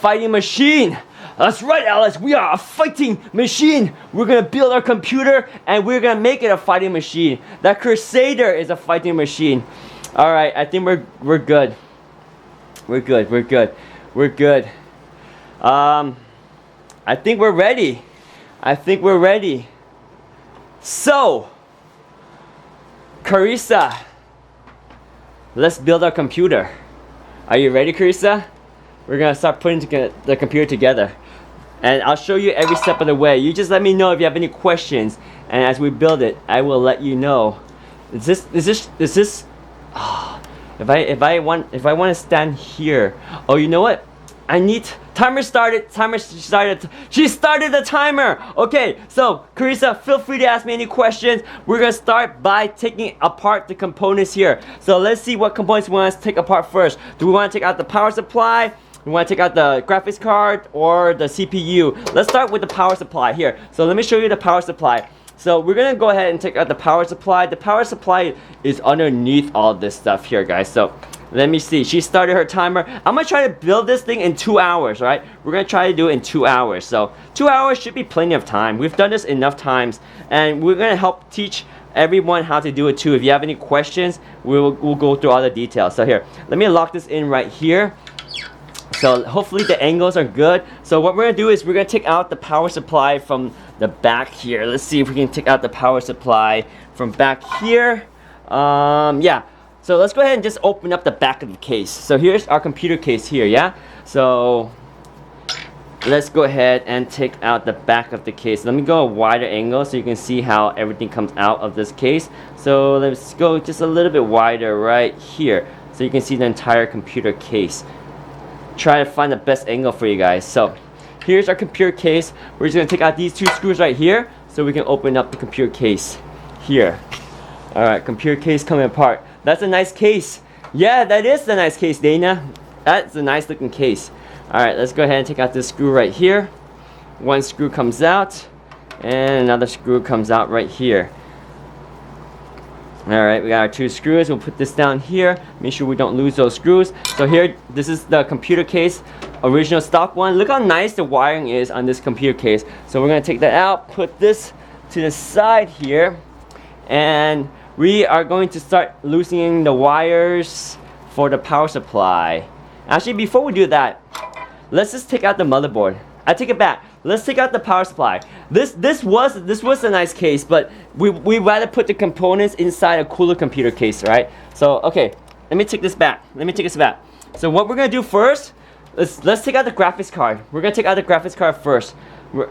fighting machine. That's right, Alex. We are a fighting machine. We're gonna build our computer and we're gonna make it a fighting machine. That Crusader is a fighting machine. All right, I think we're good. We're good. I think we're ready. So, Carissa, let's build our computer. Are you ready, Carissa? We're gonna start putting the computer together. And I'll show you every step of the way. You just let me know if you have any questions. And as we build it, I will let you know. Is this oh, if I want to stand here. Oh, you know what? I need timer started. She started the timer. Okay, so Carissa, feel free to ask me any questions. We're gonna start by taking apart the components here. So let's see what components we want to take apart first. Do we want to take out the power supply? We want to take out the graphics card or the CPU? Let's start with the power supply here. So let me show you the power supply. So we're gonna go ahead and take out the power supply. The power supply is underneath all this stuff here, guys. So let me see. She started her timer. I'm gonna try to build this thing in 2 hours, right? We're gonna try to do it in 2 hours. So 2 hours should be plenty of time. We've done this enough times, and we're gonna help teach everyone how to do it too. If you have any questions, we'll go through all the details. So here, let me lock this in right here. So hopefully the angles are good. So what we're gonna do is we're gonna take out the power supply from the back here. Let's see if we can take out the power supply from back here. Yeah. So let's go ahead and just open up the back of the case. So here's our computer case here, yeah? So let's go ahead and take out the back of the case. Let me go a wider angle so you can see how everything comes out of this case. So let's go just a little bit wider right here so you can see the entire computer case. Try to find the best angle for you guys. So here's our computer case. We're just gonna take out these 2 screws right here so we can open up the computer case here. Alright, computer case coming apart. That's a nice case. Yeah, that is a nice case, Dana. That's a nice looking case. Alright, let's go ahead and take out this screw right here. 1 screw comes out and another screw comes out right here. Alright, we got our 2 screws. We'll put this down here. Make sure we don't lose those screws. So here, this is the computer case, original stock one. Look how nice the wiring is on this computer case. So we're going to take that out, put this to the side here, and we are going to start loosening the wires for the power supply. Actually, before we do that, let's just take out the motherboard. I take it back. Let's take out the power supply. This was a nice case, but we rather put the components inside a cooler computer case, right? So okay, let me take this back. So what we're gonna do first, let's take out the graphics card. We're gonna take out the graphics card first. We're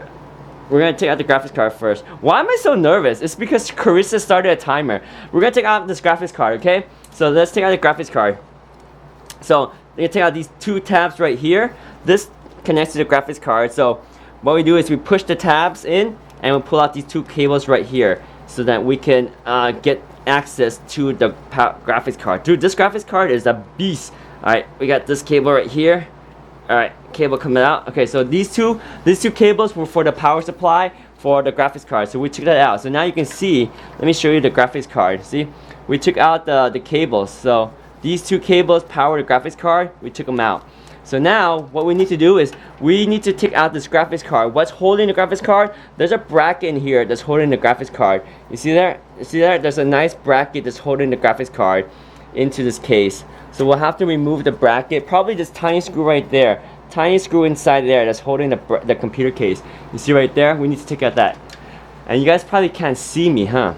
gonna take out the graphics card first. Why am I so nervous? It's because Carissa started a timer. We're gonna take out this graphics card, okay? So let's take out the graphics card. So we're gonna take out these 2 tabs right here. This connects to the graphics card. So what we do is we push the tabs in and we pull out these 2 cables right here so that we can get access to the graphics card. Dude, this graphics card is a beast. Alright, we got this cable right here. Alright, cable coming out. Okay, so these two cables were for the power supply for the graphics card. So we took that out. So now you can see, let me show you the graphics card. See, we took out the cables. So these 2 cables power the graphics card. We took them out. So now what we need to do is we need to take out this graphics card. What's holding the graphics card? There's a bracket in here that's holding the graphics card. You see there? You see there? There's a nice bracket that's holding the graphics card into this case. So we'll have to remove the bracket. Probably this tiny screw right there. Tiny screw inside there that's holding the computer case. You see right there? We need to take out that. And you guys probably can't see me, huh?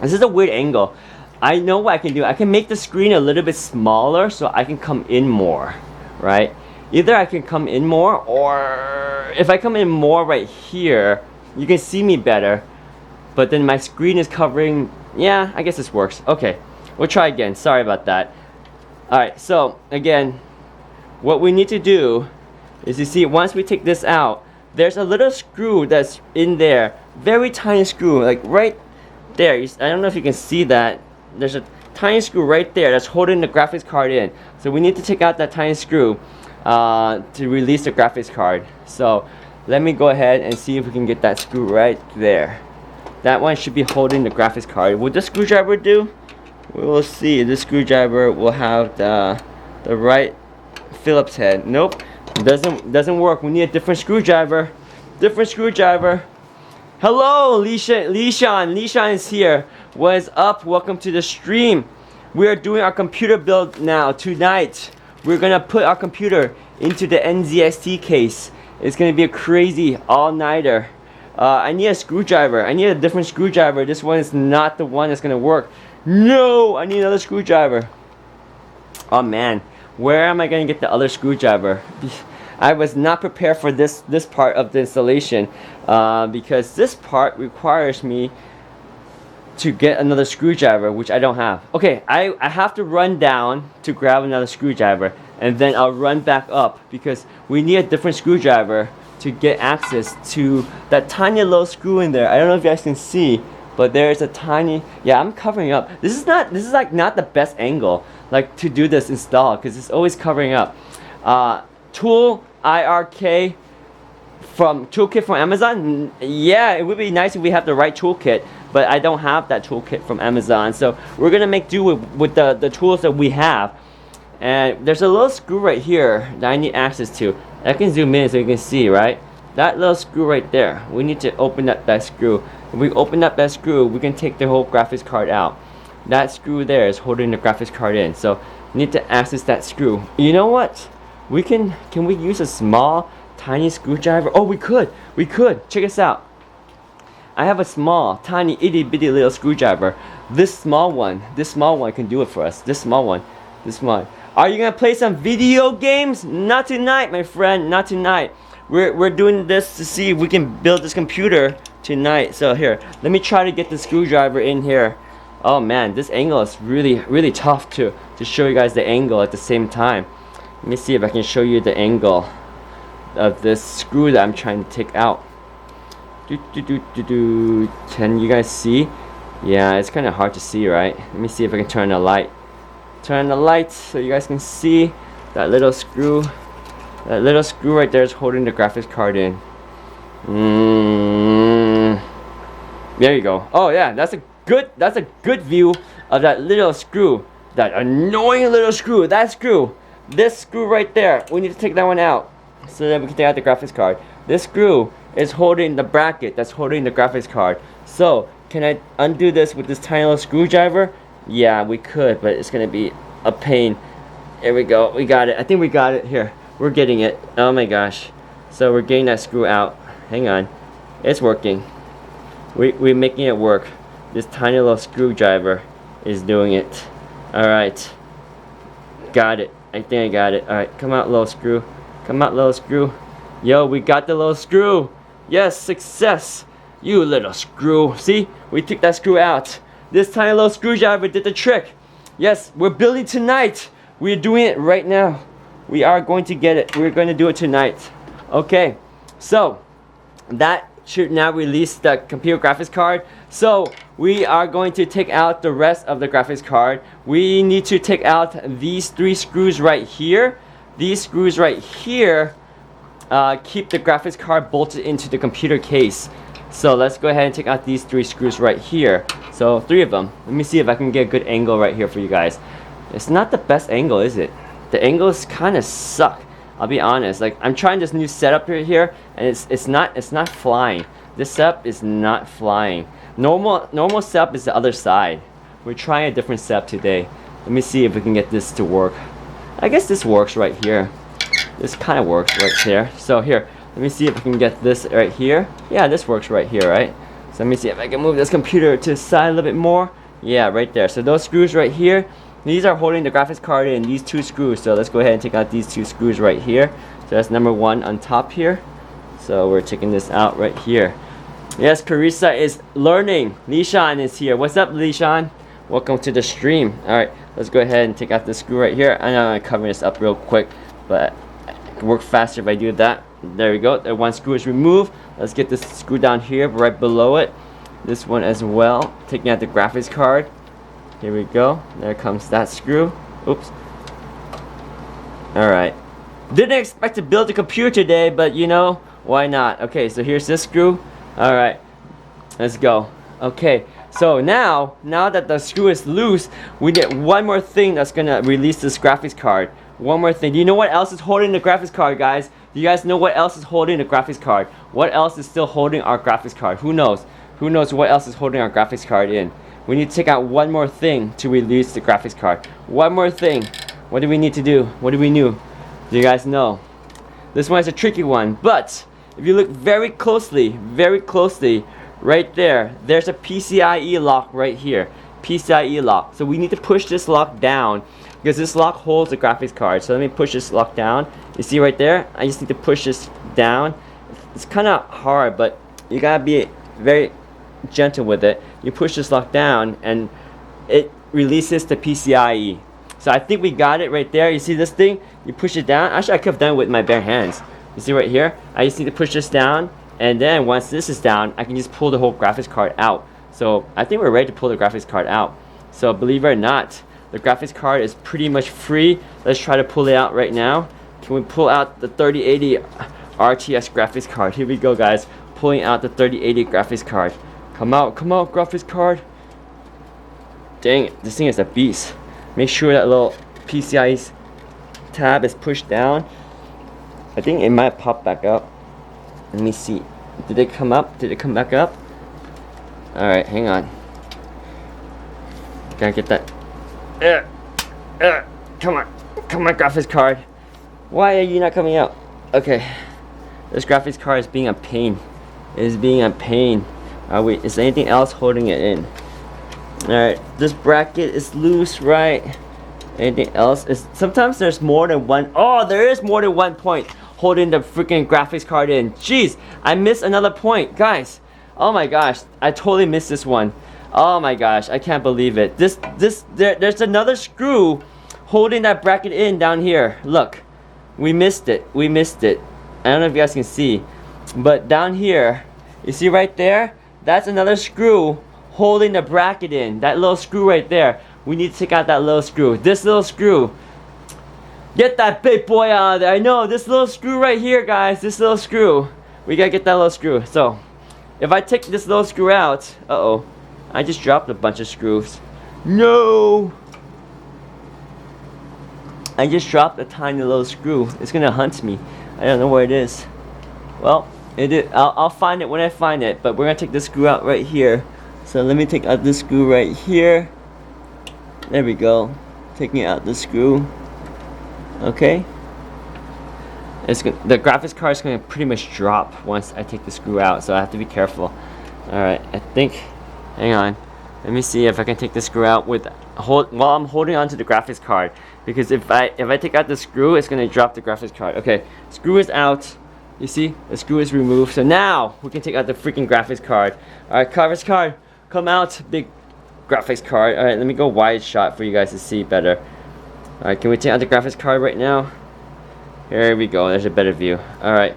This is a weird angle. I know what I can do. I can make the screen a little bit smaller so I can come in more. Right? Either I can come in more, or if I come in more right here, you can see me better, but then my screen is covering. Yeah, I guess this works. Okay, we'll try again. Sorry about that. Alright, so again, what we need to do is, you see, once we take this out, there's a little screw that's in there, very tiny screw, like right there. I don't know if you can see that. There's a tiny screw right there that's holding the graphics card in. So we need to take out that tiny screw to release the graphics card. So let me go ahead and see if we can get that screw right there. That one should be holding the graphics card. Will the screwdriver do? We will see. This screwdriver will have the right Phillips head. Nope. Doesn't work. We need a different screwdriver. Different screwdriver. Hello, Lishan is here. What is up? Welcome to the stream. We are doing our computer build now. Tonight, we're gonna put our computer into the NZXT case. It's gonna be a crazy all-nighter. I need a screwdriver. I need a different screwdriver. This one is not the one that's gonna work. No, I need another screwdriver. Oh man, where am I gonna get the other screwdriver? I was not prepared for this part of the installation because this part requires me to get another screwdriver, which I don't have. Okay, I have to run down to grab another screwdriver, and then I'll run back up because we need a different screwdriver to get access to that tiny little screw in there. I don't know if you guys can see, but there's a tiny, yeah, I'm covering up. This is like not the best angle like to do this install because it's always covering up. Tool IRK from toolkit from Amazon. Yeah, it would be nice if we have the right toolkit, but I don't have that toolkit from Amazon, so we're gonna make do with the tools that we have. And there's a little screw right here that I need access to. I can zoom in so you can see, right? That little screw right there. We need to open up that screw. If we open up that screw, we can take the whole graphics card out. That screw there is holding the graphics card in, so we need to access that screw. You know what? We can we use a small, tiny screwdriver? Oh, we could. Check this out. I have a small, tiny, itty bitty little screwdriver. This small one can do it for us. This small one. Are you gonna play some video games? Not tonight, my friend. Not tonight. We're doing this to see if we can build this computer tonight. So here, let me try to get the screwdriver in here. Oh man, this angle is really tough to show you guys the angle at the same time. Let me see if I can show you the angle of this screw that I'm trying to take out. Can you guys see? Yeah, it's kind of hard to see, right? Let me see if I can turn the light. Turn the light so you guys can see that little screw. That little screw right there is holding the graphics card in. There you go. Oh yeah, that's a good view of that little screw. That annoying little screw. That screw. This screw right there. We need to take that one out so that we can take out the graphics card. This screw is holding the bracket that's holding the graphics card. So can I undo this with this tiny little screwdriver? Yeah, we could, but it's gonna be a pain. Here we go. We got it. I think we got it. Here, we're getting it. Oh my gosh. So we're getting that screw out. Hang on. It's working. We're making it work. This tiny little screwdriver is doing it. Alright. Got it. I think I got it. Alright, come out, little screw. Come out, little screw. Yo, we got the little screw. Yes, success. You little screw. See? We took that screw out. This tiny little screwdriver did the trick. Yes, we're building tonight. We're doing it right now. We are going to get it. We're going to do it tonight. Okay, so that should now release the computer graphics card. So we are going to take out the rest of the graphics card. We need to take out these 3 screws right here. These screws right here keep the graphics card bolted into the computer case. So let's go ahead and take out these 3 screws right here. So 3 of them. Let me see if I can get a good angle right here for you guys. It's not the best angle, is it? The angles kind of suck. I'll be honest. Like, I'm trying this new setup right here, and it's not flying. This setup is not flying. Normal setup is the other side. We're trying a different setup today. Let me see if we can get this to work. I guess this works right here. This kind of works right there. So here, let me see if I can get this right here. Yeah, this works right here, right? So let me see if I can move this computer to the side a little bit more. Yeah, right there. So those screws right here, these are holding the graphics card in, these 2 screws. So let's go ahead and take out these 2 screws right here. So that's number 1 on top here. So we're taking this out right here. Yes, Carissa is learning. Lishan is here. What's up, Lishan? Welcome to the stream. Alright, let's go ahead and take out this screw right here. I know I'm covering this up real quick, but it can work faster if I do that. There we go. That 1 screw is removed. Let's get this screw down here, right below it. This one as well. Taking out the graphics card. Here we go. There comes that screw. Oops. Alright. Didn't expect to build a computer today, but you know, why not? Okay, so here's this screw. Alright. Let's go. Okay. So now that the screw is loose, we get one more thing that's gonna release this graphics card. One more thing. Do you know what else is holding the graphics card, guys? Do you guys know what else is holding the graphics card? What else is still holding our graphics card? Who knows? Who knows what else is holding our graphics card in? We need to take out one more thing to release the graphics card. One more thing. What do we need to do? What do we do? Do you guys know? This one is a tricky one, but if you look very closely, right there, there's a PCIe lock right here. PCIe lock. So we need to push this lock down because this lock holds the graphics card. So let me push this lock down. You see right there? I just need to push this down. It's kind of hard, but you gotta be very gentle with it. You push this lock down and it releases the PCIe. So I think we got it right there. You see this thing? You push it down. Actually, I could have done it with my bare hands. You see right here? I just need to push this down, and then once this is down, I can just pull the whole graphics card out. So I think we're ready to pull the graphics card out. So believe it or not, the graphics card is pretty much free. Let's try to pull it out right now. Can we pull out the 3080 RTS graphics card? Here we go, guys. Pulling out the 3080 graphics card. Come out, graphics card. Dang it, this thing is a beast. Make sure that little PCIe tab is pushed down. I think it might pop back up. Let me see. Did it come up? Did it come back up? Alright, hang on. Gotta get that. Come on, graphics card. Why are you not coming out? Okay. This graphics card is being a pain. It is being a pain. Wait, is there anything else holding it in? Alright, this bracket is loose, right? Anything else? Sometimes there's more than one. Oh, there is more than one point holding the freaking graphics card in. Jeez, I missed another point, guys. Oh my gosh, I totally missed this one. Oh my gosh, I can't believe it. There's another screw holding that bracket in down here. Look, we missed it. We missed it. I don't know if you guys can see, but down here, you see right there? That's another screw holding the bracket in. That little screw right there. We need to take out that little screw. This little screw. Get that big boy out of there. I know, this little screw right here, guys. This little screw. We gotta get that little screw. So, if I take this little screw out, uh-oh. I just dropped a bunch of screws. No! I just dropped a tiny little screw. It's gonna hunt me. I don't know where it is. Well, I'll find it when I find it. But we're gonna take this screw out right here. So let me take out this screw right here. There we go. Taking out the screw. Okay. The graphics card is going to pretty much drop once I take the screw out, so I have to be careful. Alright, I think. Hang on. Let me see if I can take the screw out while I'm holding onto the graphics card. Because if I take out the screw, it's going to drop the graphics card. Okay, screw is out. You see? The screw is removed. So now we can take out the freaking graphics card. Alright, graphics card. Come out, big graphics card. Alright, let me go wide shot for you guys to see better. Alright, can we take out the graphics card right now? Here we go, there's a better view. Alright,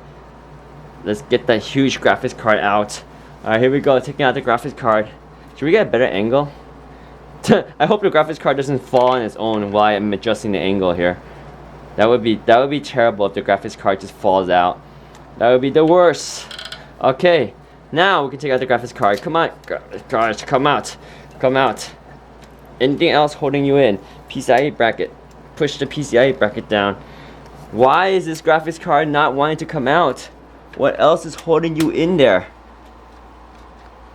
let's get that huge graphics card out. Alright, here we go, taking out the graphics card. Should we get a better angle? I hope the graphics card doesn't fall on its own while I'm adjusting the angle here. That would be terrible if the graphics card just falls out. That would be the worst. Okay. Now we can take out the graphics card. Come on, guys, come out. Come out. Anything else holding you in? PCIe bracket. Push the PCIe bracket down. Why is this graphics card not wanting to come out? What else is holding you in there?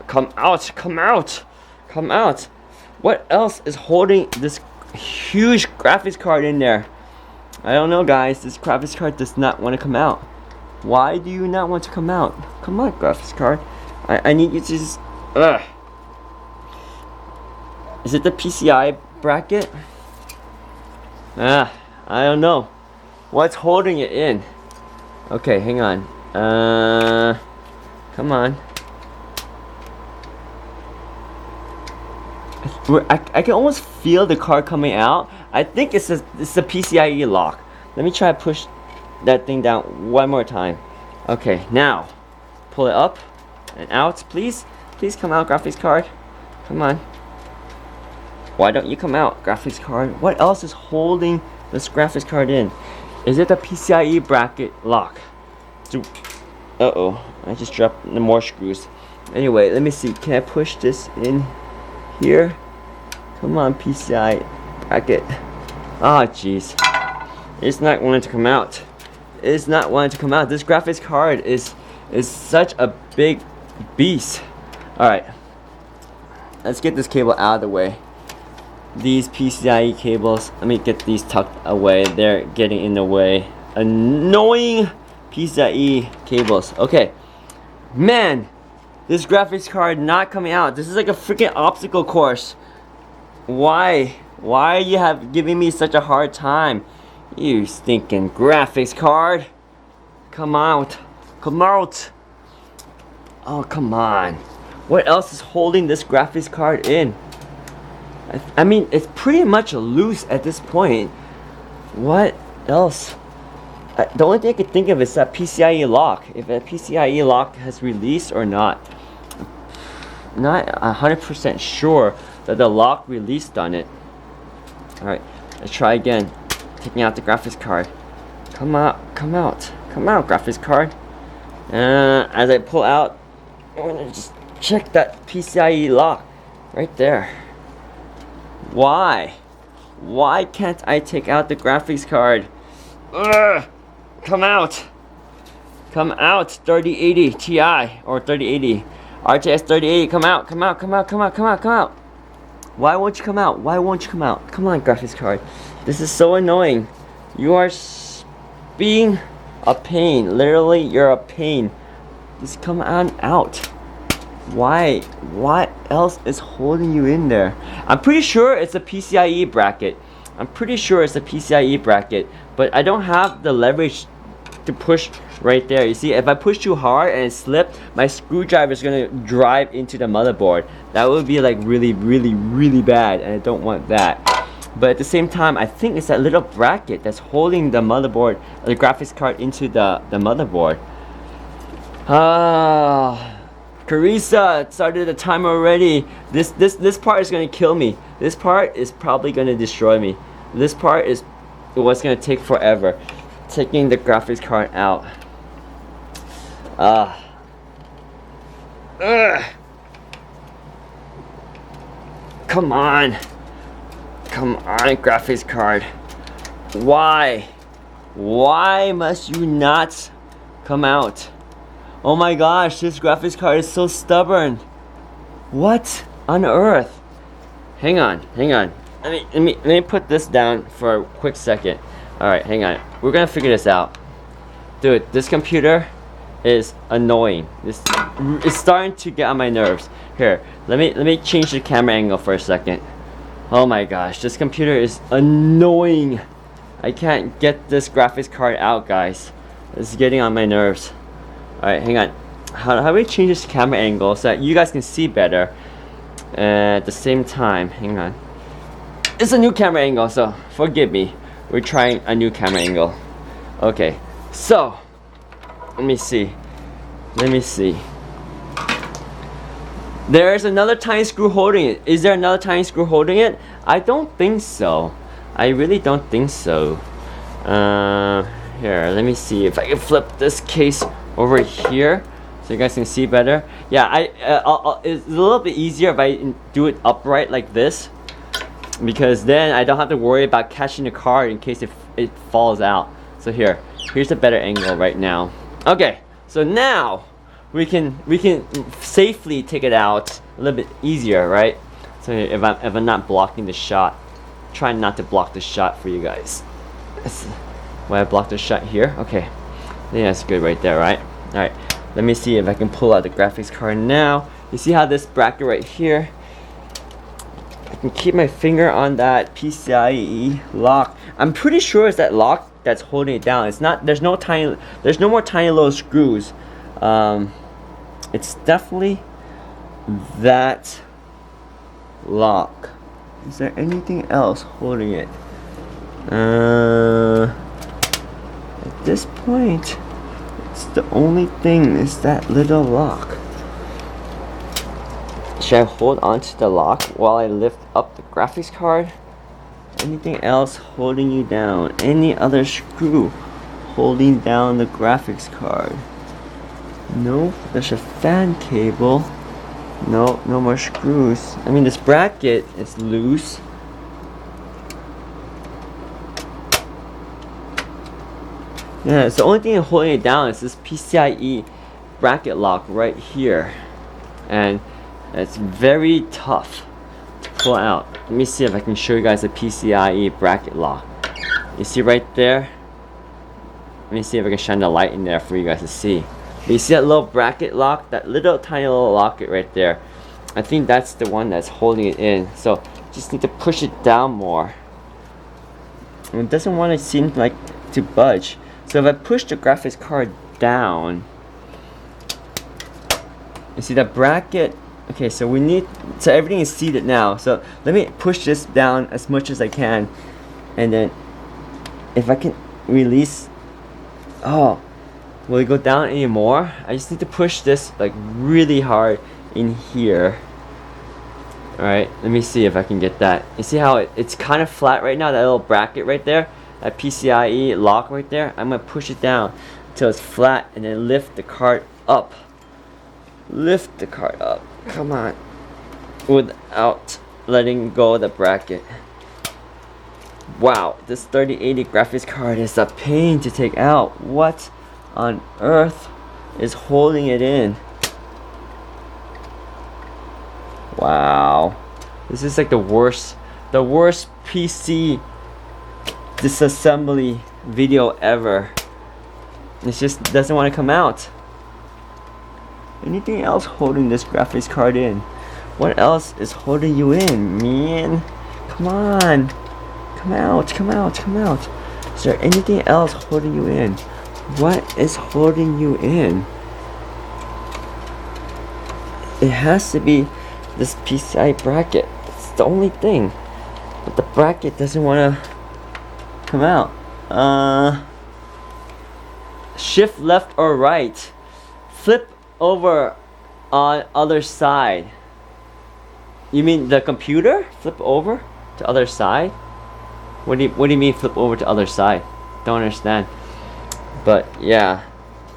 Come out, come out, come out. What else is holding this huge graphics card in there? I don't know, guys. This graphics card does not want to come out. Why do you not want to come out? Come on, graphics card. I need you to just... Ugh. Is it the PCI bracket? I don't know. What's holding it in? Okay, hang on. Come on. I can almost feel the card coming out. I think it's the PCIe lock. Let me try to push that thing down one more time. Okay, now pull it up and out, please. Please come out, graphics card. Come on. Why don't you come out, graphics card? What else is holding this graphics card in? Is it the PCIe bracket lock? Uh-oh, I just dropped more screws. Anyway, let me see. Can I push this in here? Come on, PCI bracket. Ah, jeez. It's not wanting to come out. It's not wanting to come out. This graphics card is such a big beast. Alright. Let's get this cable out of the way. These PCIe cables, let me get these tucked away. They're getting in the way. Annoying PCIe cables. Okay. Man, this graphics card not coming out. This is like a freaking obstacle course. Why? Why are you giving me such a hard time? You stinking graphics card. Come out. Come out. Oh, come on. What else is holding this graphics card in? I mean, it's pretty much loose at this point. What else? The only thing I could think of is that PCIe lock. If a PCIe lock has released or not. Not 100% sure that the lock released on it. Alright, let's try again. Taking out the graphics card. Come out, come out, come out, graphics card. As I pull out, I'm gonna just check that PCIe lock right there. Why? Why can't I take out the graphics card? Ugh! Come out! Come out, 3080 Ti or 3080 RTX 3080. Come out! Come out! Come out! Come out! Come out! Come out! Why won't you come out? Why won't you come out? Come on, graphics card. This is so annoying. You are being a pain. Literally, you're a pain. Just come on out. Why? What else is holding you in there? I'm pretty sure it's a PCIe bracket. I'm pretty sure it's a PCIe bracket, but I don't have the leverage to push right there. You see, if I push too hard and it slipped, my screwdriver is gonna drive into the motherboard. That would be like really, really, really bad, and I don't want that. But at the same time, I think it's that little bracket that's holding the motherboard, the graphics card into the motherboard. Carissa started the timer already. This part is gonna kill me. This part is probably gonna destroy me. This part is what's gonna take forever. Taking the graphics card out. Come on. Come on, graphics card. Why? Why must you not come out? Oh my gosh, this graphics card is so stubborn. What on earth? Hang on, hang on. Let me put this down for a quick second. Alright, hang on. We're gonna figure this out. Dude, this computer is annoying. It's starting to get on my nerves. Here, let me change the camera angle for a second. Oh my gosh, this computer is annoying. I can't get this graphics card out, guys. It's getting on my nerves. Alright, hang on. How do we change this camera angle so that you guys can see better at the same time? Hang on. It's a new camera angle, so forgive me. We're trying a new camera angle. Okay, so let me see. Let me see. There's another tiny screw holding it. Is there another tiny screw holding it? I don't think so. I really don't think so. Here, let me see if I can flip this case over here so you guys can see better. Yeah, it's a little bit easier if I do it upright like this, because then I don't have to worry about catching the card in case it falls out. So here's a better angle right now. Okay, so now we can safely take it out a little bit easier, right? So if I'm not blocking the shot, trying not to block the shot for you guys. Why I blocked the shot here? Okay, yeah, that's good right there, right? All right, let me see if I can pull out the graphics card now. You see how this bracket right here? I can keep my finger on that PCIe lock. I'm pretty sure it's that lock that's holding it down. It's not. There's no more tiny little screws. It's definitely that lock. Is there anything else holding it? At this point, it's the only thing is that little lock. Should I hold on to the lock while I lift up the graphics card? Anything else holding you down? Any other screw holding down the graphics card? No, there's a fan cable. No, no more screws. I mean, this bracket is loose. Yeah, so the only thing holding it down is this PCIe bracket lock right here, and it's very tough to pull out. Let me see if I can show you guys the PCIe bracket lock. You see right there? Let me see if I can shine the light in there for you guys to see. But you see that little bracket lock, that little tiny little locket right there? I think that's the one that's holding it in. So just need to push it down more. And it doesn't want to seem like to budge. So if I push the graphics card down, you see that bracket. Okay, so everything is seated now. So let me push this down as much as I can, and then if I can release. Oh, will it go down anymore? I just need to push this like really hard in here. Alright, let me see if I can get that. You see how it's kind of flat right now, that little bracket right there, that PCIe lock right there? I'm going to push it down until it's flat and then lift the card up. Lift the card up. Come on. Without letting go of the bracket. Wow, this 3080 graphics card is a pain to take out. What on earth is holding it in? Wow, this is like the worst PC disassembly video ever. It just doesn't want to come out. Anything else holding this graphics card in? What else is holding you in, man? Come on, come out, come out, come out. Is there anything else holding you in? What is holding you in? It has to be this PCI bracket. It's the only thing. But the bracket doesn't want to come out. Shift left or right. Flip over on other side. You mean the computer? Flip over to other side? What do you mean flip over to other side? Don't understand. But yeah,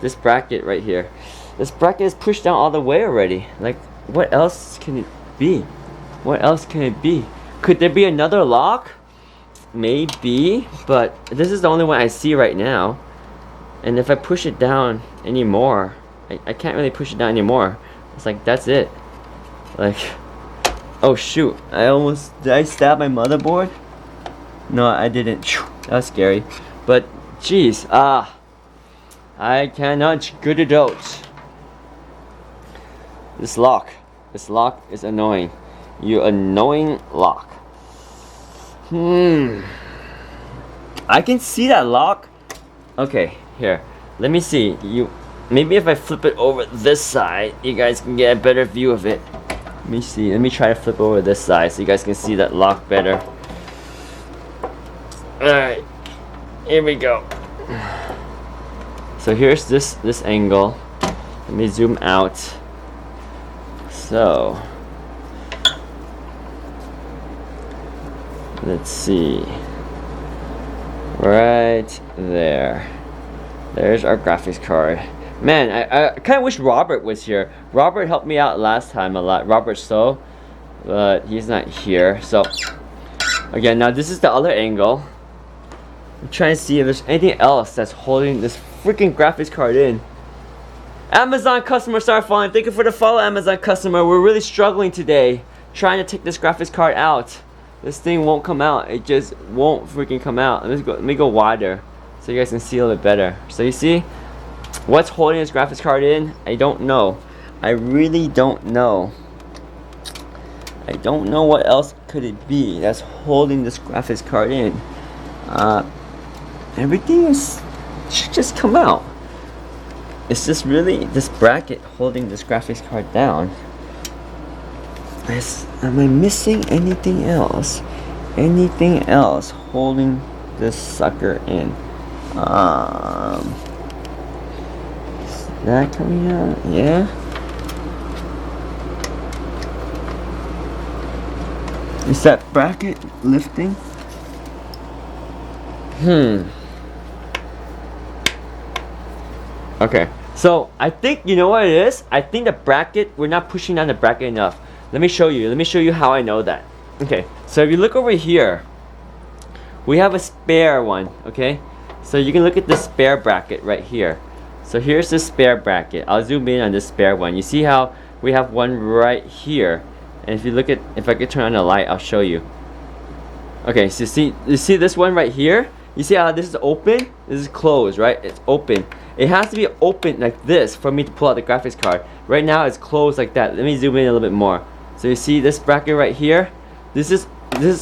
this bracket right here. This bracket is pushed down all the way already. Like, what else can it be? What else can it be? Could there be another lock? Maybe, but this is the only one I see right now. And if I push it down anymore, I can't really push it down anymore. It's like, that's it. Like, oh shoot, did I stab my motherboard? No, I didn't. That was scary. But, jeez, I cannot get it out. This lock is annoying. You annoying lock. I can see that lock. Okay, here. Let me see. Maybe if I flip it over this side, you guys can get a better view of it. Let me see. Let me try to flip over this side so you guys can see that lock better. Alright. Here we go. So here's this angle. Let me zoom out. So let's see. Right there. There's our graphics card. Man, I kind of wish Robert was here. Robert helped me out last time a lot. Robert So, but he's not here. So again, now this is the other angle. I'm trying to see if there's anything else that's holding this freaking graphics card in. Amazon customer started following. Thank you for the follow, Amazon customer. We're really struggling today trying to take this graphics card out. This thing won't come out. It just won't freaking come out. Let me go wider so you guys can see a little bit better. So you see what's holding this graphics card in? I don't know. I really don't know. I don't know what else could it be that's holding this graphics card in. Everything should just come out. Is this really this bracket holding this graphics card down? Am I missing anything else? Anything else holding this sucker in? Is that coming out? Yeah. Is that bracket lifting? Okay, so I think, you know what it is? I think the bracket, we're not pushing down the bracket enough. Let me show you how I know that. Okay, so if you look over here, we have a spare one, okay? So you can look at the spare bracket right here. So here's the spare bracket. I'll zoom in on this spare one. You see how we have one right here, and if you look at, if I could turn on the light, I'll show you. Okay, so you see this one right here? You see how this is open? This is closed, right? It's open. It has to be open like this for me to pull out the graphics card. Right now it's closed like that. Let me zoom in a little bit more. So you see this bracket right here? This is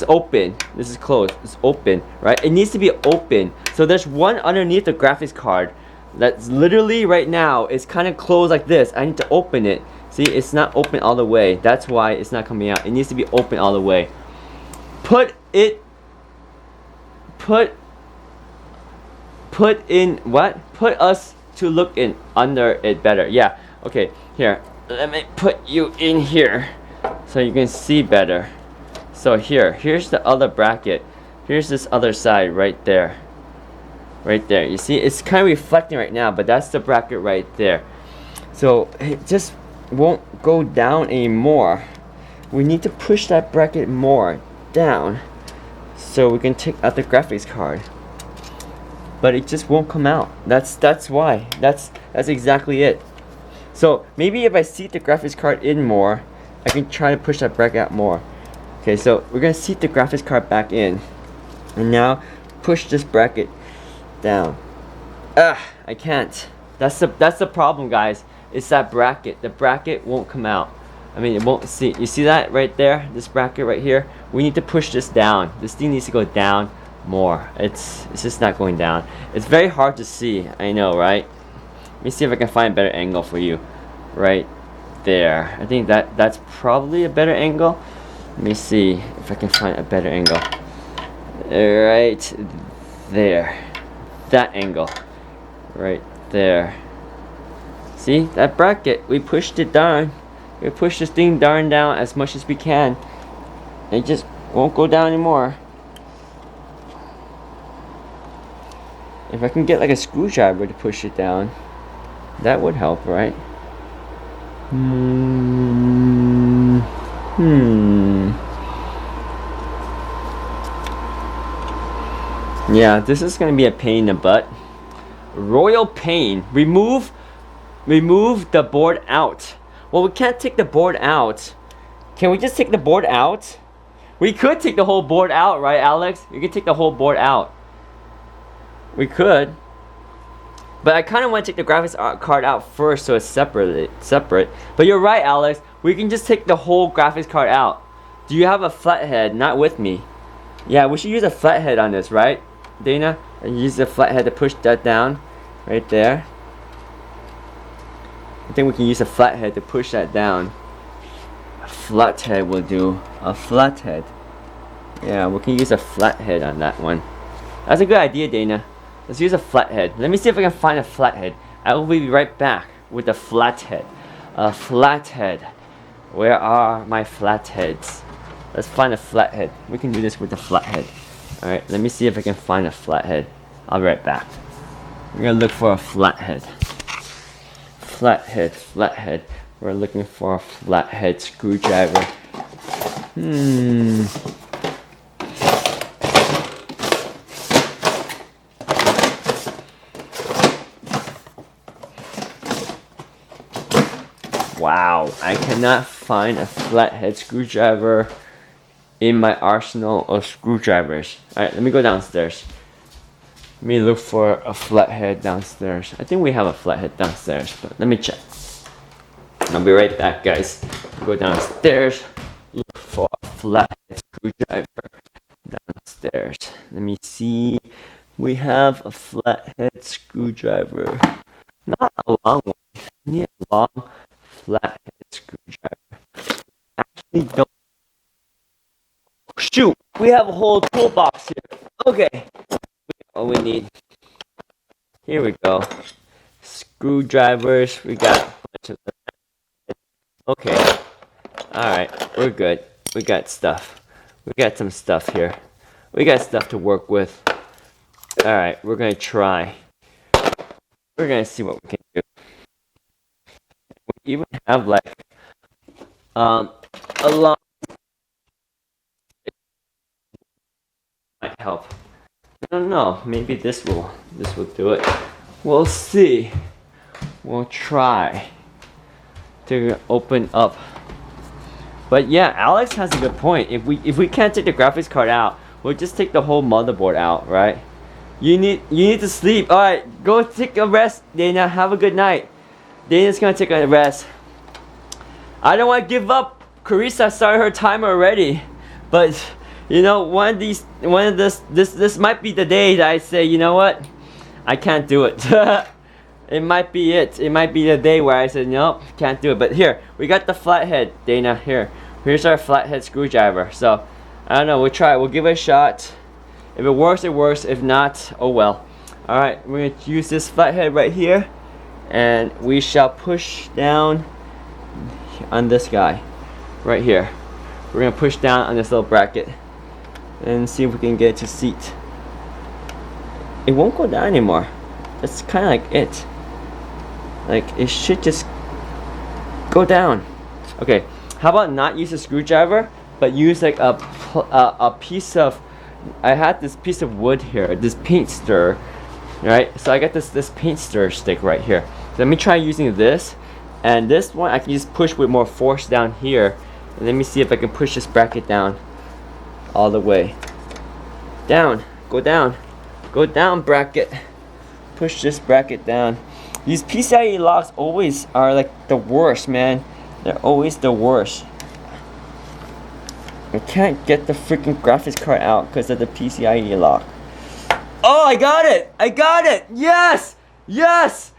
open. This is closed. It's open, right? It needs to be open. So there's one underneath the graphics card that's literally right now, it's kind of closed like this. I need to open it. See, it's not open all the way. That's why it's not coming out. It needs to be open all the way. Put us to look in under it better. Yeah, okay, here, let me put you in here so you can see better. So here's the other bracket. Here's this other side right there. Right there, you see, it's kind of reflecting right now, but that's the bracket right there. So it just won't go down anymore. We need to push that bracket more down so we can take out the graphics card, but it just won't come out. That's why. That's exactly it. So maybe if I seat the graphics card in more, I can try to push that bracket out more. Okay, so we're gonna seat the graphics card back in, and now push this bracket down. I can't. That's the problem, guys. It's that bracket. The bracket won't come out. I mean, it won't see. You see that right there? This bracket right here. We need to push this down. This thing needs to go down more. It's just not going down. It's very hard to see. I know, right? Let me see if I can find a better angle for you. Right there. I think that's probably a better angle. Let me see if I can find a better angle. Right there. That angle. Right there. See that bracket? We pushed it down. We push this thing down as much as we can. It just won't go down anymore. If I can get like a screwdriver to push it down, that would help, right? Yeah, this is gonna be a pain in the butt. Royal pain. Remove the board out. Well, we can't take the board out. Can we just take the board out? We could take the whole board out, right, Alex? We could take the whole board out. We could. But I kind of want to take the graphics card out first so it's separate. But you're right, Alex. We can just take the whole graphics card out. Do you have a flathead? Not with me. Yeah, we should use a flathead on this, right, Dana? And use the flathead to push that down. Right there. I think we can use a flathead to push that down. A flathead will do. A flathead. Yeah, we can use a flathead on that one. That's a good idea, Dana. Let's use a flathead. Let me see if I can find a flathead. I will be right back with a flathead. A flathead. Where are my flatheads? Let's find a flathead. We can do this with a flathead. Alright, let me see if I can find a flathead. I'll be right back. We're gonna look for a flathead. Flathead. We're looking for a flathead screwdriver. Wow, I cannot find a flathead screwdriver in my arsenal of screwdrivers. Alright, let me go downstairs. Let me look for a flathead downstairs. I think we have a flathead downstairs, but let me check. I'll be right back, guys. Go downstairs, look for a flathead screwdriver downstairs. Let me see. We have a flathead screwdriver. Not a long one. We need a long flathead screwdriver. Actually, don't. Shoot! We have a whole toolbox here. Okay. All we need. Here we go. Screwdrivers. We got a bunch of them. Okay. Alright, we're good. We got stuff. We got some stuff here. We got stuff to work with. Alright, we're gonna try. We're gonna see what we can do. We even have like a long might help. I don't know, maybe this will this will do it. We'll see. We'll try to open up. But yeah, Alex has a good point. If we can't take the graphics card out, we'll just take the whole motherboard out, right? You need to sleep. All right, go take a rest, Dana. Have a good night. Dana's gonna take a rest. I don't want to give up. Carissa started her timer already, but you know, this might be the day that I say, you know what, I can't do it. It might be it. It might be the day where I said, nope, can't do it. But here, we got the flathead, Dana. Here's our flathead screwdriver. So, I don't know, we'll try it. We'll give it a shot. If it works, it works. If not, oh well. Alright, we're going to use this flathead right here. And we shall push down on this guy. Right here. We're going to push down on this little bracket. And see if we can get it to seat. It won't go down anymore. That's kind of like it. Like, it should just go down. Okay, how about not use a screwdriver, but use like a piece of, I had this piece of wood here, this paint stir, right? So I got this paint stir stick right here. So let me try using this, and this one I can just push with more force down here. And let me see if I can push this bracket down all the way. Down, go down bracket. Push this bracket down. These PCIe locks always are like the worst, man. They're always the worst. I can't get the freaking graphics card out because of the PCIe lock. Oh, I got it! I got it! Yes! Yes!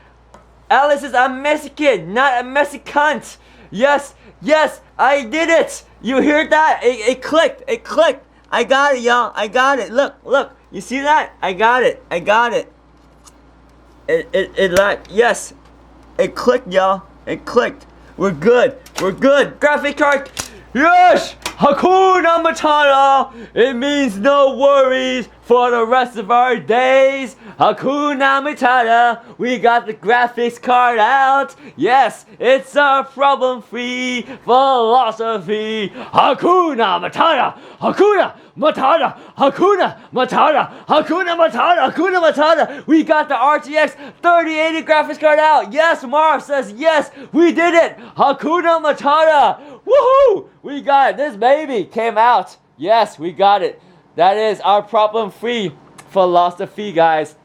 Alice is a Mexican, not a Mexicant. Yes! Yes! I did it! You heard that? It clicked! It clicked! I got it, y'all! I got it! Look! Look! You see that? I got it! I got it! It like, yes, it clicked, y'all. It clicked. We're good. We're good. Graphic card. Yes! Hakuna Matata. It means no worries for the rest of our days. Hakuna Matata. We got the graphics card out. Yes, it's a problem-free philosophy. Hakuna Matata. Hakuna Matata. Hakuna Matata. Hakuna Matata. Hakuna Matata. We got the RTX 3080 graphics card out. Yes, Marv says yes. We did it. Hakuna Matata. Woohoo! We got it. This baby came out. Yes, we got it. That is our problem-free philosophy, guys.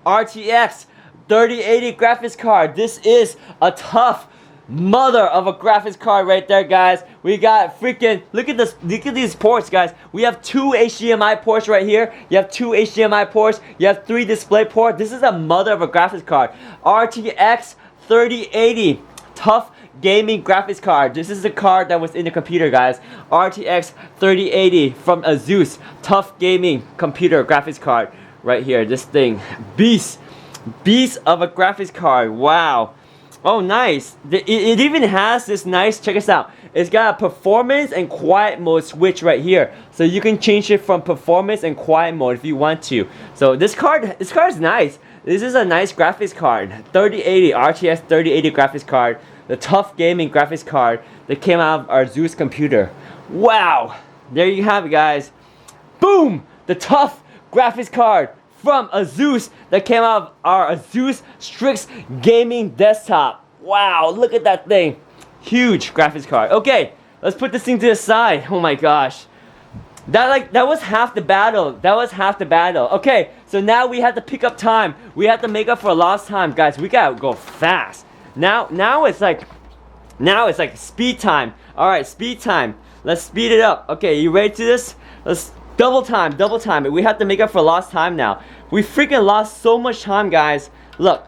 RTX 3080 graphics card. This is a tough mother of a graphics card right there, guys. We got freaking, look at this, look at these ports, guys. We have 2 HDMI ports right here. You have 2 HDMI ports. You have 3 display ports. This is a mother of a graphics card. RTX 3080. Tough gaming graphics card. This is the card that was in the computer, guys. RTX 3080 from Asus. Tough gaming computer graphics card. Right here, this thing. Beast of a graphics card. Wow. Oh, nice. It even has this nice, check this out. It's got a performance and quiet mode switch right here. So you can change it from performance and quiet mode if you want to. So this card is nice. This is a nice graphics card. 3080, RTX 3080 graphics card. The tough gaming graphics card that came out of our Asus computer. Wow. There you have it, guys. Boom. The tough graphics card from Asus that came out of our Asus Strix gaming desktop. Wow, look at that thing. Huge graphics card. Okay, let's put this thing to the side. Oh my gosh. That was half the battle. That was half the battle. Okay, so now we have to pick up time. We have to make up for lost time, guys. We gotta go fast. Now it's like speed time. All right, speed time. Let's speed it up. Okay, you ready to this? Let's double time it. We have to make up for lost time now. We freaking lost so much time, guys. Look,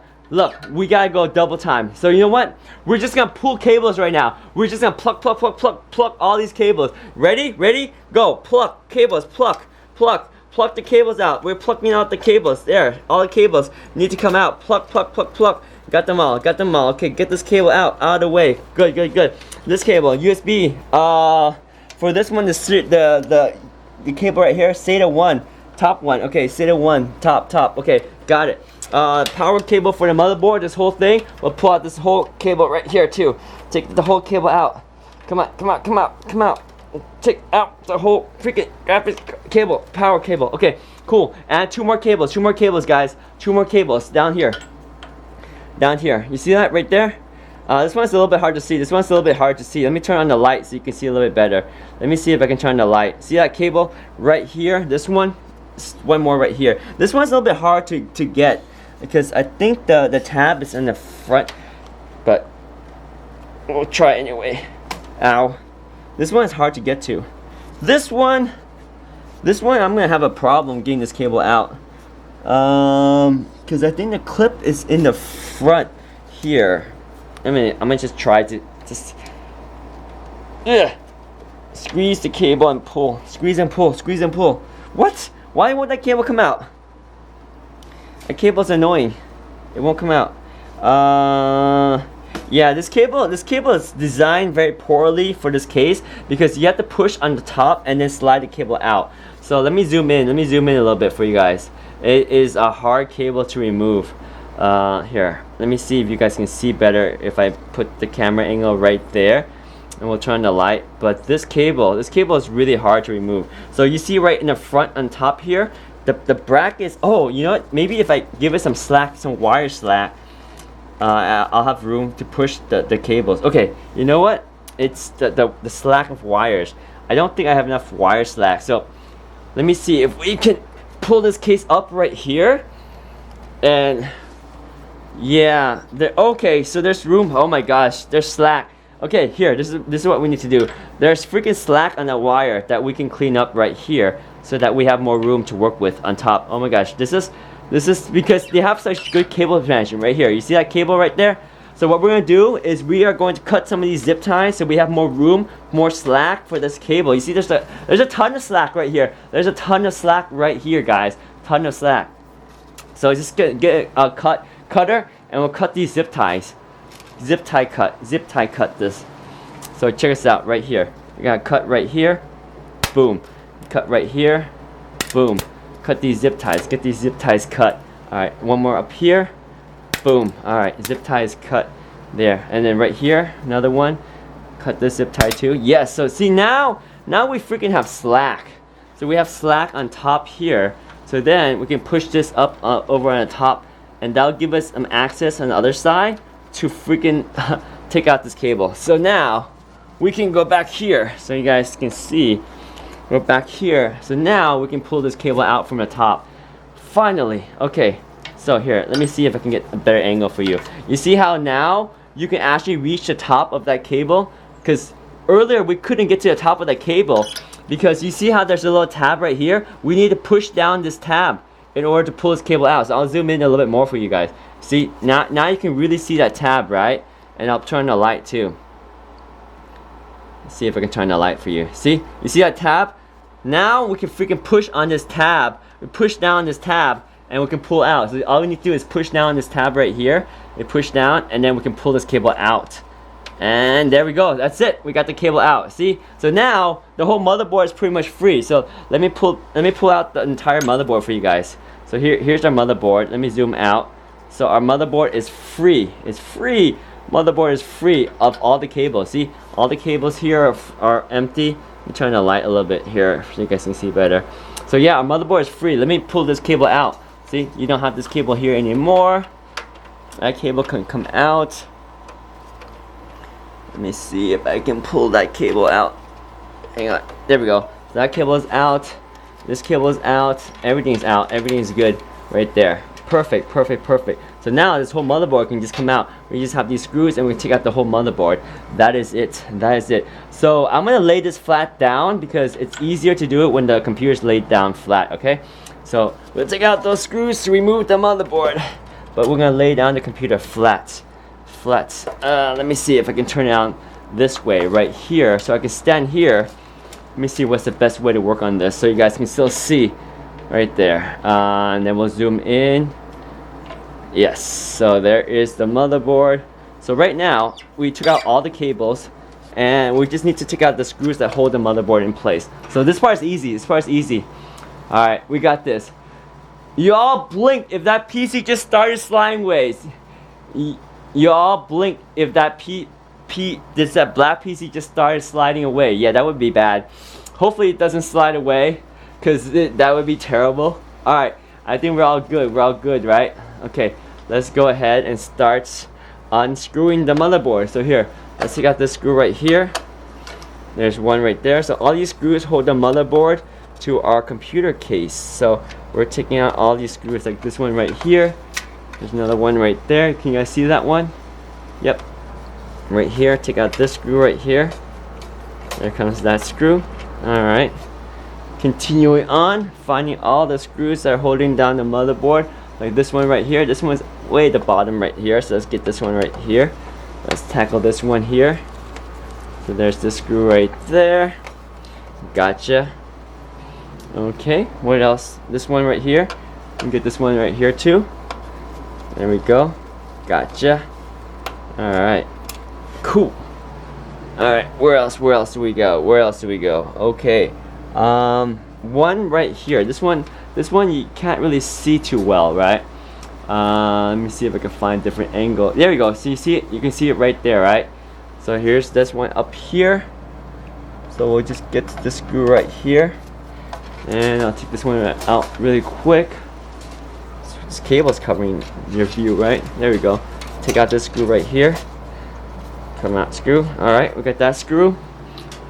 we gotta go double time. So you know what? We're just gonna pull cables right now. We're just gonna pluck all these cables. Ready? Go. Pluck cables, pluck the cables out. We're plucking out the cables. There, all the cables need to come out. Pluck. Got them all. Okay, get this cable out of the way. Good. This cable, USB. For this one, the cable right here, SATA 1, top one. Okay, SATA 1, top. Okay, got it. Power cable for the motherboard, this whole thing. We'll pull out this whole cable right here too. Take the whole cable out. Come out. take out the whole freaking graphics cable, power cable. Okay, cool. Add two more cables, guys. Two more cables down here. Down here. You see that right there? This one's a little bit hard to see. Let me turn on the light so you can see a little bit better. Let me see if I can turn on the light. See that cable right here? This one? One more right here. This one's a little bit hard to get because I think the tab is in the front, but we'll try anyway. Ow. This one is hard to get to. This one I'm gonna have a problem getting this cable out. Because I think the clip is in the front here. I'm gonna just try to squeeze the cable and pull. Squeeze and pull. What? Why won't that cable come out? That cable's annoying. It won't come out. Yeah, this cable is designed very poorly for this case because you have to push on the top and then slide the cable out. So let me zoom in. Let me zoom in a little bit for you guys. It is a hard cable to remove. Here, let me see if you guys can see better if I put the camera angle right there, and we'll turn on the light. But this cable is really hard to remove. So you see right in the front on top here, the brackets. Oh, you know what? Maybe if I give it some slack, some wire slack, I'll have room to push the cables. Okay, you know what? It's the slack of wires. I don't think I have enough wire slack. So let me see if we can pull this case up right here. And yeah, okay, so there's room. Oh my gosh, there's slack. Okay, here, this is what we need to do. There's freaking slack on that wire that we can clean up right here so that we have more room to work with on top. Oh my gosh, this is because they have such good cable management right here. You see that cable right there? So what we're going to do is we are going to cut some of these zip ties so we have more room, more slack for this cable. You see there's a ton of slack right here. There's a ton of slack right here, guys. Ton of slack. So just get a cutter and we'll cut these zip ties. Zip tie cut this. So check this out right here. You're going to cut right here. Boom. Cut right here. Boom. Cut these zip ties. Get these zip ties cut. Alright, one more up here. Boom. Alright, zip ties cut there. And then right here, another one. Cut this zip tie too. Yes, so see now we freaking have slack. So we have slack on top here. So then we can push this up over on the top, and that'll give us some access on the other side to freaking take out this cable. So now we can go back here so you guys can see. Go back here. So now we can pull this cable out from the top. Finally. Okay. So here, let me see if I can get a better angle for you. You see how now you can actually reach the top of that cable? Because earlier we couldn't get to the top of that cable because you see how there's a little tab right here? We need to push down this tab in order to pull this cable out. So I'll zoom in a little bit more for you guys. See, now you can really see that tab, right? And I'll turn the light too. Let's see if I can turn the light for you. See? You see that tab? Now we can freaking push on this tab. We push down this tab and we can pull out. So all we need to do is push down this tab right here. We push down and then we can pull this cable out. And there we go. That's it. We got the cable out. See? So now the whole motherboard is pretty much free. So let me pull out the entire motherboard for you guys. So here's our motherboard. Let me zoom out. So our motherboard is free. It's free. Motherboard is free of all the cables. See? All the cables here are empty. Let me turn the light a little bit here so you guys can see better. So yeah, our motherboard is free. Let me pull this cable out. See? You don't have this cable here anymore. That cable can come out. Let me see if I can pull that cable out. Hang on. There we go. So that cable is out. This cable is out. Everything's out. Everything's good right there. Perfect, perfect, perfect. So now this whole motherboard can just come out. We just have these screws and we take out the whole motherboard. That is it. That is it. So I'm going to lay this flat down because it's easier to do it when the computer is laid down flat, okay? So we'll take out those screws to remove the motherboard. But we're going to lay down the computer flat. Let me see if I can turn it on this way right here so I can stand here. Let me see what's the best way to work on this so you guys can still see right there. And then we'll zoom in. Yes, so there is the motherboard. So right now we took out all the cables and we just need to take out the screws that hold the motherboard in place. So this part is easy. Alright, we got this. Y'all blink if that PC just started sliding ways. Y'all blink if that that black PC just started sliding away. Yeah, that would be bad. Hopefully it doesn't slide away, because that would be terrible. Alright, I think we're all good, right? Okay, let's go ahead and start unscrewing the motherboard. So here, let's take out this screw right here. There's one right there. So all these screws hold the motherboard to our computer case. So we're taking out all these screws, like this one right here. There's another one right there. Can you guys see that one? Yep. Right here, take out this screw right here. There comes that screw. Alright. Continuing on, finding all the screws that are holding down the motherboard. Like this one right here. This one's way at the bottom right here. So let's get this one right here. Let's tackle this one here. So there's the screw right there. Gotcha. Okay, what else? This one right here. You can get this one right here too. There we go. Gotcha. Alright. Cool. Alright, where else do we go? Okay. One right here. This one you can't really see too well, right? Let me see if I can find a different angle. There we go. So you see it? You can see it right there, right? So here's this one up here. So we'll just get to the screw right here. And I'll take this one out really quick. So this cable's covering your view, right? There we go. Take out this screw right here. Come out screw. Alright, we got that screw.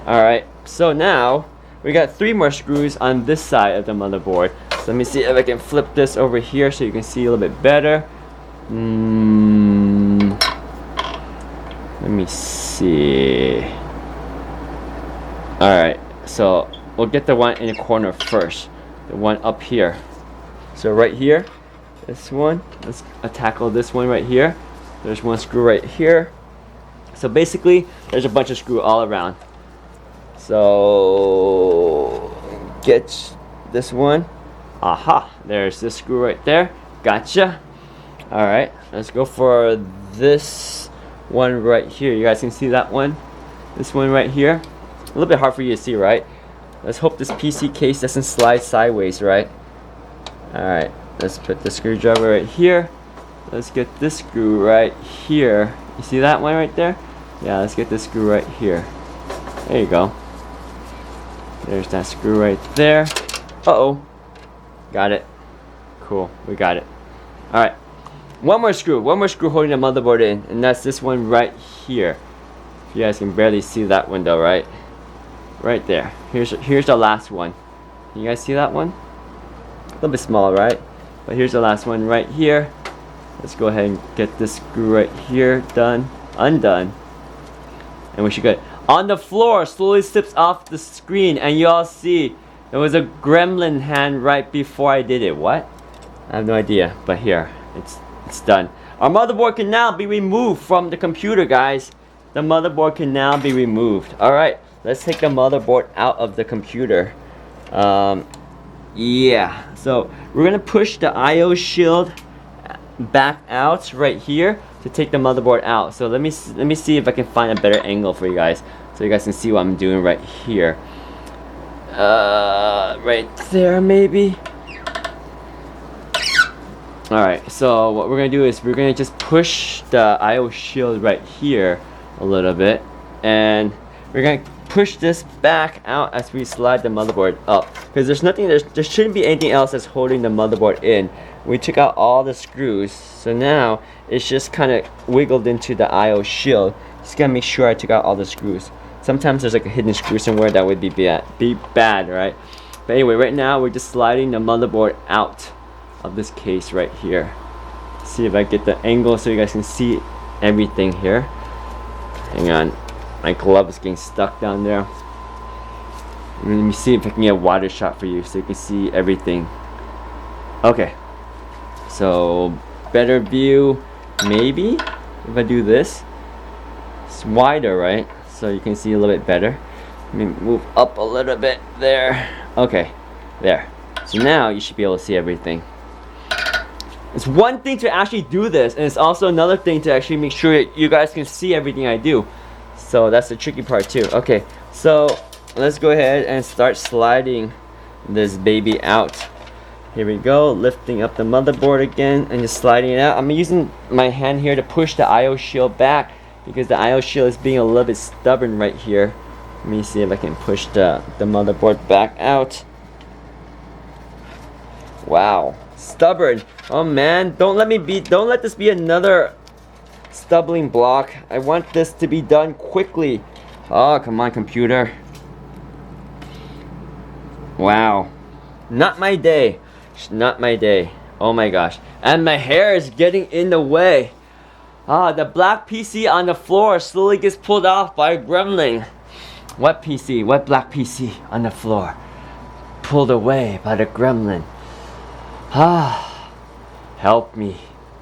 Alright, so now we got 3 more screws on this side of the motherboard. So let me see if I can flip this over here so you can see a little bit better. Let me see. Alright, so we'll get the one in the corner first. The one up here. So right here, this one. Let's tackle this one right here. There's one screw right here. So basically, there's a bunch of screws all around. So get this one. Aha, there's this screw right there. Gotcha. Alright, let's go for this one right here. You guys can see that one? This one right here. A little bit hard for you to see, right? Let's hope this PC case doesn't slide sideways, right? Alright, let's put the screwdriver right here. Let's get this screw right here. You see that one right there? Yeah, let's get this screw right here. There you go. There's that screw right there. Uh-oh. Got it. Cool, we got it. Alright. One more screw holding the motherboard in, and that's this one right here. You guys can barely see that one though, right? Right there. Here's the last one. Can you guys see that one? A little bit small, right? But here's the last one right here. Let's go ahead and get this screw right here done, undone, and we should get on the floor. Slowly slips off the screen, and you all see there was a gremlin hand right before I did it. What? I have no idea. But here, it's done. Our motherboard can now be removed from the computer, guys. The motherboard can now be removed. All right, let's take the motherboard out of the computer. Yeah. So we're gonna push the AIO shield back out right here to take the motherboard out. So let me see if I can find a better angle for you guys, so you guys can see what I'm doing right here. Right there maybe. Alright, so what we're gonna do is we're gonna just push the AIO shield right here a little bit, and we're gonna push this back out as we slide the motherboard up, because there shouldn't be anything else that's holding the motherboard in. We took out all the screws, so now it's just kind of wiggled into the AIO shield. Just gotta make sure I took out all the screws. Sometimes there's like a hidden screw somewhere that would be bad, right? But anyway, right now we're just sliding the motherboard out of this case right here. See if I get the angle so you guys can see everything here. Hang on, my glove is getting stuck down there. Let me see if I can get a wider shot for you so you can see everything. Okay. So, better view, maybe, if I do this. It's wider, right? So you can see a little bit better. Let me move up a little bit there. Okay, there. So now you should be able to see everything. It's one thing to actually do this, and it's also another thing to actually make sure that you guys can see everything I do. So that's the tricky part too. Okay, so let's go ahead and start sliding this baby out. Here we go, lifting up the motherboard again and just sliding it out. I'm using my hand here to push the AIO shield back because the IO shield is being a little bit stubborn right here. Let me see if I can push the motherboard back out. Wow, stubborn. Oh man, don't let this be another stumbling block. I want this to be done quickly. Oh, come on, computer. Wow, not my day. Not my day. Oh my gosh, and my hair is getting in the way. Ah, the black PC on the floor slowly gets pulled off by a gremlin. What PC? What black PC on the floor? Pulled away by the gremlin. Ah, help me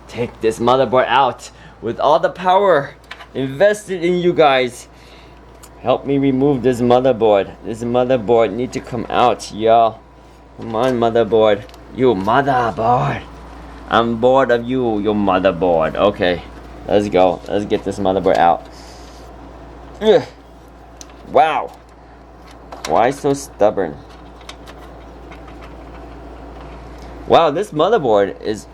take this motherboard out with all the power invested in you guys. Help me remove this motherboard. This motherboard need to come out, y'all. Come on, motherboard. You motherboard. I'm bored of you, your motherboard. Okay, let's go. Let's get this motherboard out. Ugh. Wow. Why so stubborn? Wow, this motherboard is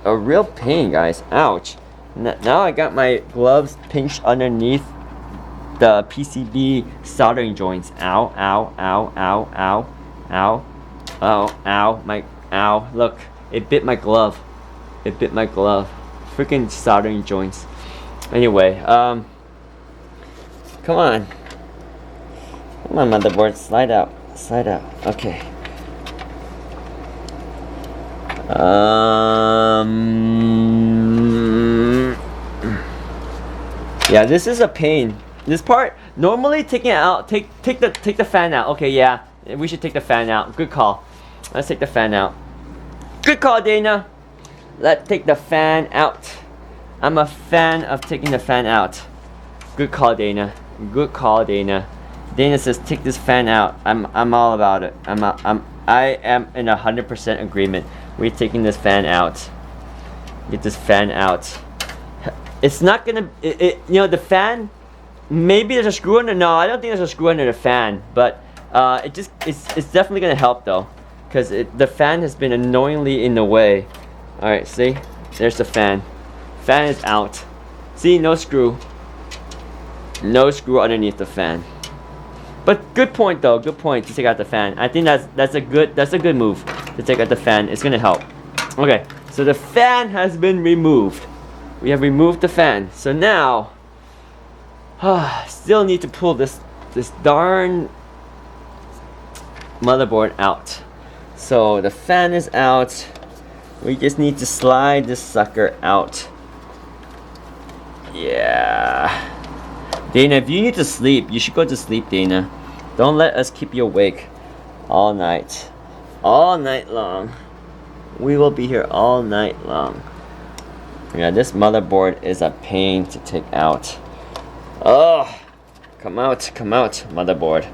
a real pain, guys. Ouch. Now I got my gloves pinched underneath the PCB soldering joints. Ow, ow, ow, ow, ow, ow, ow, ow, my, ow. Look, it bit my glove. It bit my glove. Freaking soldering joints. Anyway, come on. Come on, motherboard, slide out. Slide out. Okay. Yeah, this is a pain. This part, normally taking it out, take the fan out. Okay, yeah, we should take the fan out. Good call. Let's take the fan out. Good call, Dana. Let's take the fan out. I'm a fan of taking the fan out. Good call, Dana. Good call, Dana. Dana says take this fan out. I'm all about it. I am in 100% agreement. We're taking this fan out. Get this fan out. It's not gonna. You know, the fan. Maybe there's a screw under. No, I don't think there's a screw under the fan. But it's definitely gonna help though, because the fan has been annoyingly in the way. All right, see, there's the fan. Fan is out. See, no screw. No screw underneath the fan. But good point though. Good point to take out the fan. I think that's a good move to take out the fan. It's gonna help. Okay, so the fan has been removed. We have removed the fan. So now, still need to pull this darn motherboard out. So the fan is out. We just need to slide this sucker out. Yeah. Dana, if you need to sleep, you should go to sleep, Dana. Don't let us keep you awake all night. All night long. We will be here all night long. Yeah, this motherboard is a pain to take out. Oh, come out, motherboard.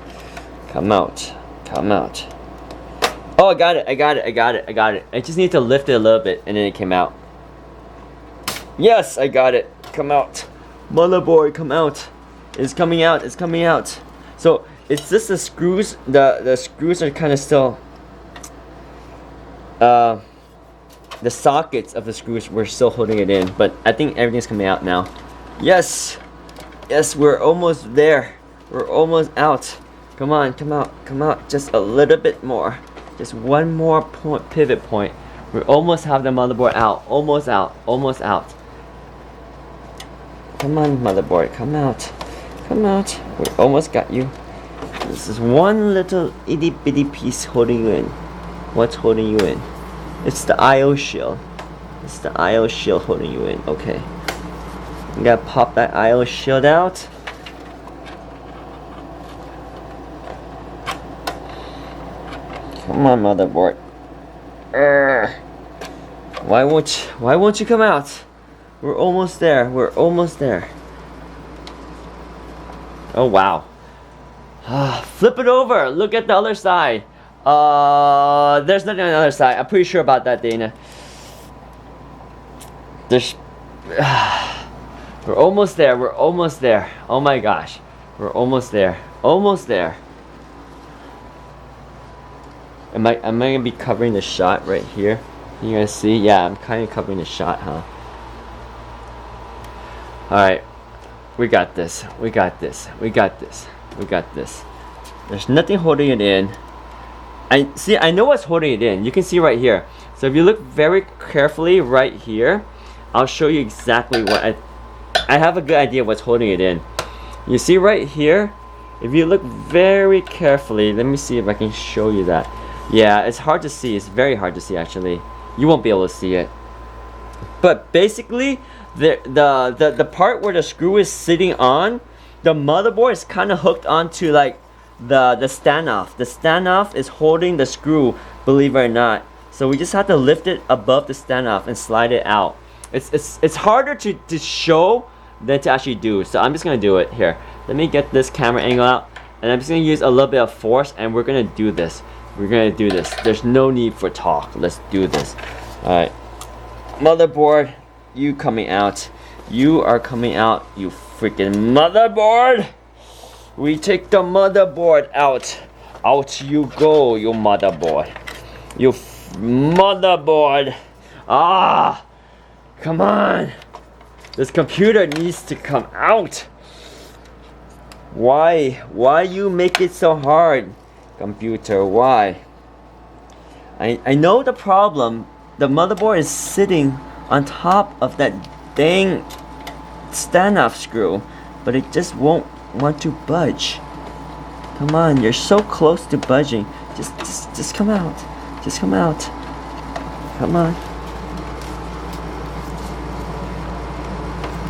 Come out, come out. Oh, I got it. I just need to lift it a little bit and then it came out. Yes, I got it. Come out. Motherboard, come out. It's coming out. It's coming out. So it's just the screws. The screws are kind of still. The sockets of the screws were still holding it in, but I think everything's coming out now. Yes, yes, we're almost there. We're almost out. Come on, come out, come out. Just a little bit more. Just one more point, pivot point. We almost have the motherboard out. Almost out. Almost out. Come on, motherboard. Come out. Come out. We almost got you. This is one little itty bitty piece holding you in. What's holding you in? It's the IO shield. It's the IO shield holding you in. Okay. You gotta pop that IO shield out. Come on, motherboard. Why won't you come out? We're almost there. We're almost there. Oh wow. Flip it over. Look at the other side. There's nothing on the other side. I'm pretty sure about that, Dana. There's. We're almost there. We're almost there. Oh my gosh. We're almost there. Almost there. Am I gonna be covering the shot right here? You guys see? Yeah, I'm kind of covering the shot, huh? Alright. We got this. We got this. We got this. We got this. There's nothing holding it in. I know what's holding it in. You can see right here. So if you look very carefully right here, I'll show you exactly what I have a good idea what's holding it in. You see right here, if you look very carefully, let me see if I can show you that. Yeah, it's hard to see. It's very hard to see actually. You won't be able to see it. But basically, the part where the screw is sitting on, the motherboard is kind of hooked onto like the standoff. The standoff is holding the screw, believe it or not. So we just have to lift it above the standoff and slide it out. It's harder to show than to actually do. So I'm just gonna do it here. Let me get this camera angle out, and I'm just gonna use a little bit of force, and we're gonna do this. We're gonna do this. There's no need for talk. Let's do this. All right, motherboard, you coming out. You are coming out. You freaking motherboard. We take the motherboard out. Out you go, you motherboard. You motherboard. Ah, come on. This computer needs to come out. Why you make it so hard, computer? Why? I know the problem. The motherboard is sitting on top of that dang standoff screw, but it just won't want to budge. Come on, you're so close to budging. Just come out. Just come out. Come on.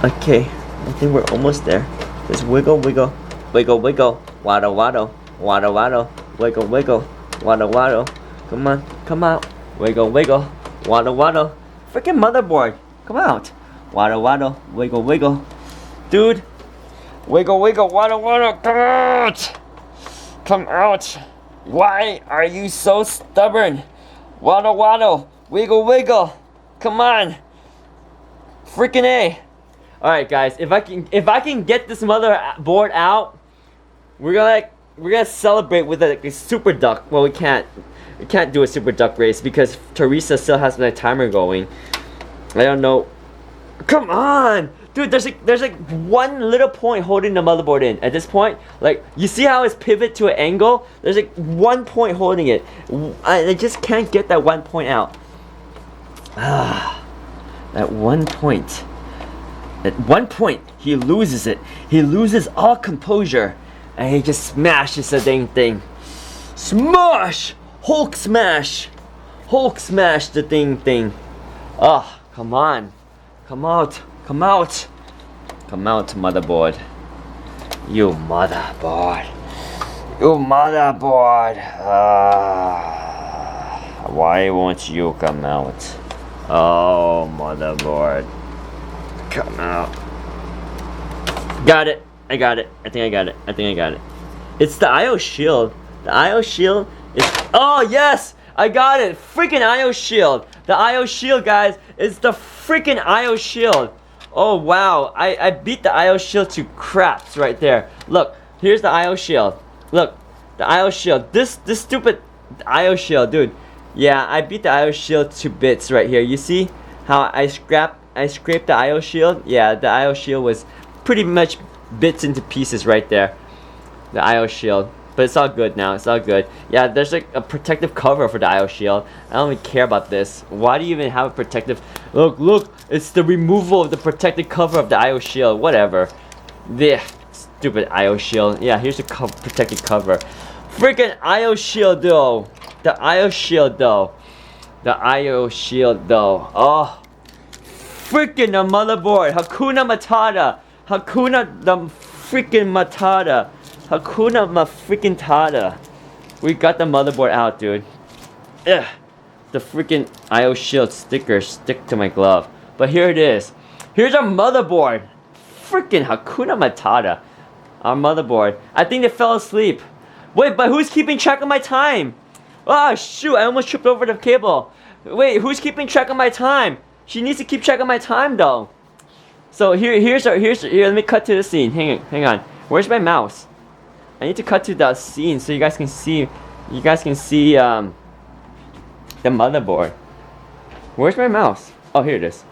Okay, I think we're almost there. Just wiggle, wiggle, wiggle, wiggle, waddle, waddle, waddle, waddle, wiggle, wiggle, waddle, waddle. Come on, come out. Wiggle, wiggle, waddle, waddle. Freaking motherboard, come out. Waddle, waddle, wiggle, wiggle. Dude, wiggle, wiggle, waddle, waddle, come out. Come out. Why are you so stubborn? Waddle, waddle, wiggle, wiggle. Come on. Freaking A. Alright guys, if I can get this motherboard out, we're gonna celebrate with a super duck. Well, we can't do a super duck race because Teresa still has my timer going. I don't know. Come on, dude. There's like one little point holding the motherboard in. At this point, like you see how it's pivot to an angle. There's like one point holding it. I just can't get that one point out. Ah, that one point. At one point, he loses it. He loses all composure, and he just smashes the dang thing. Smash! Hulk smash! Hulk smash the dang thing. Oh, come on. Come out. Come out. Come out, motherboard. You motherboard. You motherboard. Why won't you come out? Oh, motherboard. Come out. Got it. I got it. I think I got it. I think I got it. It's the AIO shield. The AIO shield is... Oh, yes! I got it. Freaking AIO shield. The AIO shield, guys. It's the freaking AIO shield. Oh, wow. I beat the AIO shield to craps right there. Look. Here's the AIO shield. Look. The AIO shield. This stupid AIO shield, dude. Yeah, I beat the AIO shield to bits right here. You see how I scraped the AIO shield? Yeah, the AIO shield was pretty much bits into pieces right there. The AIO shield. But it's all good now. It's all good. Yeah, there's like a protective cover for the AIO shield. I don't even care about this. Why do you even have a protective... Look. It's the removal of the protective cover of the AIO shield. Whatever. The stupid AIO shield. Yeah, here's the protective cover. Freaking AIO shield though. The AIO shield though. The AIO shield though. Oh. Freaking the motherboard. Hakuna Matata. Hakuna the freaking Matata. Hakuna ma freaking Tada. We got the motherboard out, dude. Ugh. The freaking AIO shield stickers stick to my glove. But here it is. Here's our motherboard. Freaking Hakuna Matata. Our motherboard. I think they fell asleep. Wait, but who's keeping track of my time? Oh shoot, I almost tripped over the cable. Wait, who's keeping track of my time? She needs to keep track of my time though. So here, let me cut to the scene. Hang on. Where's my mouse? I need to cut to that scene so you guys can see the motherboard. Where's my mouse? Oh, here it is.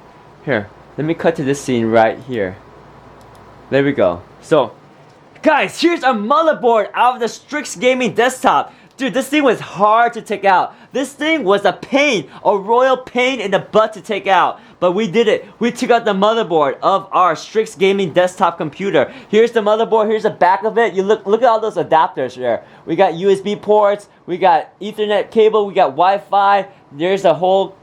Here, let me cut to this scene right here. There we go. So, guys, here's our motherboard out of the Strix gaming desktop. Dude, this thing was hard to take out. This thing was a pain, a royal pain in the butt to take out. But we did it. We took out the motherboard of our Strix gaming desktop computer. Here's the motherboard. Here's the back of it. You look at all those adapters there. We got USB ports. We got Ethernet cable. We got Wi-Fi. Here's a whole.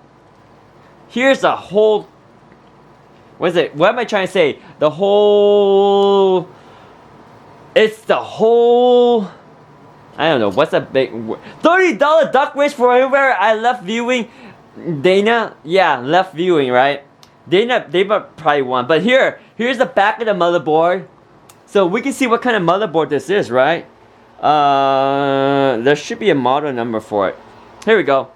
What is it? What am I trying to say? The whole. It's the whole. I don't know, what's a big $30 duck race for everywhere I left viewing. Dana, yeah, left viewing, right? Dana, they probably won. But here's the back of the motherboard. So we can see what kind of motherboard this is, right? There should be a model number for it. Here we go.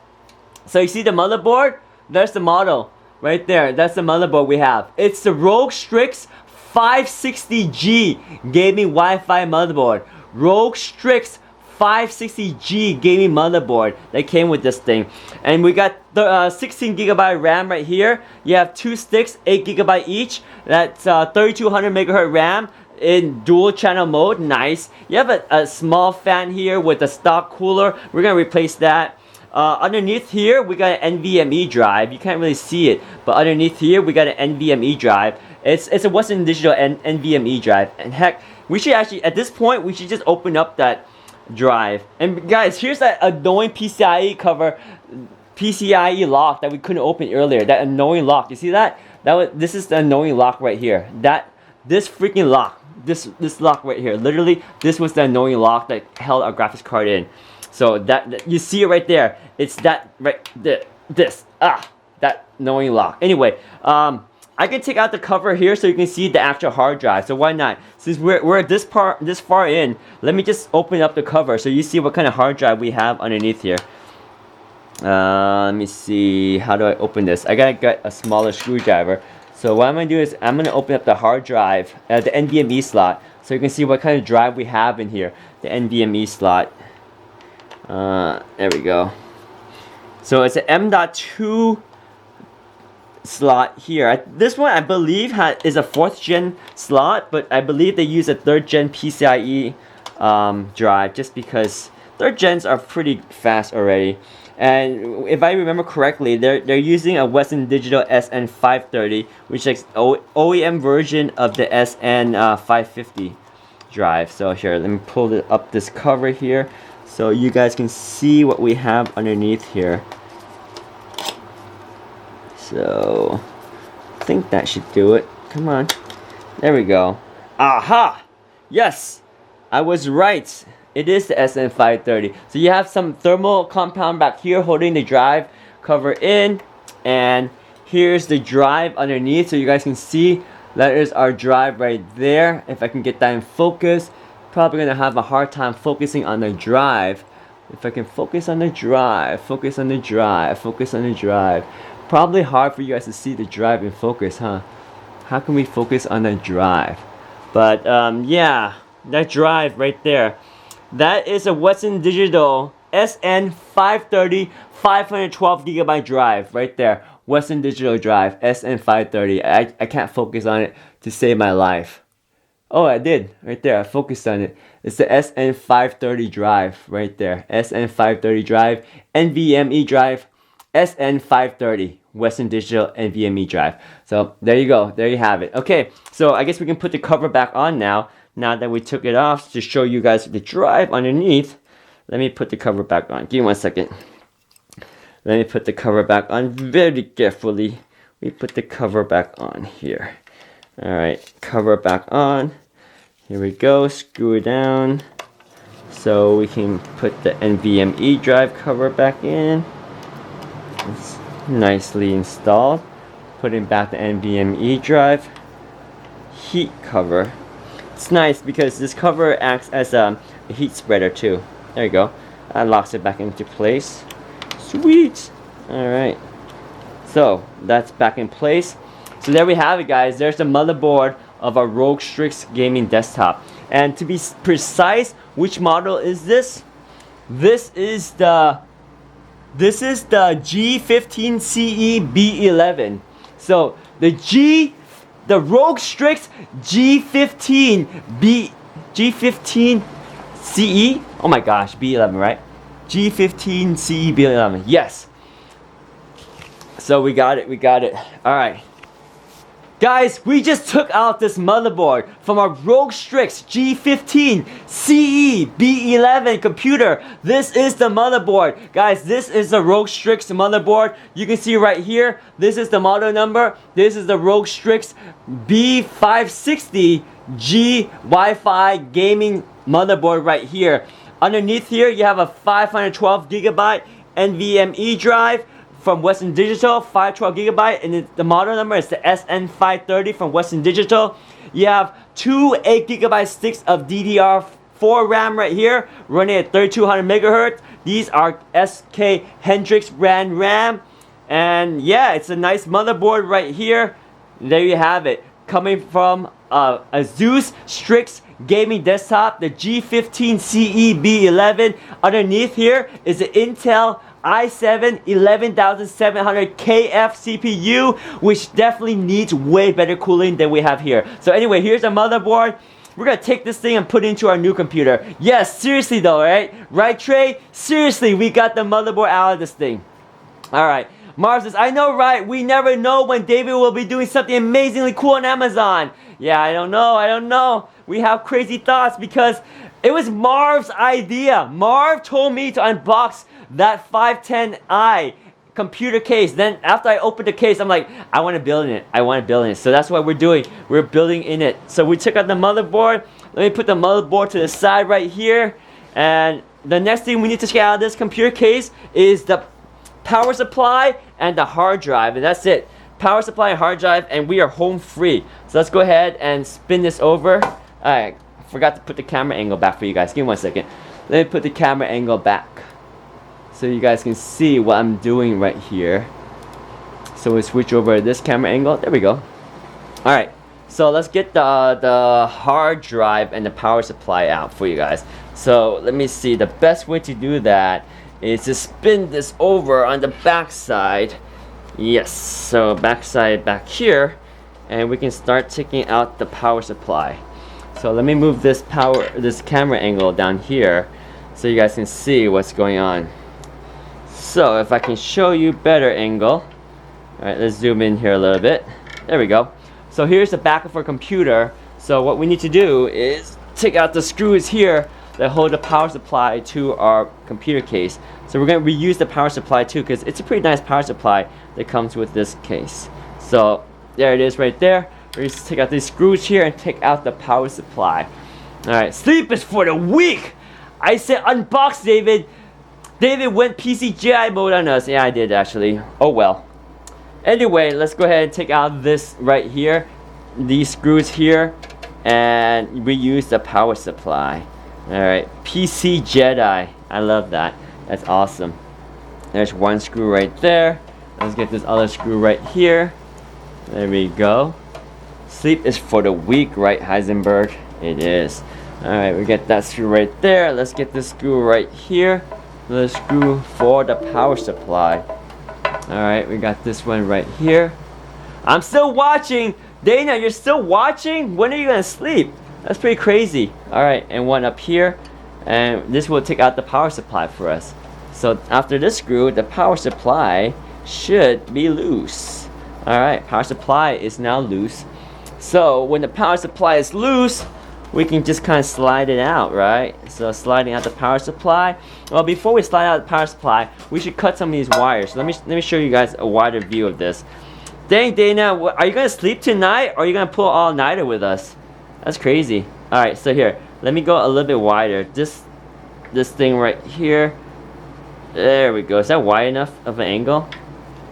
So you see the motherboard? There's the model right there. That's the motherboard we have. It's the Rog Strix 560G gaming Wi-Fi motherboard. Rog Strix 560G gaming motherboard that came with this thing. And we got the 16GB RAM right here. You have 2 sticks, 8GB each. That's 3200 megahertz RAM in dual channel mode. Nice. You have a small fan here with a stock cooler. We're gonna replace that. Underneath here we got an NVMe drive. You can't really see it, but underneath here we got an NVMe drive. It's a Western Digital NVMe drive. And heck, we should actually, at this point, we should just open up that drive. And guys, here's that annoying PCIe cover, PCIe lock that we couldn't open earlier. That annoying lock. You see that? This is the annoying lock right here. This freaking lock. This lock right here. Literally, this was the annoying lock that held our graphics card in. So that you see it right there. It's that right there. That annoying lock. Anyway, I can take out the cover here so you can see the actual hard drive. So why not? Since we're this far in, let me just open up the cover so you see what kind of hard drive we have underneath here. Let me see. How do I open this? I gotta get a smaller screwdriver. So what I'm gonna do is I'm gonna open up the hard drive, the NVMe slot, so you can see what kind of drive we have in here. The NVMe slot. There we go. So it's an M.2 slot here. This one I believe is a 4th gen slot, but I believe they use a 3rd gen PCIe drive just because 3rd gens are pretty fast already. And if I remember correctly, they're using a Western Digital SN530, which is OEM version of the SN550 drive. So here, let me pull up this cover here so you guys can see what we have underneath here. So, I think that should do it. Come on. There we go. Aha! Yes! I was right. It is the SN530. So you have some thermal compound back here holding the drive cover in. And here's the drive underneath so you guys can see. That is our drive right there. If I can get that in focus. Probably going to have a hard time focusing on the drive. If I can focus on the drive. Focus on the drive. Focus on the drive. Probably hard for you guys to see the drive in focus, huh? How can we focus on the drive? But yeah, that drive right there. That is a Western Digital SN530 512GB drive right there. Western Digital drive, SN530. I can't focus on it to save my life. Oh, I did. Right there. I focused on it. It's the SN530 drive right there. SN530 drive, NVMe drive, SN530 Western Digital NVMe drive. So there you go. There you have it. Okay, so I guess we can put the cover back on now. Now that we took it off to show you guys the drive underneath. Let me put the cover back on. Give me 1 second. Let me put the cover back on very carefully. We put the cover back on here. Alright, cover back on. Here we go. Screw it down. So we can put the NVMe drive cover back in. It's nicely installed. Putting back the NVMe drive. Heat cover. It's nice because this cover acts as a heat spreader too. There you go. That locks it back into place. Sweet! Alright. So, that's back in place. So there we have it, guys. There's the motherboard of a Rog Strix gaming desktop. And to be precise, which model is this? This is the G15CE-B11. So the the Rog Strix G15CE. Oh my gosh, B11, right? G15CE-B11. Yes. So we got it. All right. Guys, we just took out this motherboard from our Rog Strix G15CE-B11 computer. This is the motherboard. Guys, this is the Rog Strix motherboard. You can see right here, this is the model number. This is the Rog Strix B560G Wi-Fi gaming motherboard right here. Underneath here, you have a 512GB NVMe drive from Western Digital, 512GB, and the model number is the SN530 from Western Digital. You have two 8GB sticks of DDR4 RAM right here, running at 3200 MHz. These are SK Hendrix brand RAM, and yeah, it's a nice motherboard right here. There you have it, coming from Asus Strix gaming desktop, the G15CE-B11. Underneath here is the Intel i7 11700KF CPU, which definitely needs way better cooling than we have here. So anyway, here's the motherboard. We're gonna take this thing and put it into our new computer. Yes, seriously though, right? Right, Trey? Seriously, we got the motherboard out of this thing. Alright, Marv says, I know, right? We never know when David will be doing something amazingly cool on Amazon. Yeah, I don't know. We have crazy thoughts because it was Marv's idea. Marv told me to unbox that 510i computer case. Then after I opened the case, I'm like, I want to build in it. So that's what we're doing. We're building in it. So we took out the motherboard. Let me put the motherboard to the side right here. And the next thing we need to get out of this computer case is the power supply and the hard drive. And that's it. Power supply and hard drive, and we are home free. So let's go ahead and spin this over. Alright, forgot to put the camera angle back for you guys. Give me 1 second. Let me put the camera angle back so you guys can see what I'm doing right here. So we switch over to this camera angle. There we go. Alright, so let's get the hard drive and the power supply out for you guys. So let me see. The best way to do that is to spin this over on the back side. Yes, so backside back here, and we can start taking out the power supply. So let me move this camera angle down here so you guys can see what's going on. So if I can show you better angle. Alright, let's zoom in here a little bit. There we go. So here's the back of our computer. So what we need to do is take out the screws here that hold the power supply to our computer case. So we're going to reuse the power supply too, because it's a pretty nice power supply that comes with this case. So there it is right there. We're just take out these screws here and take out the power supply. Alright, sleep is for the weak. I said unbox, David. David went PCGI mode on us. Yeah, I did actually. Oh well. Anyway, let's go ahead and take out this right here, these screws here, and reuse the power supply. Alright, PC Jedi. I love that. That's awesome. There's one screw right there. Let's get this other screw right here. There we go. Sleep is for the weak, right, Heisenberg? It is. Alright, we get that screw right there. Let's get this screw right here. The screw for the power supply. Alright, we got this one right here. I'm still watching. Dana, you're still watching? When are you gonna sleep? That's pretty crazy. Alright, and one up here. And this will take out the power supply for us. So after this screw, the power supply should be loose. Alright, power supply is now loose. So when the power supply is loose, we can just kind of slide it out, right? So sliding out the power supply. Well, before we slide out the power supply, we should cut some of these wires. So let me show you guys a wider view of this. Dang, Dana, are you gonna sleep tonight, or are you gonna pull all-nighter with us? That's crazy. Alright, so here, let me go a little bit wider. This thing right here. There we go. Is that wide enough of an angle?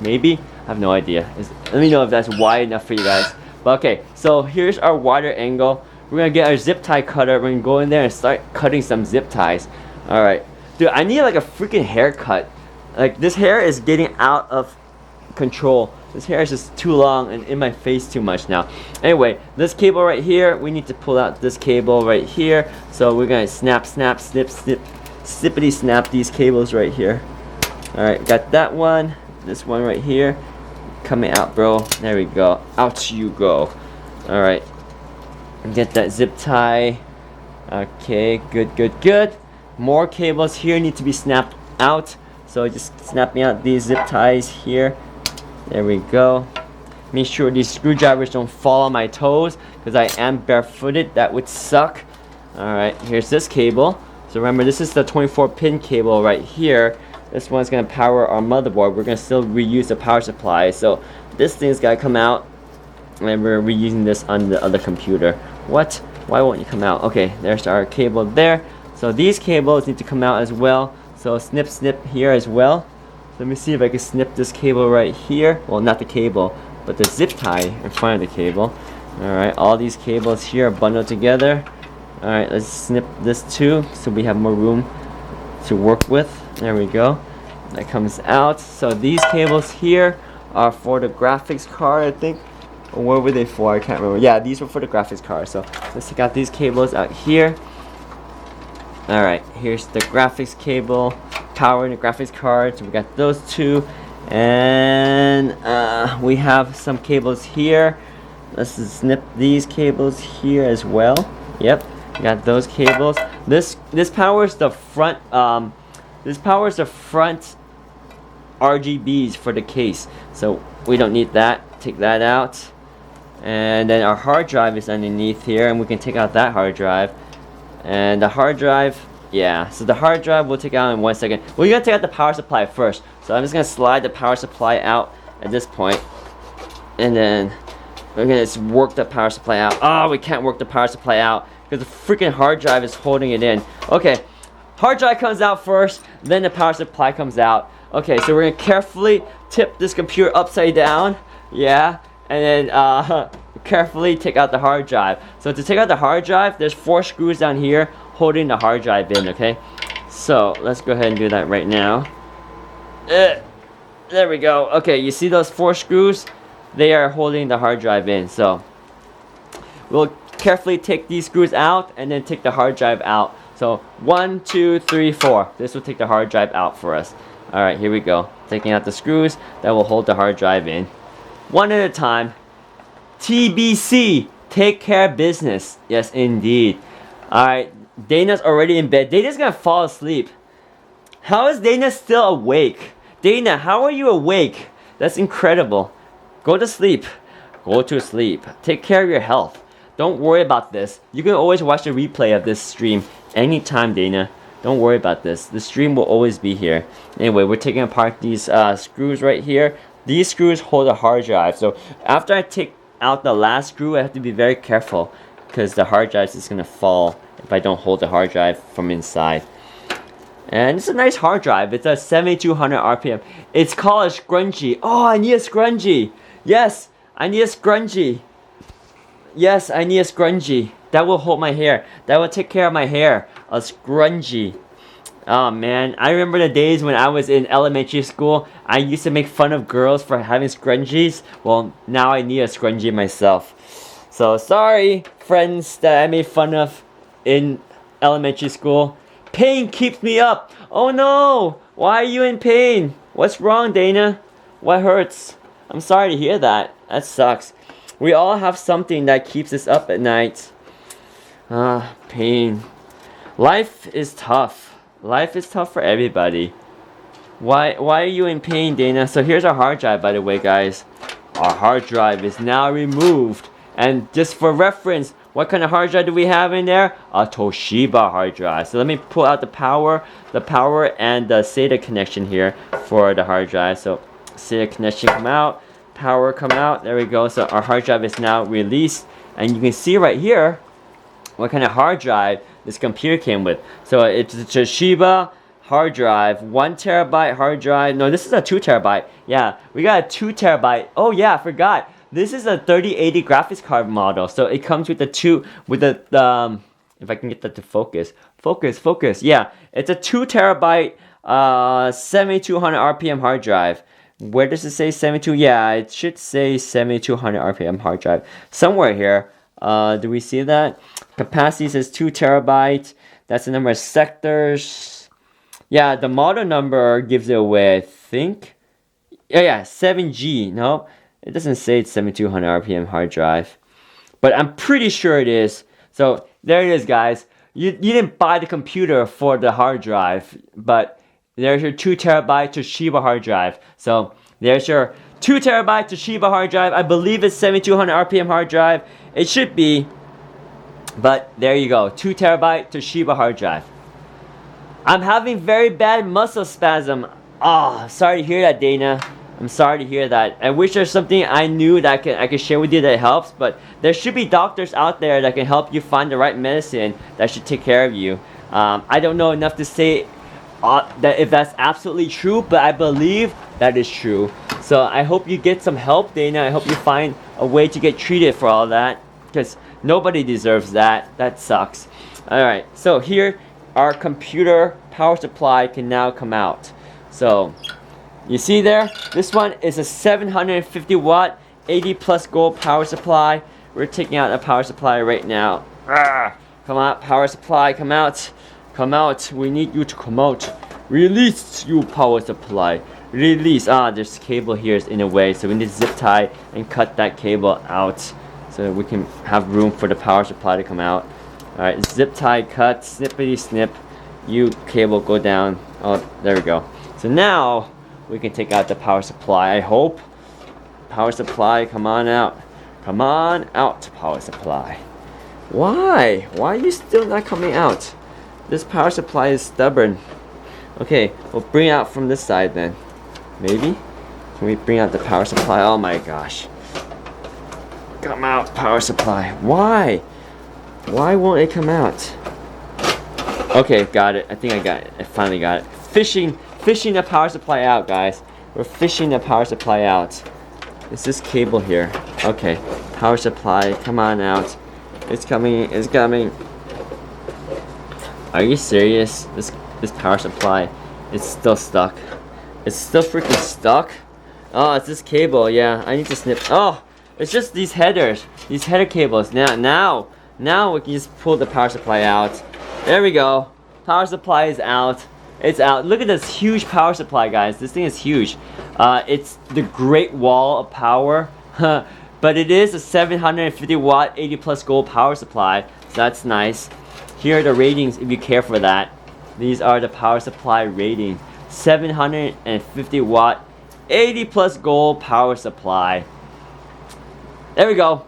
Maybe? I have no idea. Let me know if that's wide enough for you guys. But okay, so here's our wider angle. We're gonna get our zip tie cutter. We're gonna go in there and start cutting some zip ties. Alright. Dude, I need like a freaking haircut. Like, this hair is getting out of control. This hair is just too long and in my face too much now. Anyway, this cable right here, we need to pull out this cable right here. So we're gonna snap, snap, snip, snip, snippity snap these cables right here. Alright, got that one. This one right here. Coming out, bro. There we go. Out you go. Alright. Get that zip tie. Okay, good. More cables here need to be snapped out. So just snapping out these zip ties here. There we go. Make sure these screwdrivers don't fall on my toes because I am barefooted. That would suck. Alright, here's this cable. So remember, this is the 24-pin cable right here. This one's going to power our motherboard. We're going to still reuse the power supply. So this thing's got to come out. And we're reusing this on the other computer. What? Why won't you come out? Okay, there's our cable there. So these cables need to come out as well. So snip here as well. Let me see if I can snip this cable right here. Well, not the cable, but the zip tie in front of the cable. Alright, all these cables here are bundled together. Alright, let's snip this too so we have more room to work with. There we go. That comes out. So these cables here are for the graphics card, I think. Or what were they for? I can't remember. Yeah, these were for the graphics card. So let's take out these cables out here. Alright, here's the graphics cable powering the graphics card. So we got those two. And we have some cables here. Let's just snip these cables here as well. Yep, we got those cables. This powers the front RGBs for the case. So we don't need that. Take that out. And then our hard drive is underneath here, and we can take out that hard drive. And the hard drive, yeah, so the hard drive we'll take out in 1 second. We're gonna take out the power supply first. So I'm just gonna slide the power supply out at this point. And then we're gonna just work the power supply out. Oh, we can't work the power supply out because the freaking hard drive is holding it in. Okay, hard drive comes out first, then the power supply comes out. Okay, so we're gonna carefully tip this computer upside down. Yeah. And then carefully take out the hard drive. So to take out the hard drive, there's 4 screws down here holding the hard drive in, okay? So let's go ahead and do that right now. There we go. Okay, you see those 4 screws? They are holding the hard drive in. So we'll carefully take these screws out and then take the hard drive out. So 1, 2, 3, 4. This will take the hard drive out for us. Alright, here we go. Taking out the screws that will hold the hard drive in. One at a time. TBC, take care of business. Yes, indeed. Alright, Dana's already in bed. Dana's gonna fall asleep. How is Dana still awake? Dana, how are you awake? That's incredible. Go to sleep. Go to sleep. Take care of your health. Don't worry about this. You can always watch the replay of this stream anytime, Dana. Don't worry about this. The stream will always be here. Anyway, we're taking apart these screws right here. These screws hold a hard drive. So after I take out the last screw, I have to be very careful because the hard drive is just going to fall if I don't hold the hard drive from inside. And it's a nice hard drive. It's a 7200 RPM. It's called a scrunchie. Oh, I need a scrunchie. Yes, I need a scrunchie. Yes, I need a scrunchie. That will hold my hair. That will take care of my hair. A scrunchie. Oh man, I remember the days when I was in elementary school. I used to make fun of girls for having scrunchies. Well, now I need a scrunchie myself. So sorry, friends that I made fun of in elementary school. Pain keeps me up. Oh no, why are you in pain? What's wrong, Dana? What hurts? I'm sorry to hear that. That sucks. We all have something that keeps us up at night. Pain. Life is tough. Life is tough for everybody. Why are you in pain, Dana? So here's our hard drive, by the way, guys. Our hard drive is now removed. And just for reference, what kind of hard drive do we have in there? A Toshiba hard drive. So let me pull out the power and the SATA connection here for the hard drive. So SATA connection come out, power come out. There we go. So our hard drive is now released. And you can see right here what kind of hard drive this computer came with. So it's a Toshiba hard drive, 1 terabyte hard drive. No, this is a 2 terabyte. Yeah, we got a 2 terabyte. Oh yeah, I forgot. This is a 3080 graphics card model. So it comes with the if I can get that to focus. Focus. Yeah, it's a 2 terabyte 7200 RPM hard drive. Where does it say 72? Yeah, it should say 7200 RPM hard drive. Somewhere here. Do we see that? Capacity says 2 terabyte. That's the number of sectors. Yeah, the model number gives it away, I think. Yeah, 7G. No, it doesn't say it's 7200 RPM hard drive. but I'm pretty sure it is. So there it is, guys. You didn't buy the computer for the hard drive, but there's your 2 terabyte Toshiba hard drive. So there's your 2 terabyte Toshiba hard drive. I believe it's 7200 RPM hard drive. It should be, but there you go. 2 terabyte Toshiba hard drive. I'm having very bad muscle spasm. Oh, sorry to hear that, Dana. I'm sorry to hear that. I wish there's something I knew that I could share with you that helps, but there should be doctors out there that can help you find the right medicine that should take care of you. I don't know enough to say that if that's absolutely true, but I believe that is true. So I hope you get some help, Dana. I hope you find a way to get treated for all that, because nobody deserves that. That sucks. Alright, so here our computer power supply can now come out. So you see there, this one is a 750 watt 80 plus gold power supply. We're taking out the power supply right now. Come out, power supply, come out. Come out, we need you to come out. Release, you power supply. Release. There's cable here is in the way, so we need to zip tie and cut that cable out so that we can have room for the power supply to come out. Alright, zip tie, cut, snippity snip. You cable go down. Oh, there we go. So now we can take out the power supply, I hope. Power supply, come on out. Come on out, power supply. Why? Why are you still not coming out? This power supply is stubborn. Okay, we'll bring it out from this side then. Maybe? Can we bring out the power supply? Oh my gosh. Come out, power supply. Why? Why won't it come out? Okay, got it. I think I got it. I finally got it. Fishing the power supply out, guys. We're fishing the power supply out. It's this cable here. Okay, power supply, come on out. It's coming, it's coming. Are you serious? This power supply is still stuck. It's still freaking stuck? Oh, it's this cable. Yeah, I need to snip. Oh, it's just these headers. These header cables. Now we can just pull the power supply out. There we go. Power supply is out. It's out. Look at this huge power supply, guys. This thing is huge. It's the Great Wall of Power. But it is a 750 watt 80 plus gold power supply. So that's nice. Here are the ratings if you care for that. These are the power supply rating. 750 watt 80 plus gold power supply. There we go.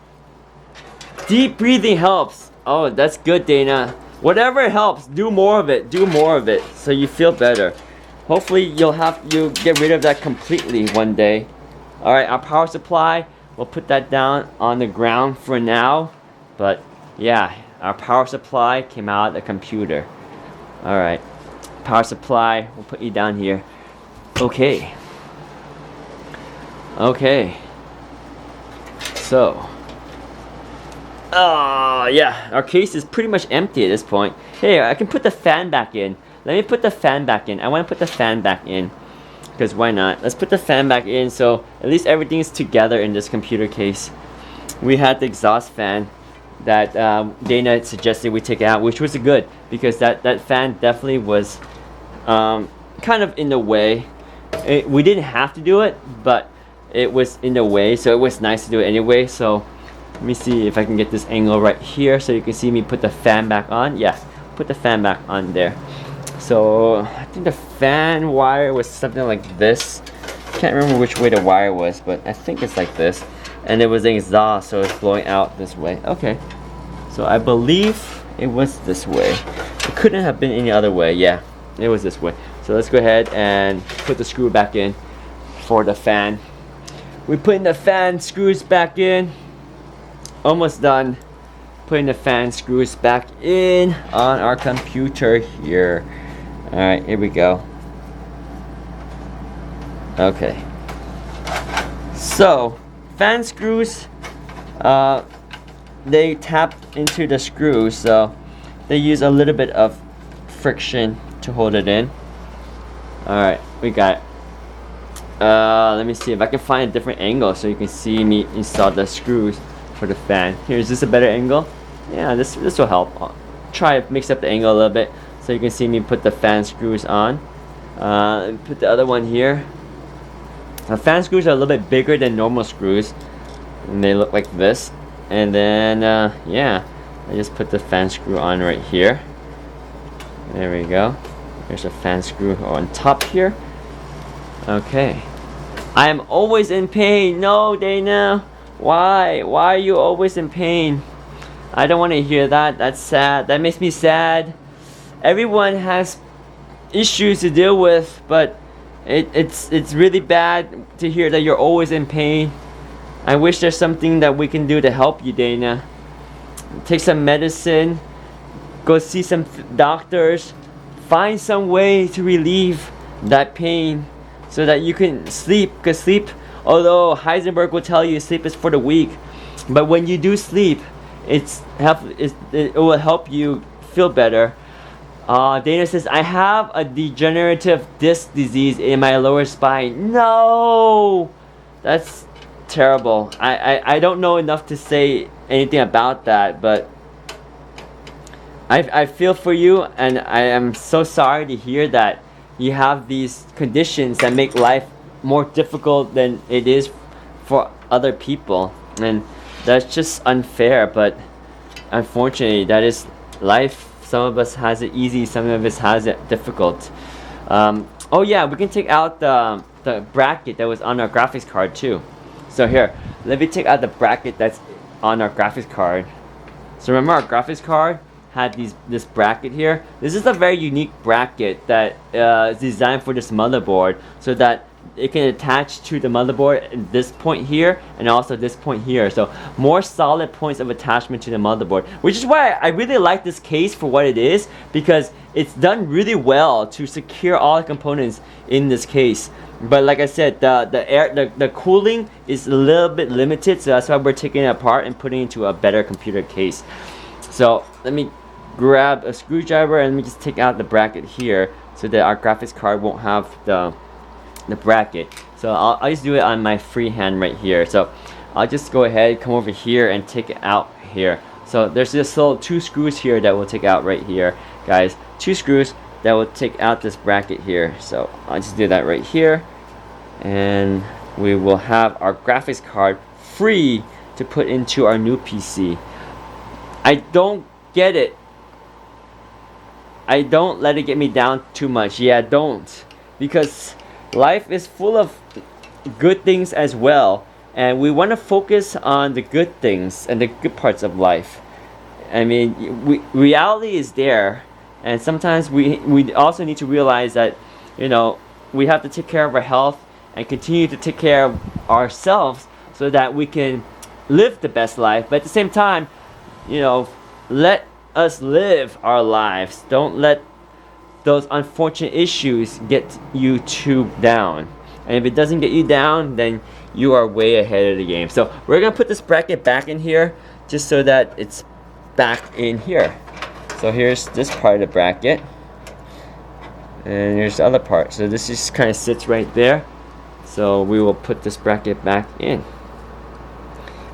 Deep breathing helps. Oh, that's good, Dana. Whatever helps, do more of it. Do more of it so you feel better. Hopefully you'll get rid of that completely one day. Alright, our power supply, we'll put that down on the ground for now. But yeah, our power supply came out of the computer. Alright, power supply, we'll put you down here. Okay. Okay. So. Oh, yeah, our case is pretty much empty at this point. Hey, I can put the fan back in. Let me put the fan back in. I want to put the fan back in. Because why not? Let's put the fan back in so at least everything is together in this computer case. We had the exhaust fan that Dana suggested we take out, which was good because that fan definitely was kind of in the way. We didn't have to do it, but it was in the way, so it was nice to do it anyway. So let me see if I can get this angle right here so you can see me put the fan back on. Yeah, put the fan back on there. So I think the fan wire was something like this. Can't remember which way the wire was, but I think it's like this. And it was an exhaust, so it's blowing out this way. Okay, so I believe it was this way. It couldn't have been any other way. Yeah, it was this way. So let's go ahead and put the screw back in for the fan. We're putting the fan screws back in. Almost done putting the fan screws back in on our computer here. Alright, here we go. Okay. So, fan screws, they tap into the screws, so they use a little bit of friction to hold it in. Alright, we got it. Let me see if I can find a different angle so you can see me install the screws for the fan. Here, is this a better angle? Yeah, this will help. I'll try to mix up the angle a little bit so you can see me put the fan screws on. Put the other one here. The fan screws are a little bit bigger than normal screws, and they look like this. And then yeah, I just put the fan screw on right here. There we go. There's a fan screw on top here. Okay. I am always in pain. No, Dana. Why are you always in pain? I don't want to hear that. That's sad. That makes me sad. Everyone has issues to deal with, but it's really bad to hear that you're always in pain. I wish there's something that we can do to help you, Dana. Take some medicine, go see some doctors, find some way to relieve that pain so that you can sleep. Because sleep, although Heisenberg will tell you sleep is for the weak, but when you do sleep, it will help you feel better. Dana says, I have a degenerative disc disease in my lower spine. No! That's terrible. I don't know enough to say anything about that, but I feel for you, and I am so sorry to hear that you have these conditions that make life more difficult than it is for other people, and that's just unfair. But unfortunately, that is life. Some of us has it easy, some of us has it difficult. Oh yeah, we can take out the bracket that was on our graphics card too. So here, let me take out the bracket that's on our graphics card. So remember, our graphics card had this bracket here. This is a very unique bracket that is designed for this motherboard, so that it can attach to the motherboard at this point here and also this point here. So more solid points of attachment to the motherboard, which is why I really like this case for what it is, because it's done really well to secure all the components in this case. But like I said, the cooling is a little bit limited, so that's why we're taking it apart and putting it into a better computer case. So let me grab a screwdriver and let me just take out the bracket here so that our graphics card won't have the bracket. So I'll just do it on my free hand right here. So I'll just go ahead, come over here and take it out here. So there's this little 2 screws here that we'll take out right here, guys. 2 screws that will take out this bracket here. So I'll just do that right here, and we will have our graphics card free to put into our new PC. I don't get it. I don't let it get me down too much. Yeah, don't. Because life is full of good things as well, and we want to focus on the good things and the good parts of life. I mean, reality is there, and sometimes we also need to realize that, you know, we have to take care of our health and continue to take care of ourselves so that we can live the best life. But at the same time, you know, let us live our lives. Don't let those unfortunate issues get you too down. And if it doesn't get you down, then you are way ahead of the game. So we're gonna put this bracket back in here just so that it's back in here. So here's this part of the bracket, and here's the other part. So this just kind of sits right there. So we will put this bracket back in.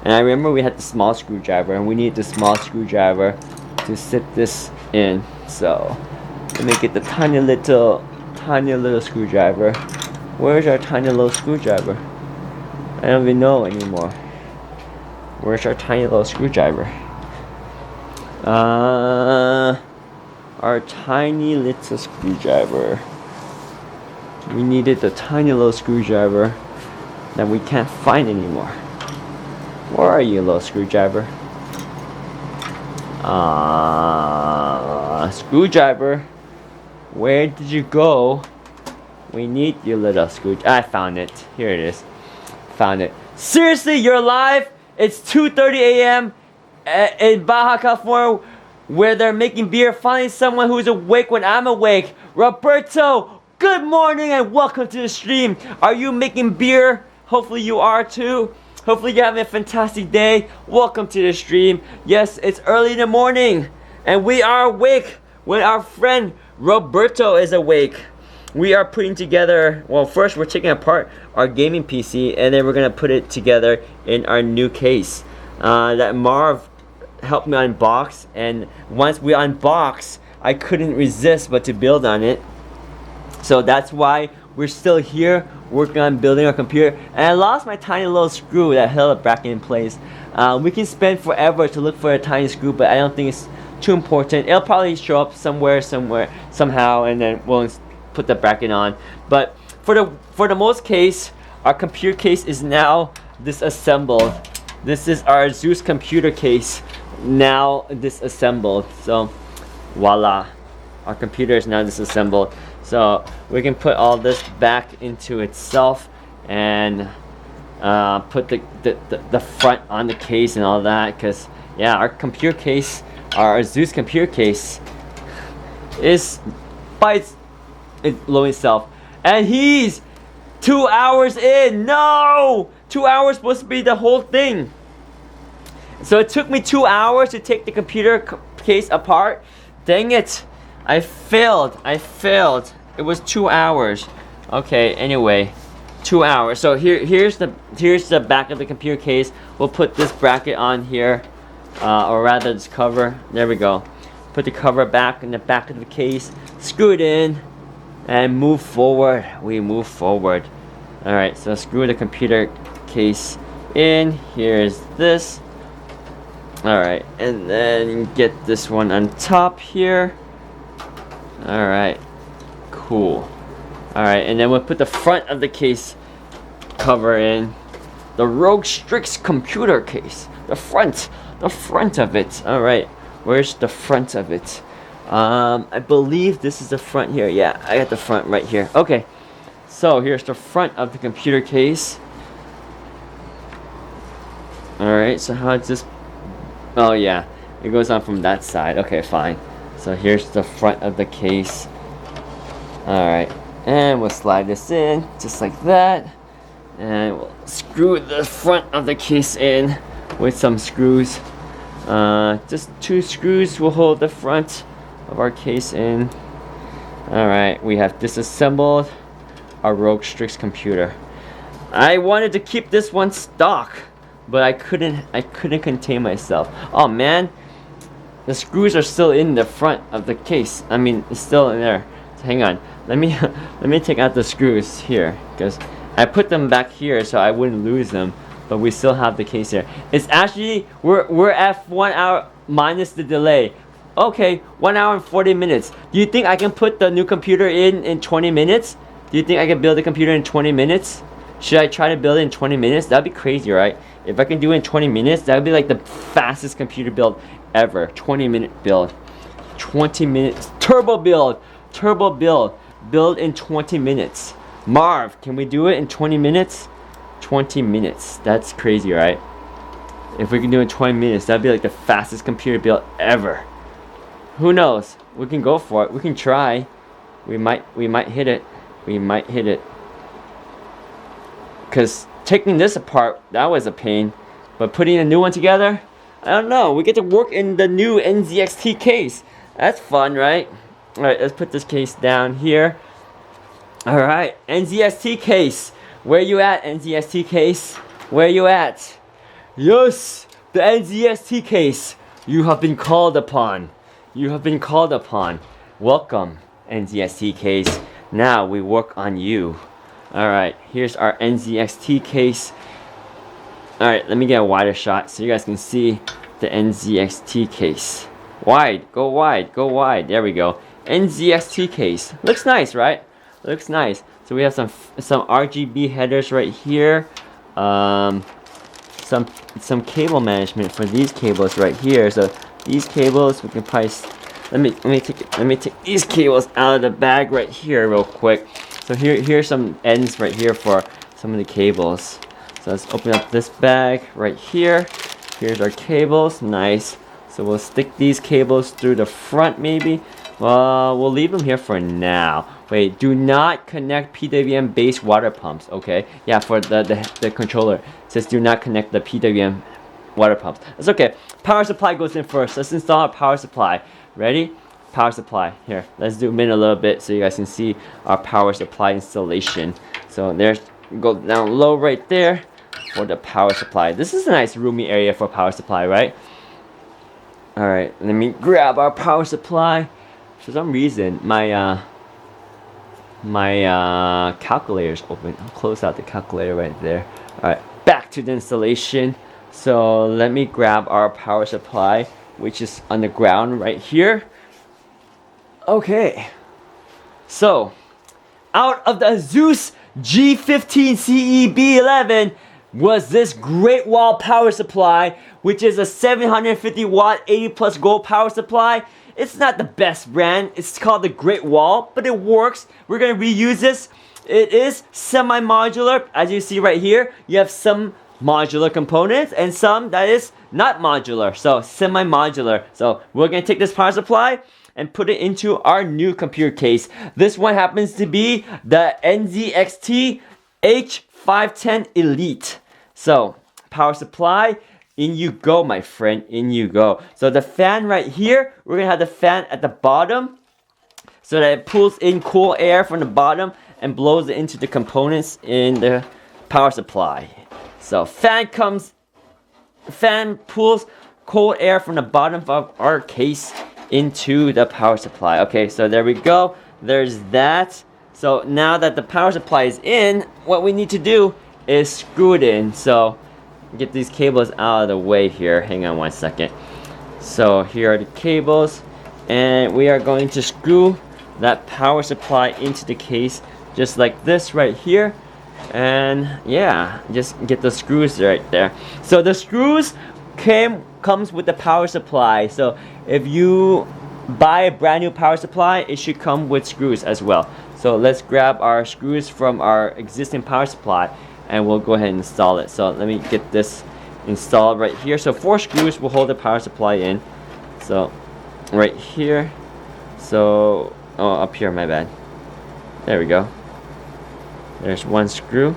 And I remember we had the small screwdriver, and we need the small screwdriver to sit this in. So let me get the tiny little screwdriver. Where's our tiny little screwdriver? I don't even know anymore. Where's our tiny little screwdriver? Our tiny little screwdriver. We needed the tiny little screwdriver that we can't find anymore. Where are you, little screwdriver? Screwdriver, where did you go? We need your little screwdriver. I found it. Here it is. Found it. Seriously, you're alive? It's 2:30 a.m. in Baja California, where they're making beer. Find someone who's awake when I'm awake. Roberto, good morning and welcome to the stream. Are you making beer? Hopefully you are too. Hopefully you're having a fantastic day. Welcome to the stream. Yes, it's early in the morning, and we are awake when our friend Roberto is awake. We are putting together, well, first we're taking apart our gaming PC, and then we're gonna put it together in our new case that Marv helped me unbox. And once we unbox, I couldn't resist but to build on it. So that's why we're still here working on building our computer, and I lost my tiny little screw that held the bracket in place. We can spend forever to look for a tiny screw, but I don't think it's too important. It'll probably show up somewhere, somehow, and then we'll put the bracket on. But for the most case, our computer case is now disassembled. This is our Asus computer case now disassembled. So voila, our computer is now disassembled. So we can put all this back into itself and put the front on the case and all that, because yeah, our computer case, our Asus computer case is by its low itself, and he's 2 hours in. No, 2 hours supposed to be the whole thing. So it took me 2 hours to take the computer case apart. Dang it, I failed. It was 2 hours. Okay, anyway, 2 hours. So here's the back of the computer case. We'll put this bracket on here, or rather this cover. There we go. Put the cover back in the back of the case, screw it in, and move forward. We move forward. All right, so screw the computer case in. Here's this. All right, and then get this one on top here. All right, cool. All right, and then we'll put the front of the case cover in. The Rog Strix computer case. The front of it. All right, where's the front of it? I believe this is the front here. Yeah, I got the front right here. Okay, so here's the front of the computer case. All right, so how does this? Oh yeah, it goes on from that side. Okay, fine. So here's the front of the case. Alright, and we'll slide this in just like that, and we'll screw the front of the case in with some screws. Just 2 screws will hold the front of our case in. Alright, we have disassembled our Rog Strix computer. I wanted to keep this one stock, but I couldn't contain myself. Oh man, the screws are still in the front of the case. I mean, it's still in there. So hang on, let me take out the screws here, because I put them back here so I wouldn't lose them, but we still have the case here. It's actually, we're at 1 hour minus the delay. Okay, 1 hour and 40 minutes. Do you think I can put the new computer in 20 minutes? Do you think I can build the computer in 20 minutes? Should I try to build it in 20 minutes? That'd be crazy, right? If I can do it in 20 minutes, that would be like the fastest computer build ever. 20-minute build. 20 minutes. Turbo build. Build in 20 minutes. Marv, can we do it in 20 minutes? 20 minutes. That's crazy, right? If we can do it in 20 minutes, that'd be like the fastest computer build ever. Who knows? We can go for it. We can try. We might hit it. We might hit it. Because taking this apart, that was a pain. But putting a new one together, I don't know. We get to work in the new NZXT case. That's fun, right? Alright, let's put this case down here. Alright, NZXT case. Where you at, NZXT case? Where you at? Yes, the NZXT case. You have been called upon. You have been called upon. Welcome, NZXT case. Now we work on you. Alright, here's our NZXT case. Alright, let me get a wider shot so you guys can see the NZXT case. Wide, go wide, go wide. There we go. NZXT case. Looks nice, right? Looks nice. So we have some RGB headers right here. Some cable management for these cables right here. So these cables we can probably let me take these cables out of the bag right here real quick. So here's some ends right here for some of the cables. So let's open up this bag right here. Here's our cables. Nice. So we'll stick these cables through the front maybe. Well, we'll leave them here for now. Wait, do not connect PWM base water pumps. Okay. Yeah, for the controller. It says do not connect the PWM water pumps. That's okay. Power supply goes in first. Let's install our power supply. Ready? Power supply. Here, let's zoom in a little bit so you guys can see our power supply installation. So there's, go down low right there for the power supply. This is a nice roomy area for power supply, right? Alright, let me grab our power supply. For some reason, my my calculator's open. I'll close out the calculator right there. Alright, back to the installation. So let me grab our power supply, which is on the ground right here. Okay, so out of the Asus G15CE-B11 was this Great Wall power supply, which is a 750 watt 80 plus gold power supply. It's not the best brand. It's called the Great Wall, but it works. We're gonna reuse this. It is semi-modular. As you see right here, you have some modular components and some that is not modular, so semi-modular. So we're gonna take this power supply and put it into our new computer case. This one happens to be the NZXT H510 Elite. So power supply, in you go, my friend, in you go. So the fan right here, we're gonna have the fan at the bottom so that it pulls in cool air from the bottom and blows it into the components in the power supply. So fan pulls cold air from the bottom of our case into the power supply. Okay, so there we go. There's that. So now that the power supply is in, what we need to do is screw it in. So get these cables out of the way here. Hang on one second. So here are the cables, and we are going to screw that power supply into the case just like this right here. And yeah, just get the screws right there. So the screws comes with the power supply. So if you buy a brand new power supply, it should come with screws as well. So let's grab our screws from our existing power supply and we'll go ahead and install it. So let me get this installed right here. So 4 screws will hold the power supply in. So right here. So up here, my bad. There we go. There's 1 screw.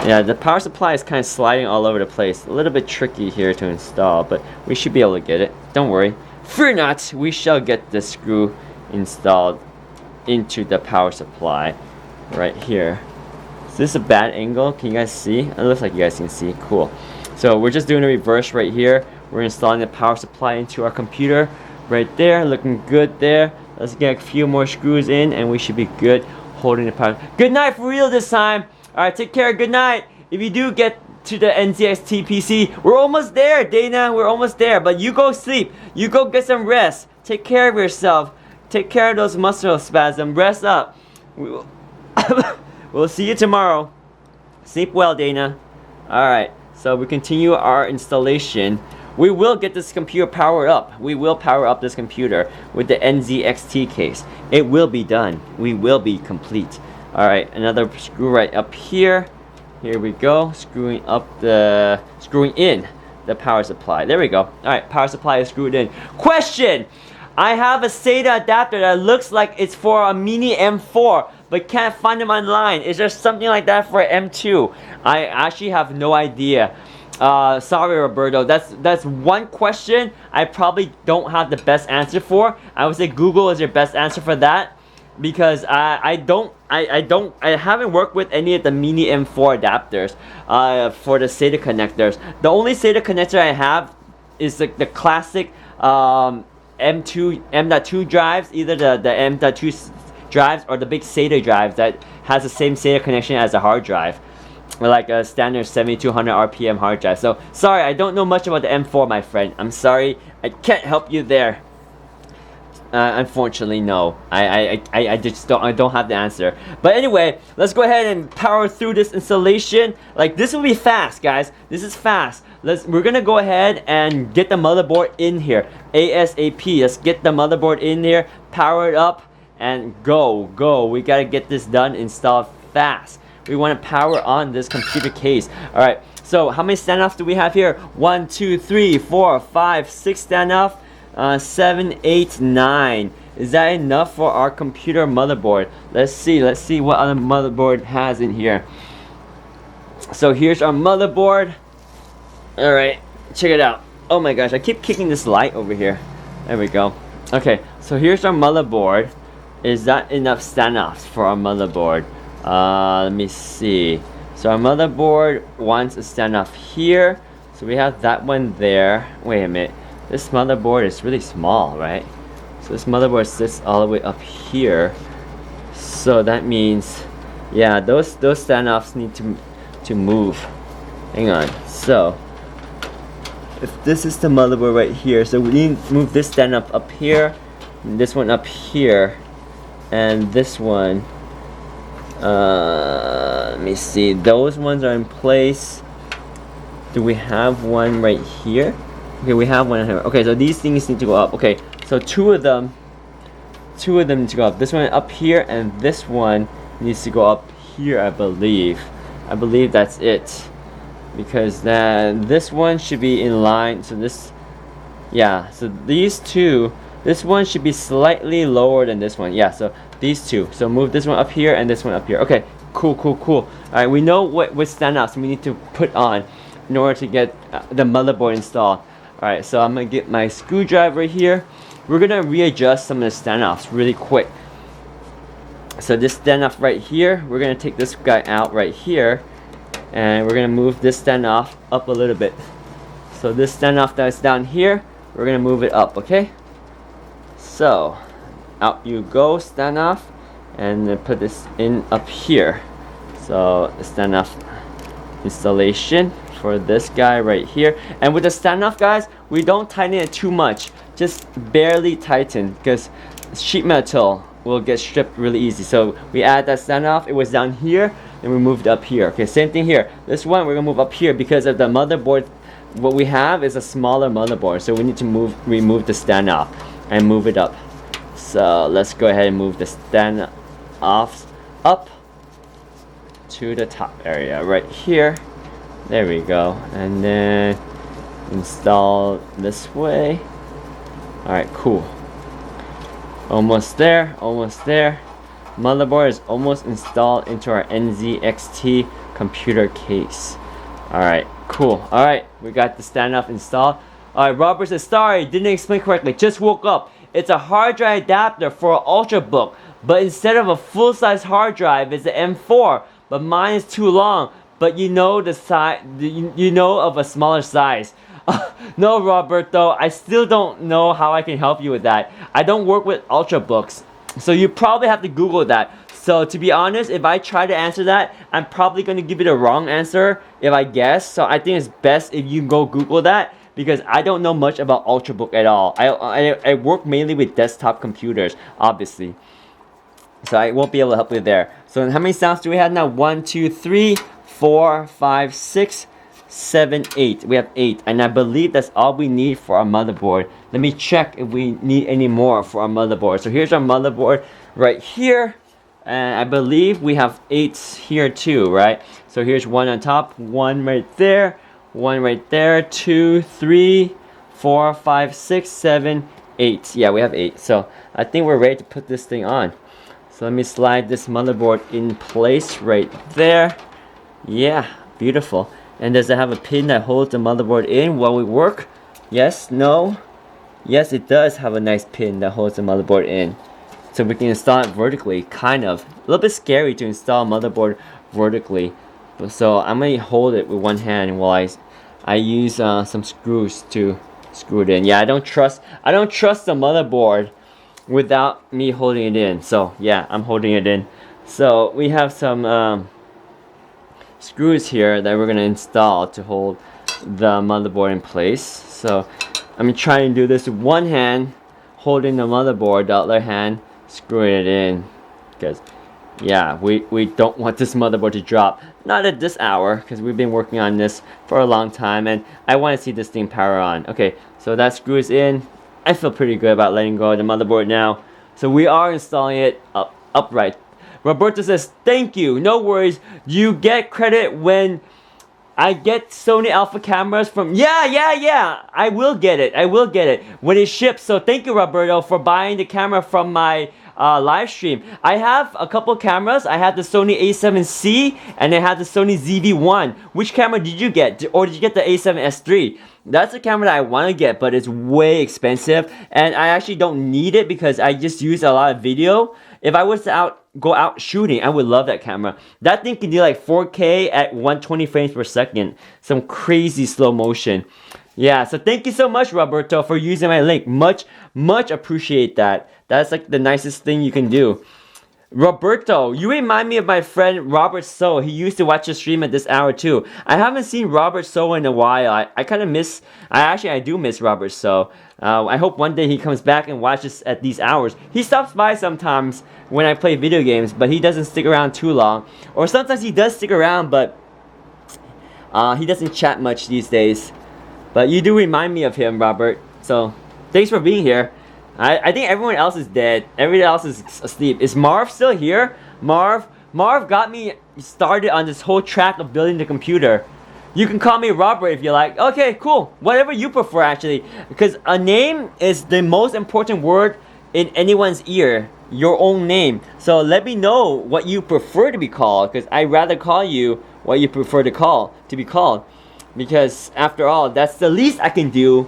Yeah, the power supply is kind of sliding all over the place. A little bit tricky here to install, but we should be able to get it. Don't worry. Fear not, we shall get the screw installed into the power supply right here. Is this a bad angle? Can you guys see? It looks like you guys can see. Cool. So we're just doing a reverse right here. We're installing the power supply into our computer right there. Looking good there. Let's get a few more screws in and we should be good holding the power. Good night for real this time. Alright, take care. Good night. If you do get to the NZXT PC, we're almost there, Dana. We're almost there. But you go sleep. You go get some rest. Take care of yourself. Take care of those muscle spasms. Rest up. We'll see you tomorrow. Sleep well, Dana. Alright, so we continue our installation. We will get this computer powered up. We will power up this computer with the NZXT case. It will be done. We will be complete. Alright, another screw right up here. Here we go. Screwing in the power supply. There we go. Alright, power supply is screwed in. Question! I have a SATA adapter that looks like it's for a mini M4, but can't find them online. Is there something like that for M2? I actually have no idea. Sorry, Roberto. That's one question I probably don't have the best answer for. I would say Google is your best answer for that, because I haven't worked with any of the mini M4 adapters for the SATA connectors. The only SATA connector I have is the classic M.2 drives, either the M.2 drives or the big SATA drives that has the same SATA connection as a hard drive, like a standard 7200 RPM hard drive. So sorry, I don't know much about the M4, my friend. I'm sorry, I can't help you there. Unfortunately, no. I just don't have the answer. But anyway, let's go ahead and power through this installation. Like, this will be fast, guys. This is fast. We're gonna go ahead and get the motherboard in here ASAP. Let's get the motherboard in here, power it up, and go. We gotta get this done, installed fast. We want to power on this computer case. All right. So how many standoffs do we have here? 1, 2, 3, 4, 5, 6 standoff. 7, 8, 9. Is that enough for our computer motherboard? Let's see what other motherboard has in here. So here's our motherboard. All right, check it out. Oh my gosh, I keep kicking this light over here. There we go. Okay, so here's our motherboard. Is that enough standoffs for our motherboard? Let me see. So our motherboard wants a standoff here. So we have that one there. Wait a minute. This motherboard is really small, right? So this motherboard sits all the way up here. So that means, yeah, those standoffs need to move. Hang on. So if this is the motherboard right here, so we need to move this standoff up here, and this one up here, and this one. Let me see. Those ones are in place. Do we have one right here? Okay, we have one here. Okay, so these things need to go up. Okay, so two of them need to go up. This one up here, and this one needs to go up here, I believe. I believe that's it. Because then this one should be in line. So this, yeah, so these two, this one should be slightly lower than this one. Yeah, so these two. So move this one up here and this one up here. Okay, cool. Alright, we know what standoffs we need to put on in order to get the motherboard installed. Alright, so I'm going to get my screwdriver here. We're going to readjust some of the standoffs really quick. So this standoff right here, we're going to take this guy out right here. And we're going to move this standoff up a little bit. So this standoff that's down here, we're going to move it up, okay? So, out you go, standoff. And then put this in up here. So, the standoff installation for this guy right here. And with the standoff, guys, we don't tighten it too much. Just barely tighten, because sheet metal will get stripped really easy. So we add that standoff. It was down here, and we moved up here. Okay, same thing here. This one we're gonna move up here because of the motherboard. What we have is a smaller motherboard, so we need to remove the standoff and move it up. So let's go ahead and move the standoffs up to the top area right here. There we go, and then install this way. Alright, cool. Almost there. Motherboard is almost installed into our NZXT computer case. Alright, cool. Alright, we got the standoff installed. Alright, Robert says, sorry, didn't explain correctly. Just woke up. It's a hard drive adapter for an Ultrabook, but instead of a full-size hard drive, it's an M4. But mine is too long. But you know the size. You know of a smaller size. No, Roberto, I still don't know how I can help you with that. I don't work with Ultrabooks, so you probably have to Google that. So to be honest, if I try to answer that, I'm probably going to give you the wrong answer if I guess. So I think it's best if you go Google that, because I don't know much about Ultrabook at all. I work mainly with desktop computers, obviously. So I won't be able to help you there. So how many sounds do we have now? 1, 2, 3, 4, 5, 6, 7, 8. We have 8, and I believe that's all we need for our motherboard. Let me check if we need any more for our motherboard. So here's our motherboard right here, and I believe we have 8 here too, right? So here's one on top, one right there, 2, 3, 4, 5, 6, 7, 8. Yeah, we have 8. So I think we're ready to put this thing on. So let me slide this motherboard in place right there. Yeah, beautiful. And does it have a pin that holds the motherboard in while we work? Yes, no? Yes, it does have a nice pin that holds the motherboard in. So we can install it vertically, kind of. A little bit scary to install a motherboard vertically. So I'm going to hold it with one hand while I use some screws to screw it in. Yeah, I don't trust the motherboard without me holding it in. So yeah, I'm holding it in. So we have some screws here that we're going to install to hold the motherboard in place. So I'm trying to do this with one hand holding the motherboard, the other hand screwing it in, because yeah, we don't want this motherboard to drop. Not at this hour, because we've been working on this for a long time, and I want to see this thing power on. Okay, so that screw is in. I feel pretty good about letting go of the motherboard now. So we are installing it upright. Roberto says, thank you, no worries. You get credit when I get Sony Alpha cameras from... Yeah, I will get it when it ships. So thank you, Roberto, for buying the camera from my live stream. I have a couple cameras. I have the Sony A7C and I have the Sony ZV-1. Which camera did you get? Or did you get the A7S III? That's a camera that I want to get, but it's way expensive, and I actually don't need it because I just use a lot of video. If I was to go out shooting, I would love that camera. That thing can do like 4K at 120 frames per second. Some crazy slow motion. Yeah, so thank you so much, Roberto, for using my link. Much appreciate that. That's like the nicest thing you can do. Roberto, you remind me of my friend Robert So. He used to watch the stream at this hour too. I haven't seen Robert So in a while. I kind of miss, I do miss Robert So. I hope one day he comes back and watches at these hours. He stops by sometimes when I play video games, but he doesn't stick around too long. Or sometimes he does stick around, but he doesn't chat much these days. But you do remind me of him, Robert. So, thanks for being here. I think everyone else is dead. Everyone else is asleep. Is Marv still here? Marv got me started on this whole track of building the computer. You can call me Robert if you like. Okay, cool. Whatever you prefer, actually. Because a name is the most important word in anyone's ear. Your own name. So let me know what you prefer to be called. Because I'd rather call you what you prefer to be called. Because after all, that's the least I can do.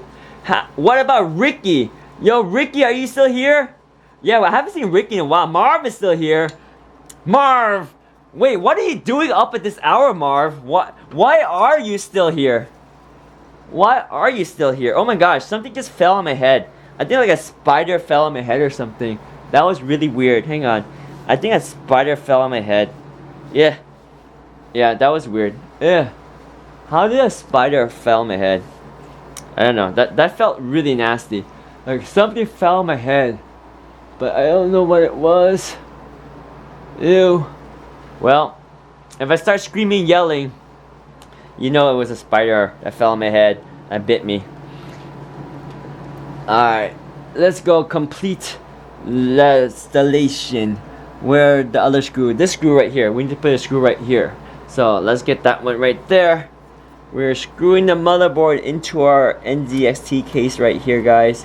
What about Ricky? Yo, Ricky, are you still here? Yeah, well, I haven't seen Ricky in a while. Marv is still here. Marv! Wait, what are you doing up at this hour, Marv? Why are you still here? Why are you still here? Oh my gosh, something just fell on my head. I think like a spider fell on my head or something. That was really weird. Hang on. I think a spider fell on my head. Yeah. Yeah, that was weird. Yeah. How did a spider fell on my head? I don't know. That felt really nasty. Like something fell on my head, but I don't know what it was. Ew. Well, if I start screaming, yelling, you know it was a spider that fell on my head and bit me. Alright, let's go complete the installation. Where the other screw? This screw right here. We need to put a screw right here. So let's get that one right there. We're screwing the motherboard into our NZXT case right here, guys.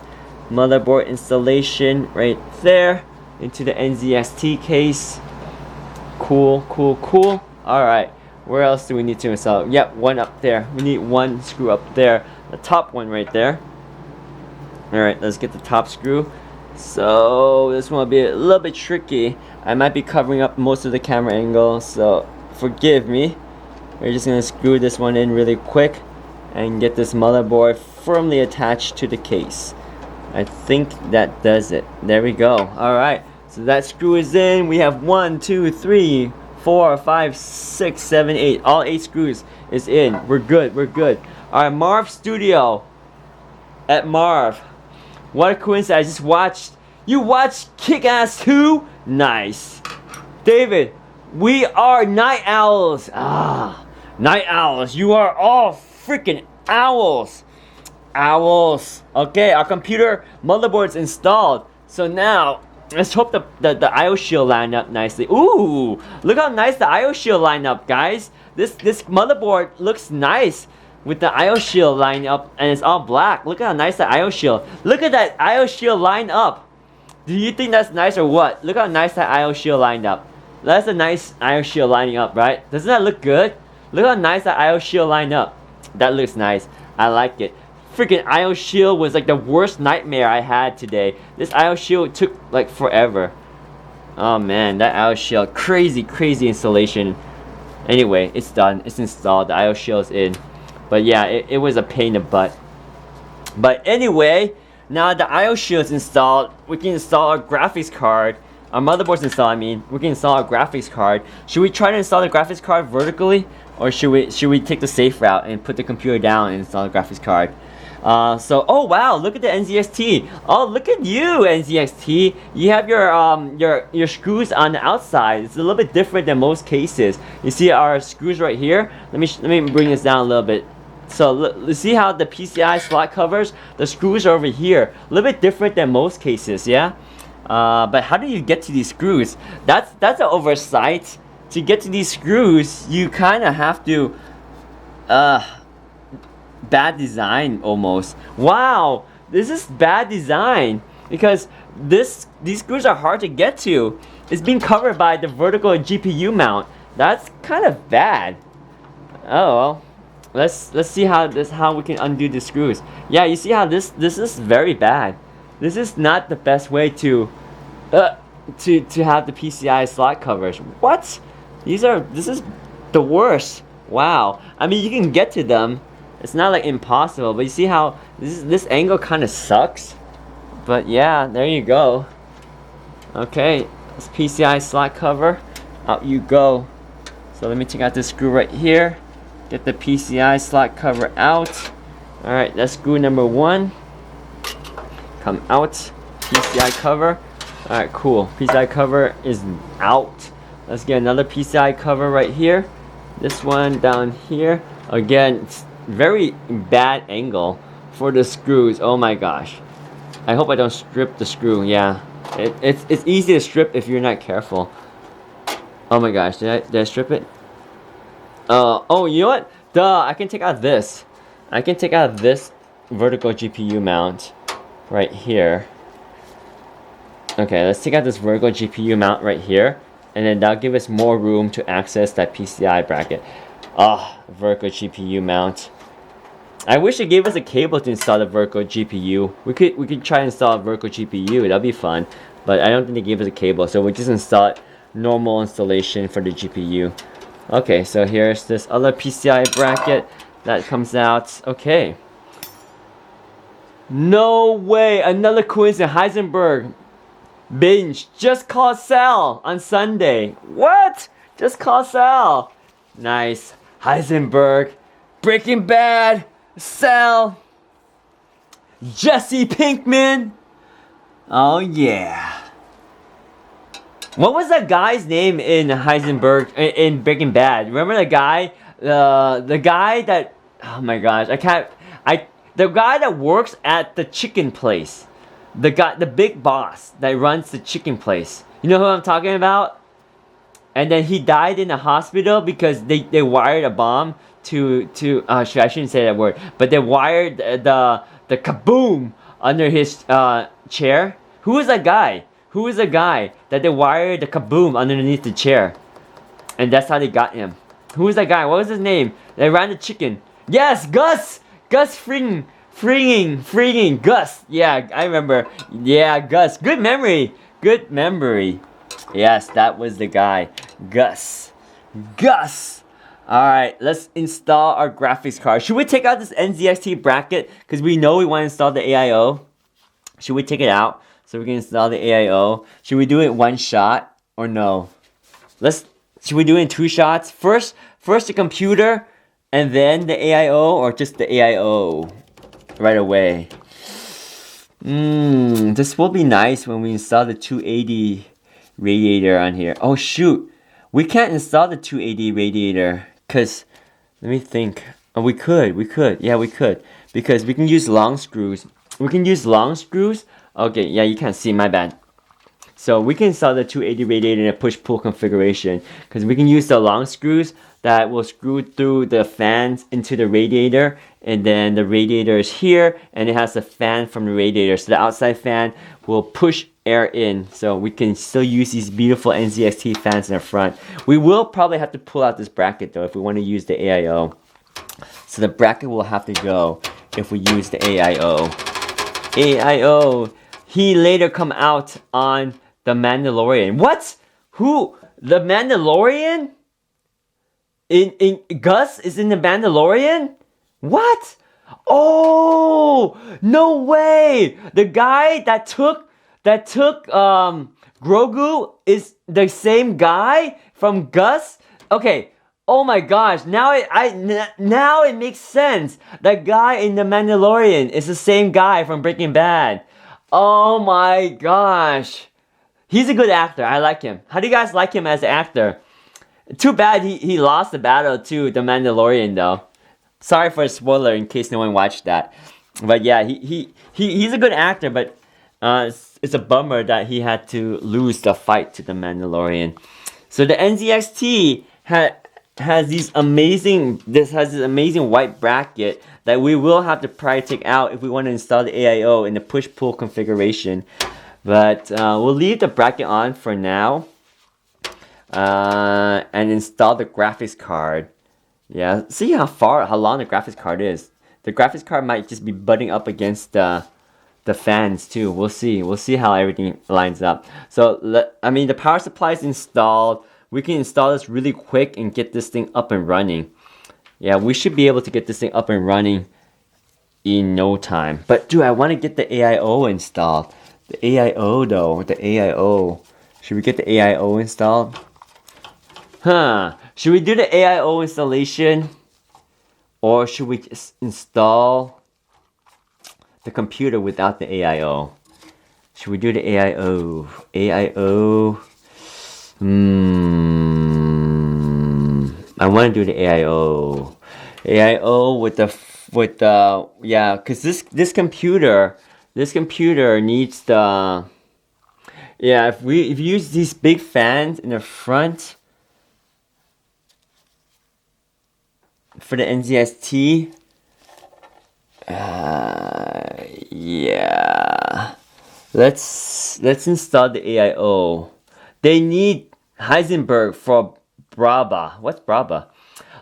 Motherboard installation right there into the NZXT case. Cool. Alright, where else do we need to install? Yep, one up there. We need one screw up there. The top one right there. Alright, let's get the top screw. So this one will be a little bit tricky. I might be covering up most of the camera angle, so forgive me. We're just going to screw this one in really quick and get this motherboard firmly attached to the case. I think that does it. There we go. Alright, so that screw is in. We have 1, 2, 3, 4, 5, 6, 7, 8. All 8 screws is in. We're good. Alright, Marv Studio. At Marv. What a coincidence. I just you watched Kick-Ass 2? Nice. David, we are night owls. Night owls. You are all freaking owls. Okay, our computer motherboard's installed. So now, let's hope the AIO shield lined up nicely. Ooh, look how nice the AIO shield lined up, guys. This motherboard looks nice with the AIO shield lined up, and it's all black. Look at how nice the AIO shield. Look at that AIO shield lined up. Do you think that's nice or what? Look how nice that AIO shield lined up. That's a nice AIO shield lining up, right? Doesn't that look good? Look how nice that AIO shield lined up. That looks nice. I like it. Freaking AIO shield was like the worst nightmare I had today. This AIO shield took like forever. Oh man, that AIO shield. Crazy installation. Anyway, it's done. It's installed. The AIO shield's in. But yeah, it was a pain in the butt. But anyway, now the AIO shield's installed, we can install our graphics card. Our motherboard's installed, I mean. We can install our graphics card. Should we try to install the graphics card vertically? Or should we take the safe route and put the computer down and install the graphics card? Oh wow, look at the NZXT. Oh, look at you, NZXT. You have your screws on the outside. It's a little bit different than most cases. You see our screws right here. Let me bring this down a little bit. So let's see how the PCI slot covers. The screws are over here. A little bit different than most cases, yeah. But how do you get to these screws? That's an oversight. To get to these screws, you kind of have to bad design almost. Wow, this is bad design because these screws are hard to get to. It's being covered by the vertical GPU mount. That's kind of bad. Oh well, let's see how we can undo the screws. Yeah, you see how this is very bad. This is not the best way to have the PCI slot covers. What? This is the worst. Wow. I mean, you can get to them. It's not like impossible, but you see how this angle kind of sucks. But yeah, there you go. Okay, this PCI slot cover, out you go. So let me take out this screw right here. Get the PCI slot cover out. Alright, that's screw number 1. Come out. PCI cover. Alright, cool. PCI cover is out. Let's get another PCI cover right here. This one down here. Again, it's very bad angle for the screws. Oh my gosh. I hope I don't strip the screw. Yeah. It's easy to strip if you're not careful. Oh my gosh, did I strip it? Oh, you know what? Duh, I can take out this. I can take out this vertical GPU mount right here. Okay, let's take out this vertical GPU mount right here, and then that'll give us more room to access that PCI bracket. Vertical GPU mount. I wish it gave us a cable to install the vertical GPU. We could try to install a vertical GPU. That'd be fun, but I don't think they gave us a cable, so we just install it normal installation for the GPU. Okay, so here's this other PCI bracket that comes out. Okay. No way! Another coincidence. Heisenberg binge just called Sal on Sunday. What? Just called Sal. Nice. Heisenberg, Breaking Bad, Sal, Jesse Pinkman. Oh yeah. What was that guy's name in Heisenberg in Breaking Bad? Remember the guy, the guy that, oh my gosh, the guy that works at the chicken place, the big boss that runs the chicken place. You know who I'm talking about? And then he died in the hospital because they wired a bomb to I shouldn't say that word, but they wired the kaboom under his chair. Who was that guy? Who was the guy that they wired the kaboom underneath the chair? And that's how they got him. Who was that guy? What was his name? They ran the chicken. Yes, Gus! Gus freeing Gus. Yeah, I remember. Yeah, Gus. Good memory. Good memory. Yes, that was the guy. Gus. Alright, let's install our graphics card. Should we take out this NZXT bracket? Because we know we want to install the AIO. Should we take it out so we can install the AIO? Should we do it one shot or no? Should we do it in 2 shots? First the computer and then the AIO, or just the AIO right away? This will be nice when we install the 280 radiator on here. Oh shoot, we can't install the 280 radiator because, let me think. Oh, we could. Yeah, we could, because we can use long screws. Okay, yeah, you can't see, my bad. So we can install the 280 radiator in a push-pull configuration because we can use the long screws that will screw through the fans into the radiator, and then the radiator is here and it has a fan from the radiator, so the outside fan will push air in, so we can still use these beautiful NZXT fans in the front. We will probably have to pull out this bracket though if we want to use the AIO. So the bracket will have to go if we use the AIO. AIO. He later come out on The Mandalorian. What? Who? The Mandalorian? In Gus is in The Mandalorian? What? Oh, no way! The guy that took Grogu is the same guy from Gus? Okay. Oh my gosh, now it makes sense. That guy in The Mandalorian is the same guy from Breaking Bad. Oh my gosh. He's a good actor. I like him. How do you guys like him as an actor? Too bad he lost the battle to The Mandalorian though. Sorry for a spoiler in case no one watched that. But yeah, he's a good actor, but it's a bummer that he had to lose the fight to The Mandalorian. So the NZXT has this amazing white bracket that we will have to probably take out if we want to install the AIO in the push-pull configuration. But we'll leave the bracket on for now and install the graphics card. Yeah, see how long the graphics card is. The graphics card might just be butting up against the fans too. We'll see how everything lines up. So the power supply is installed. We can install this really quick and get this thing up and running. Yeah, we should be able to get this thing up and running in no time. But dude, I want to get the AIO installed. The AIO though, the AIO. Should we get the AIO installed? Huh. Should we do the AIO installation? Or should we just install the computer without the AIO? Should we do the AIO? AIO. I want to do the AIO. AIO with the yeah, because this computer needs the yeah. If you use these big fans in the front for the NZXT, yeah. Let's install the AIO. They need Heisenberg for Braba. What's Braba?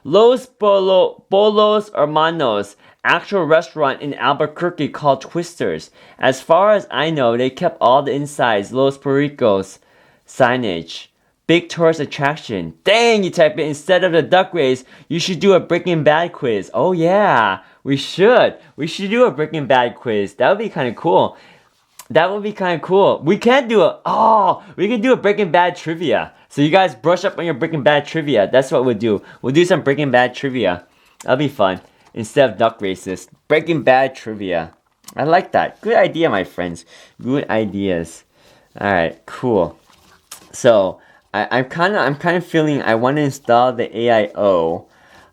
Los Bolos Hermanos, actual restaurant in Albuquerque called Twisters. As far as I know, they kept all the insides, Los Pericos signage. Big tourist attraction. Dang, you type it. Instead of the duck race, you should do a Breaking Bad quiz. Oh yeah, we should. We should do a Breaking Bad quiz. That would be kind of cool. That would be kind of cool. We can do we can do a Breaking Bad trivia. So you guys brush up on your Breaking Bad trivia. That's what we'll do. We'll do some Breaking Bad trivia. That'll be fun. Instead of duck races. Breaking Bad trivia. I like that. Good idea, my friends. Good ideas. Alright, cool. So I'm kind of feeling I want to install the AIO.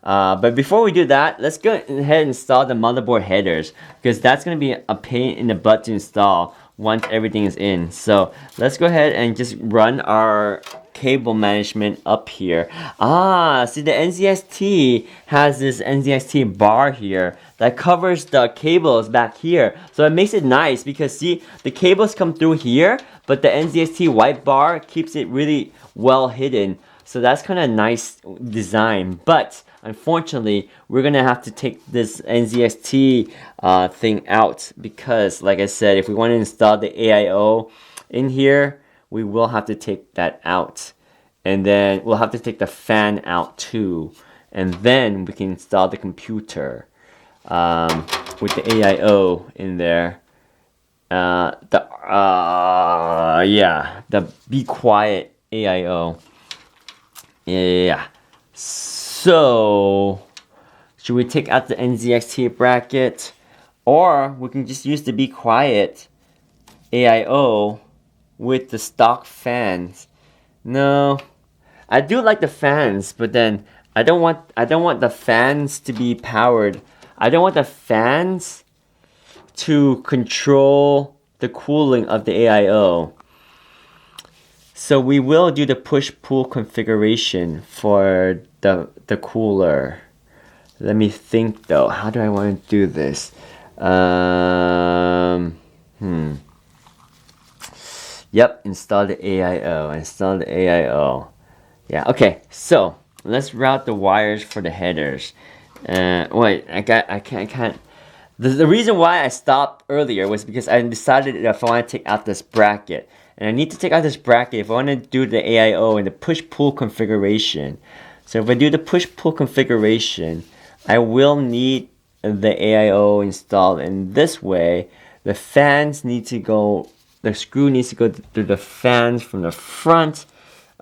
But before we do that, let's go ahead and install the motherboard headers, because that's going to be a pain in the butt to install once everything is in. So let's go ahead and just run our cable management up here. See, the NZXT has this NZXT bar here that covers the cables back here. So it makes it nice because see, the cables come through here, but the NZXT white bar keeps it really well hidden. So that's kind of nice design. But unfortunately, we're going to have to take this NZXT thing out because, like I said, if we want to install the AIO in here, we will have to take that out. And then we'll have to take the fan out too. And then we can install the computer with the AIO in there. The Be Quiet AIO. Yeah. So, should we take out the NZXT bracket? Or we can just use the Be Quiet AIO with the stock fans. No, I do like the fans, but then I don't want the fans to be powered. I don't want the fans to control the cooling of the AIO. So we will do the push-pull configuration for the cooler. Let me think though. How do I want to do this? Yep, install the AIO. Install the AIO. Yeah, okay. So let's route the wires for the headers. Wait, I can't. The reason why I stopped earlier was because I decided if I want to take out this bracket. And I need to take out this bracket if I want to do the AIO and the push-pull configuration. So if I do the push-pull configuration, I will need the AIO installed in this way. The fans need to go, the screw needs to go through the fans from the front.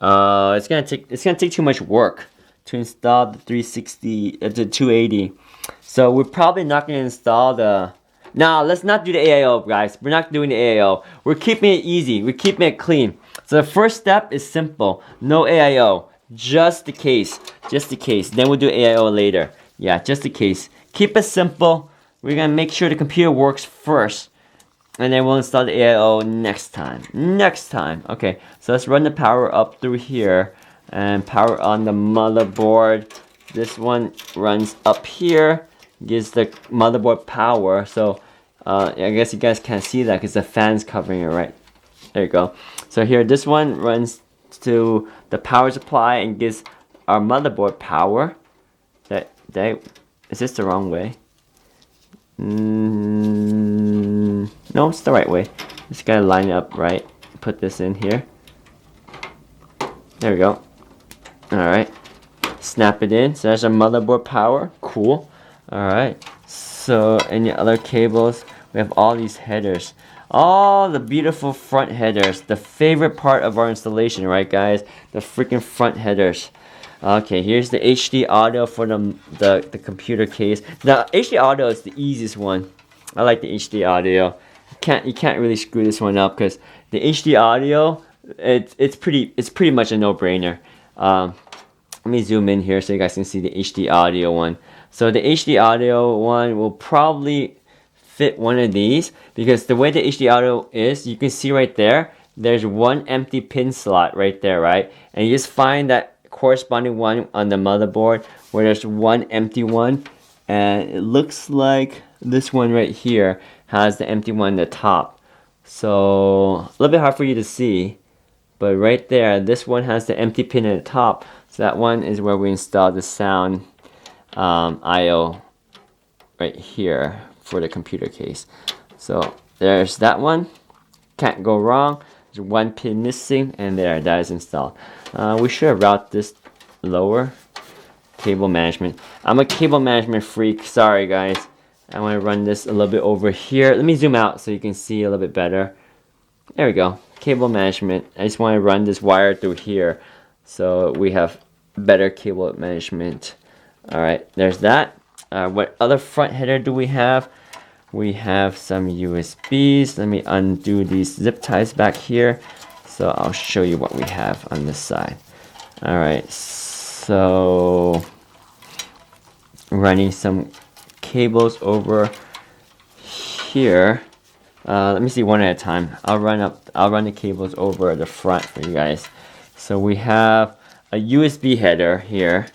It's gonna take too much work to install the 360, the 280. So we're probably not gonna install the. Now, let's not do the AIO, guys. We're not doing the AIO. We're keeping it easy. We're keeping it clean. So the first step is simple. No AIO. Just the case. Just the case. Then we'll do AIO later. Yeah, just the case. Keep it simple. We're going to make sure the computer works first. And then we'll install the AIO next time. Next time. Okay, so let's run the power up through here. And power on the motherboard. This one runs up here. Gives the motherboard power. So I guess you guys can't see that because the fan's covering it, right? There you go. So here, this one runs to the power supply and gives our motherboard power. Is this the wrong way? No, it's the right way. Just gotta line it up right. Put this in here. There we go. Alright. snap it in. So that's our motherboard power. Cool. Alright. So any other cables? We have all these headers. All the beautiful front headers. The favorite part of our installation, right guys? The freaking front headers. Okay, here's the HD audio for the computer case. The HD audio is the easiest one. I like the HD audio. You can't really screw this one up because the HD audio, it's pretty much a no-brainer. Let me zoom in here so you guys can see the HD audio one. So the HD audio one will probably fit one of these because the way the HD audio is, you can see right there, there's one empty pin slot right there, right? And you just find that corresponding one on the motherboard where there's one empty one, and it looks like this one right here has the empty one at the top. So a little bit hard for you to see, but right there, this one has the empty pin at the top. So that one is where we install the sound AIO right here for the computer case. So there's that one. Can't go wrong. There's one pin missing, and there, that is installed. We should route this lower. Cable management. I'm a cable management freak. Sorry guys. I want to run this a little bit over here. Let me zoom out so you can see a little bit better. There we go. Cable management. I just want to run this wire through here so we have better cable management. Alright, there's that. What other front header do we have? We have some USBs. Let me undo these zip ties back here. So I'll show you what we have on this side. Alright, so running some cables over here. Let me see one at a time. I'll run the cables over the front for you guys. So we have a USB header here.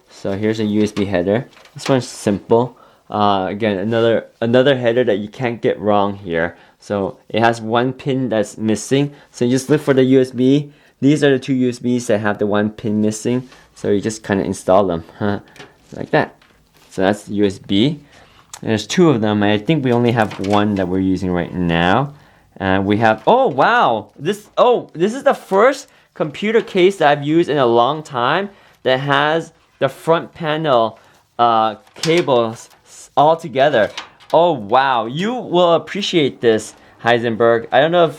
So here's a USB header. This one's simple. Again, another header that you can't get wrong here. So it has one pin that's missing. So you just look for the USB. These are the two USBs that have the one pin missing. So you just kind of install them, like that. So that's USB. And there's two of them. I think we only have one that we're using right now. And we have, oh wow, this is the first computer case that I've used in a long time that has the front panel cables all together. Oh wow, you will appreciate this, Heisenberg. I don't know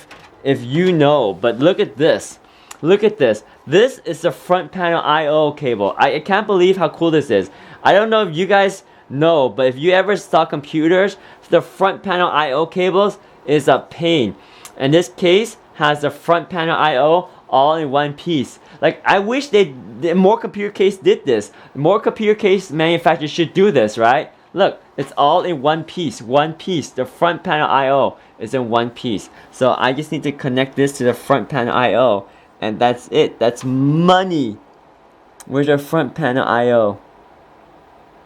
if you know, but look at this. Look at this. This is the front panel I/O cable. I can't believe how cool this is. I don't know if you guys know, but if you ever install computers, the front panel I/O cables is a pain. And this case has the front panel I/O all in one piece. Like, I wish more computer case did this. More computer case manufacturers should do this, right? Look, it's all in one piece. One piece. The front panel I/O is in one piece. So I just need to connect this to the front panel I/O, and that's it. That's money. Where's the front panel I/O?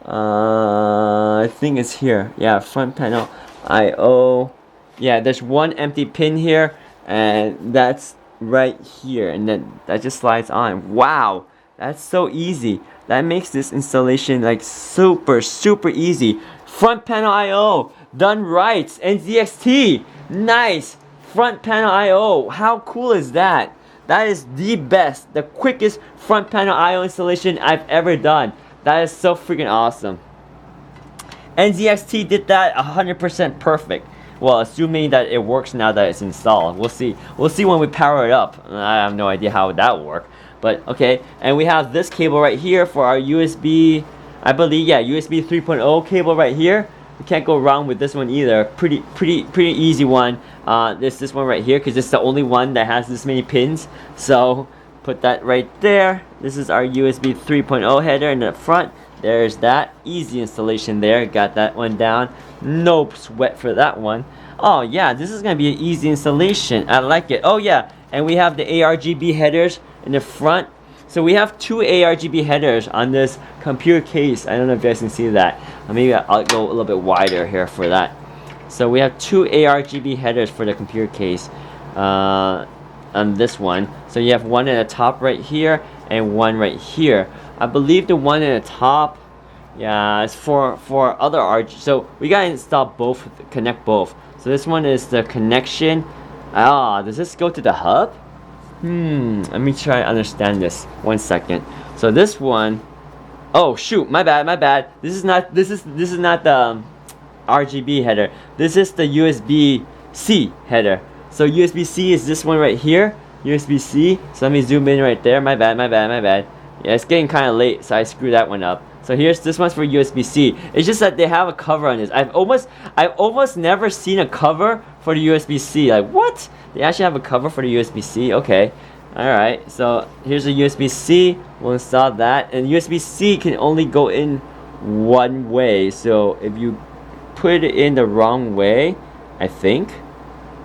I think it's here. Yeah, front panel I/O. Yeah, there's one empty pin here, and that's right here, and then that just slides on. Wow, that's so easy. That makes this installation like super easy. Front panel I/O done right. NZXT, nice. Front panel I/O, how cool is that? That is the best, the quickest front panel I/O installation I've ever done. That is so freaking awesome. NZXT did that 100% perfect. Well, assuming that it works now that it's installed. We'll see. We'll see when we power it up. I have no idea how that will work. But okay, and we have this cable right here for our USB, I believe, yeah, USB 3.0 cable right here. We can't go wrong with this one either. Pretty easy one. This one right here, because it's the only one that has this many pins. So put that right there. This is our USB 3.0 header in the front. There's that. Easy installation there. Got that one down. No sweat for that one. Oh yeah, this is gonna be an easy installation. I like it. Oh yeah, and we have the ARGB headers in the front. So we have two ARGB headers on this computer case. I don't know if you guys can see that. Maybe I'll go a little bit wider here for that. So we have two ARGB headers for the computer case on this one. So you have one at the top right here and one right here. I believe the one at the top, yeah, it's for other RG. So we gotta install both, connect both. So this one is the connection. Does this go to the hub? Let me try to understand this. 1 second. So this one Oh shoot, my bad. This is not the RGB header. This is the USB-C header. So USB-C is this one right here. USB-C. So let me zoom in right there. My bad. Yeah, it's getting kind of late, so I screwed that one up. So here's this one's for USB-C. It's just that they have a cover on this. I've almost never seen a cover for the USB-C. Like what? They actually have a cover for the USB-C. Okay. Alright, so here's a USB-C. We'll install that. And USB-C can only go in one way. So if you put it in the wrong way, I think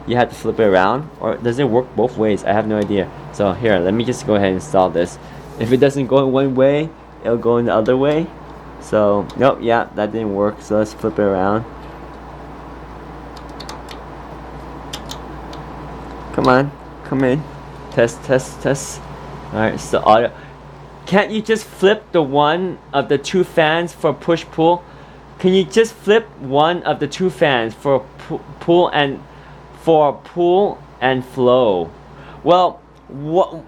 you have to flip it around. Or does it work both ways? I have no idea. So here, let me just go ahead and install this. If it doesn't go in one way, it'll go in the other way. So nope, yeah, that didn't work. So let's flip it around. Come on, come in. Test. Alright, so auto. Can't you just flip the one of the two fans for push pull? Can you just flip one of the two fans for pull and flow? Well, what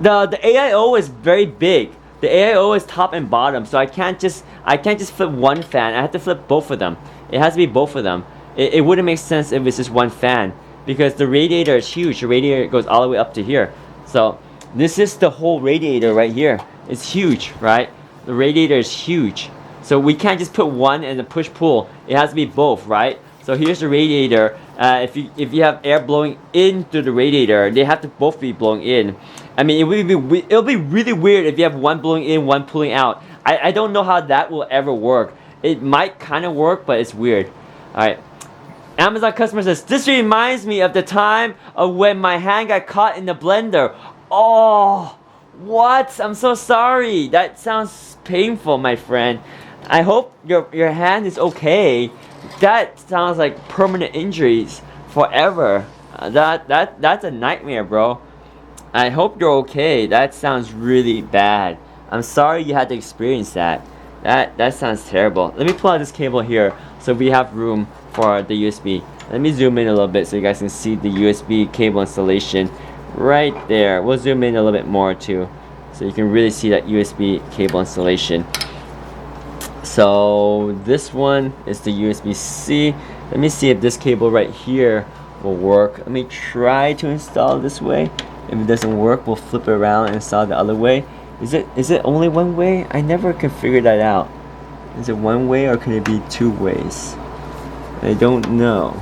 the AIO is very big. The AIO is top and bottom, so I can't just flip one fan. I have to flip both of them. It has to be both of them. It wouldn't make sense if it's just one fan, because the radiator is huge. The radiator goes all the way up to here. So this is the whole radiator right here. It's huge, right? The radiator is huge. So we can't just put one and the push pull. It has to be both, right? So here's the radiator. If you have air blowing into the radiator, they have to both be blowing in. I mean, it'll be really weird if you have one blowing in, one pulling out. I don't know how that will ever work. It might kind of work, but it's weird. All right. Amazon customer says, this reminds me of the time of when my hand got caught in the blender. Oh, what? I'm so sorry. That sounds painful, my friend. I hope your hand is okay. That sounds like permanent injuries forever. That's a nightmare, bro. I hope you're okay. That sounds really bad. I'm sorry you had to experience that. That sounds terrible. Let me pull out this cable here so we have room for the USB. Let me zoom in a little bit so you guys can see the USB cable installation right there. We'll zoom in a little bit more too, so you can really see that USB cable installation. So this one is the USB-C. Let me see if this cable right here will work. Let me try to install this way. If it doesn't work, we'll flip it around and install the other way. Is it only one way? I never can figure that out. Is it one way or can it be two ways? I don't know.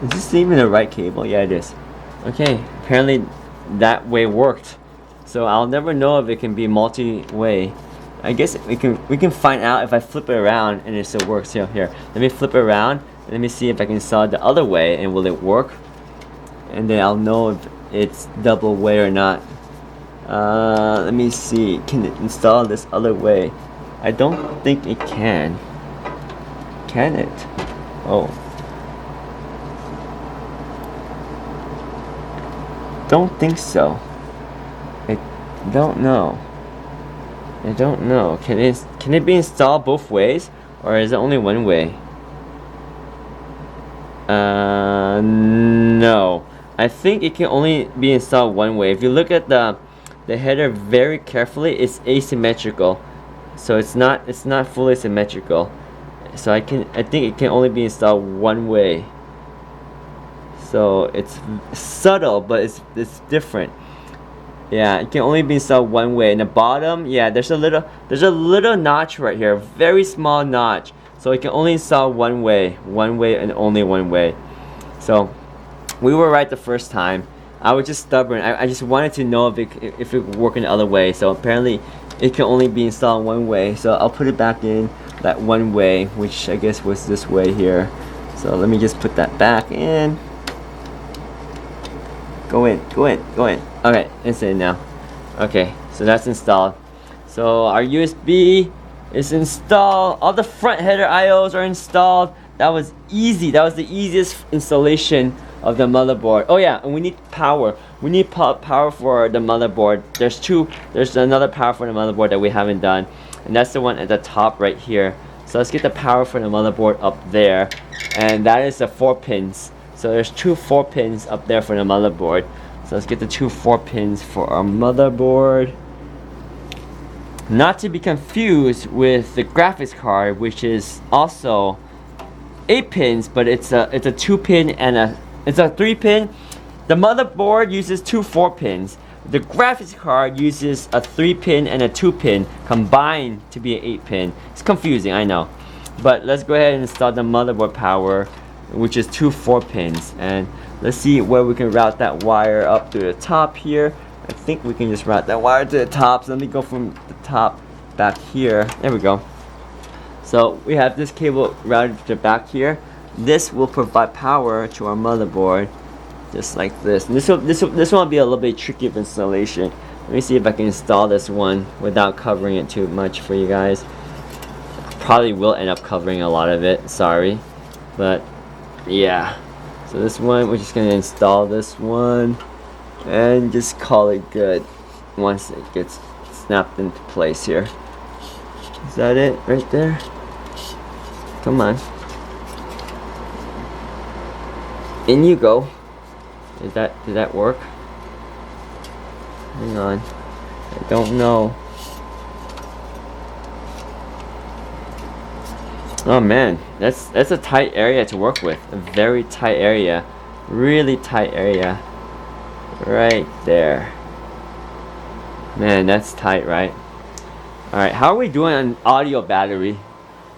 Is this even the right cable? Yeah, it is. Okay, apparently that way worked. So I'll never know if it can be multi-way. I guess we can find out if I flip it around and it still works. Here, let me flip it around and let me see if I can install it the other way and will it work? And then I'll know if it's double way or not. Let me see. Can it install this other way? I don't think it can. Can it? Oh. Don't think so. I don't know. Can it be installed both ways, or is it only one way? No. I think it can only be installed one way. If you look at the header very carefully, it's asymmetrical. So it's not fully symmetrical. So I think it can only be installed one way. So it's subtle, but it's different. Yeah, it can only be installed one way. In the bottom, yeah, there's a little notch right here, very small notch. So it can only install one way and only one way. So we were right the first time. I was just stubborn. I just wanted to know if it would work in the other way. So apparently it can only be installed one way. So I'll put it back in that one way, which I guess was this way here. So let me just put that back in. Go in. Okay, it's in now. Okay, so that's installed. So our USB is installed. All the front header IOs are installed. That was easy. That was the easiest installation of the motherboard. Oh yeah, and we need power. We need power for the motherboard. There's another power for the motherboard that we haven't done, and that's the one at the top right here. So let's get the power for the motherboard up there, and that is the 4 pins. So there's 2 4 pins up there for the motherboard. So let's get the two 4-pins for our motherboard. Not to be confused with the graphics card, which is also 8 pins, but it's a 2-pin and it's a 3-pin. The motherboard uses two 4-pins. The graphics card uses a 3-pin and a 2-pin combined to be an 8-pin. It's confusing, I know. But let's go ahead and install the motherboard power, which is two 4-pins. And let's see where we can route that wire up to the top here. I think we can just route that wire to the top. So let me go from the top back here. There we go. So we have this cable routed to the back here. This will provide power to our motherboard, just like this. And this one will be a little bit tricky of installation. Let me see if I can install this one without covering it too much for you guys. Probably will end up covering a lot of it. Sorry, but yeah. So this one, we're just gonna install this one and just call it good once it gets snapped into place here. Is that it right there? Come on. In you go. Did that work? Hang on. I don't know. Oh man, that's a tight area to work with. A very tight area. Really tight area. Right there. Man, that's tight, right? Alright, how are we doing on audio battery?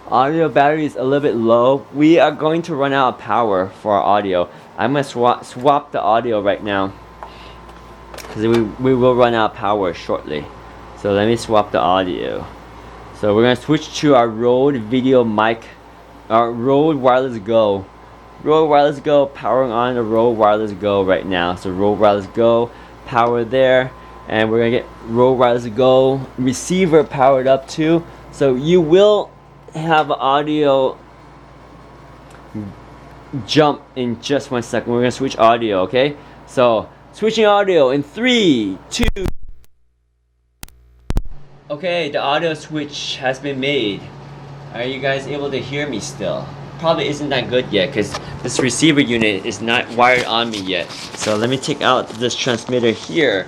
Audio battery is a little bit low. We are going to run out of power for our audio. I'm going to swap the audio right now, because we will run out of power shortly. So let me swap the audio. So we're going to switch to our Rode video mic, our Rode Wireless Go. Rode Wireless Go, powering on the Rode Wireless Go right now. So Rode Wireless Go, power there. And we're going to get Rode Wireless Go receiver powered up too. So you will have audio jump in just 1 second. We're going to switch audio, okay? So switching audio in 3, 2. Okay, the audio switch has been made. Are you guys able to hear me still? Probably isn't that good yet, because this receiver unit is not wired on me yet. So let me take out this transmitter here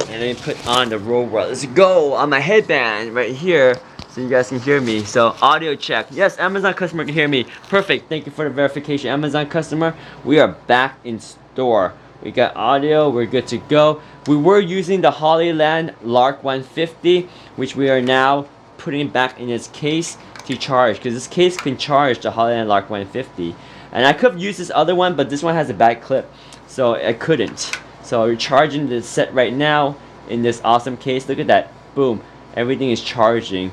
and let me put on the Rode Wireless Go on my headband right here so you guys can hear me. So audio check. Yes, Amazon customer can hear me. Perfect. Thank you for the verification, Amazon customer. We are back in store. We got audio, we're good to go. We were using the Hollyland Lark 150, which we are now putting back in its case to charge, because this case can charge the Hollyland Lark 150. And I could have used this other one, but this one has a bad clip, so I couldn't. So we're charging the set right now in this awesome case. Look at that. Boom. Everything is charging.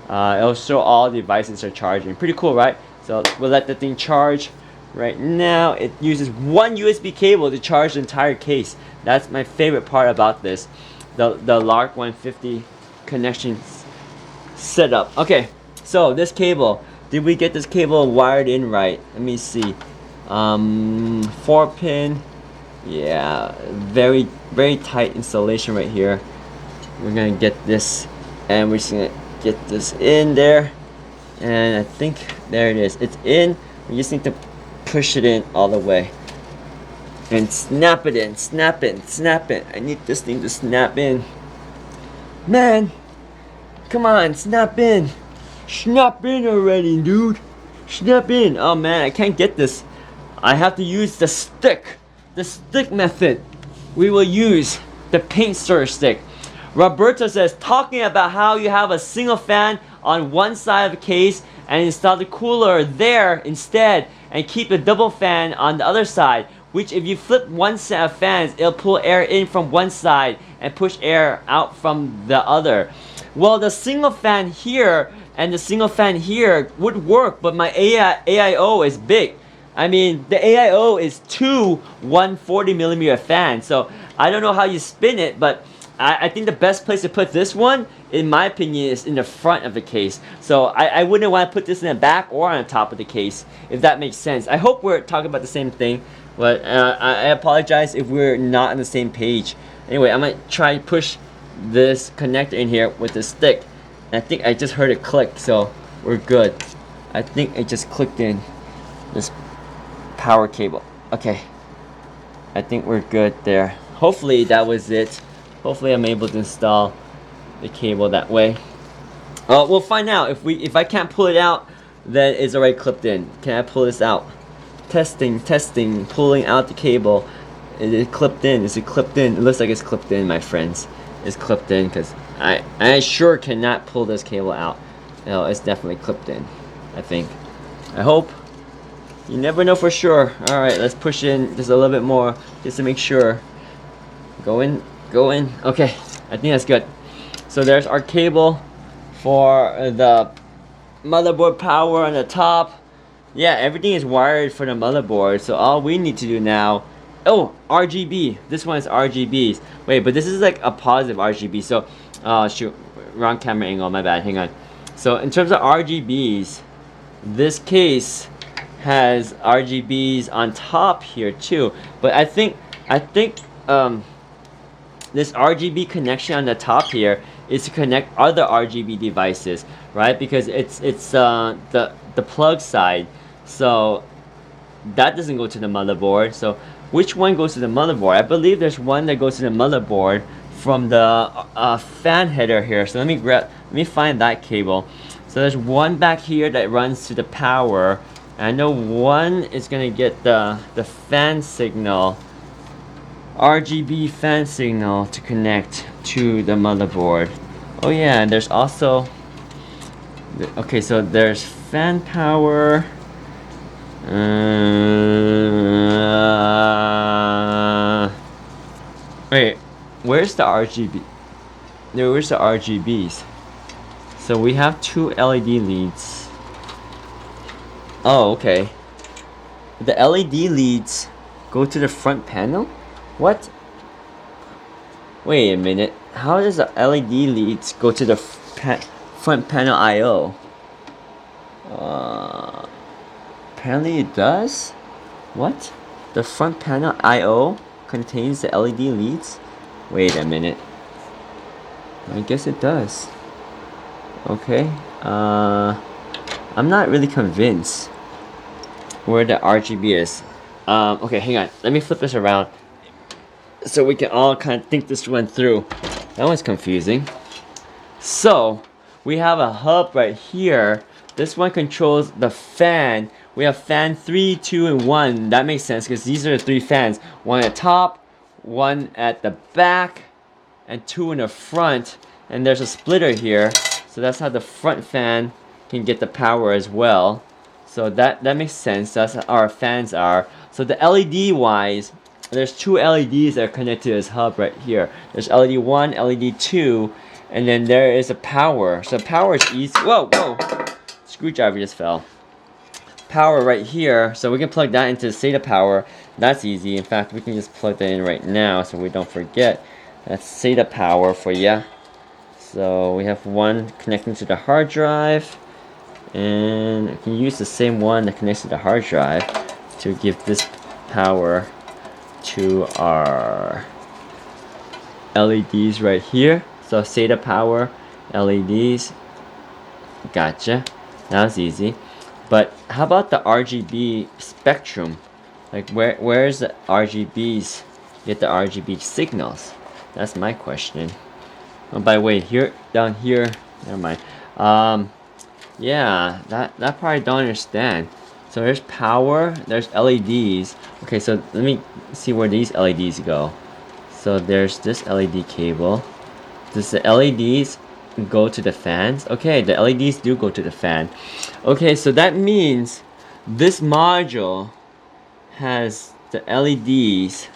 It'll show all the devices are charging. Pretty cool, right? So we'll let the thing charge. Right now, it uses one USB cable to charge the entire case. That's my favorite part about this. The Lark 150 connections setup. Okay, so this cable. Did we get this cable wired in right? Let me see. 4-pin. Yeah, very tight installation right here. We're gonna get this, and we're just gonna get this in there. And I think there it is. It's in. We just need to push it in all the way and snap it in. Snap it. I need this thing to snap in. Man, come on, snap in. Snap in already, dude. Snap in. Oh man, I can't get this. I have to use the stick. The stick method. We will use the paint stir stick. Roberto says, talking about how you have a single fan on one side of the case and install the cooler there instead, and keep a double fan on the other side, which if you flip one set of fans, it'll pull air in from one side and push air out from the other. Well, the single fan here and the single fan here would work, but my AIO is big. I mean, the AIO is two 140mm fans, so I don't know how you spin it, but I think the best place to put this one, in my opinion, is in the front of the case. So I wouldn't want to put this in the back or on the top of the case, if that makes sense. I hope we're talking about the same thing, but I apologize if we're not on the same page. Anyway, I'm going to try to push this connector in here with the stick. And I think I just heard it click, so we're good. I think it just clicked in this power cable. Okay. I think we're good there. hopefully that was it. Hopefully I'm able to install the cable that way. We'll find out. If I can't pull it out, then it's already clipped in. Can I pull this out? Testing, pulling out the cable. Is it clipped in? Is it clipped in? It looks like it's clipped in, my friends. It's clipped in because I sure cannot pull this cable out. No, it's definitely clipped in, I think. I hope. You never know for sure. Alright, let's push in just a little bit more just to make sure. Go in. Okay, I think that's good. So there's our cable for the motherboard power on the top. Yeah, everything is wired for the motherboard. So all we need to do now. Oh, RGB. This one is RGBs. Wait, but this is like a positive RGB. So, shoot, wrong camera angle. My bad. Hang on. So in terms of RGBs, this case has RGBs on top here too. But I think this RGB connection on the top here is to connect other RGB devices, right? Because it's the plug side. So that doesn't go to the motherboard. So which one goes to the motherboard? I believe there's one that goes to the motherboard from the fan header here. So let me find that cable. So there's one back here that runs to the power. And I know one is gonna get the fan signal, RGB fan signal to connect to the motherboard. Oh yeah, and there's also, okay, so there's fan power. Wait, where's the RGB? Where's the RGBs? So we have two LED leads. Oh, okay. The LED leads go to the front panel? What? Wait a minute. How does the LED leads go to the front panel I/O? Apparently it does. What? The front panel I/O contains the LED leads? Wait a minute. I guess it does. Okay. I'm not really convinced where the RGB is. Okay, hang on. Let me flip this around so we can all kind of think this one through. That one's confusing. So we have a hub right here. This one controls the fan. We have fan 3, 2, and 1. That makes sense because these are the three fans. One at the top, one at the back, and two in the front. And there's a splitter here. So that's how the front fan can get the power as well. So that makes sense. That's how our fans are. So the LED wise, there's two LEDs that are connected to this hub right here. There's LED 1, LED 2, and then there is a power. So power is easy. Whoa! Screwdriver just fell. Power right here. So we can plug that into the SATA power. That's easy. In fact, we can just plug that in right now so we don't forget. That's SATA power for you. So we have one connecting to the hard drive. And we can use the same one that connects to the hard drive to give this power to our LEDs right here. So SATA power, LEDs. Gotcha. That was easy. But how about the RGB spectrum? Like where's the RGBs get the RGB signals? That's my question. Oh, by the way, here down here, never mind. Yeah, that part I don't understand. So there's power, there's LEDs. Okay, so let me see where these LEDs go. So there's this LED cable. Does the LEDs go to the fans? Okay, the LEDs do go to the fan. Okay, so that means this module has the LEDs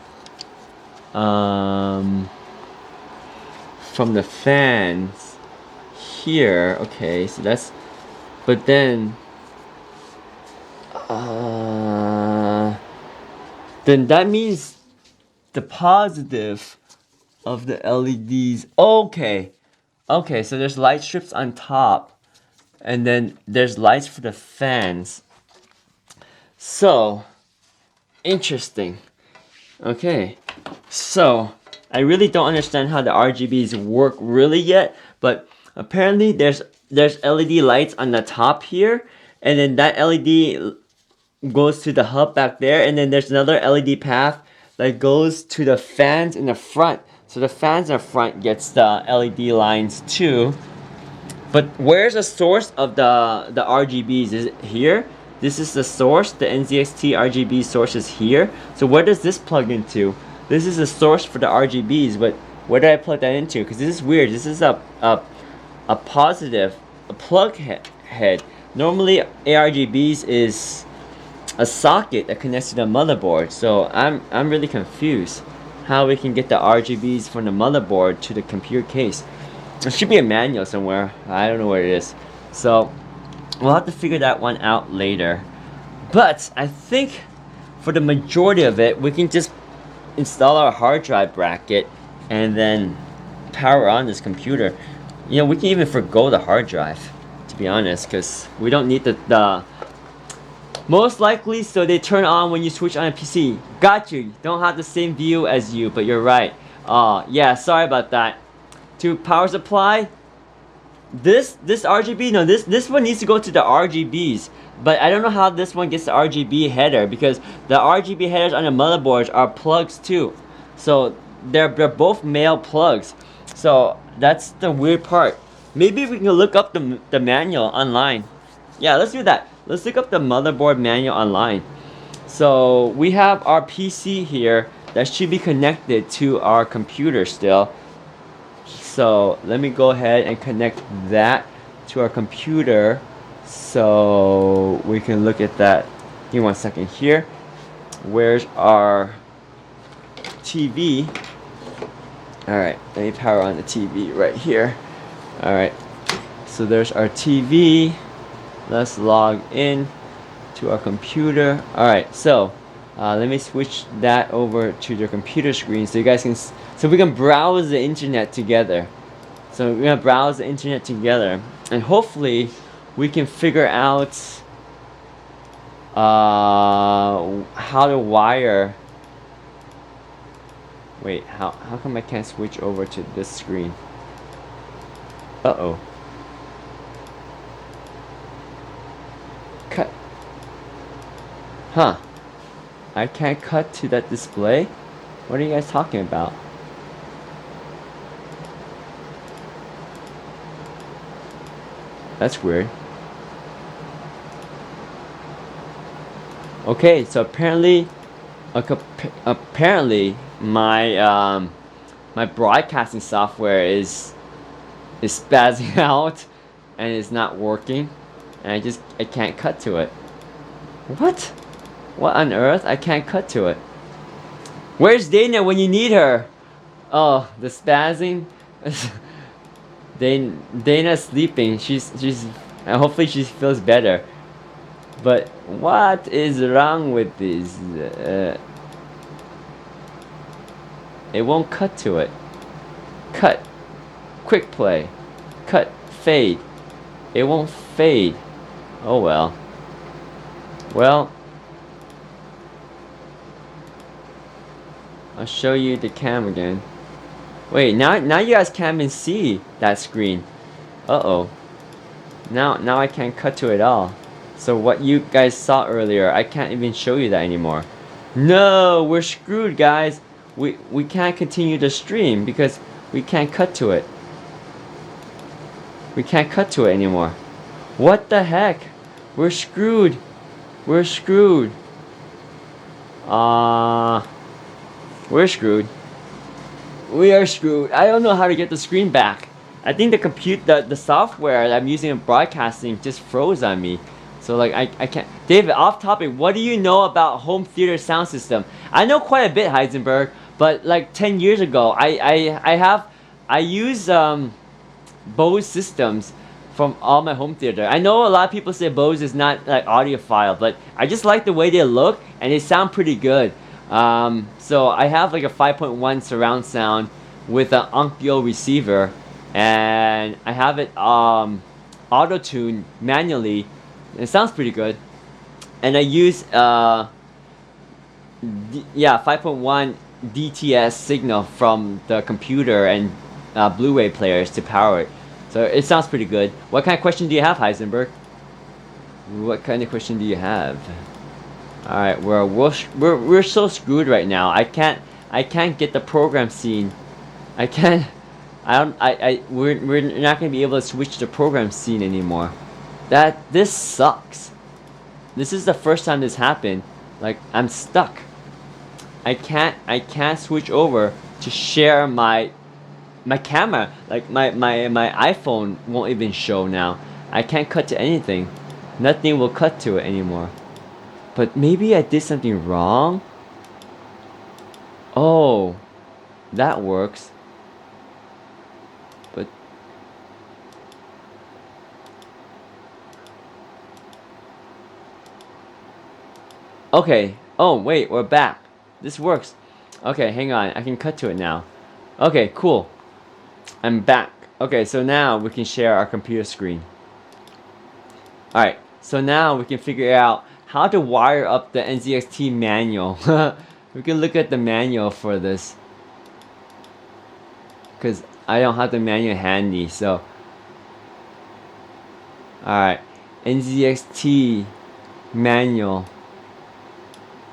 from the fans here. Okay, so that's, but then that means the positive of the LEDs. Okay, so there's light strips on top, and then there's lights for the fans. So interesting. Okay, so I really don't understand how the RGBs work really yet, but apparently there's LED lights on the top here, and then that LED goes to the hub back there, and then there's another LED path that goes to the fans in the front. So the fans in the front gets the LED lines too. But where's the source of the RGBs? Is it here? This is the source. The NZXT RGB source is here. So where does this plug into? This is the source for the RGBs, but where did I plug that into? Because this is weird. This is a positive, a plug head. Normally ARGBs is a socket that connects to the motherboard. So I'm really confused how we can get the RGBs from the motherboard to the computer case. There should be a manual somewhere. I don't know where it is. So we'll have to figure that one out later. But I think for the majority of it, we can just install our hard drive bracket and then power on this computer. You know, we can even forgo the hard drive, to be honest, because we don't need the most likely, so they turn on when you switch on a PC. Got you. Don't have the same view as you, but you're right. Yeah, sorry about that. To power supply, this RGB, no, this one needs to go to the RGBs, but I don't know how this one gets the RGB header, because the RGB headers on the motherboards are plugs too. So they're both male plugs. So that's the weird part. Maybe we can look up the manual online. Yeah, let's do that. Let's look up the motherboard manual online. So we have our PC here that should be connected to our computer still. So let me go ahead and connect that to our computer so we can look at that. Give me one second here. Where's our TV? Alright, let me power on the TV right here. Alright, so there's our TV. Let's log in to our computer. Alright, so let me switch that over to the computer screen so you guys can, so we can browse the internet together. So we're gonna browse the internet together, and hopefully we can figure out how to wire. Wait, how come I can't switch over to this screen? Uh-oh. Cut. Huh. I can't cut to that display? What are you guys talking about? That's weird. Okay, so apparently my my broadcasting software is spazzing out and it's not working, and I can't cut to it. What on earth? I can't cut to it. Where's Dana when you need her? Oh, the spazzing. Dana's sleeping. She's hopefully she feels better. But what is wrong with this? It won't cut to it. Cut. Quick play. Cut. Fade. It won't fade. Oh well. Well, I'll show you the cam again. Wait, now you guys can't even see that screen. Uh-oh. Now I can't cut to it all. So what you guys saw earlier, I can't even show you that anymore. No, we're screwed, guys. We can't continue the stream because we can't cut to it. We can't cut to it anymore. What the heck? We're screwed. We're screwed. We're screwed. We are screwed. I don't know how to get the screen back. I think the software that I'm using in broadcasting just froze on me. So like I can't. David, off topic, what do you know about home theater sound system? I know quite a bit, Heisenberg, but like 10 years ago, I use Bose systems from all my home theater. I know a lot of people say Bose is not like audiophile, but I just like the way they look and they sound pretty good. So I have like a 5.1 surround sound with an Onkyo receiver, and I have it auto-tuned manually. It sounds pretty good. And I use 5.1 DTS signal from the computer and Blu-ray players to power it. So it sounds pretty good. What kind of question do you have, Heisenberg? What kind of question do you have? All right, we're so screwed right now. I can't get the program scene. I can't. We're not gonna be able to switch the program scene anymore. This sucks. This is the first time this happened. Like, I'm stuck. I can't switch over to share my camera. Like my iPhone won't even show now. I can't cut to anything. Nothing will cut to it anymore. But maybe I did something wrong. Oh, that works. But okay. Oh wait, we're back. This works. Okay, hang on. I can cut to it now. Okay, cool. I'm back. Okay, so now we can share our computer screen. Alright, so now we can figure out how to wire up the NZXT manual. We can look at the manual for this. Because I don't have the manual handy, so. Alright, NZXT manual.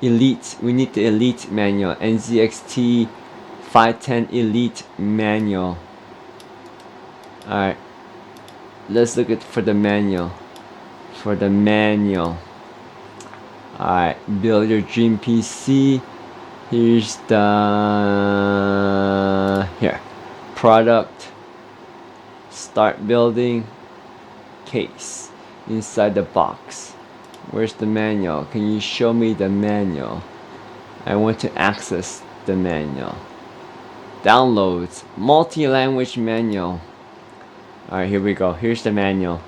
Elite. We need the Elite manual. NZXT H510 Elite manual. Alright. Let's look for the manual. Alright. Build your dream PC. Here's the... Here. Product. Start building. Case. Inside the box. Where's the manual? Can you show me the manual? I want to access the manual. Downloads. Multi-language manual. Alright, here we go. Here's the manual.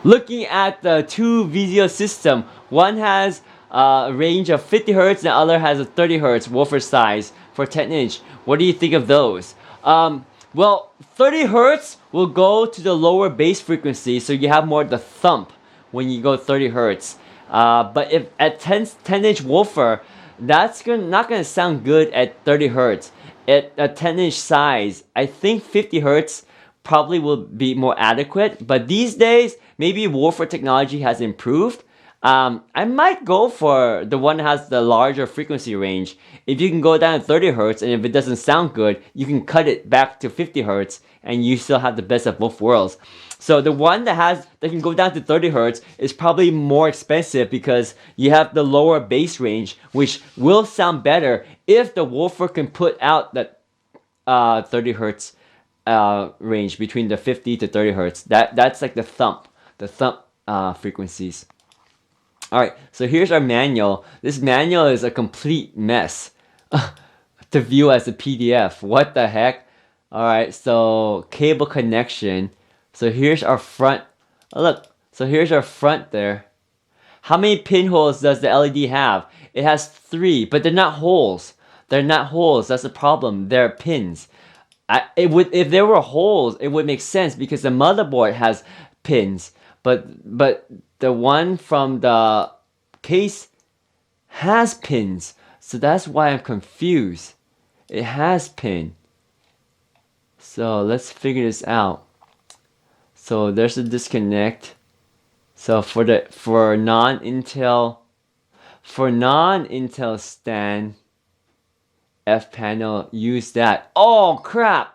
Looking at the two video system, one has a range of 50 Hz, the other has a 30 Hz woofer size for 10-inch. What do you think of those? Well, 30 Hz will go to the lower bass frequency, so you have more of the thump when you go 30 Hz. But if at 10-inch woofer, that's not gonna sound good at 30 Hz. At a 10-inch size, I think 50 Hz probably will be more adequate. But these days, maybe woofer technology has improved. I might go for the one that has the larger frequency range. If you can go down to 30 Hz, and if it doesn't sound good, you can cut it back to 50 Hz, and you still have the best of both worlds. So the one that can go down to 30 Hz is probably more expensive because you have the lower bass range, which will sound better if the woofer can put out that 30 Hz range between the 50 to 30 Hz. That's like the thump frequencies. Alright, so here's our manual. This manual is a complete mess to view as a PDF. What the heck? Alright, so cable connection. So here's our front. Oh, look, so here's our front there. How many pinholes does the LED have? It has 3, but they're not holes. They're not holes. That's the problem. They're pins. If there were holes, it would make sense because the motherboard has pins. But the one from the case has pins. So that's why I'm confused. It has pin. So let's figure this out. So there's a disconnect. So for non-Intel stand F panel, use that. Oh crap!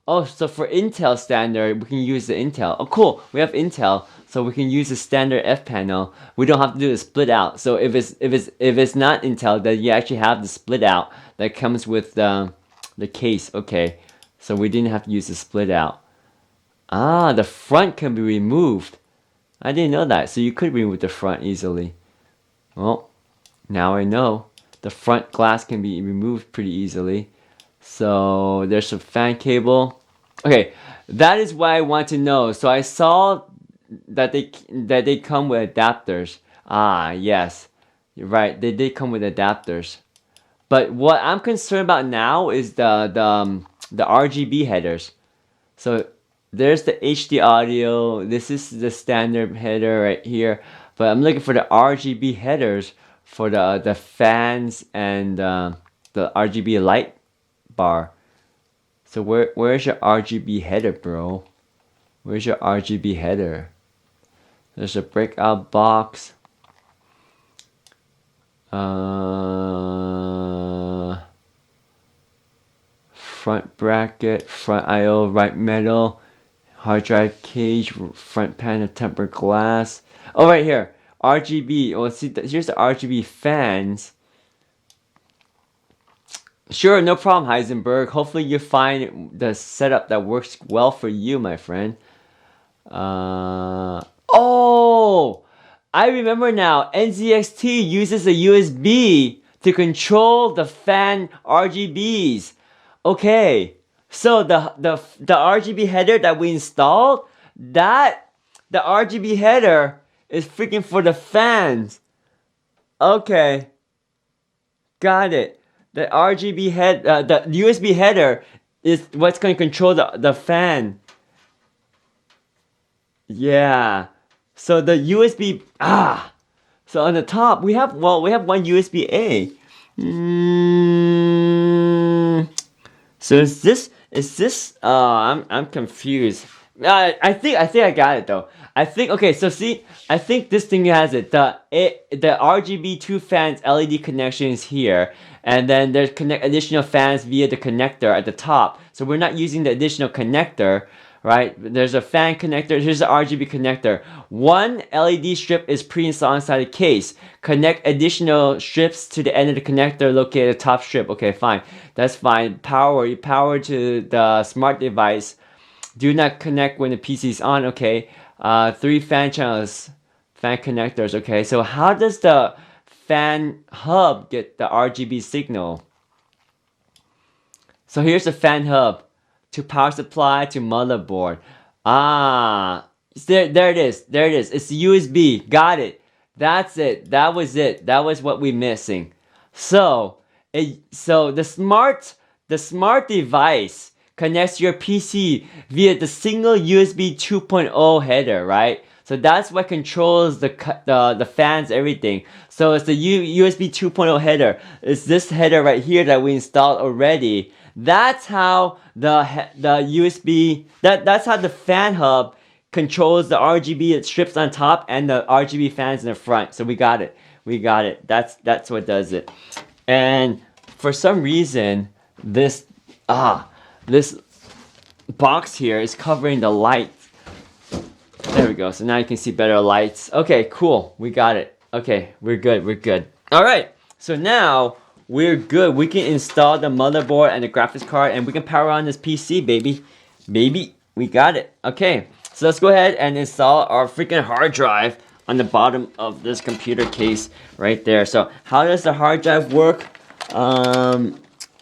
Oh, so for Intel standard, we can use the Intel. Oh cool, we have Intel, so we can use the standard F panel. We don't have to do the split out. So if it's not Intel, then you actually have the split out that comes with the case. Okay, so we didn't have to use the split out. Ah, the front can be removed. I didn't know that. So you could remove the front easily. Well, now I know. The front glass can be removed pretty easily. So there's a fan cable. Okay, that is what I want to know. So I saw that they come with adapters. Ah, yes. You're right. They did come with adapters. But what I'm concerned about now is the RGB headers. So there's the HD audio. This is the standard header right here. But I'm looking for the RGB headers for the fans and the RGB light bar. So where's your RGB header, bro? Where's your RGB header? There's a breakout box. Front bracket, front IO, right metal, hard drive cage, front panel tempered glass. Oh, right here, RGB. Oh, let's see. Here's the RGB fans. Sure, no problem, Heisenberg. Hopefully you find the setup that works well for you, my friend. Oh, I remember now. NZXT uses a USB to control the fan RGBs. Okay, so the RGB header that we installed, the RGB header is freaking for the fans. Okay, got it. The RGB head, the USB header is what's going to control the fan. Yeah. So the USB, so on the top we have one USB A. So is this I'm confused. I think I got it though. I think, okay, so see, I think this thing has it. The RGB 2 fans LED connection is here, and then there's additional fans via the connector at the top. So we're not using the additional connector, right? There's a fan connector. Here's the RGB connector. One LED strip is pre-installed inside the case. Connect additional strips to the end of the connector located at the top strip. Okay, fine. That's fine. Power to the smart device. Do not connect when the PC is on. Okay. 3 fan channels, fan connectors. Okay, so how does the fan hub get the RGB signal? So here's the fan hub to power supply to motherboard. There it is. There it is. It's USB. Got it. That's it. That was it. That was what we're missing. So the smart device connects your PC via the single USB 2.0 header, right? So that's what controls the fans, everything. So it's the USB 2.0 header. It's this header right here that we installed already. That's how the USB, that's how the fan hub controls the RGB strips on top and the RGB fans in the front. So we got it. We got it. That's what does it. And for some reason, this box here is covering the light. There we go. So now you can see better lights. Okay, cool. We got it. Okay, we're good. We're good. All right. So now we're good. We can install the motherboard and the graphics card, and we can power on this PC, baby. Baby, we got it. Okay. So let's go ahead and install our freaking hard drive on the bottom of this computer case right there. So how does the hard drive work?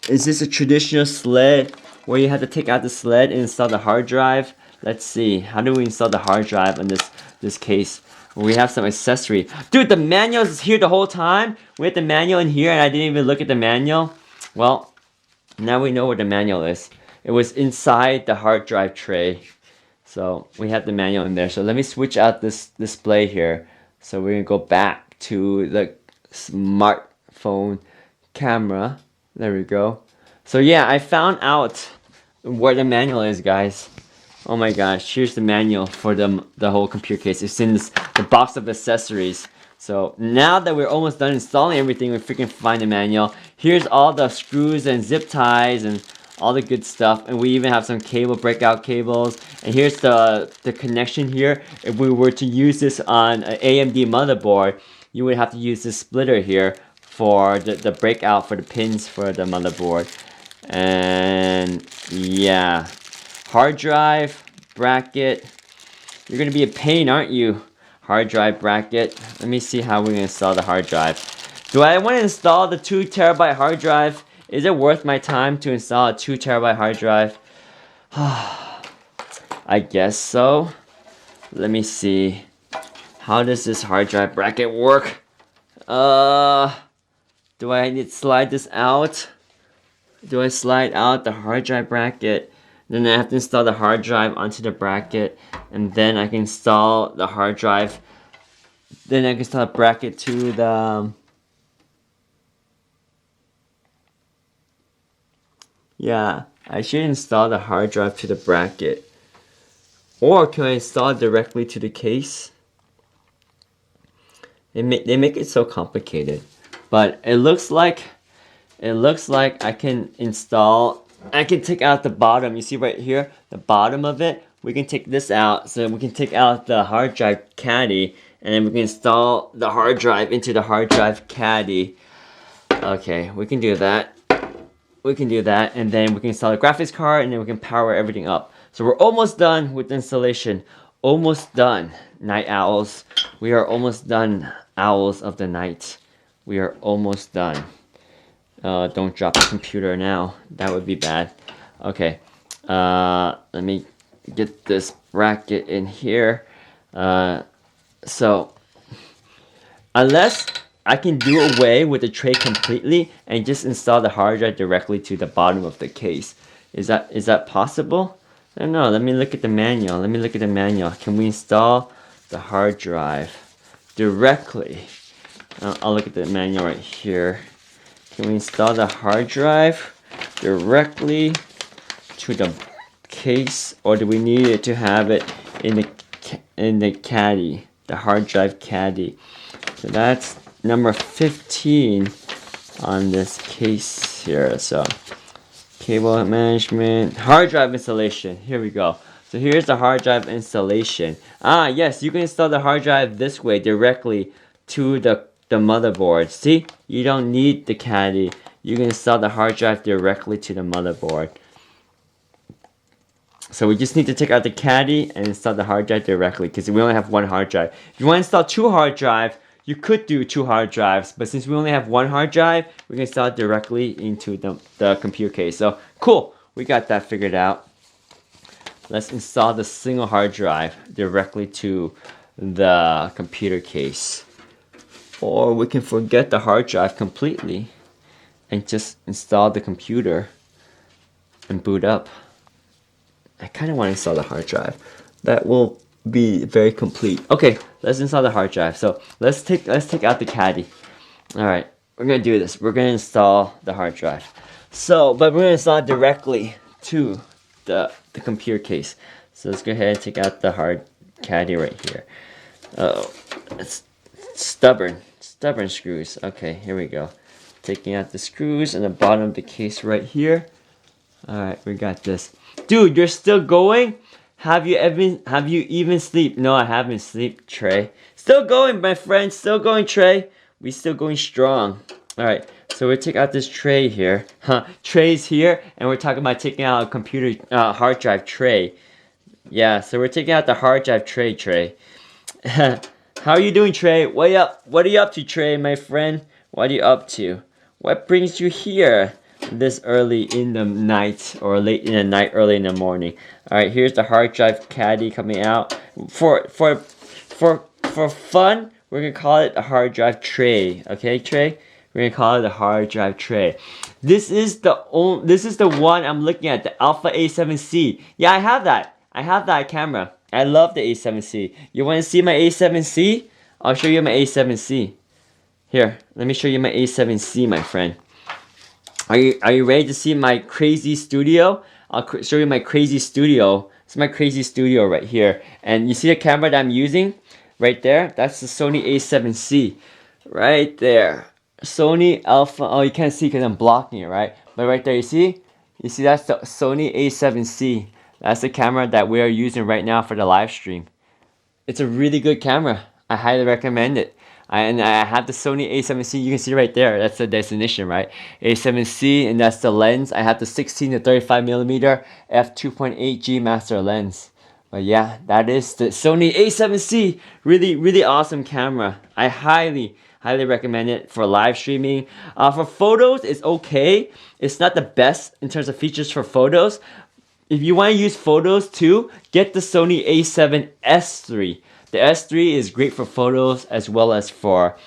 Is this a traditional sled where you have to take out the sled and install the hard drive? Let's see. How do we install the hard drive on this case? We have some accessory. Dude, the manual is here the whole time. We had the manual in here and I didn't even look at the manual. Well, now we know where the manual is. It was inside the hard drive tray. So we have the manual in there. So let me switch out this display here. So we're gonna go back to the smartphone camera. There we go. So yeah, I found out where the manual is, guys. Oh my gosh, here's the manual for the whole computer case. It's in the box of accessories. So now that we're almost done installing everything, we freaking find the manual. Here's all the screws and zip ties and all the good stuff. And we even have some cable breakout cables. And here's the connection here. If we were to use this on an AMD motherboard, you would have to use this splitter here for the breakout for the pins for the motherboard. And yeah, hard drive bracket. You're gonna be a pain, aren't you? Hard drive bracket. Let me see how we're gonna install the hard drive. Do I want to install the 2 terabyte hard drive? Is it worth my time to install a 2 terabyte hard drive? I guess so. Let me see. How does this hard drive bracket work? Do I need to slide this out? Do I slide out the hard drive bracket? Then I have to install the hard drive onto the bracket, and then I can install the hard drive. Then I can install the bracket to the... Yeah, I should install the hard drive to the bracket. Or can I install it directly to the case? They make it so complicated. but it looks like I can take out the bottom. You see right here, the bottom of it. We can take this out, so we can take out the hard drive caddy, and then we can install the hard drive into the hard drive caddy. Okay, we can do that. We can do that, and then we can install the graphics card, and then we can power everything up. So we're almost done with the installation. Almost done, night owls. We are almost done, owls of the night. We are almost done. Don't drop the computer now. That would be bad. Okay, let me get this bracket in here. So, unless I can do away with the tray completely and just install the hard drive directly to the bottom of the case. Is that possible? I don't know. Let me look at the manual. Can we install the hard drive directly? I'll look at the manual right here. Can we install the hard drive directly to the case, or do we need it to have it in the caddy, the hard drive caddy? So that's number 15 on this case here. So cable management, hard drive installation. Here we go. So here's the hard drive installation. Yes, you can install the hard drive this way directly to the motherboard. See, you don't need the caddy. You can install the hard drive directly to the motherboard. So we just need to take out the caddy and install the hard drive directly, because we only have one hard drive. If you want to install two hard drives, you could do two hard drives, but since we only have one hard drive, we can install it directly into the computer case. So cool, we got that figured out. Let's install the single hard drive directly to the computer case. Or we can forget the hard drive completely and just install the computer and boot up. I kind of want to install the hard drive. That will be very complete. Okay, let's install the hard drive. So let's take out the caddy. All right, we're gonna do this. We're gonna install the hard drive. So, but we're gonna install it directly to the computer case. So let's go ahead and take out the hard caddy right here. Oh, it's stubborn screws. Okay, here we go. Taking out the screws on the bottom of the case right here. All right, we got this. Dude, you're still going? Have you even sleep? No, I haven't sleep, Trey. Still going, my friend. Still going, Trey. We still going strong. All right, so we'll take out this tray here. Tray's here, and we're talking about taking out a computer hard drive tray. Yeah, so we're taking out the hard drive tray, Trey. How are you doing, Trey? What are you up to, Trey, my friend? What are you up to? What brings you here this early in the night, or late in the night, early in the morning? All right, here's the hard drive caddy coming out. For fun, we're gonna call it a hard drive tray. Okay, Trey? We're gonna call it a hard drive tray. This is the one I'm looking at, the Alpha A7C. Yeah, I have that. I have that camera. I love the A7C. You want to see my A7C? I'll show you my A7C. Here, let me show you my A7C, my friend. Are you ready to see my crazy studio? I'll show you my crazy studio. It's my crazy studio right here. And you see the camera that I'm using? Right there? That's the Sony A7C. Right there. Sony Alpha. Oh, you can't see because I'm blocking it, right? But right there, you see? You see that's the Sony A7C. That's the camera that we are using right now for the live stream. It's a really good camera. I highly recommend it. And I have the Sony A7C. You can see right there. That's the definition, right? A7C, and that's the lens. I have the 16 to 35 millimeter f2.8G master lens. But yeah, that is the Sony A7C. Really, really awesome camera. I highly recommend it for live streaming. For photos, it's okay. It's not the best in terms of features for photos. If you want to use photos too, get the Sony A7S III. The S3 is great for photos as well as for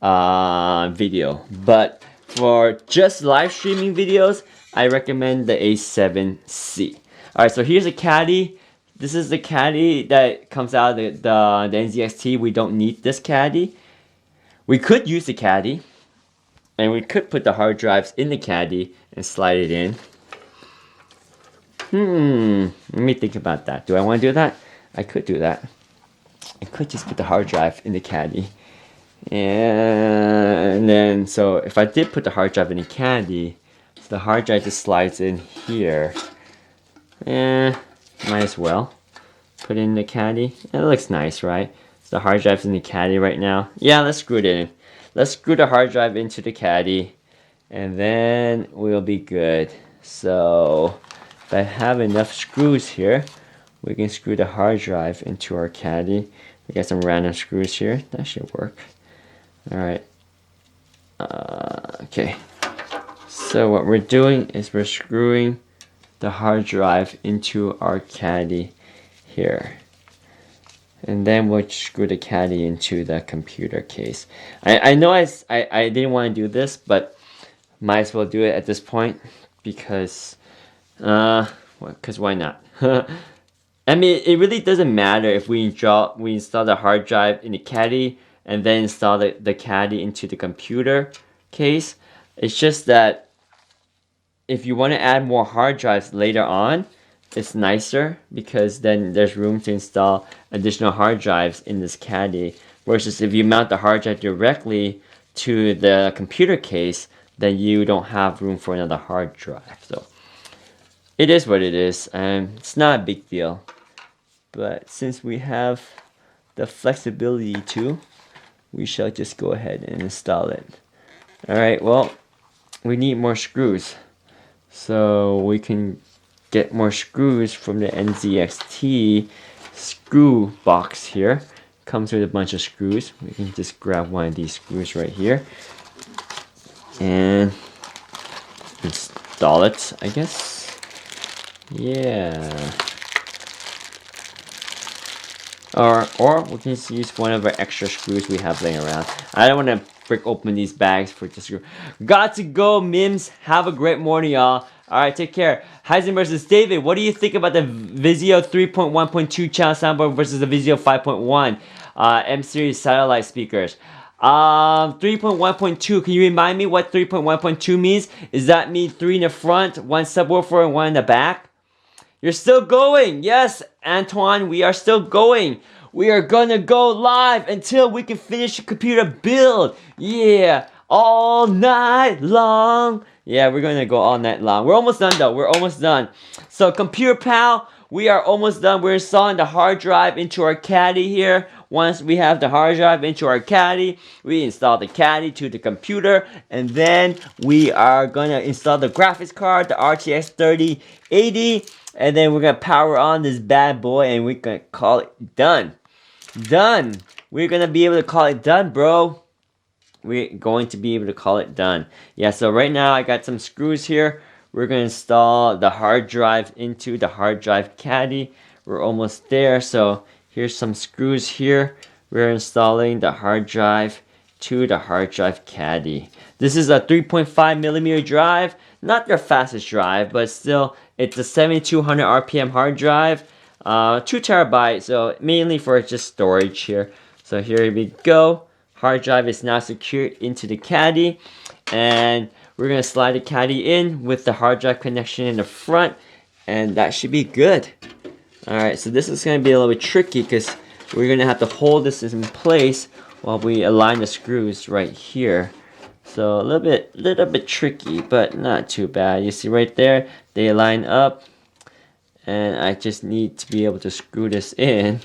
video. But for just live streaming videos, I recommend the A7C. Alright, so here's a caddy. This is the caddy that comes out of the NZXT. We don't need this caddy. We could use the caddy. And we could put the hard drives in the caddy and slide it in. Let me think about that. Do I want to do that? I could do that. I could just put the hard drive in the caddy. And And then, so if I did put the hard drive in the caddy, so the hard drive just slides in here. Might as well put it in the caddy. It looks nice, right? So the hard drive's in the caddy right now. Yeah, let's screw it in. Let's screw the hard drive into the caddy, and then we'll be good. So if I have enough screws here, we can screw the hard drive into our caddy. We got some random screws here. That should work. Alright. Okay. So what we're doing is we're screwing the hard drive into our caddy here. And then we'll screw the caddy into the computer case. I know I didn't want to do this, but might as well do it at this point because why not? I mean, it really doesn't matter if we install the hard drive in the caddy and then install the caddy into the computer case. It's just that if you want to add more hard drives later on, it's nicer because then there's room to install additional hard drives in this caddy. Versus if you mount the hard drive directly to the computer case, then you don't have room for another hard drive. So it is what it is, and it's not a big deal. But since we have the flexibility to, we shall just go ahead and install it. Alright, well, we need more screws. So we can get more screws from the NZXT screw box here. Comes with a bunch of screws. We can just grab one of these screws right here and install it, I guess. Yeah. Or we can just use one of our extra screws we have laying around. I don't want to break open these bags for just screw. Got to go, Mims. Have a great morning, y'all. Alright, take care. Heisenberg says, David, what do you think about the Vizio 3.1.2 channel soundboard versus the Vizio 5.1 M-series satellite speakers? 3.1.2, can you remind me what 3.1.2 means? Is that mean 3 in the front, 1 subwoofer, and 1 in the back? You're still going. Yes, Antoine, we are still going. We are gonna go live until we can finish the computer build. Yeah, all night long. Yeah, we're gonna go all night long. We're almost done though. We're almost done. So, Computer Pal, we are almost done. We're installing the hard drive into our caddy here. Once we have the hard drive into our caddy, we install the caddy to the computer, and then we are gonna install the graphics card, the RTX 3080, and then we're gonna power on this bad boy, and we're gonna call it done. Done. We're gonna be able to call it done, bro. We're going to be able to call it done. Yeah, so right now I got some screws here. We're gonna install the hard drive into the hard drive caddy. We're almost there, so here's some screws here. We're installing the hard drive to the hard drive caddy. This is a 3.5mm drive. Not their fastest drive, but still, it's a 7200 RPM hard drive. 2 terabytes, so mainly for just storage here. So here we go. Hard drive is now secured into the caddy, and we're gonna slide the caddy in with the hard drive connection in the front, and that should be good. Alright, so this is gonna be a little bit tricky because we're gonna have to hold this in place while we align the screws right here. So a little bit tricky, but not too bad. You see right there, they line up, and I just need to be able to screw this in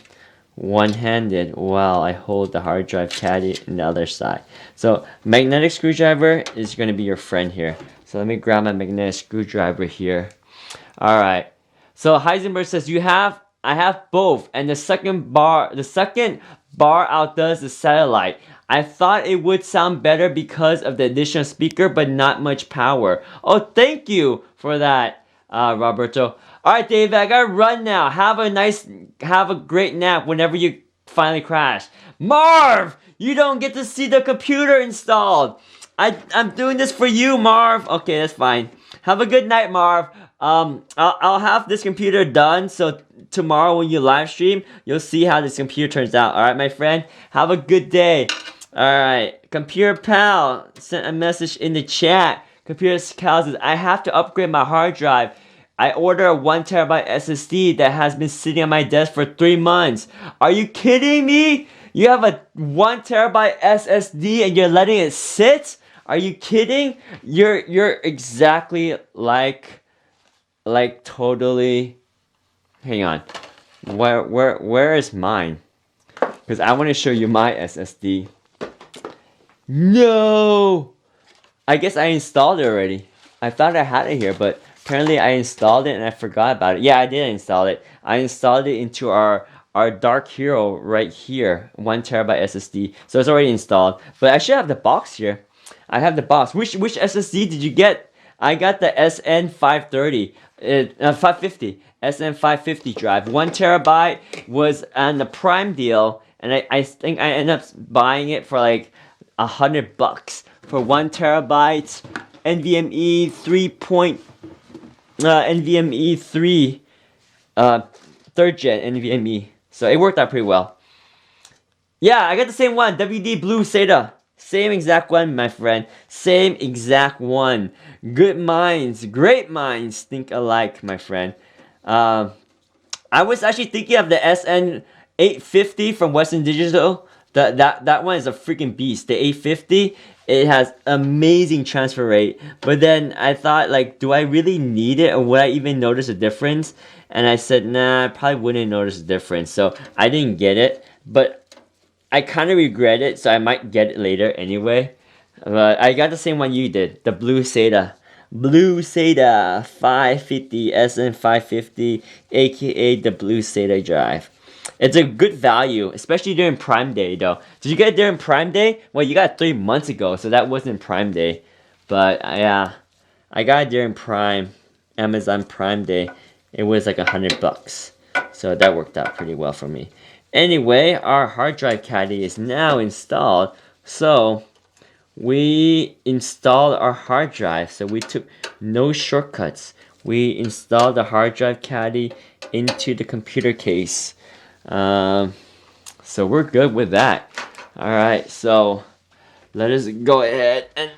one-handed while I hold the hard drive caddy on the other side. So magnetic screwdriver is going to be your friend here. So let me grab my magnetic screwdriver here. Alright, so Heisenberg says I have both, and the second bar outdoes the satellite. I thought it would sound better because of the additional speaker, but not much power. Oh, thank you for that, Roberto. Alright, Dave, I gotta run now. Have a great nap whenever you finally crash. Marv, you don't get to see the computer installed. I'm doing this for you, Marv. Okay, that's fine. Have a good night, Marv. I'll have this computer done, so tomorrow when you live stream, you'll see how this computer turns out. Alright, my friend? Have a good day. Alright, Computer Pal sent a message in the chat. Computer Pal says, I have to upgrade my hard drive. I ordered a 1TB SSD that has been sitting on my desk for 3 months. Are you kidding me? You have a 1 terabyte SSD and you're letting it sit? Are you kidding? You're exactly like totally. Hang on. Where is mine? Because I want to show you my SSD. No! I guess I installed it already. I thought I had it here, but apparently I installed it and I forgot about it. Yeah, I did install it. I installed it into our Dark Hero right here. 1 terabyte SSD. So it's already installed. But I should have the box here. I have the box. Which SSD did you get? I got the SN530. 550. SN550 drive. 1 terabyte was on the Prime deal. And I think I ended up buying it for like $100 for 1 terabyte NVMe 3. NVMe 3 3rd gen NVMe. So it worked out pretty well. Yeah, I got the same one. WD Blue SATA. Same exact one, my friend. Same exact one. Good minds, great minds think alike, my friend. I was actually thinking of the SN850 from Western Digital. That one is a freaking beast. The 850, it has amazing transfer rate. But then I thought, like, do I really need it, or would I even notice a difference? And I said, nah, I probably wouldn't notice a difference. So I didn't get it. But I kind of regret it, so I might get it later anyway. But I got the same one you did, the Blue SATA. Blue SATA 550, SN550, aka the Blue SATA drive. It's a good value, especially during Prime Day though. Did you get it during Prime Day? Well, you got it 3 months ago, so that wasn't Prime Day. But yeah, I got it during Amazon Prime Day. It was like $100. So that worked out pretty well for me. Anyway, our hard drive caddy is now installed. So we installed our hard drive. So we took no shortcuts. We installed the hard drive caddy into the computer case. So we're good with that. Alright, so let us go ahead and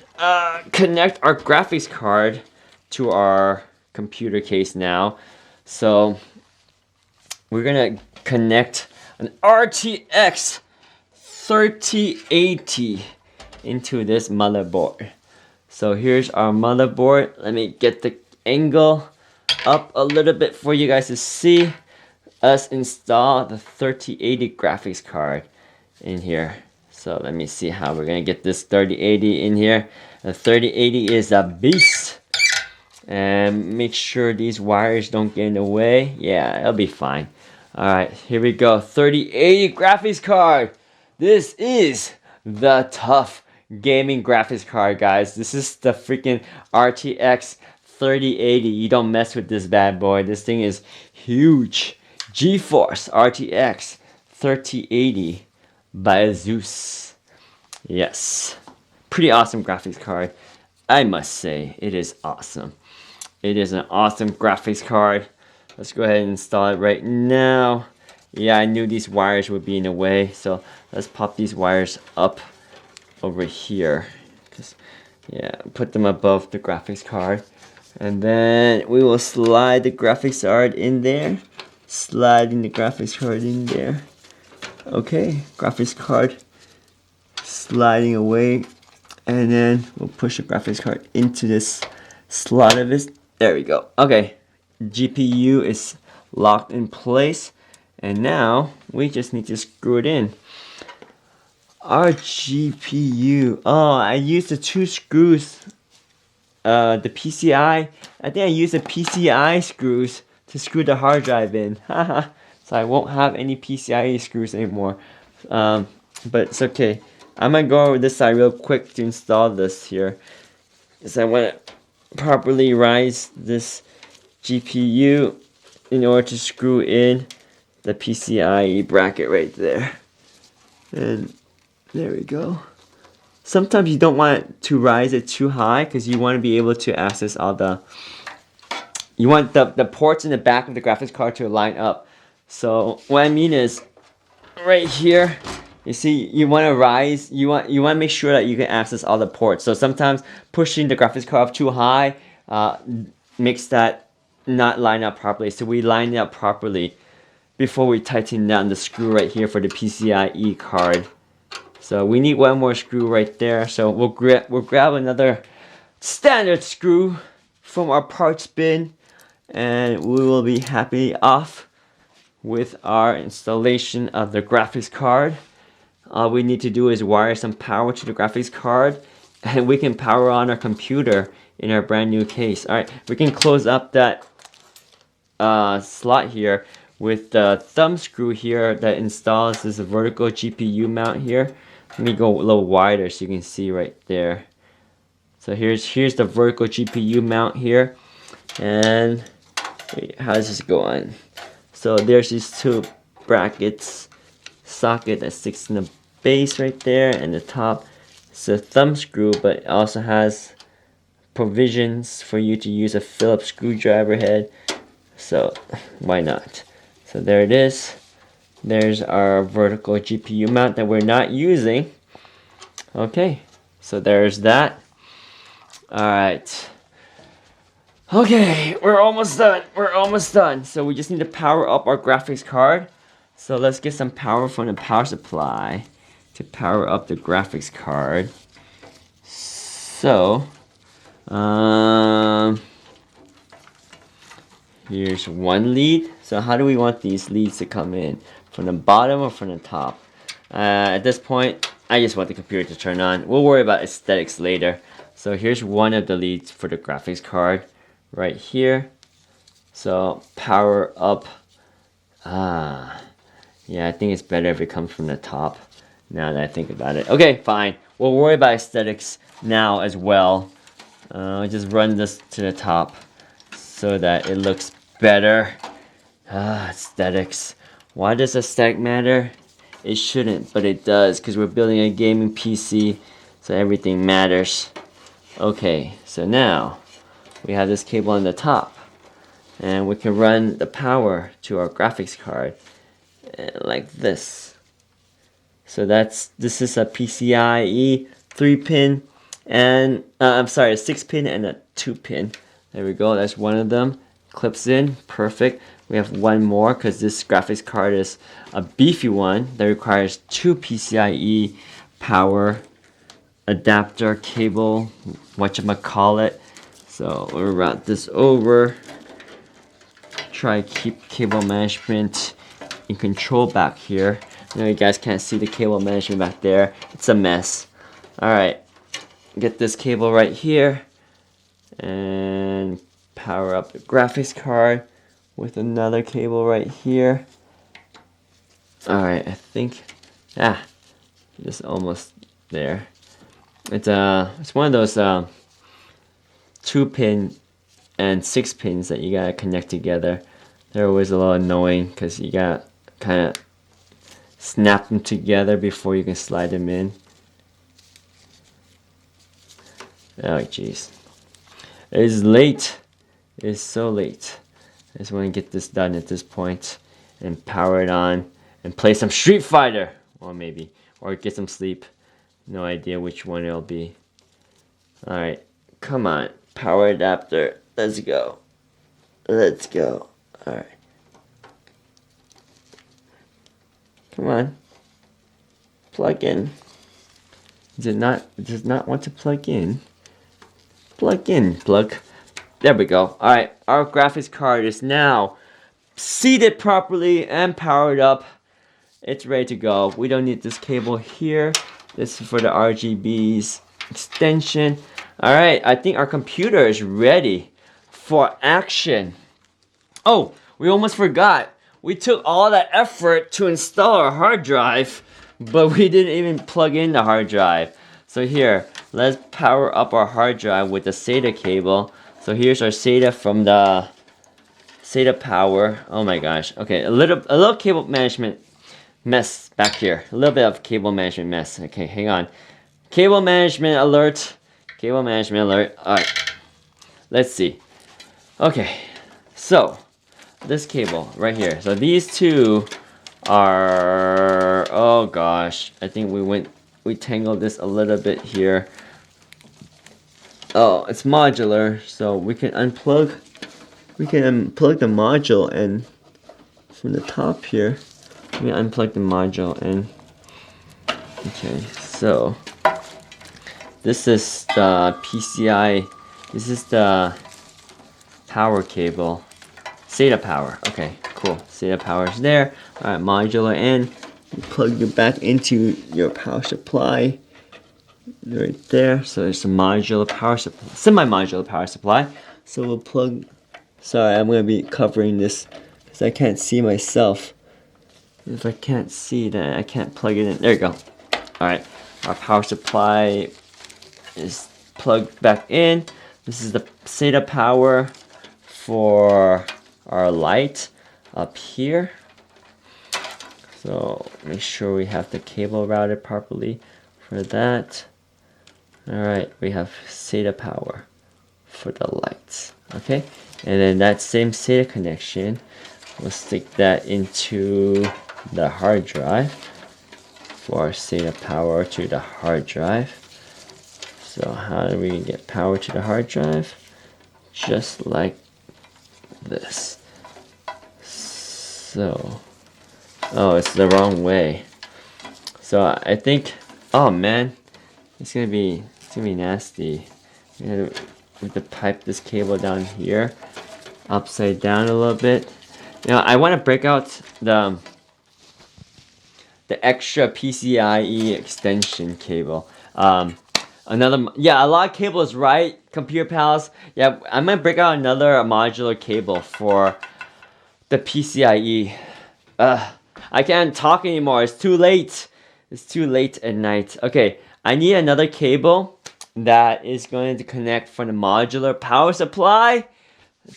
connect our graphics card to our computer case now. So we're gonna connect an RTX 3080 into this motherboard. So here's our motherboard. Let me get the angle up a little bit for you guys to see us install the 3080 graphics card in here. So let me see how we're gonna get this 3080 in here. The 3080 is a beast. And make sure these wires don't get in the way. Yeah, it'll be fine. Alright, here we go. 3080 graphics card. This is the tough gaming graphics card, guys. This is the freaking RTX 3080. You don't mess with this bad boy. This thing is huge. GeForce RTX 3080 by Asus. Yes. Pretty awesome graphics card. I must say, it is awesome. It is an awesome graphics card. Let's go ahead and install it right now. Yeah, I knew these wires would be in the way, so let's pop these wires up over here. Yeah, put them above the graphics card. And then we will slide the graphics card in there. Sliding the graphics card in there. Okay, graphics card sliding away. And then we'll push the graphics card into this slot of this. There we go. Okay, GPU is locked in place. And now we just need to screw it in. Our GPU. Oh, I used the 2 screws. The PCI. I think I used the PCI screws to screw the hard drive in. Haha. So I won't have any PCIe screws anymore. But it's okay. I'm gonna go over this side real quick to install this here. Because I want to properly rise this GPU in order to screw in the PCIe bracket right there. And there we go. Sometimes you don't want to rise it too high because you want to be able to access all the... You want the ports in the back of the graphics card to line up. So what I mean is, right here, you see, you want to rise. You want to make sure that you can access all the ports. So sometimes pushing the graphics card up too high makes that not line up properly. So we line it up properly before we tighten down the screw right here for the PCIe card. So we need one more screw right there. So we'll grab another standard screw from our parts bin, and we will be happy off with our installation of the graphics card. All we need to do is wire some power to the graphics card, and we can power on our computer in our brand new case. Alright, we can close up that slot here with the thumb screw here that installs this vertical GPU mount here. Let me go a little wider so you can see right there. So here's the vertical GPU mount here, and wait, how does this go on? So there's these two brackets, socket that sticks in the base right there, and the top. It's a thumb screw, but it also has provisions for you to use a Phillips screwdriver head. So why not? So there it is. There's our vertical GPU mount that we're not using. Okay, so there's that. Alright. Okay, we're almost done. We're almost done. So we just need to power up our graphics card. So let's get some power from the power supply to power up the graphics card. So, here's one lead. So how do we want these leads to come in? From the bottom or from the top? At this point, I just want the computer to turn on. We'll worry about aesthetics later. So here's one of the leads for the graphics card right here. So power up. Yeah, I think it's better if it comes from the top now that I think about it. Okay, fine. We'll worry about aesthetics now as well. Just run this to the top so that it looks better. Aesthetics. Why does aesthetic matter? It shouldn't, but it does, because we're building a gaming PC, so everything matters. Okay, so now we have this cable on the top, and we can run the power to our graphics card like this. So this is a PCIe 3-pin, and I'm sorry, a 6-pin and a 2-pin. There we go. That's one of them. Clips in, perfect. We have one more because this graphics card is a beefy one that requires 2 PCIe power adapter cable, whatchamacallit. So we'll route this over. Try to keep cable management in control back here. I know you guys can't see the cable management back there. It's a mess. Alright, get this cable right here and power up the graphics card with another cable right here. Alright, I think just almost there. It's one of those 2-pin and 6-pins that you gotta connect together. They're always a little annoying because you gotta kind of snap them together before you can slide them in. Oh jeez, it is late. It is so late. I just want to get this done at this point and power it on and play some Street Fighter, or maybe, or get some sleep. No idea which one it'll be. Alright, come on, power adapter, let's go. Let's go. Alright. Come on. Plug in. Does not want to plug in. Plug in, plug. There we go. Alright, our graphics card is now seated properly and powered up. It's ready to go. We don't need this cable here. This is for the RGB's extension. Alright, I think our computer is ready for action. Oh, we almost forgot. We took all that effort to install our hard drive, but we didn't even plug in the hard drive. So here, let's power up our hard drive with the SATA cable. So here's our SATA from the SATA power. Oh my gosh. Okay, a little cable management mess back here. A little bit of cable management mess. Okay, hang on. Cable management alert. Cable management alert. Alright. Let's see. Okay. So, this cable right here. So these two are, oh gosh. I think we tangled this a little bit here. Oh, it's modular, so we can unplug the module and from the top here, let me unplug the module and okay, so this is the PCI, this is the power cable, SATA power. Okay, cool. SATA power is there. Alright, modular in. You plug it back into your power supply right there. So there's a modular power supply, semi-modular power supply. So we'll plug, sorry, I'm going to be covering this because I can't see myself. If I can't see, then I can't plug it in. There you go. Alright, our power supply is plugged back in. This is the SATA power for our light up here. So make sure we have the cable routed properly for that. Alright, we have SATA power for the lights. Okay, and then that same SATA connection, we'll stick that into the hard drive for our SATA power to the hard drive. So how do we get power to the hard drive? Just like this. So, oh, it's the wrong way. So I think, oh man, it's gonna be nasty. We have to pipe this cable down here, upside down a little bit. Now I want to break out the extra PCIe extension cable. Yeah, a lot of cables, right? Computer pals. Yeah, I'm gonna break out another modular cable for the PCIe. I can't talk anymore. It's too late. It's too late at night. Okay, I need another cable that is going to connect from the modular power supply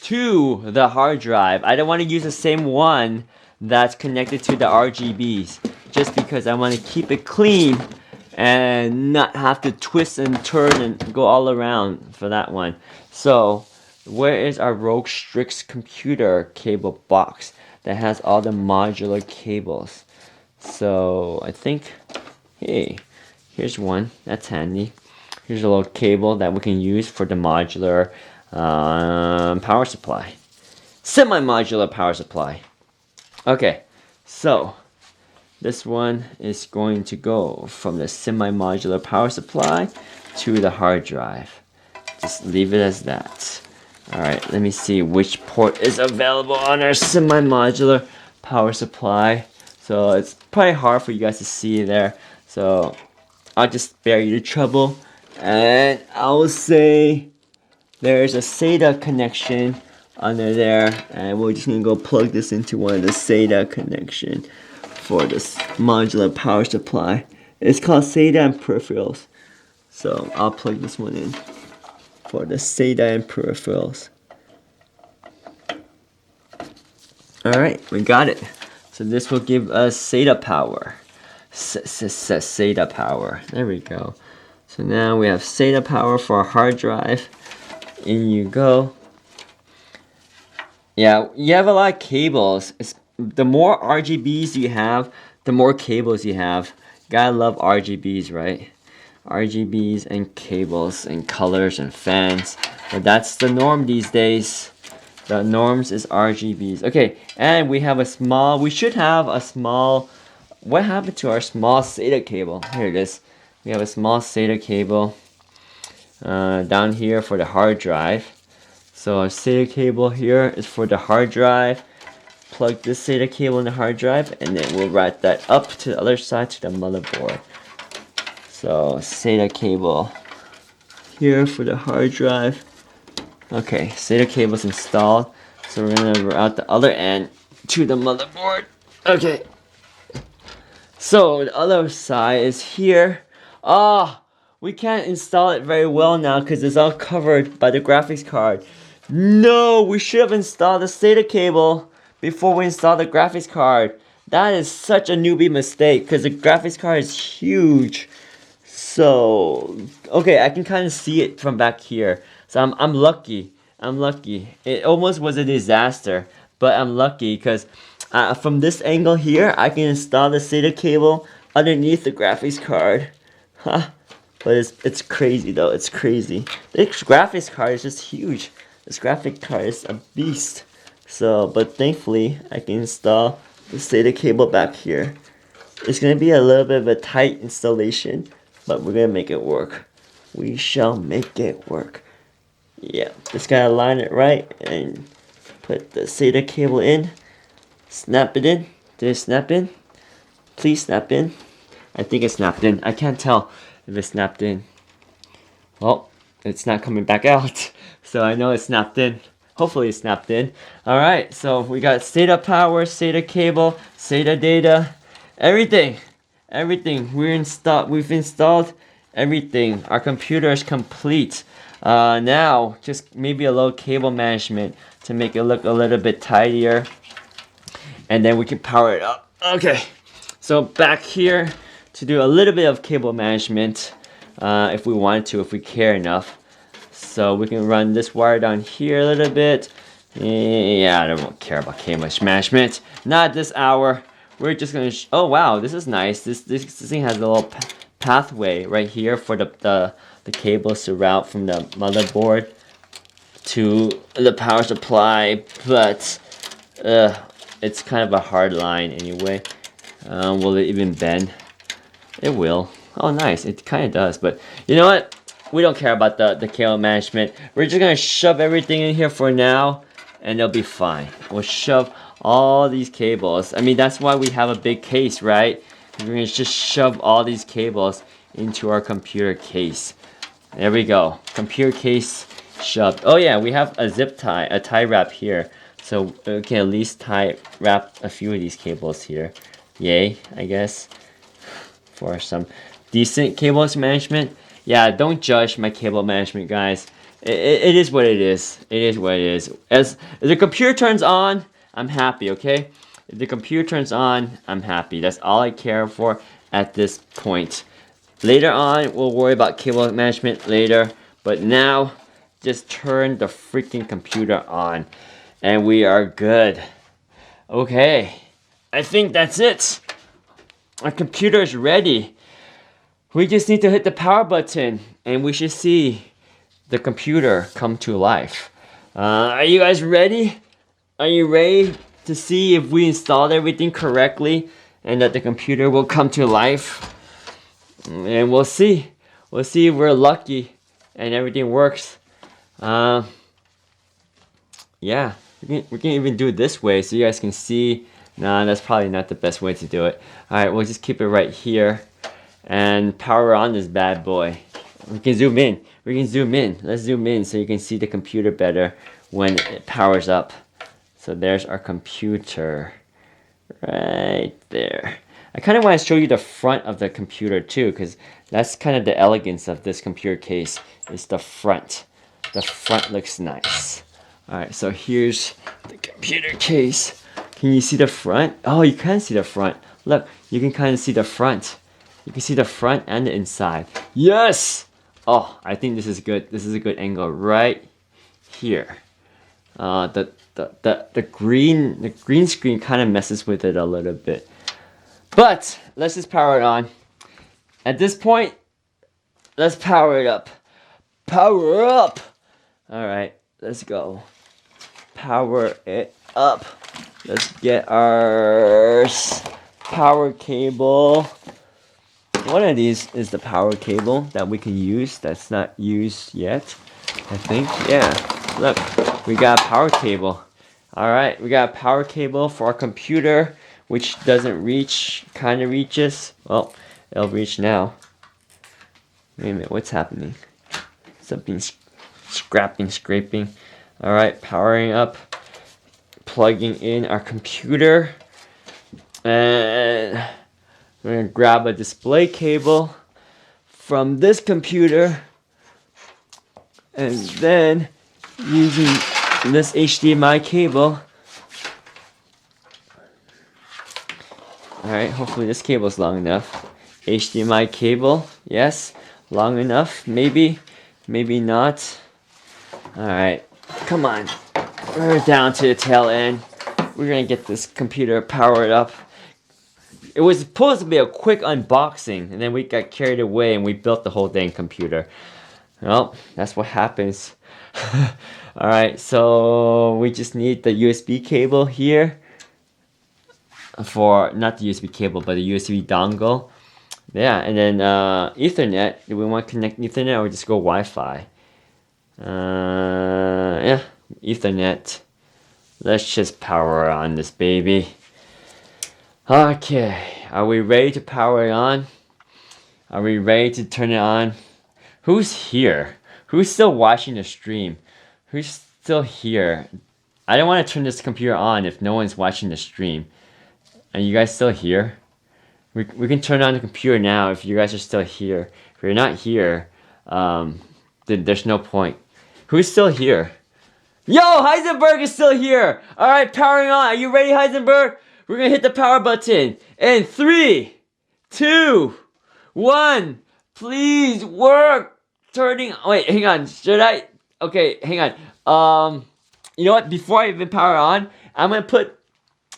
to the hard drive. I don't want to use the same one that's connected to the RGBs, just because I want to keep it clean and not have to twist and turn and go all around for that one. So where is our Rog Strix computer cable box that has all the modular cables? So I think, hey, here's one. That's handy. Here's a little cable that we can use for the modular power supply. Semi-modular power supply. Okay, so this one is going to go from the semi-modular power supply to the hard drive. Just leave it as that. Alright, let me see which port is available on our semi-modular power supply. So it's probably hard for you guys to see there. So I'll just spare you the trouble. And I'll say there's a SATA connection under there. And we're just going to go plug this into one of the SATA connection for this modular power supply. It's called SATA and peripherals. So I'll plug this one in for the SATA and peripherals. Alright, we got it. So this will give us SATA power. SATA power. There we go. So now we have SATA power for our hard drive. In you go. Yeah, you have a lot of cables. The more RGBs you have, the more cables you have. Gotta love RGBs, right? RGBs and cables and colors and fans. But that's the norm these days. The norms is RGBs. Okay, and we have a small, we should have a small, what happened to our small SATA cable? Here it is. We have a small SATA cable down here for the hard drive. So our SATA cable here is for the hard drive. Plug this SATA cable in the hard drive, and then we'll route that up to the other side to the motherboard. So SATA cable here for the hard drive. Okay, SATA cable's installed. So we're gonna route the other end to the motherboard. Okay. So the other side is here. We can't install it very well now because it's all covered by the graphics card. No, we should have installed the SATA cable before we install the graphics card. That is such a newbie mistake because the graphics card is huge. So, okay, I can kind of see it from back here. So I'm lucky. I'm lucky. It almost was a disaster, but I'm lucky because from this angle here, I can install the SATA cable underneath the graphics card. Huh? But it's crazy though. It's crazy. This graphics card is just huge. This graphics card is a beast. So, but thankfully, I can install the SATA cable back here. It's going to be a little bit of a tight installation, but we're going to make it work. We shall make it work. Yeah, just got to line it right and put the SATA cable in. Snap it in. Did it snap in? Please snap in. I think it snapped in. I can't tell if it snapped in. Well, it's not coming back out. So I know it snapped in. Hopefully it snapped in. Alright, so we got SATA power, SATA cable, SATA data, everything. Everything. We've installed everything. Our computer is complete. Now, just maybe a little cable management to make it look a little bit tidier. And then we can power it up. Okay, so back here to do a little bit of cable management if we wanted to, if we care enough. So we can run this wire down here a little bit. Yeah, I don't care about cable management. Not this hour. We're just gonna. Oh wow, this is nice. This thing has a little pathway right here for the cables to route from the motherboard to the power supply, but it's kind of a hard line anyway. Will it even bend? It will. Oh nice, it kind of does, but you know what? We don't care about the cable management. We're just gonna shove everything in here for now and it'll be fine. We'll shove all these cables. I mean, that's why we have a big case, right? We're gonna just shove all these cables into our computer case. There we go. Computer case shoved. Oh yeah, we have a zip tie, a tie wrap here. So we can at least tie wrap a few of these cables here. Yay, I guess. For some decent cables management. Yeah, don't judge my cable management, guys. It is what it is. It is what it is. As the computer turns on, I'm happy, okay? If the computer turns on, I'm happy. That's all I care for at this point. Later on, we'll worry about cable management later. But now, just turn the freaking computer on. And we are good. Okay. I think that's it. Our computer is ready. We just need to hit the power button and we should see the computer come to life. Are you guys ready? Are you ready to see if we installed everything correctly and that the computer will come to life? And we'll see. We'll see if we're lucky and everything works. Yeah, we can even do it this way so you guys can see. Nah, that's probably not the best way to do it. Alright, we'll just keep it right here. And power on this bad boy. We can zoom in. We can zoom in. Let's zoom in so you can see the computer better when it powers up. So there's our computer. Right there. I kind of want to show you the front of the computer too, because that's kind of the elegance of this computer case. Is the front. The front looks nice. Alright, so here's the computer case. Can you see the front? Oh, you can see the front. Look, you can kind of see the front. You can see the front and the inside. Yes! Oh, I think this is good. This is a good angle right here. The green screen kind of messes with it a little bit. But let's just power it on. At this point, let's power it up. Power up! Alright, let's go. Power it up. Let's get our power cable. One of these is the power cable that we can use that's not used yet, I think. Yeah, look, we got a power cable. Alright, we got a power cable for our computer, which doesn't reach, kind of reaches. Well, it'll reach now. Wait a minute, what's happening? Something scraping. Alright, powering up, plugging in our computer, and we're going to grab a display cable from this computer and then using this HDMI cable. Alright, hopefully this cable is long enough. HDMI cable, yes, long enough, maybe not. Alright, come on, we're down to the tail end. We're going to get this computer powered up. It was supposed to be a quick unboxing, and then we got carried away and we built the whole dang computer. Well, that's what happens. Alright, so we just need the USB cable here for, not the USB cable, but the USB dongle. Yeah, and then Ethernet. Do we want to connect Ethernet or just go Wi-Fi? Yeah, Ethernet. Let's just power on this baby. Okay, are we ready to power it on? Are we ready to turn it on? Who's here? Who's still watching the stream? Who's still here? I don't want to turn this computer on if no one's watching the stream. Are you guys still here? We can turn on the computer now if you guys are still here. If you're not here, then there's no point. Who's still here? Yo, Heisenberg is still here! Alright, powering on. Are you ready, Heisenberg? We're gonna hit the power button. In 3, 2, 1. Please work! Turning... Wait, hang on. Should I... Okay, hang on. You know what? Before I even power on, I'm gonna put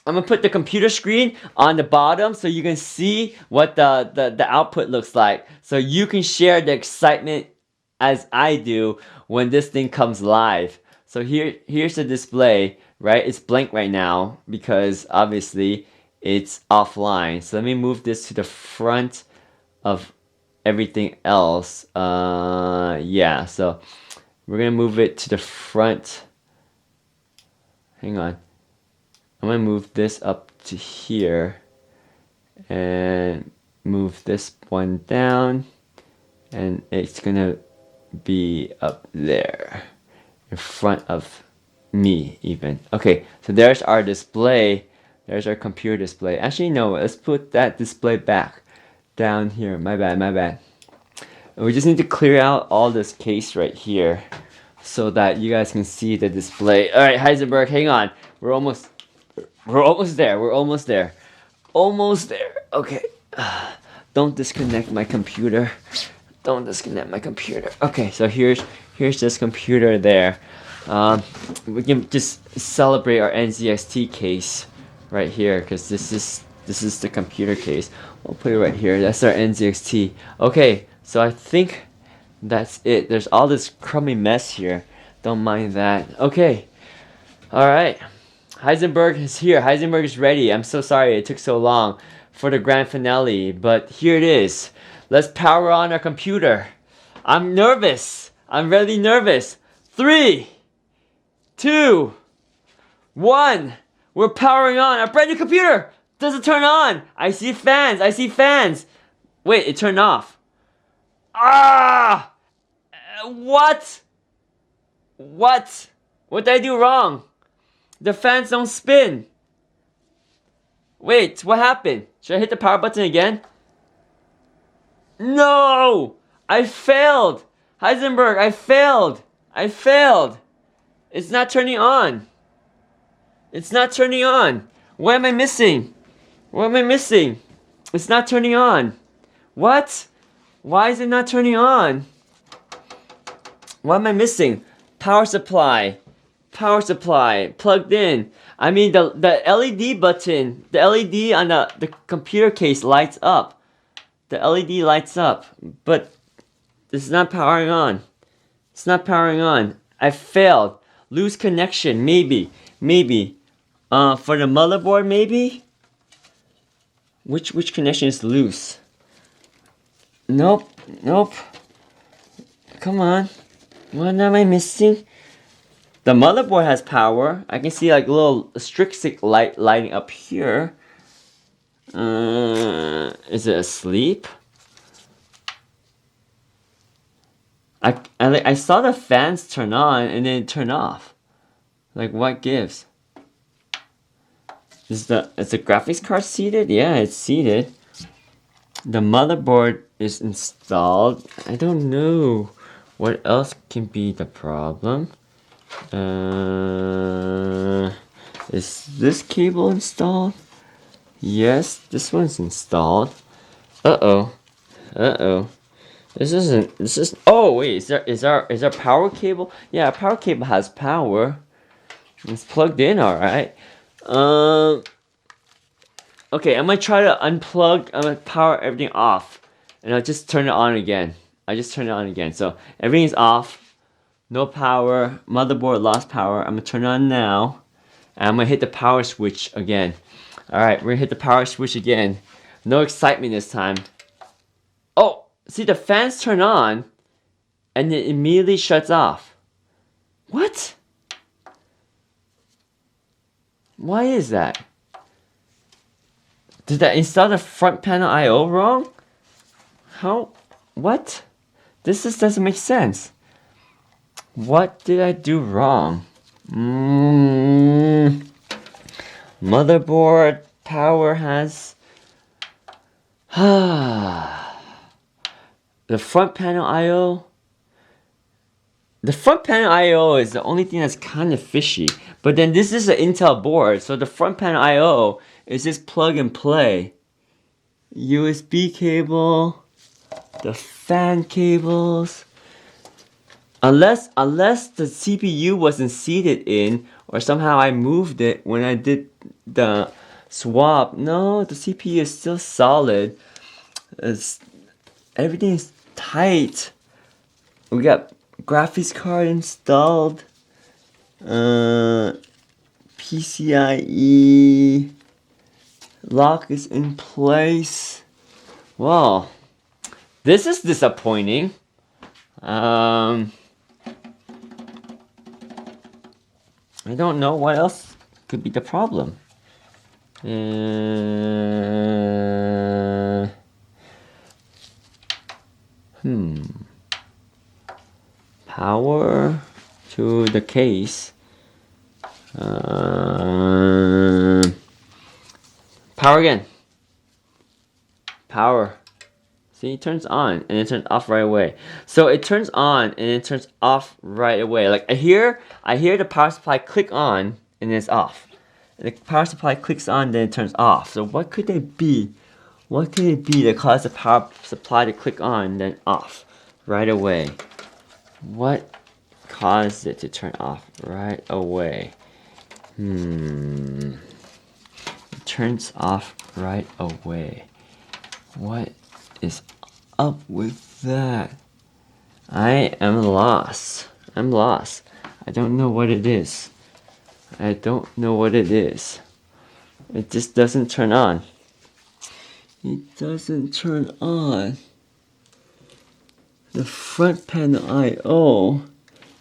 the computer screen on the bottom so you can see what the output looks like. So you can share the excitement as I do when this thing comes live. So here's the display, right? It's blank right now because obviously it's offline. So let me move this to the front of everything else. Yeah, so we're gonna move it to the front. Hang on. I'm gonna move this up to here and move this one down, and it's gonna be up there in front of me even. Okay, so there's our display. There's our computer display. Actually, no, let's put that display back down here. My bad. We just need to clear out all this case right here so that you guys can see the display. All right, Heisenberg, hang on. We're almost there. Almost there. Okay. Don't disconnect my computer. Okay, so here's this computer there. We can just celebrate our NZXT case right here because this is the computer case. We'll put it right here. That's our NZXT. Okay, so I think that's it. There's all this crummy mess here. Don't mind that. Okay. All right. Heisenberg is here. Heisenberg is ready. I'm so sorry it took so long for the grand finale, but here it is. Let's power on our computer. I'm nervous. I'm really nervous. 3, 2, 1. We're powering on our brand new computer. Doesn't turn on. I see fans. Wait, it turned off. Ah! What? What did I do wrong? The fans don't spin. Wait, what happened? Should I hit the power button again? No! I failed! Heisenberg, I failed! It's not turning on. What am I missing? It's not turning on. What? Why is it not turning on? What am I missing? Power supply plugged in. I mean the LED button, the LED on the computer case lights up. The LED lights up, but this is not powering on. It's not powering on. I failed. Lose connection, maybe. For the motherboard, maybe. Which connection is loose? Nope. Come on. What am I missing? The motherboard has power. I can see like a little Strix light lighting up here. Is it asleep? I saw the fans turn on and then turn off. Like what gives? Is the graphics card seated? Yeah, it's seated. The motherboard is installed. I don't know what else can be the problem. Is this cable installed? Yes, this one's installed. Uh-oh. This is oh wait, is our power cable? Yeah, our power cable has power. It's plugged in, alright. Okay, I'm gonna try to unplug, I'm gonna power everything off. And I'll just turn it on again. So everything's off. No power. Motherboard lost power. I'm gonna turn it on now. And I'm gonna hit the power switch again. Alright, we're gonna hit the power switch again. No excitement this time. Oh, see the fans turn on and it immediately shuts off. What? Why is that? Did I install the front panel I/O wrong? How? What? This just doesn't make sense. What did I do wrong? Motherboard power has... The front panel I/O... The front panel I/O is the only thing that's kind of fishy. But then this is an Intel board, so the front panel I/O is just plug and play. USB cable, the fan cables. Unless the CPU wasn't seated in, or somehow I moved it when I did the swap. No, the CPU is still solid. Everything's tight. We got graphics card installed. Pcie Lock is in place. Wow, this is disappointing. I don't know what else could be the problem. Power to the case. Power again. Power. See, it turns on and it turns off right away. So it turns on and it turns off right away. Like I hear the power supply click on and then it's off. And the power supply clicks on, then it turns off. So what could it be? What could it be that caused the power supply to click on and then off right away? What caused it to turn off right away? It turns off right away. What is up with that? I am lost. I'm lost. I don't know what it is. I don't know what it is. It just doesn't turn on. It doesn't turn on. The front panel I/O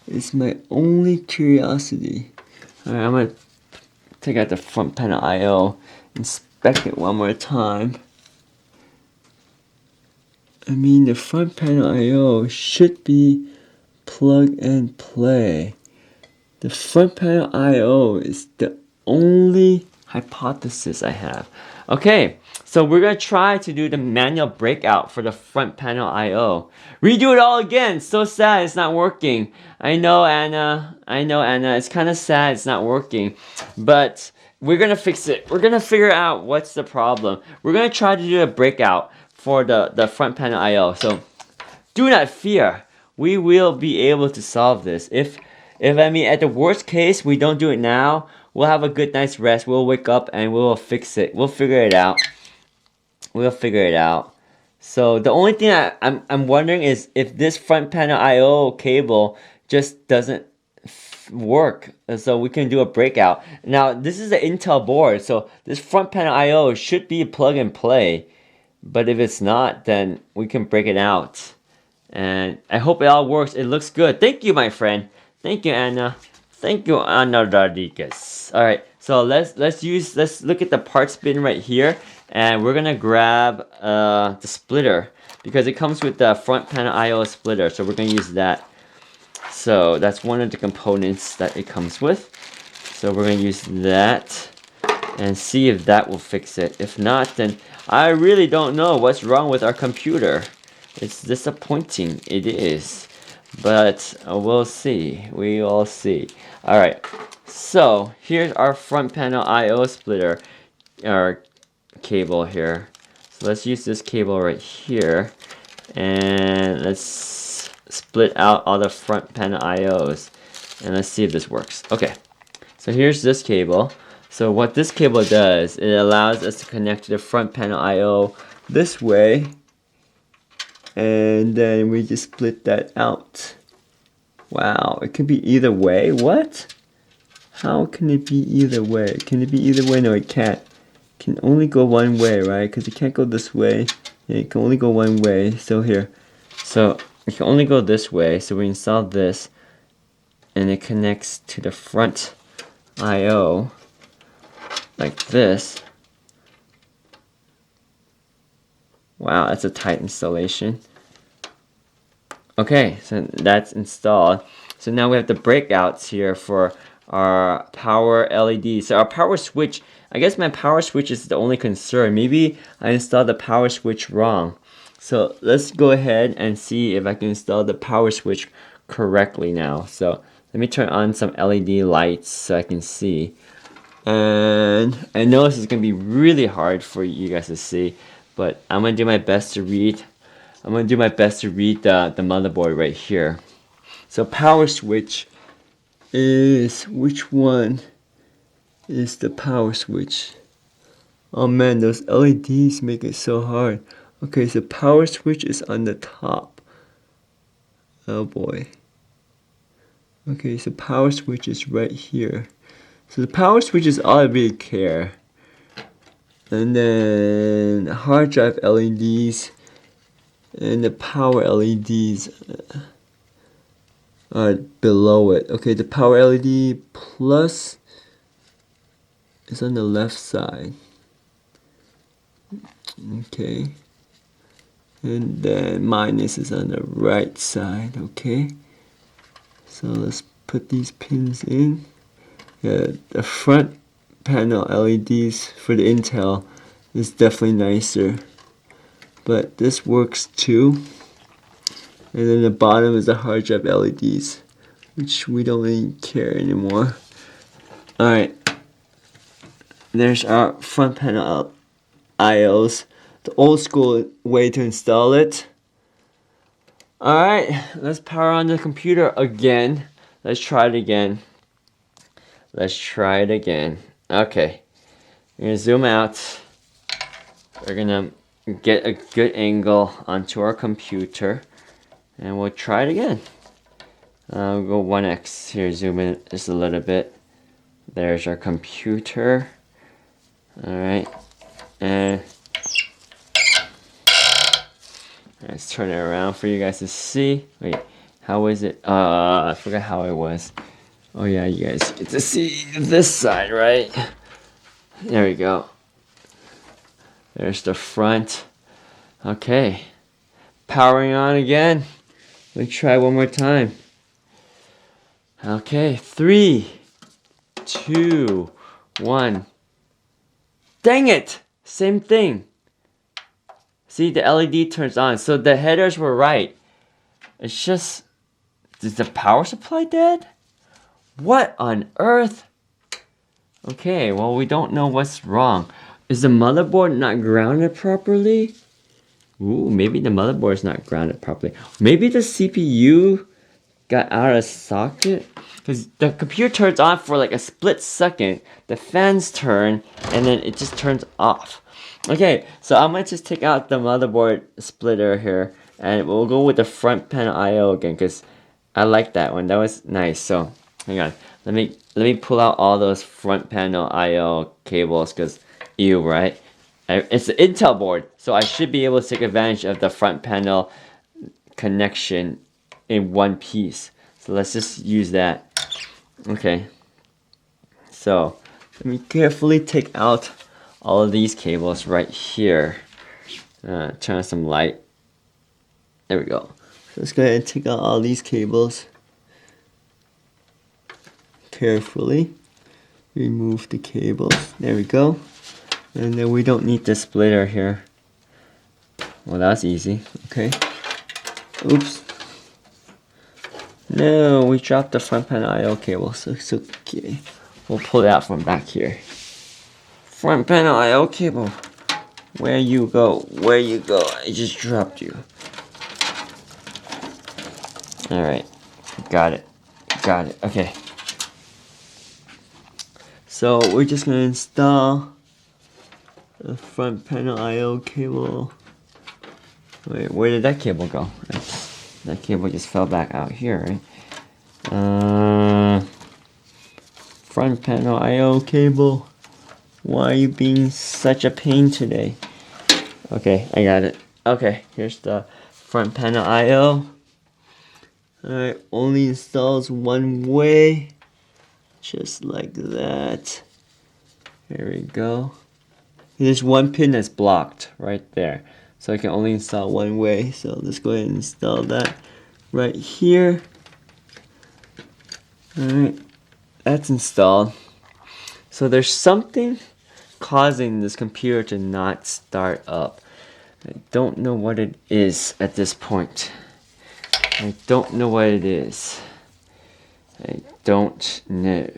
is my only curiosity. Alright, I'm gonna take out the front panel I/O, inspect it one more time. I mean, the front panel I/O should be plug and play. The front panel I/O is the only hypothesis I have. Okay, so we're gonna try to do the manual breakout for the front panel I/O. Redo it all again. So sad it's not working. I know, Anna. It's kind of sad it's not working, but we're gonna fix it. We're gonna figure out what's the problem. We're gonna try to do a breakout for the front panel I/O. So do not fear. We will be able to solve this. If I mean, at the worst case, we don't do it now, we'll have a good night's rest. We'll wake up and we'll fix it. We'll figure it out. We'll figure it out. So the only thing I'm wondering is if this front panel I/O cable just doesn't work, so we can do a breakout. Now this is an Intel board, so this front panel I/O should be plug and play. But if it's not, then we can break it out. And I hope it all works. It looks good. Thank you, my friend. Thank you, Anna. Thank you, Anna Rodriguez. Alright, so let's look at the parts bin right here. And we're gonna grab the splitter, because it comes with the front panel I/O splitter. So we're gonna use that. So that's one of the components that it comes with. So we're gonna use that and see if that will fix it. If not, then I really don't know what's wrong with our computer. It's disappointing. It is. But we'll see. We will see. Alright. So here's our front panel I/O splitter. Our cable here. So let's use this cable right here. And let's split out all the front panel I/Os. And let's see if this works. Okay. So here's this cable. So what this cable does, it allows us to connect to the front panel I/O this way. And then we just split that out. Wow, it could be either way. What? How can it be either way? Can it be either way? No, it can't. It can only go one way, right? Because it can't go this way. Yeah, it can only go one way. So here. So it can only go this way. So we install this. And it connects to the front AIO. Like this. Wow, that's a tight installation. Okay, so that's installed. So now we have the breakouts here for our power LED. So our power switch, I guess my power switch is the only concern. Maybe I installed the power switch wrong. So let's go ahead and see if I can install the power switch correctly now. So let me turn on some LED lights so I can see. And I know this is going to be really hard for you guys to see, but I'm going to do my best to read. I'm going to do my best to read the motherboard right here. So power switch is, which one is the power switch? Oh man, those LEDs make it so hard. Okay, so power switch is on the top. Oh boy. Okay, so power switch is right here. So the power switch is all I really care. And then hard drive LEDs and the power LEDs are below it. Okay, the power LED plus is on the left side. Okay. And then minus is on the right side. Okay. So let's put these pins in. Yeah, the front panel LEDs for the Intel is definitely nicer. But this works too. And then the bottom is the hard drive LEDs, which we don't really care anymore. Alright. There's our front panel IOs. The old school way to install it. Alright, let's power on the computer again. Let's try it again. Let's try it again. Okay. We're going to zoom out. We're going to get a good angle onto our computer. And we'll try it again. We'll go 1x here, zoom in just a little bit. There's our computer. Alright. And let's turn it around for you guys to see. Wait, how is it? I forgot how it was. Oh yeah, you guys get to see this side, right? There we go. There's the front. Okay. Powering on again. Let's try one more time. Okay, 3, 2, 1. Dang it! Same thing. See, the LED turns on. So the headers were right. It's just, is the power supply dead? What on earth? Okay, well, we don't know what's wrong. Is the motherboard not grounded properly? Ooh, maybe the motherboard is not grounded properly. Maybe the CPU got out of socket? Because the computer turns on for like a split second. The fans turn, and then it just turns off. Okay, so I'm going to just take out the motherboard splitter here. And we'll go with the front panel IO again, because I like that one. That was nice. So, hang on. Let me pull out all those front panel IO cables, because ew, right? It's an Intel board, so I should be able to take advantage of the front panel connection in one piece. So let's just use that. Okay. So let me carefully take out all of these cables right here. Turn on some light. There we go. So let's go ahead and take out all these cables. Carefully remove the cables. There we go. And then we don't need the splitter here. Well, that's easy. Okay. Oops. No, we dropped the front panel IO cable, so it's okay. We'll pull it out from back here. Front panel IO cable. Where you go? Where you go? I just dropped you. Alright. Got it. Got it. Okay. So we're just gonna install the front panel IO cable. Wait, where did that cable go? That cable just fell back out here, right? Front panel I/O cable. Why are you being such a pain today? Okay, I got it. Okay, here's the front panel I/O. Alright, only installs one way. Just like that. There we go. There's one pin that's blocked right there. So I can only install one way. So let's go ahead and install that right here. Alright, that's installed. So there's something causing this computer to not start up. I don't know what it is at this point. I don't know what it is. I don't know.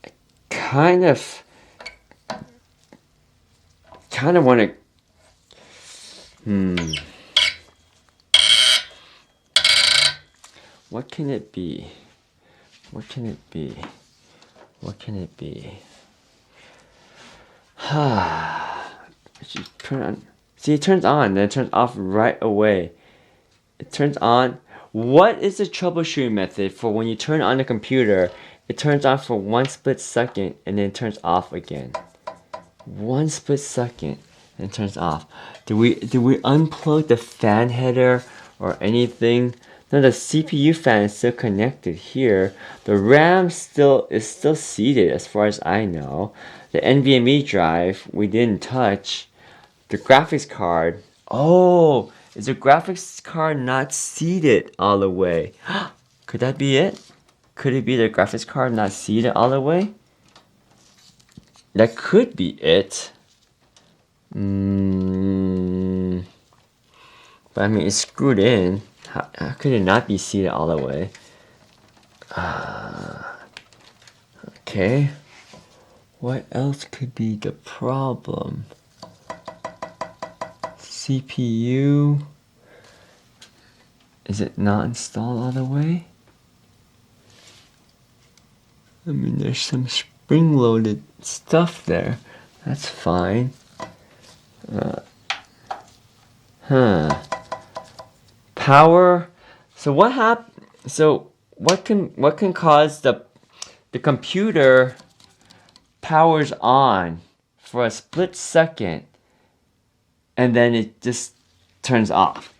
I kind of want to. What can it be? What can it be? What can it be? Turn on. See, it turns on, then it turns off right away. It turns on. What is the troubleshooting method for when you turn on the computer? It turns on for 1 split second and then it turns off again. 1 split second and it turns off. Did we unplug the fan header or anything? No, the CPU fan is still connected here. The RAM is still seated as far as I know. The NVMe drive we didn't touch. The graphics card. Oh, is the graphics card not seated all the way? Could that be it? Could it be the graphics card not seated all the way? That could be it. But I mean, it's screwed in. How could it not be seated all the way? Okay. What else could be the problem? CPU. Is it not installed all the way? I mean, there's some spring-loaded stuff there. That's fine. Power. So what can cause the computer powers on for a split second and then it just turns off?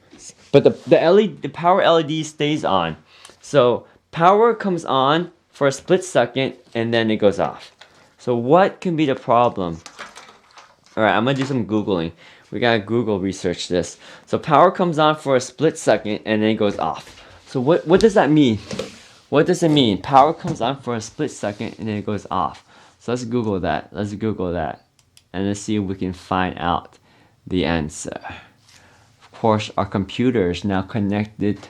But the power LED stays on. So power comes on for a split second and then it goes off. So what can be the problem? Alright, I'm gonna do some Googling. We gotta Google research this. So power comes on for a split second and then it goes off. So what does that mean? What does it mean? Power comes on for a split second and then it goes off. So let's Google that. Let's Google that. And let's see if we can find out the answer. Of course, our computer is now connected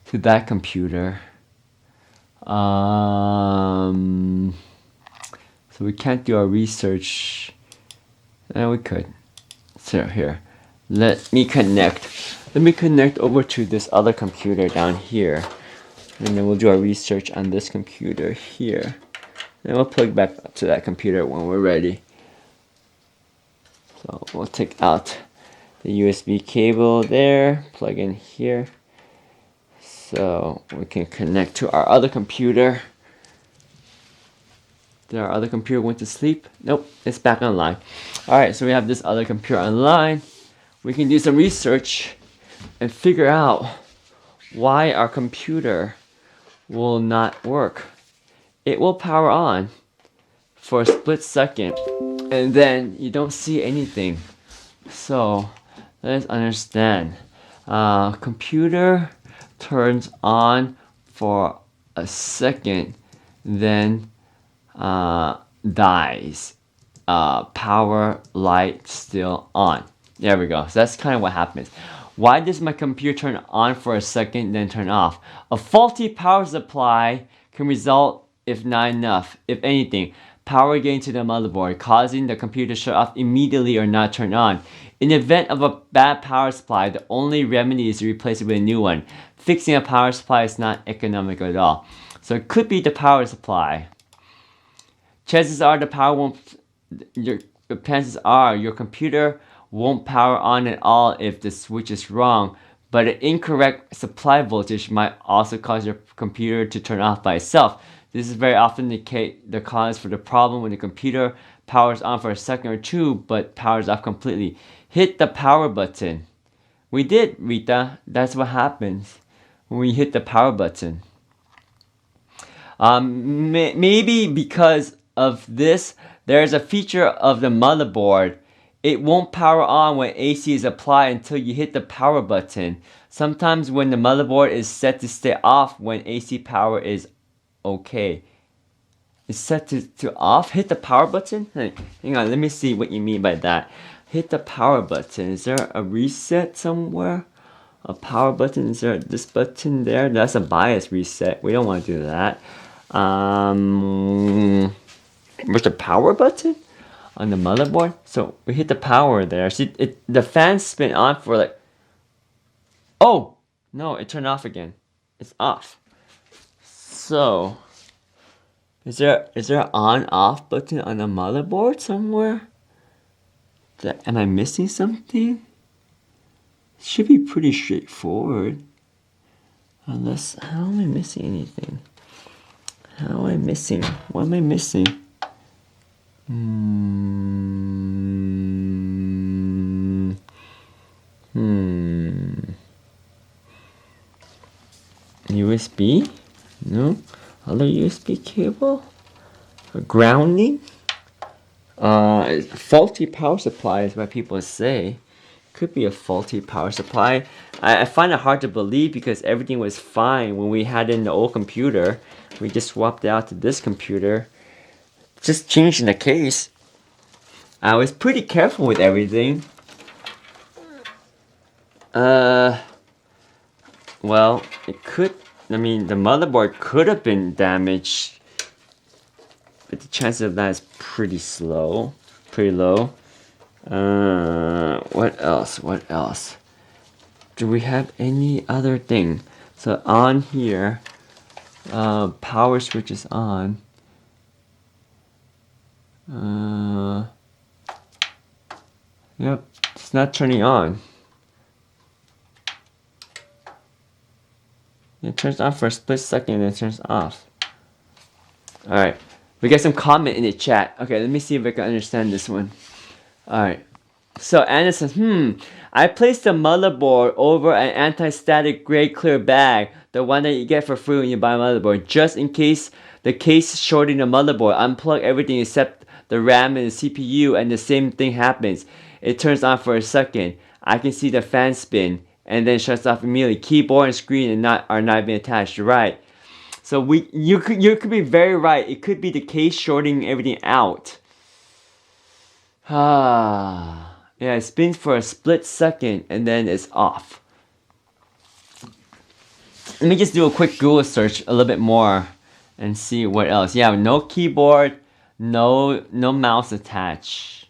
to that computer. So we can't do our research. We could. So here, let me connect over to this other computer down here, and then we'll do our research on this computer here. And we'll plug back up to that computer when we're ready. So we'll take out the USB cable there, plug in here, so we can connect to our other computer. Did our other computer went to sleep? Nope, it's back online. Alright, so we have this other computer online. We can do some research and figure out why our computer will not work. It will power on for a split second and then you don't see anything. So let's understand. Computer turns on for a second, then dies. Power light still on. There we go. So that's kind of what happens. Why does my computer turn on for a second then turn off? A faulty power supply can result if not enough, if anything, power getting to the motherboard, causing the computer to shut off immediately or not turn on. In the event of a bad power supply, the only remedy is to replace it with a new one. Fixing a power supply is not economical at all. So it could be the power supply. Chances are your computer won't power on at all if the switch is wrong, but an incorrect supply voltage might also cause your computer to turn off by itself. This is very often the cause for the problem when the computer powers on for a second or two, but powers off completely. Hit the power button. We did, Rita. That's what happens when we hit the power button. Maybe because of this, there's a feature of the motherboard. It won't power on when AC is applied until you hit the power button. Sometimes when the motherboard is set to stay off when AC power is okay. It's set to off? Hit the power button? Hang on, let me see what you mean by that. Hit the power button. Is there a reset somewhere? A power button? Is there this button there? That's a bias reset. We don't want to do that. Where's the power button? On the motherboard? So we hit the power there. See, the fan's been on for like... Oh! No, it turned off again. It's off. So... Is there an on-off button on the motherboard somewhere? Am I missing something? It should be pretty straightforward. Unless... How am I missing anything? How am I missing? What am I missing? USB? No? Other USB cable? Grounding? Faulty power supply is what people say. Could be a faulty power supply. I find it hard to believe because everything was fine when we had it in the old computer. We just swapped it out to this computer. Just changing the case. I was pretty careful with everything. Well, it could... I mean, the motherboard could have been damaged, but the chance of that is pretty low. What else? What else? Do we have any other thing? So on here, power switch is on. Yep, it's not turning on. It turns on for a split second and it turns off. Alright. We got some comment in the chat. Okay, let me see if I can understand this one. Alright. So Anna says, I placed the motherboard over an anti-static gray clear bag, the one that you get for free when you buy a motherboard, just in case the case shorting the motherboard. Unplug everything except the RAM and the CPU and the same thing happens. It turns on for a second. I can see the fan spin. And then shuts off immediately. Keyboard and screen are not being attached. Right. So you could be very right. It could be the case shorting everything out. Yeah, it spins for a split second and then it's off. Let me just do a quick Google search a little bit more and see what else. Yeah, no keyboard, no mouse attached.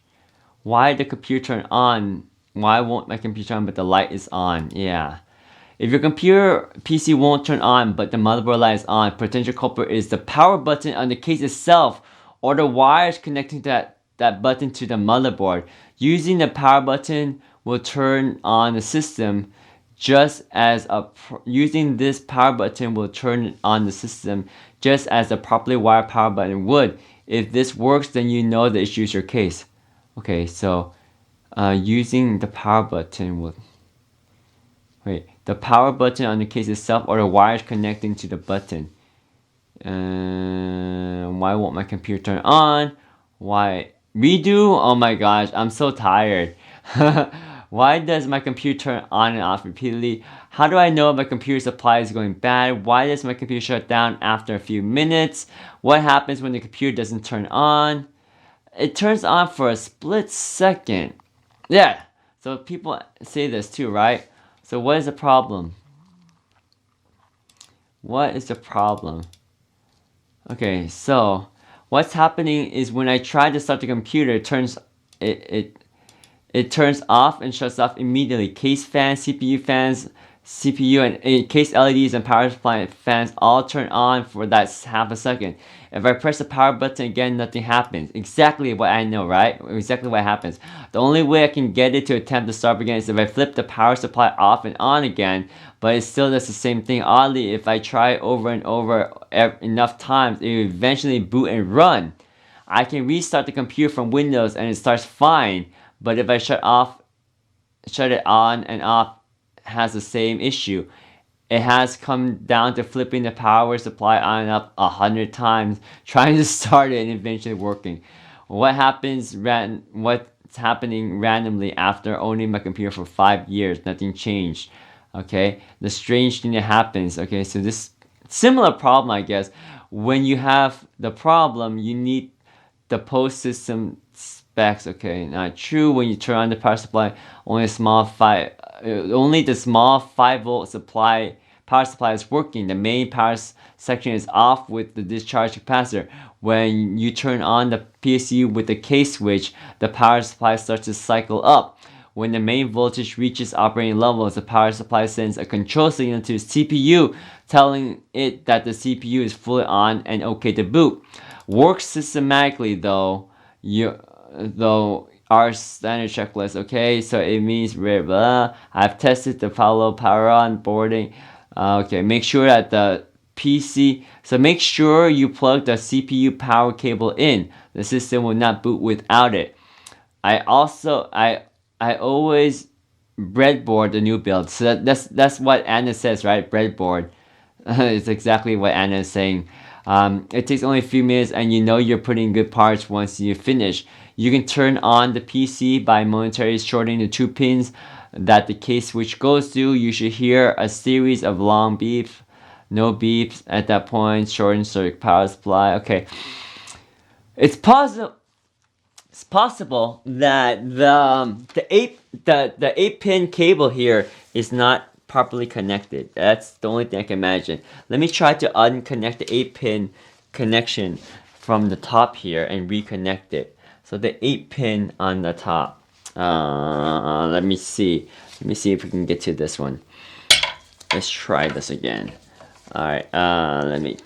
Why did the computer turn on? Why won't my computer on but the light is on? Yeah. If your computer PC won't turn on but the motherboard light is on, potential culprit is the power button on the case itself or the wires connecting that button to the motherboard. Using the power button will turn on the system using this power button will turn on the system just as a properly wired power button would. If this works, then you know the issue is your case. Okay, so using the power button will... Wait, the power button on the case itself or the wires connecting to the button. Why won't my computer turn on? Why? Redo? Oh my gosh, I'm so tired. Why does my computer turn on and off repeatedly? How do I know if my computer supply is going bad? Why does my computer shut down after a few minutes? What happens when the computer doesn't turn on? It turns on for a split second. Yeah, so people say this too, right? So what is the problem? What is the problem? Okay, so what's happening is when I try to start the computer, it turns off and shuts off immediately. Case fans, CPU fans, CPU and case LEDs and power supply and fans all turn on for that half a second. If I press the power button again, nothing happens. Exactly what I know, right? Exactly what happens. The only way I can get it to attempt to start again is if I flip the power supply off and on again, but it still does the same thing. Oddly, if I try over and over enough times, it will eventually boot and run. I can restart the computer from Windows and it starts fine, but if I shut it on and off, has the same issue. It has come down to flipping the power supply on and up 100 times, trying to start it and eventually working. What's happening randomly after owning my computer for 5 years? Nothing changed. Okay, the strange thing that happens. Okay, so this similar problem, I guess. When you have the problem, you need the post system specs. Okay, not true. When you turn on the power supply, only the small 5-volt power supply is working. The main power section is off with the discharge capacitor. When you turn on the PSU with the case switch, the power supply starts to cycle up. When the main voltage reaches operating levels, the power supply sends a control signal to the CPU, telling it that the CPU is fully on and okay to boot. Works systematically though. Our standard checklist. Okay, so it means blah. I've tested the follow power on boarding. Okay, make sure that the PC. So make sure you plug the CPU power cable in. The system will not boot without it. I always breadboard the new build. So that's what Anna says, right? Breadboard. It's exactly what Anna is saying. It takes only a few minutes and you know you're putting good parts once you finish. You can turn on the PC by momentarily shorting the 2 pins that the case switch goes to. You should hear a series of long beeps, no beeps at that point. Shorten circuit power supply. Okay, it's possible that the 8-pin cable here is not properly connected. That's the only thing I can imagine. Let me try to unconnect the 8-pin connection from the top here and reconnect it. So the 8-pin on the top. Let me see if we can get to this one. Let's try this again. Alright, let me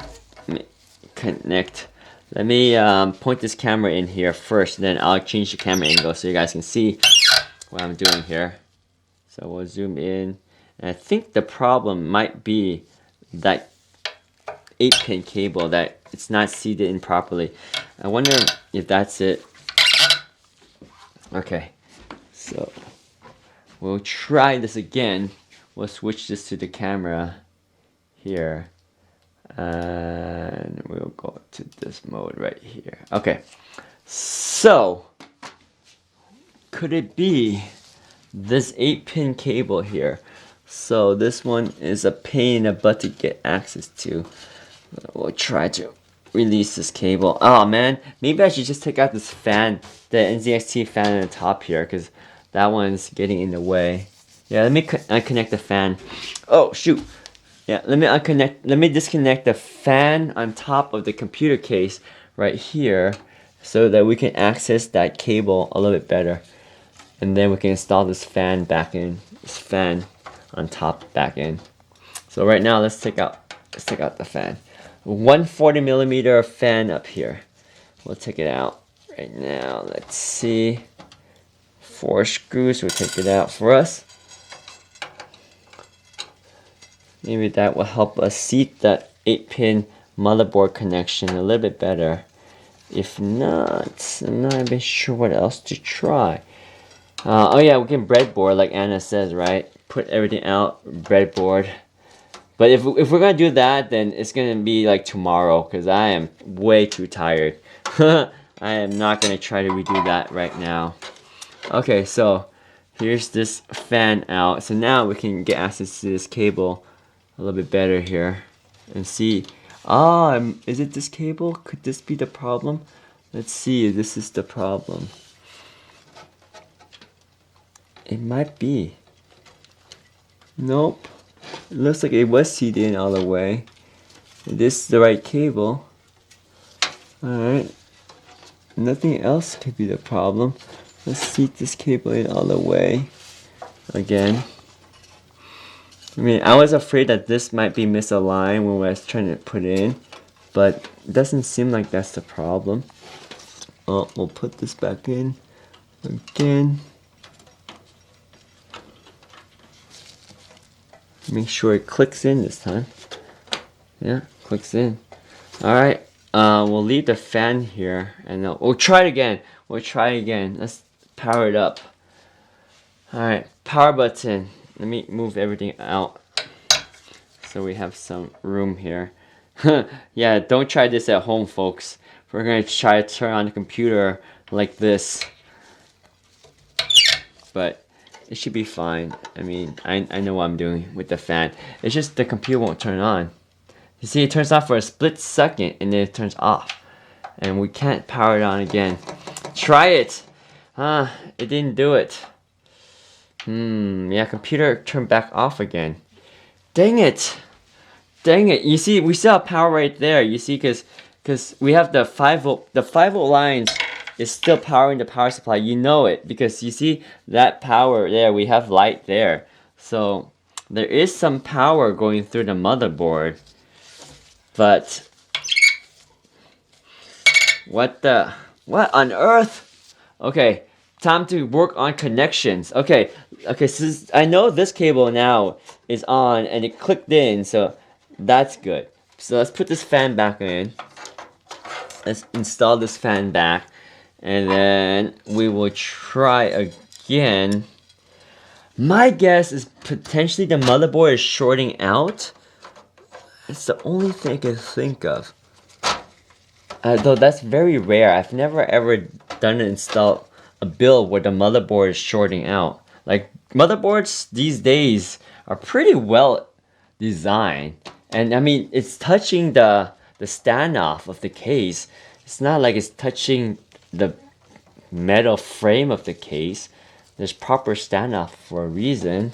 connect. Let me point this camera in here first, then I'll change the camera angle so you guys can see what I'm doing here. So we'll zoom in. And I think the problem might be that 8-pin cable, that it's not seated in properly. I wonder if that's it. Okay, so we'll try this again. We'll switch this to the camera here. And we'll go to this mode right here. Okay, so could it be this 8-pin cable here? So this one is a pain in the butt to get access to. We'll try to release this cable. Oh man, maybe I should just take out this fan, the NZXT fan on the top here, because that one's getting in the way. Yeah, let me unconnect the fan. Oh shoot. Yeah, let me disconnect the fan on top of the computer case right here so that we can access that cable a little bit better. And then we can install this fan back in, this fan on top back in. So right now let's take out the fan. 140mm fan up here. We'll take it out right now. Let's see. 4 screws will take it out for us. Maybe that will help us seat that 8-pin motherboard connection a little bit better. If not, I'm not even sure what else to try. Oh yeah, we can breadboard like Anna says, right? Put everything out, breadboard. But if we're gonna do that, then it's gonna be like tomorrow, because I am way too tired. I am not gonna try to redo that right now. Okay, so here's this fan out. So now we can get access to this cable a little bit better here and see. Is it this cable? Could this be the problem? Let's see if this is the problem. It might be. Nope. It looks like it was seated in all the way. This is the right cable. Alright. Nothing else could be the problem. Let's seat this cable in all the way. Again. I mean, I was afraid that this might be misaligned when I was trying to put it in, but it doesn't seem like that's the problem. Oh, we'll put this back in again. Make sure it clicks in this time. Yeah, clicks in. Alright, we'll leave the fan here and we'll try it again. We'll try it again. Let's power it up. Alright, power button. Let me move everything out so we have some room here. Yeah, don't try this at home, folks. We're going to try to turn on the computer like this. But it should be fine. I mean, I know what I'm doing with the fan. It's just the computer won't turn on. You see, it turns on for a split second and then it turns off. And we can't power it on again. Try it! It didn't do it. Yeah, computer turned back off again. Dang it! Dang it! You see, we still have power right there. You see, because we have the 5 volt. The 5 volt lines is still powering the power supply. You know it because you see that power there. We have light there, so there is some power going through the motherboard. But what on earth? Okay, time to work on connections. Okay, so I know this cable now is on and it clicked in, so that's good. So let's put this fan back in. Let's install this fan back, and then we will try again. My guess is potentially the motherboard is shorting out. It's the only thing I can think of. Though that's very rare. I've never ever done a build where the motherboard is shorting out. Like, motherboards these days are pretty well designed. And I mean, it's touching the standoff of the case. It's not like it's touching the metal frame of the case. There's proper standoff for a reason.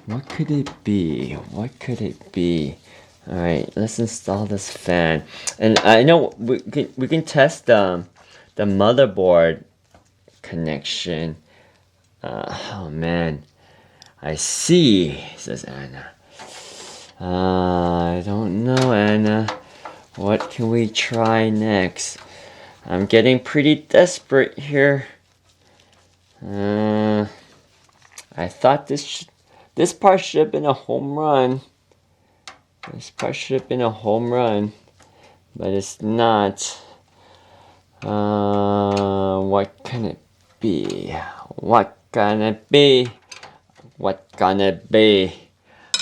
What could it be? What could it be? Alright, let's install this fan. And I know we can test the motherboard connection. Oh man. I see, says Anna. I don't know, Anna. What can we try next? I'm getting pretty desperate here. I thought this part should have been a home run. This part should have been a home run, but it's not. What can it be? What can it be? What can it be?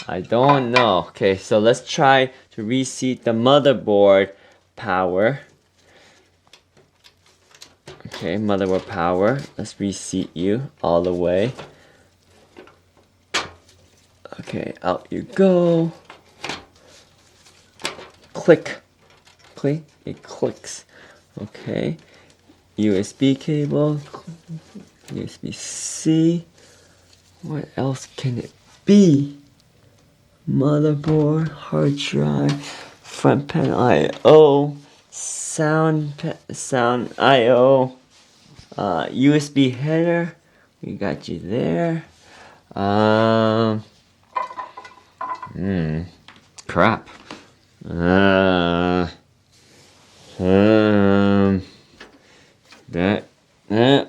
I don't know. Okay, so let's try to reseat the motherboard power. Okay, motherboard power. Let's reseat you all the way. Okay, out you go. Click. Click. It clicks. Okay. USB cable. USB-C. What else can it be? Motherboard, hard drive, front panel AIO, sound AIO, USB header. We got you there. Crap.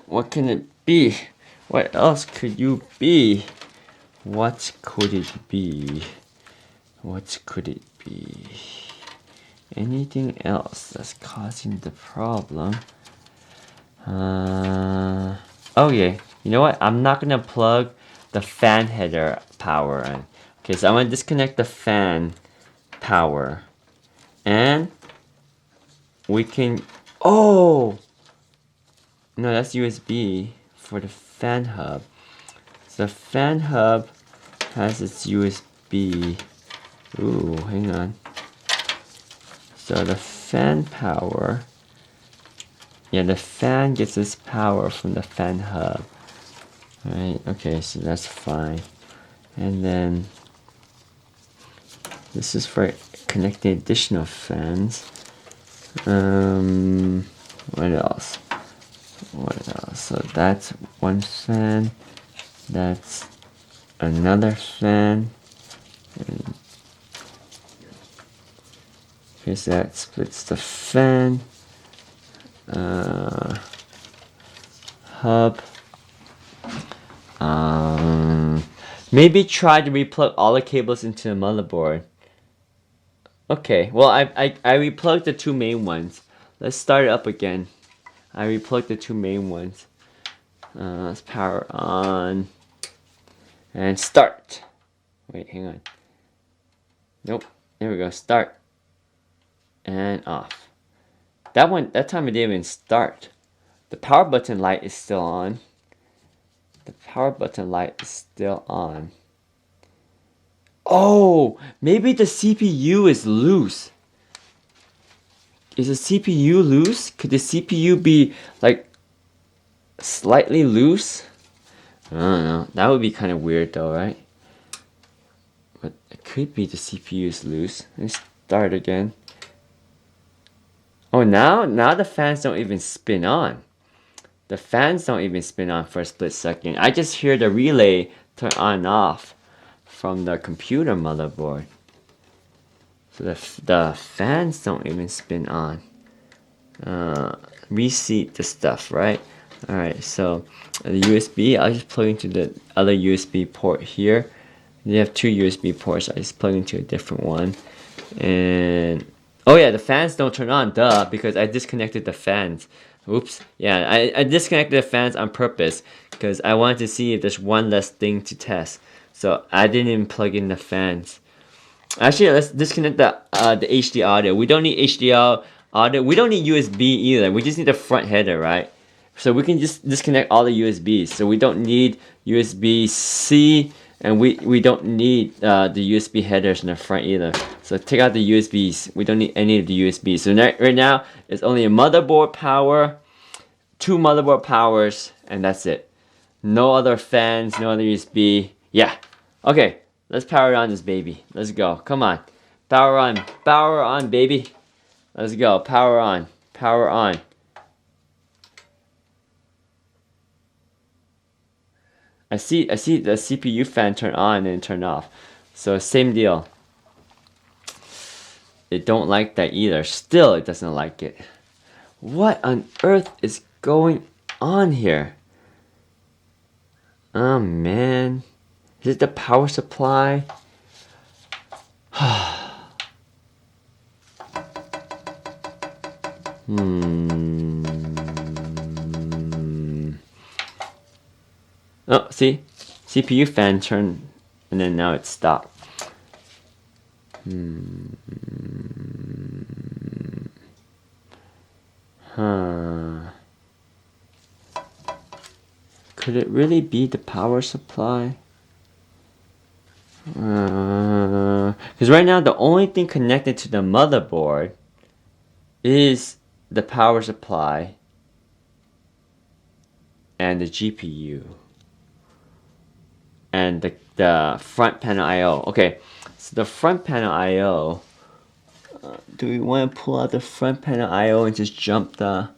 What can it be? What else could you be? What could it be? What could it be? Anything else that's causing the problem? Oh yeah, you know what? I'm not gonna plug the fan header power in. Okay, so I'm gonna disconnect the fan power. And we can, oh! No, that's USB for the fan hub. So the fan hub has its USB. Ooh, hang on. So the fan power, yeah, the fan gets its power from the fan hub. Right, okay, so that's fine. And then this is for connecting additional fans. What else? What else? So that's one fan. That's another fan. And okay, so that splits the fan. Hub. Maybe try to replug all the cables into the motherboard. Okay, well I replugged the two main ones. Let's start it up again. I replugged the two main ones. Let's power on and start. Wait, hang on. Nope. There we go. Start and off. That time it didn't even start. The power button light is still on. The power button light is still on. Oh, maybe the CPU is loose. Is the CPU loose? Could the CPU be like slightly loose? I don't know. That would be kind of weird though, right? But it could be the CPU is loose. Let's start again. Oh, now the fans don't even spin on. The fans don't even spin on for a split second. I just hear the relay turn on and off from the computer motherboard. So the fans don't even spin on. Reseat the stuff, right? Alright, so the USB, I'll just plug into the other USB port here. You have two USB ports, I just plug into a different one. And oh yeah, the fans don't turn on, duh, because I disconnected the fans. Oops. Yeah, I disconnected the fans on purpose because I wanted to see if there's one less thing to test. So I didn't even plug in the fans. Actually, let's disconnect the HD audio. We don't need HDR audio. We don't need USB either. We just need the front header, right? So we can just disconnect all the USBs. So we don't need USB-C, and we don't need the USB headers in the front either. So take out the USBs. We don't need any of the USBs. So right now, it's only a motherboard power, two motherboard powers, and that's it. No other fans, no other USB. Yeah. Okay, let's power on this baby. Let's go. Come on. Power on, baby. Let's go. Power on. Power on. I see the CPU fan turn on and turn off. So same deal. It don't like that either. Still, it doesn't like it. What on earth is going on here? Oh man. Is it the power supply? Oh, see? CPU fan turned and then now it stopped. Could it really be the power supply? Because right now the only thing connected to the motherboard is the power supply and the GPU and the front panel IO. Okay, so the front panel IO, do we want to pull out the front panel IO and just jump the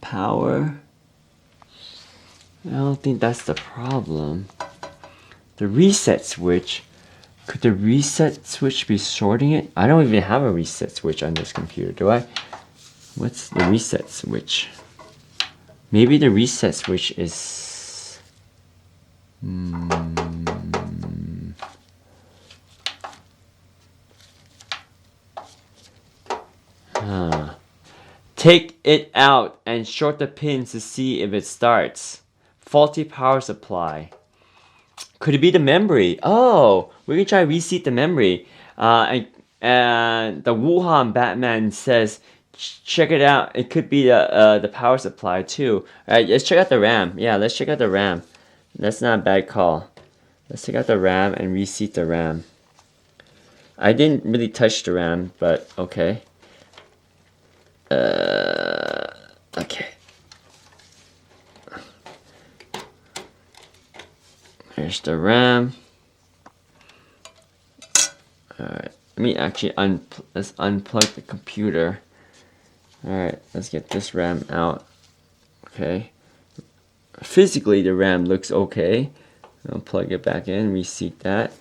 power? I don't think that's the problem. The reset switch, could the reset switch be sorting it? I don't even have a reset switch on this computer, do I? What's the reset switch? Maybe the reset switch is... Take it out and short the pins to see if it starts. Faulty power supply. Could it be the memory? Oh, we can try reseat the memory. And the Wuhan Batman says, check it out. It could be the power supply too. Alright, let's check out the RAM. Yeah, let's check out the RAM. That's not a bad call. Let's take out the RAM and reseat the RAM. I didn't really touch the RAM, but okay. Okay. There's the RAM. Alright, let me actually let's unplug the computer. Alright, let's get this RAM out. Okay. Physically the RAM looks okay. I'll plug it back in, reseat that.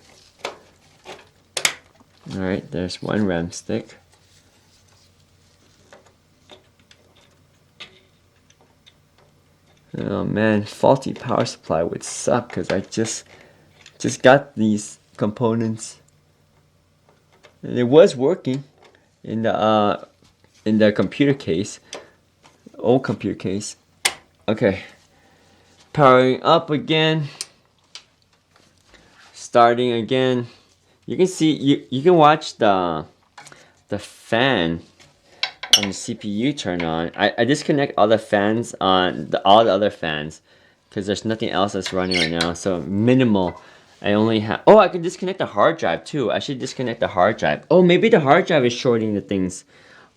Alright, there's one RAM stick. Oh man, faulty power supply would suck because I just got these components. And it was working in the computer case, old computer case. Okay, powering up again, starting again. You can see you can watch the fan on the CPU turn on. I disconnect all the fans on all the other fans because there's nothing else that's running right now. So minimal. I only have. Oh, I can disconnect the hard drive too. I should disconnect the hard drive. Oh, maybe the hard drive is shorting the things.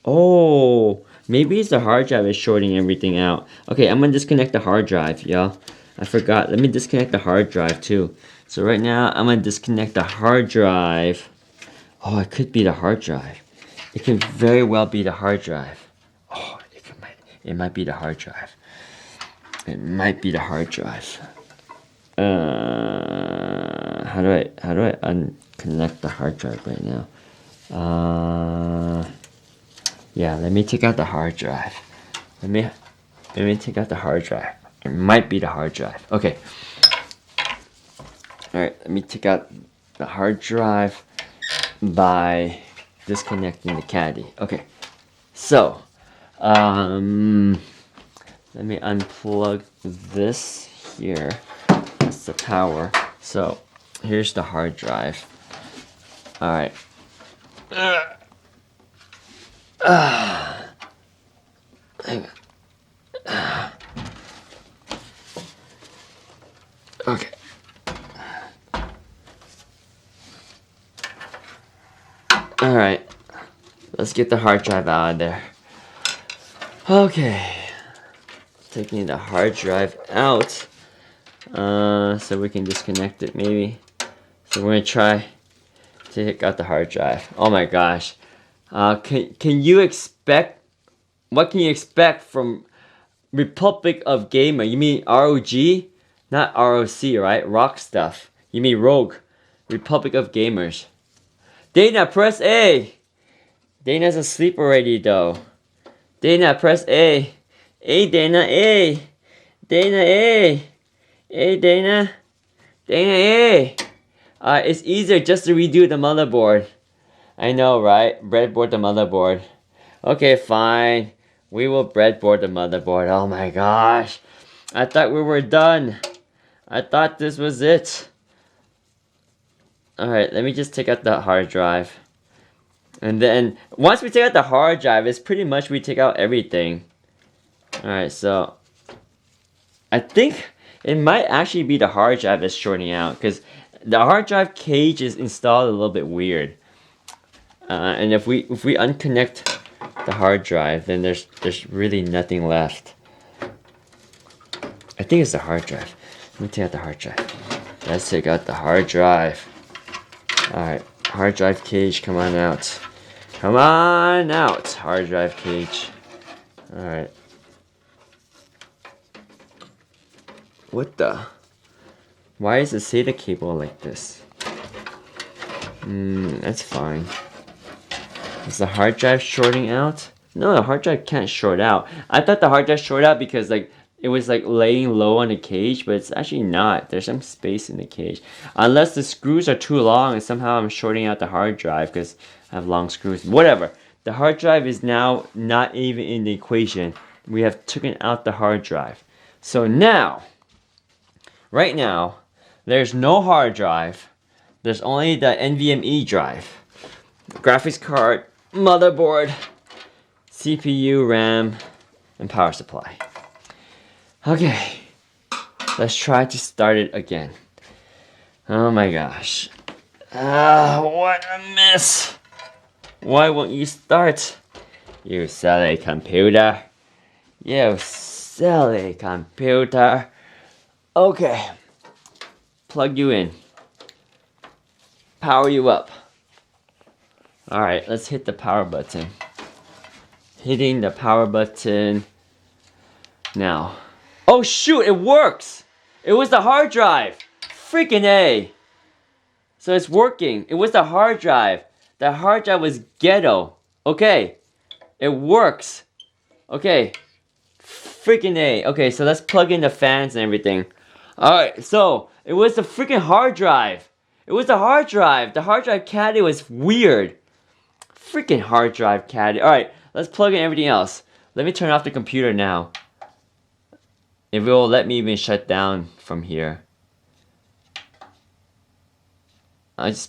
Oh, maybe it's the hard drive is shorting everything out. Okay, I'm gonna disconnect the hard drive, y'all. I forgot. Let me disconnect the hard drive too. So right now, I'm gonna disconnect the hard drive. Oh, it could be the hard drive. It can very well be the hard drive. Oh, it might be the hard drive. It might be the hard drive. How do I unconnect the hard drive right now? Yeah, let me take out the hard drive. Let me take out the hard drive. It might be the hard drive. Okay. Alright, let me take out the hard drive by disconnecting the caddy. Okay. So, let me unplug this here. That's the power. So, here's the hard drive. Alright. Hang on. Okay. Alright. Let's get the hard drive out of there. Okay. Taking the hard drive out. So we can disconnect it maybe. So we're gonna try to take out the hard drive. Oh my gosh. Can you expect, what can you expect from Republic of Gamer? You mean ROG? Not ROC, right? Rock stuff. You mean Rogue. Republic of Gamers. Dana, press A. Dana's asleep already though. Dana, press A. A, Dana, A. Dana, A. A, Dana. Dana, A. It's easier just to redo the motherboard. I know, right? Breadboard the motherboard. Okay, fine. We will breadboard the motherboard. Oh my gosh. I thought we were done. I thought this was it. Alright, let me just take out the hard drive. And then, once we take out the hard drive, it's pretty much we take out everything. Alright, so I think it might actually be the hard drive that's shorting out. Because the hard drive cage is installed a little bit weird. And if we unconnect the hard drive, then there's really nothing left. I think it's the hard drive. Let me take out the hard drive. Let's take out the hard drive. Alright, hard drive cage, come on out. Come on out, hard drive cage. Alright. What the? Why is the SATA cable like this? That's fine. Is the hard drive shorting out? No, the hard drive can't short out. I thought the hard drive shorted out because like it was like laying low on the cage, but it's actually not. There's some space in the cage. Unless the screws are too long and somehow I'm shorting out the hard drive because I have long screws. Whatever. The hard drive is now not even in the equation. We have taken out the hard drive. So now, right now, there's no hard drive. There's only the NVMe drive. Graphics card, motherboard, CPU, RAM, and power supply. Okay, let's try to start it again. Oh my gosh. What a mess. Why won't you start? You silly computer. You silly computer. Okay, plug you in. Power you up. Alright, let's hit the power button. Hitting the power button now. Oh shoot, it works! It was the hard drive! Freaking A. So it's working. It was the hard drive. The hard drive was ghetto. Okay. It works. Okay. Freaking A. Okay, so let's plug in the fans and everything. Alright, so it was the freaking hard drive. It was the hard drive. The hard drive caddy was weird. Freaking hard drive caddy. Alright, let's plug in everything else. Let me turn off the computer now. If it will let me even shut down from here. It's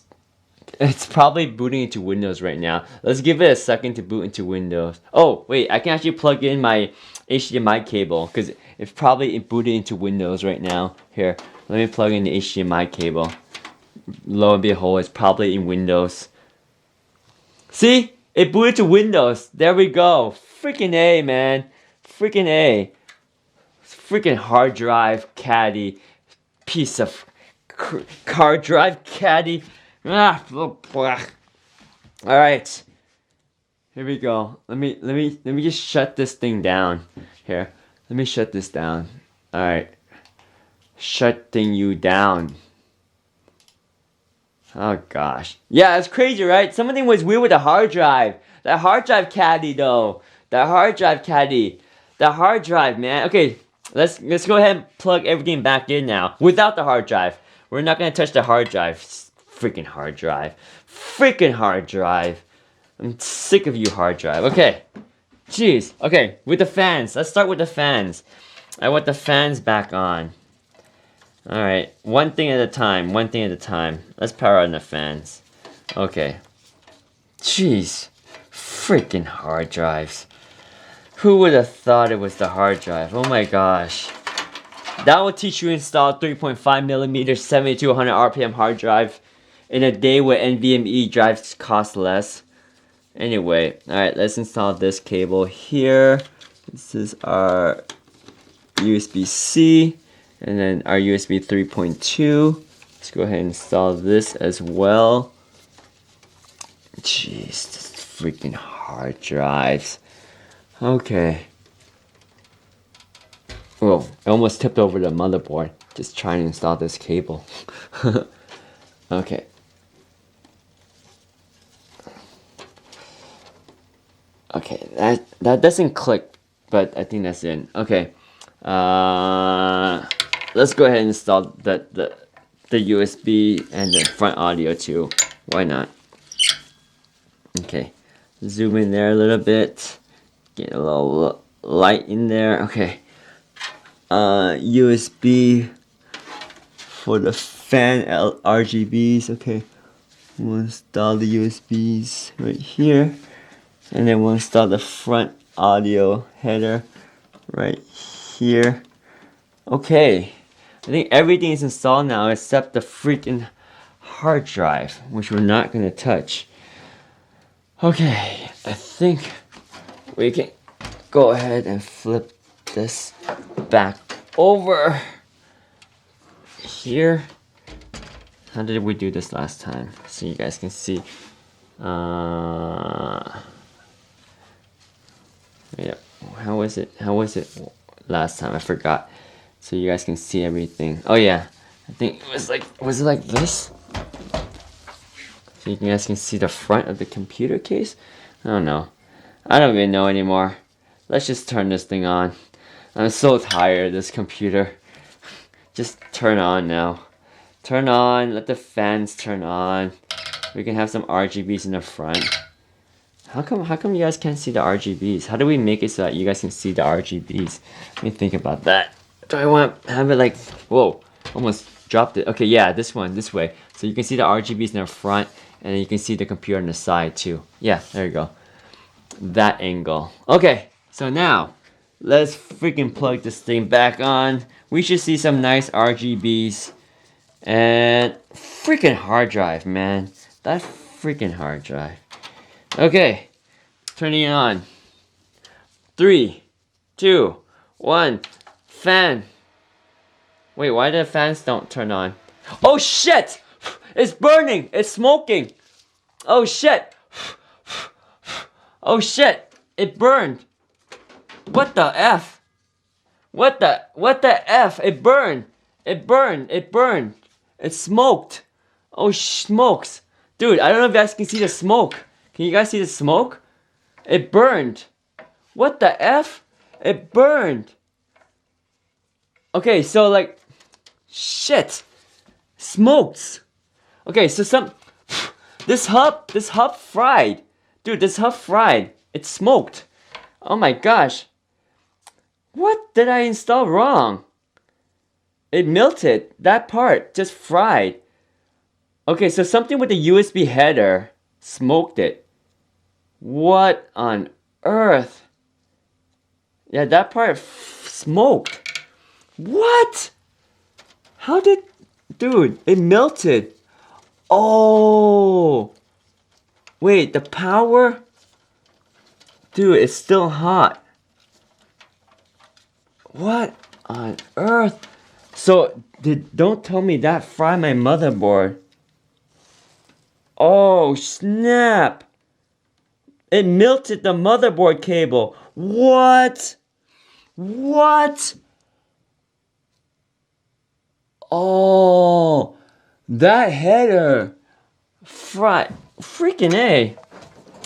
probably booting into Windows right now. Let's give it a second to boot into Windows. Oh, wait, I can actually plug in my HDMI cable because it's probably booted into Windows right now. Here, let me plug in the HDMI cable. Lo and behold, it's probably in Windows. See? It booted to Windows. There we go. Freaking A, man. Freaking A. Freaking hard drive caddy. Piece of hard drive caddy. Ah, alright. Here we go. Let me just shut this thing down. Here. Let me shut this down. Alright. Shutting you down. Oh gosh. Yeah, it's crazy, right? Something was weird with the hard drive. That hard drive caddy though. That hard drive caddy. The hard drive, man. Okay, let's go ahead and plug everything back in now. Without the hard drive. We're not gonna touch the hard drive. Freaking hard drive. Freaking hard drive. I'm sick of you, hard drive. Okay. Jeez. Okay, with the fans. Let's start with the fans. I want the fans back on. Alright, one thing at a time, one thing at a time. Let's power on the fans. Okay. Jeez. Freaking hard drives. Who would have thought it was the hard drive? Oh my gosh. That will teach you to install 3.5mm 7200 RPM hard drive in a day where NVMe drives cost less. Anyway, alright, let's install this cable here. This is our USB-C. And then our USB 3.2. Let's go ahead and install this as well. Jeez, this freaking hard drives. Okay. Whoa, I almost tipped over the motherboard just trying to install this cable. Okay. Okay, that doesn't click, but I think that's in. Okay. Let's go ahead and install the USB and the front audio too. Why not? Okay, zoom in there a little bit. Get a little light in there. Okay. USB for the fan RGBs. Okay, we'll install the USBs right here, and then we'll install the front audio header right here. Okay, I think everything is installed now except the freaking hard drive, which we're not gonna touch. Okay, I think we can go ahead and flip this back over here. How did we do this last time? So you guys can see. Yeah, how was it last time? I forgot. So you guys can see everything. Oh yeah, I think it was it like this? So you guys can see the front of the computer case? I don't know. I don't even know anymore. Let's just turn this thing on. I'm so tired of this computer. Just turn on now. Turn on, let the fans turn on. We can have some RGBs in the front. How come you guys can't see the RGBs? How do we make it so that you guys can see the RGBs? Let me think about that. Do I want to have it like, whoa, almost dropped it. Okay, yeah, this way. So you can see the RGBs in the front, and then you can see the computer on the side too. Yeah, there you go. That angle. Okay, so now, let's freaking plug this thing back on. We should see some nice RGBs. And freaking hard drive, man. That freaking hard drive. Okay, turning it on. 3, 2, 1, fan. Wait, why the fans don't turn on? Oh shit! It's burning! It's smoking! Oh shit! Oh shit! It burned! What the F? What the F? It burned! It burned! It burned! It's smoked. Oh, smokes. Dude, I don't know if you guys can see the smoke. Can you guys see the smoke? It burned. What the F? It burned. Okay, so like, shit. Smokes. Okay, so this hub fried. Dude, this hub fried. It's smoked. Oh my gosh. What did I install wrong? It melted. That part just fried. Okay, so something with the USB header smoked it. What on earth? Yeah, that part smoked. What? How did... Dude, it melted. Oh. Wait, the power? Dude, it's still hot. What on earth? So, don't tell me that fried my motherboard. Oh, snap. It melted the motherboard cable. What? What? Oh, that header. Fried. Freaking A.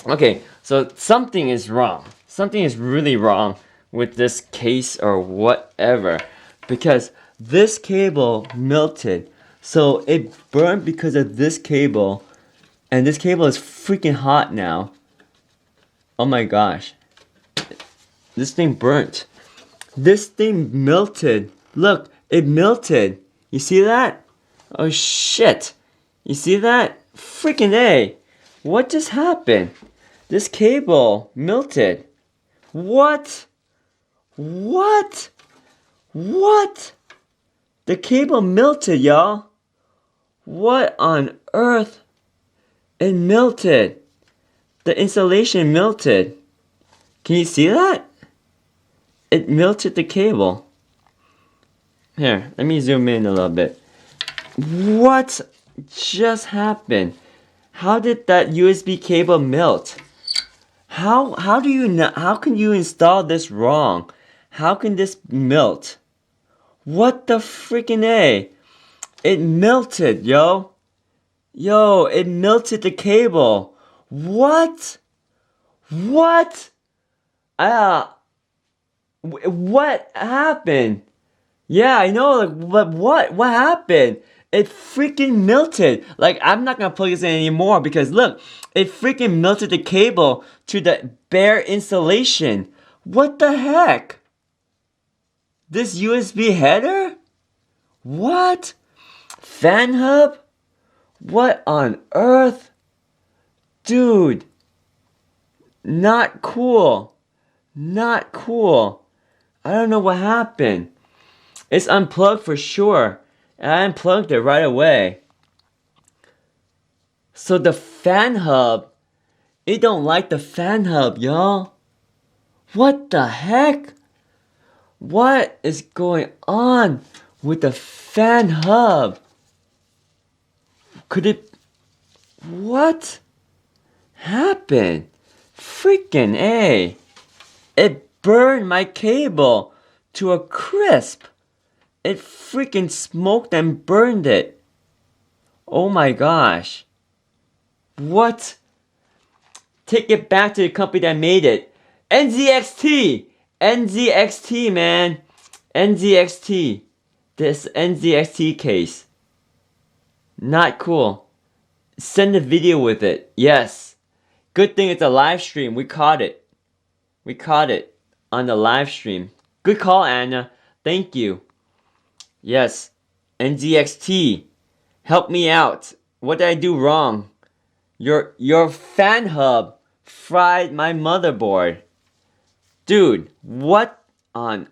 Okay, so something is wrong. Something is really wrong with this case or whatever. Because this cable melted. So it burned because of this cable. And this cable is freaking hot now. Oh my gosh. This thing burnt. This thing melted. Look, it melted. You see that? Oh shit. You see that? Freaking A. What just happened? This cable melted. What? What? What? The cable melted, y'all. What on earth? It melted. The insulation melted. Can you see that? It melted the cable. Here, let me zoom in a little bit. What just happened? How did that USB cable melt? How can you install this wrong? How can this melt? What the freaking A? It melted, yo. Yo, it melted the cable. What? What? What happened? Yeah, I know, like, but what happened? It freaking melted. Like, I'm not gonna plug this in anymore because look, it freaking melted the cable to the bare insulation. What the heck? This USB header? What? Fan hub? What on earth? Dude. Not cool. Not cool. I don't know what happened. It's unplugged for sure. And I unplugged it right away. So the fan hub, it don't like the fan hub, y'all. What the heck? What is going on with the fan hub? Could it... What happened? Freaking A. It burned my cable to a crisp. It freaking smoked and burned it. Oh my gosh. What? Take it back to the company that made it. NZXT! NZXT, man. NZXT. This NZXT case. Not cool. Send a video with it. Yes. Good thing it's a live stream. We caught it. We caught it on the live stream. Good call, Anna. Thank you. Yes. NZXT. Help me out. What did I do wrong? Your fan hub fried my motherboard. Dude, what on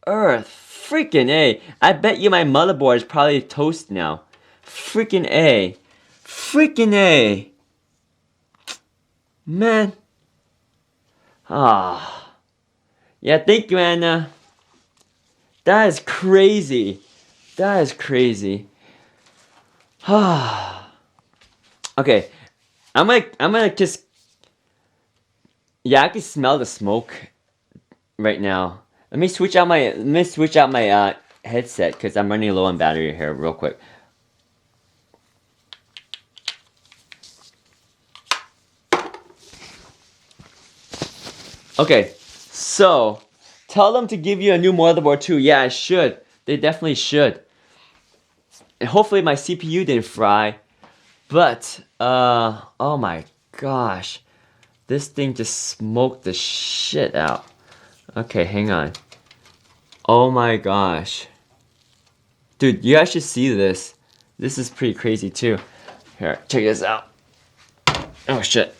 earth? Freaking A. I bet you my motherboard is probably toast now. Freaking A. Freaking A. Man. Ah. Yeah, thank you, Anna. That is crazy. That is crazy. Ah. Okay. I'm gonna just... Yeah, I can smell the smoke right now. Let me switch out my headset because I'm running low on battery here real quick. Okay, so tell them to give you a new motherboard too. Yeah, I should. They definitely should. And hopefully my CPU didn't fry. But, oh my gosh. This thing just smoked the shit out. Okay, hang on. Oh my gosh. Dude, you guys should see this. This is pretty crazy too. Here, check this out. Oh shit.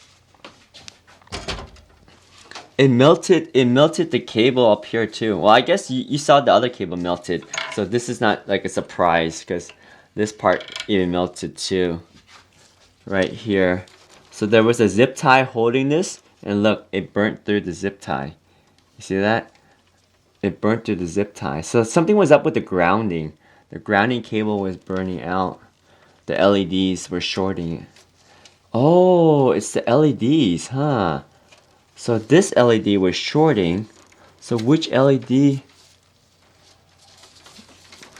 It melted the cable up here too. Well, I guess you saw the other cable melted. So this is not like a surprise because this part even melted too. Right here. So there was a zip tie holding this, and look, it burnt through the zip tie. You see that? It burnt through the zip tie. So something was up with the grounding. The grounding cable was burning out. The LEDs were shorting. Oh, it's the LEDs, huh? So this LED was shorting. So which LED?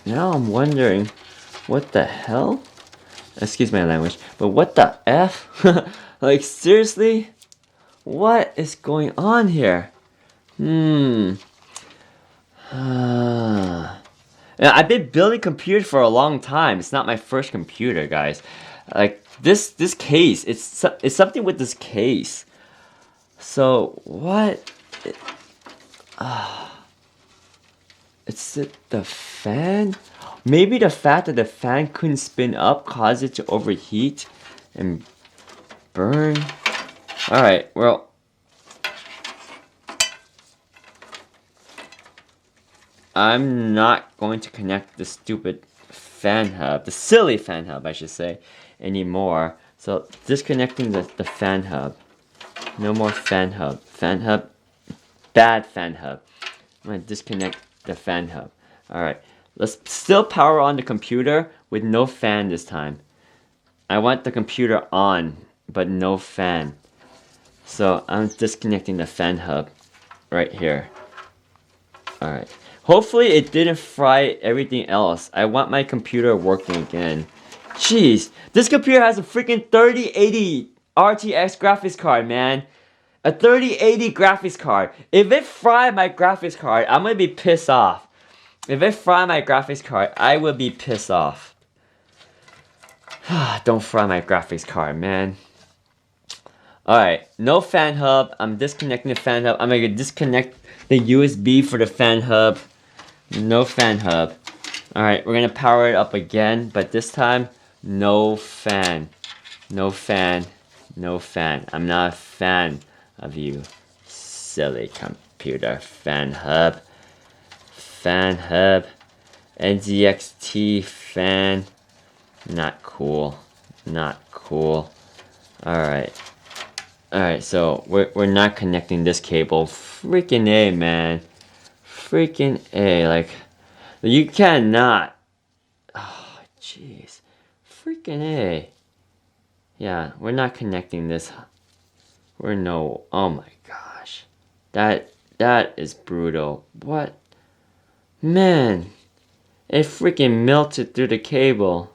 Now I'm wondering, what the hell? Excuse my language, but what the F? Like, seriously? What is going on here? Yeah, I've been building computers for a long time. It's not my first computer, guys. Like, this case, it's something with this case. So, what? Is it the fan? Maybe the fact that the fan couldn't spin up caused it to overheat and burn. Alright, well. I'm not going to connect the stupid fan hub, the silly fan hub I should say, anymore. So disconnecting the fan hub. No more fan hub. Fan hub, bad fan hub. I'm going to disconnect the fan hub. Alright. Let's still power on the computer with no fan this time. I want the computer on, but no fan. So I'm disconnecting the fan hub right here. Alright. Hopefully it didn't fry everything else. I want my computer working again. Jeez, this computer has a freaking 3080 RTX graphics card, man. A 3080 graphics card. If it fried my graphics card, I'm gonna be pissed off. If it fry my graphics card, I will be pissed off. Don't fry my graphics card, man. Alright, no fan hub. I'm disconnecting the fan hub. I'm gonna disconnect the USB for the fan hub. No fan hub. Alright, we're gonna power it up again, but this time, no fan. No fan. No fan. I'm not a fan of you, silly computer. Fan hub. Fan hub. NZXT fan. Not cool. Not cool. Alright. Alright, so we're not connecting this cable. Freaking A, man. Freaking A. Like, you cannot. Oh, jeez. Freaking A. Yeah, we're not connecting this. We're no. Oh my gosh. That is brutal. What? Man. It freaking melted through the cable.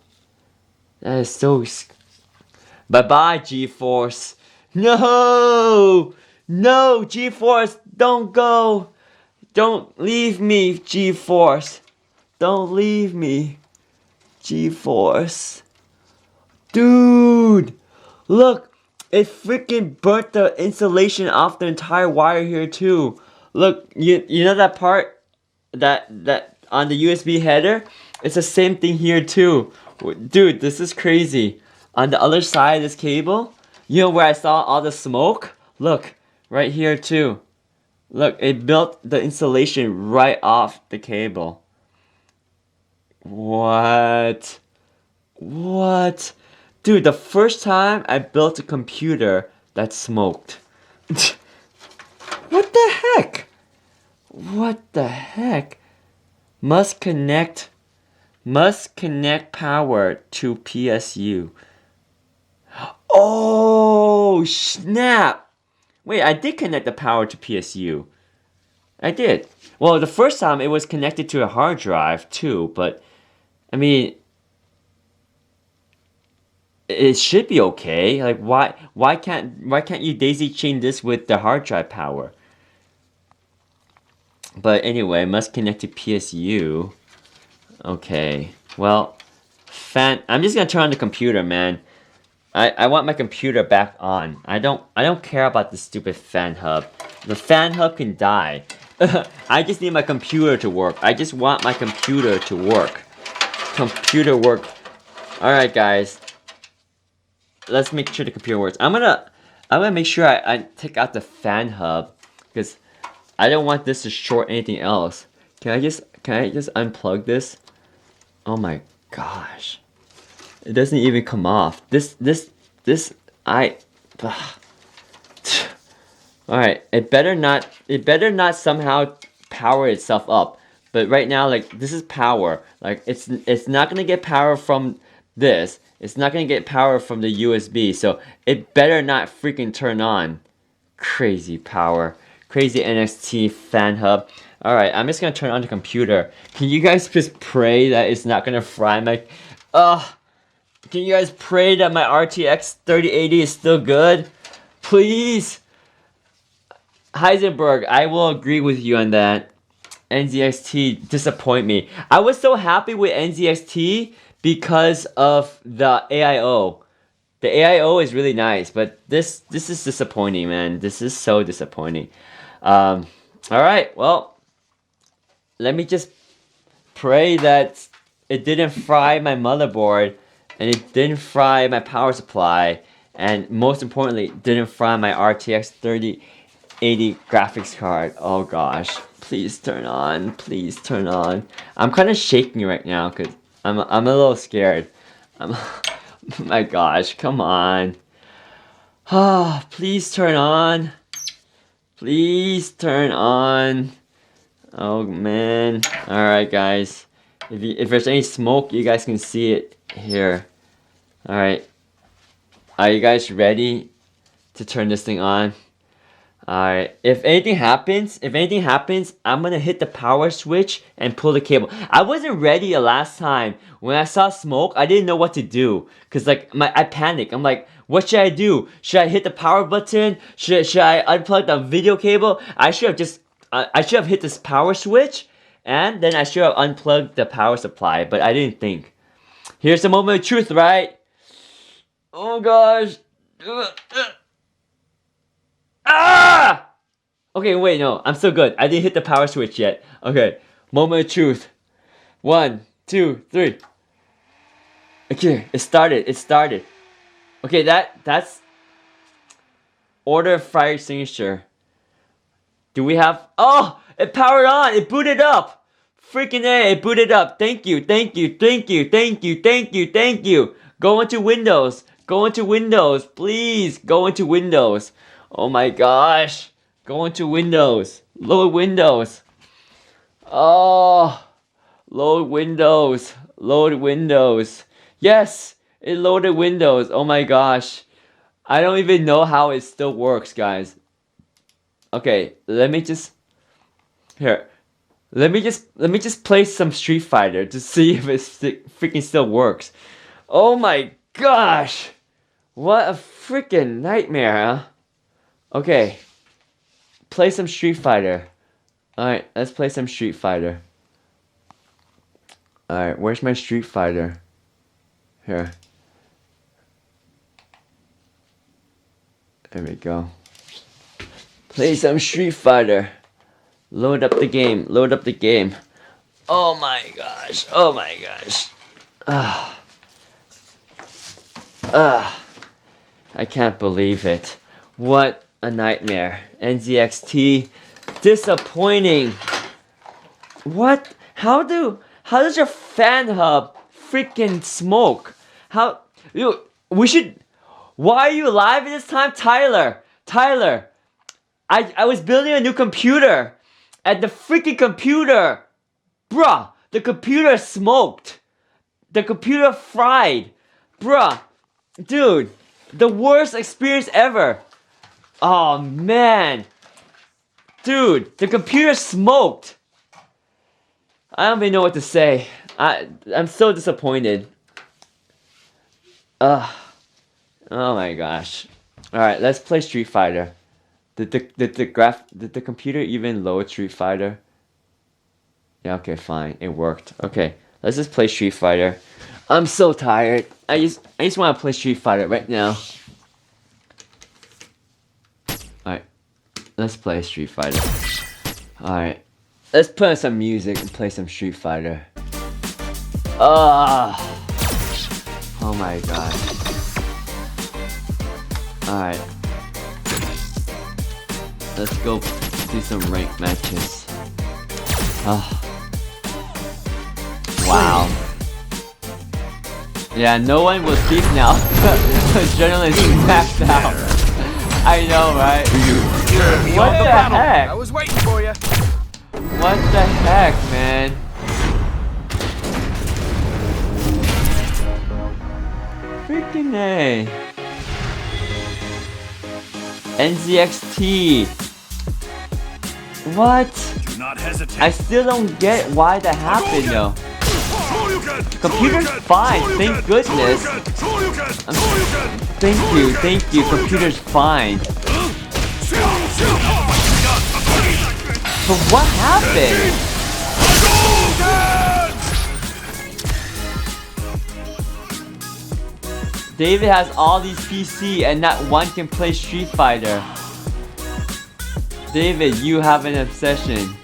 That is so. Bye-bye, GeForce. No! No, GeForce, don't go. Don't leave me, GeForce. Don't leave me, GeForce. Dude! Look, it freaking burnt the insulation off the entire wire here too. Look, you know that part? That on the USB header? It's the same thing here too. Dude, this is crazy. On the other side of this cable, you know where I saw all the smoke? Look, right here too. Look, it built the insulation right off the cable. What? What? Dude, the first time I built a computer that smoked. What the heck? What the heck? Must connect power to PSU. Oh, snap! Wait, I did connect the power to PSU. I did. Well, the first time it was connected to a hard drive too, but I mean, it should be okay. Like, why can't you daisy chain this with the hard drive power? But anyway, must connect to PSU. Okay, well, I'm just gonna turn on the computer, man. I want my computer back on. I don't care about the stupid fan hub. The fan hub can die. I just need my computer to work. I just want my computer to work. Computer work. Alright guys. Let's make sure the computer works. I'm gonna make sure I take out the fan hub because I don't want this to short anything else. Can I just unplug this? Oh my gosh. It doesn't even come off. Alright, it better not somehow power itself up. But right now, like, this is power. Like, it's not gonna get power from this. It's not gonna get power from the USB. So it better not freaking turn on. Crazy power. Crazy NXT fan hub. Alright, I'm just gonna turn on the computer. Can you guys just pray that it's not gonna fry my... Can you guys pray that my RTX 3080 is still good? Please? Heisenberg, I will agree with you on that. NZXT disappoint me. I was so happy with NZXT because of the AIO. The AIO is really nice, but this is disappointing, man. This is so disappointing. Alright, well, let me just pray that it didn't fry my motherboard, and it didn't fry my power supply, and most importantly, didn't fry my RTX 3080 graphics card. Oh gosh, please turn on, please turn on. I'm kind of shaking right now because I'm a little scared. My gosh, come on. Please turn on. Please turn on. Oh man. Alright guys. If there's any smoke, you guys can see it here. Alright. Are you guys ready to turn this thing on? Alright. If anything happens, I'm gonna hit the power switch and pull the cable. I wasn't ready the last time. When I saw smoke, I didn't know what to do. Cause like I panicked. I'm like, what should I do? Should I hit the power button? Should I unplug the video cable? I should have hit this power switch, and then I should have unplugged the power supply, but I didn't think. Here's the moment of truth, right? Oh gosh. Ah! Okay, wait, no, I'm still good. I didn't hit the power switch yet. Okay, moment of truth. 1, 2, 3. Okay, it started. Okay, that's order fire extinguisher. Do we have... Oh! It powered on! It booted up! Freaking A, it booted up. Thank you. Go into Windows. Please, go into Windows. Oh my gosh. Go into Windows. Load Windows. Oh. Load Windows. Yes! It loaded Windows. Oh my gosh. I don't even know how it still works, guys. Okay, let me just play some Street Fighter to see if it freaking still works. Oh my gosh! What a freaking nightmare, huh? Okay. Play some Street Fighter. Alright, let's play some Street Fighter. Alright, where's my Street Fighter? Here. There we go. Play some Street Fighter. Load up the game. Oh my gosh. I can't believe it. What a nightmare. NZXT. Disappointing. What? How does your fan hub freaking smoke? Why are you alive at this time? Tyler. I was building a new computer. And the freaking computer, bruh, the computer smoked. The computer fried. Bruh, dude, the worst experience ever. Oh man. Dude, the computer smoked. I don't even know what to say. I'm so disappointed. Oh my gosh. Alright, let's play Street Fighter. Did the computer even load Street Fighter? Yeah, okay, fine. It worked. Okay, let's just play Street Fighter. I'm so tired. I just want to play Street Fighter right now. Alright, let's play Street Fighter. Alright, let's put on some music and play some Street Fighter. Oh my god. Alright. Let's go do some ranked matches. Wow. Yeah, no one will speak now. Adrenaline's maxed out. I know, right? What the heck? I was waiting for you. What the heck, man? Freaking A. NZXT. What? Do not hesitate. I still don't get why that happened though. Computer's fine, thank goodness. Thank you, computer's fine. But what happened? David has all these PC and not one can play Street Fighter. David, you have an obsession.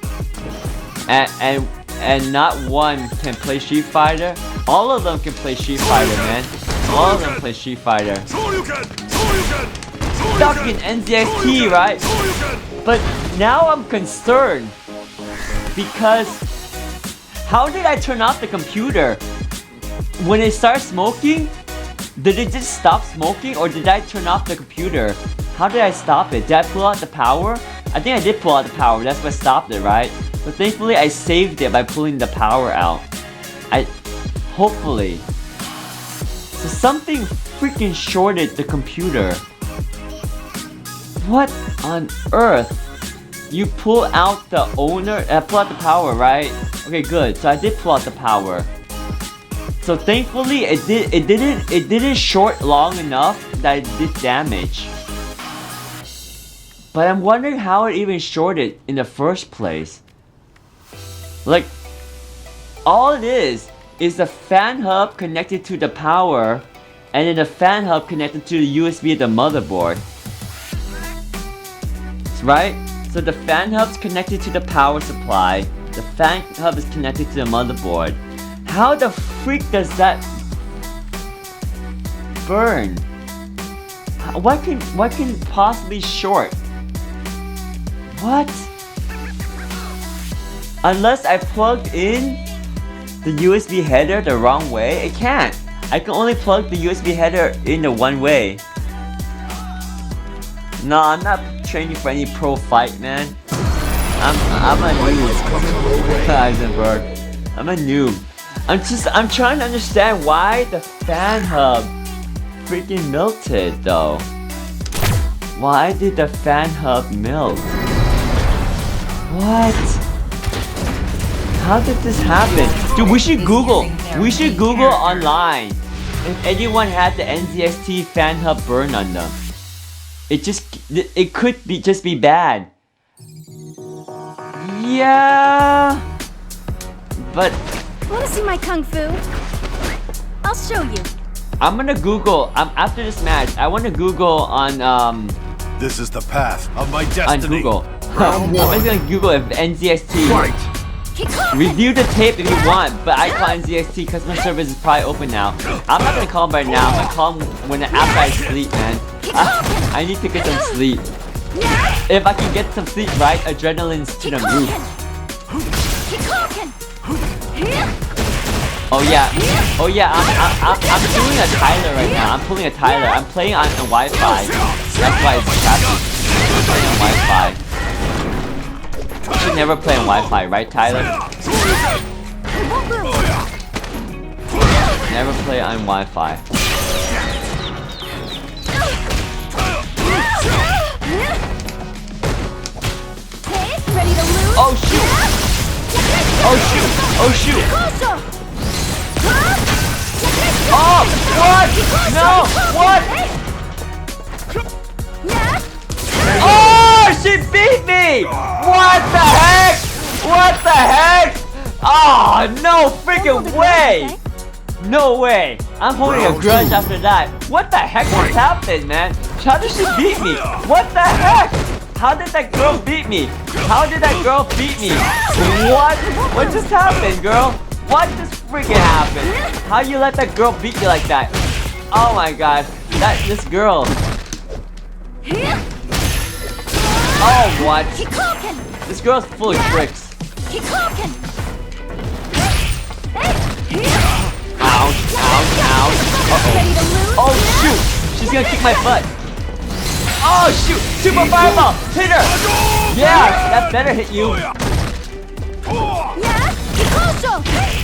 And not one can play Street Fighter. All of them can play Street Fighter, man. All of them play Street Fighter. Stuck in NZXT, right? But now I'm concerned because how did I turn off the computer? When it started smoking, did it just stop smoking or did I turn off the computer? How did I stop it? Did I pull out the power? I think I did pull out the power. That's what stopped it, right? But thankfully I saved it by pulling the power out. Hopefully. So something freaking shorted the computer. What on earth? You pull out the owner, pull out the power, right? Okay, good. So I did pull out the power. So thankfully it didn't short long enough that it did damage. But I'm wondering how it even shorted in the first place. Like, all it is the fan hub connected to the power, and then the fan hub connected to the USB of the motherboard. Right? So the fan hub's connected to the power supply, the fan hub is connected to the motherboard. How the freak does that burn? What can possibly short? What? Unless I plugged in the USB header the wrong way, it can't. I can only plug the USB header in the one way. No, I'm not training for any pro fight, man. I'm a noob. Eisenberg. I'm a noob. I'm trying to understand why the fan hub freaking melted though. Why did the fan hub melt? What? How did this happen? Dude, we should Google online if anyone had the NZXT fan hub burn on them. It could just be bad. Yeah. But wanna see my kung fu? I'll show you. I'm gonna Google after this match. I wanna Google on This is the path of my destiny. On Google. I'm just gonna Google if NZXT. Review the tape if you want, but I call NZXT customer service is probably open now. I'm not gonna call him right now. I'm gonna call him after I sleep, man. I need to get some sleep. If I can get some sleep, right, adrenaline's to the roof. Oh yeah, I'm doing a Tyler right now. I'm pulling a Tyler. I'm playing on the Wi-Fi. That's why it's crappy. I'm playing on Wi-Fi. You should never play on Wi-Fi, right, Tyler? Never play on Wi-Fi. Ready to lose? Oh shoot! Oh shoot! Oh shoot! Oh! What? No! What? Oh! She beat me! What the heck? What the heck? Oh, no freaking way! No way! I'm holding a grudge after that. What the heck just happened, man? How did she beat me? What the heck? How did that girl beat me? How did that girl beat me? What? What just happened, girl? What just freaking happened? How you let that girl beat you like that? Oh my god. This girl. Oh, what? This girl's full of tricks. Ouch, ouch, ouch. Uh-oh. Oh, shoot. She's gonna kick my butt. Oh, shoot. Super fireball. Hit her. Yeah, that better hit you.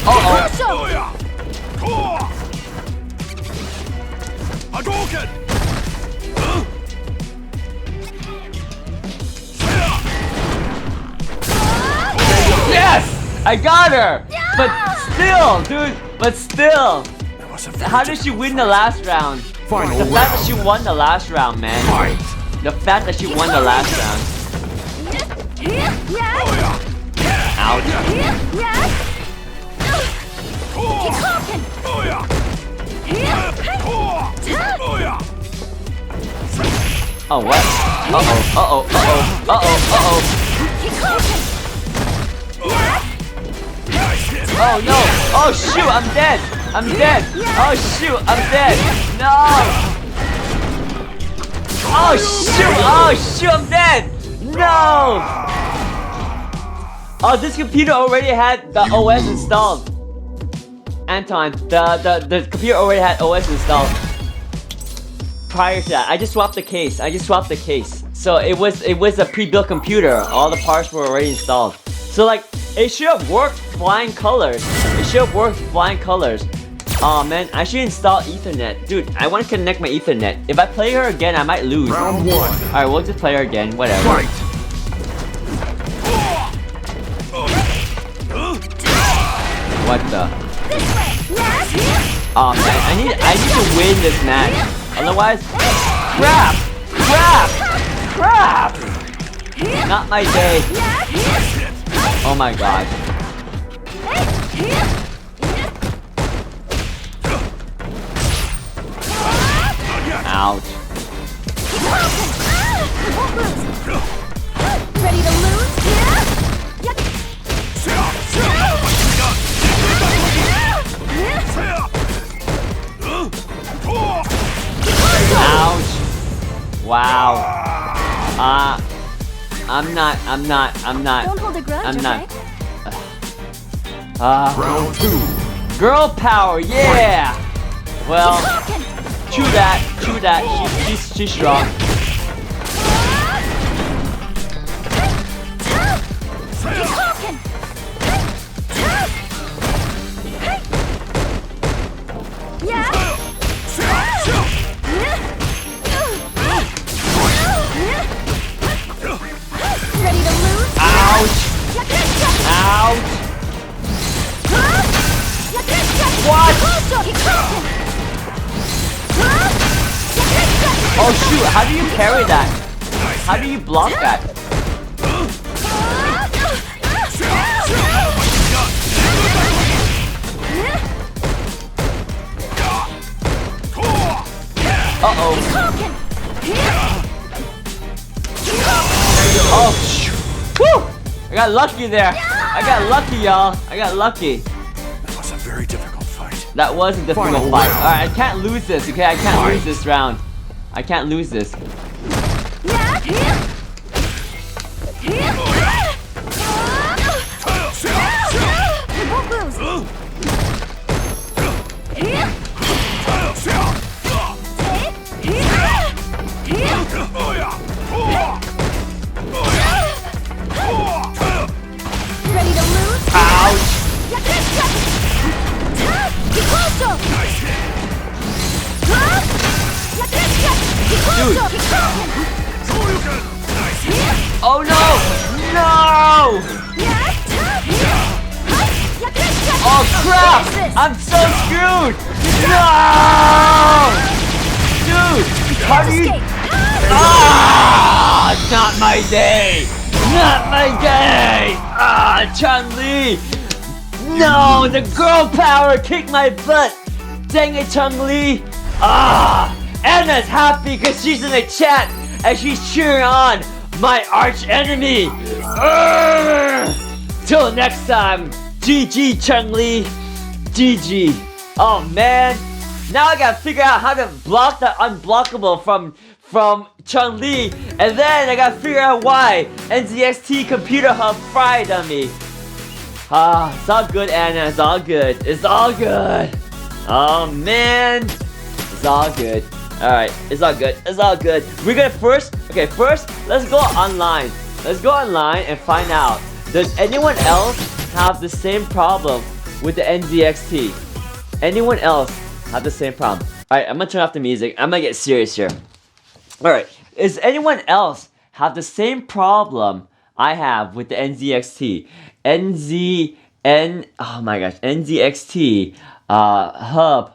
Uh-oh. Yes! I got her! But still, dude, but still. How did she win the last round? The fact that she won the last round, man. The fact that she won the last round. Ouch. Oh, what? Uh-oh, uh-oh, uh-oh, uh-oh, uh-oh. Oh no! Oh shoot! I'm dead! I'm dead! Oh shoot! I'm dead! No! Oh shoot! Oh shoot! I'm dead! No! Oh, this computer already had the OS installed. Anton, the computer already had OS installed. Prior to that, I just swapped the case. So it was a pre-built computer. All the parts were already installed. So like, it should have worked flying colors. Oh man, I should install Ethernet. Dude, I want to connect my Ethernet. If I play her again, I might lose. Round 1. Alright, we'll just play her again. Whatever. Fight. What the? Oh man, I need to win this match. Otherwise, crap! Not my day. Oh my god. Ouch. Ready to lose? Ouch. Wow. I'm not. Don't hold a grudge, I'm not. okay? Round 2. Girl power, yeah. Well, chew that. She's strong. Ready to lose? Ouch. What? Oh shoot, how do you parry that? How do you block that? Uh-oh. Oh, shoot. Woo! I got lucky there. I got lucky, y'all. I got lucky. That was a very difficult fight. That was a difficult Final fight. round. Alright, I can't lose this, okay? I can't lose this round. I can't lose this. Ready to lose? Ouch! Dude! Oh no! No! Oh crap! I'm so screwed! No! Dude! How do you... Ah! Not my day! Not my day! Ah, Chun-Li! No, the girl power kicked my butt. Dang it, Chun-Li. Anna's happy because she's in the chat and she's cheering on my arch enemy. Till next time, GG Chun-Li, GG. Oh man, now I gotta figure out how to block the unblockable from Chun-Li, and then I gotta figure out why NZXT Computer Hub fried on me. It's all good, Anna. It's all good. It's all good. Oh man, it's all good. All right, it's all good. It's all good. We're gonna first, let's go online. Let's go online and find out. Does anyone else have the same problem with the NZXT? Anyone else have the same problem? All right, I'm gonna turn off the music. I'm gonna get serious here. All right, does anyone else have the same problem I have with the NZXT? NZXT hub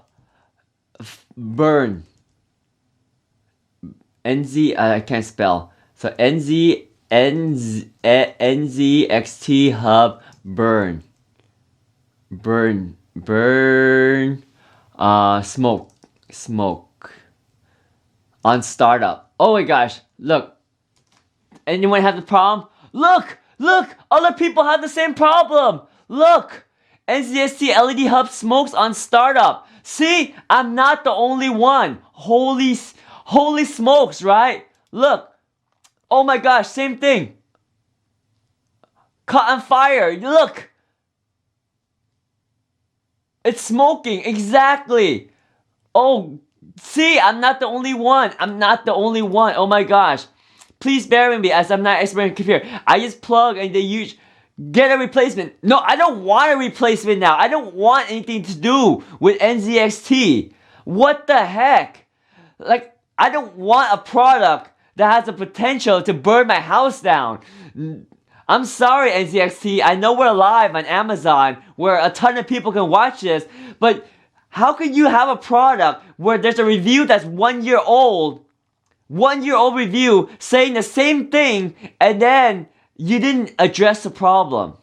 burn. I can't spell. So NZXT hub burn. Smoke on startup. Oh my gosh, look. Anyone have the problem? Look, other people have the same problem. Look, NZXT LED hub smokes on startup. See, I'm not the only one. Holy smokes, right? Look. Oh my gosh, same thing. Caught on fire. Look. It's smoking, exactly. Oh, see, I'm not the only one. Oh my gosh. Please bear with me as I'm not expert in computer. I just plug and they use get a replacement. No, I don't want a replacement now. I don't want anything to do with NZXT. What the heck? Like, I don't want a product that has the potential to burn my house down. I'm sorry, NZXT. I know we're live on Amazon where a ton of people can watch this, but how can you have a product where there's a review that's 1 year old, 1 year old review saying the same thing, and then you didn't address the problem?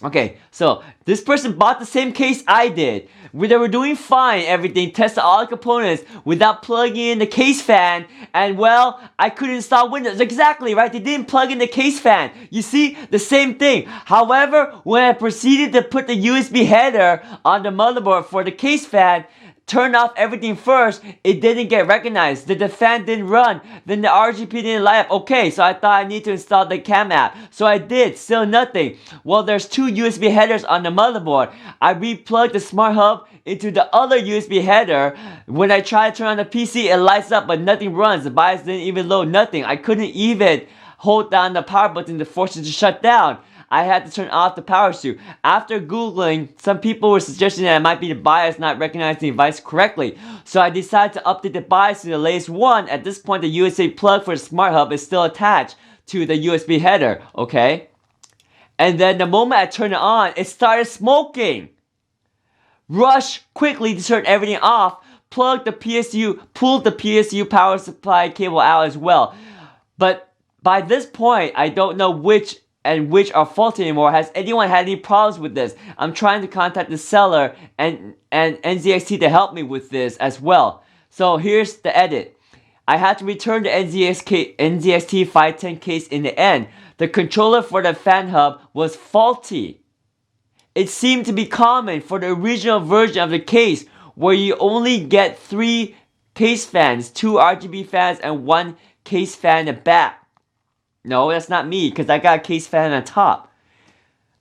Okay, so this person bought the same case I did. They were doing fine, everything, tested all the components without plugging in the case fan, and well, I couldn't install Windows. Exactly, right? They didn't plug in the case fan. You see, the same thing. However, when I proceeded to put the USB header on the motherboard for the case fan, turn off everything first, it didn't get recognized. The fan didn't run. Then the RGB didn't light up. Okay, so I thought I need to install the cam app. So I did, still nothing. Well, there's two USB headers on the motherboard. I replugged the smart hub into the other USB header. When I try to turn on the PC, it lights up, but nothing runs. The BIOS didn't even load, nothing. I couldn't even hold down the power button to force it to shut down. I had to turn off the power suit. After Googling, some people were suggesting that it might be the BIOS not recognizing the device correctly. So I decided to update the BIOS to the latest one. At this point, the USB plug for the smart hub is still attached to the USB header, okay? And then the moment I turned it on, it started smoking. Rush quickly to turn everything off, pulled the PSU power supply cable out as well. But by this point, I don't know which are faulty anymore. Has anyone had any problems with this? I'm trying to contact the seller and NZXT to help me with this as well. So here's the edit. I had to return the NZXT H510 case in the end. The controller for the fan hub was faulty. It seemed to be common for the original version of the case where you only get 3 case fans, 2 RGB fans and 1 case fan in the back. No, that's not me, because I got a case fan on top.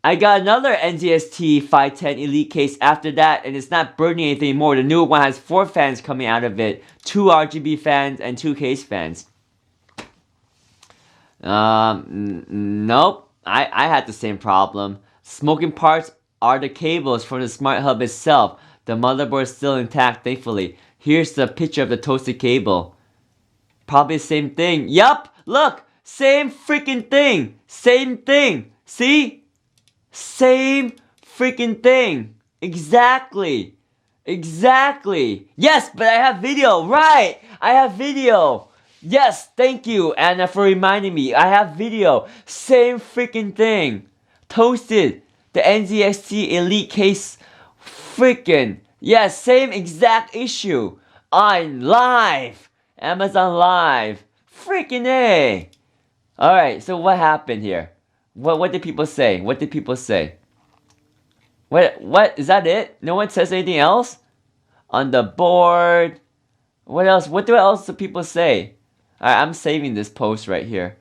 I got another NZXT H510 Elite Case after that, and it's not burning anything anymore. The new one has 4 fans coming out of it, 2 RGB fans and 2 case fans. Nope, I had the same problem. Smoking parts are the cables from the smart hub itself. The motherboard is still intact, thankfully. Here's the picture of the toasted cable. Probably the same thing. Yup, look! Same freaking thing. Same thing. See? Same freaking thing. Exactly. Exactly. Yes, but I have video. Right. I have video. Yes, thank you, Anna, for reminding me. I have video. Same freaking thing. Toasted. The NZXT Elite Case. Freaking. Yeah, same exact issue. On live. Amazon Live. Freaking A. Alright, so what happened here? What did people say? What did people say? What? Is that it? No one says anything else? On the board. What else? What else do people say? Alright, I'm saving this post right here.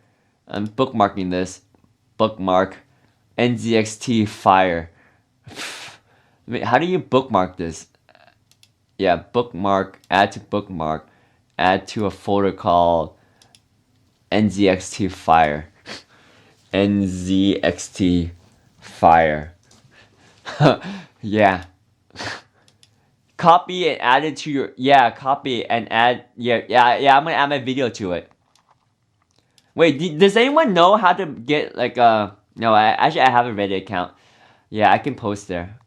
I'm bookmarking this. Bookmark. NZXT Fire. How do you bookmark this? Yeah, bookmark. Add to bookmark. Add to a folder called NZXT Fire. NZXT Fire. Yeah. Copy and add it to your... Yeah, copy and add... Yeah, I'm gonna add my video to it. Wait, does anyone know how to get like a... No, actually I have a Reddit account. Yeah, I can post there.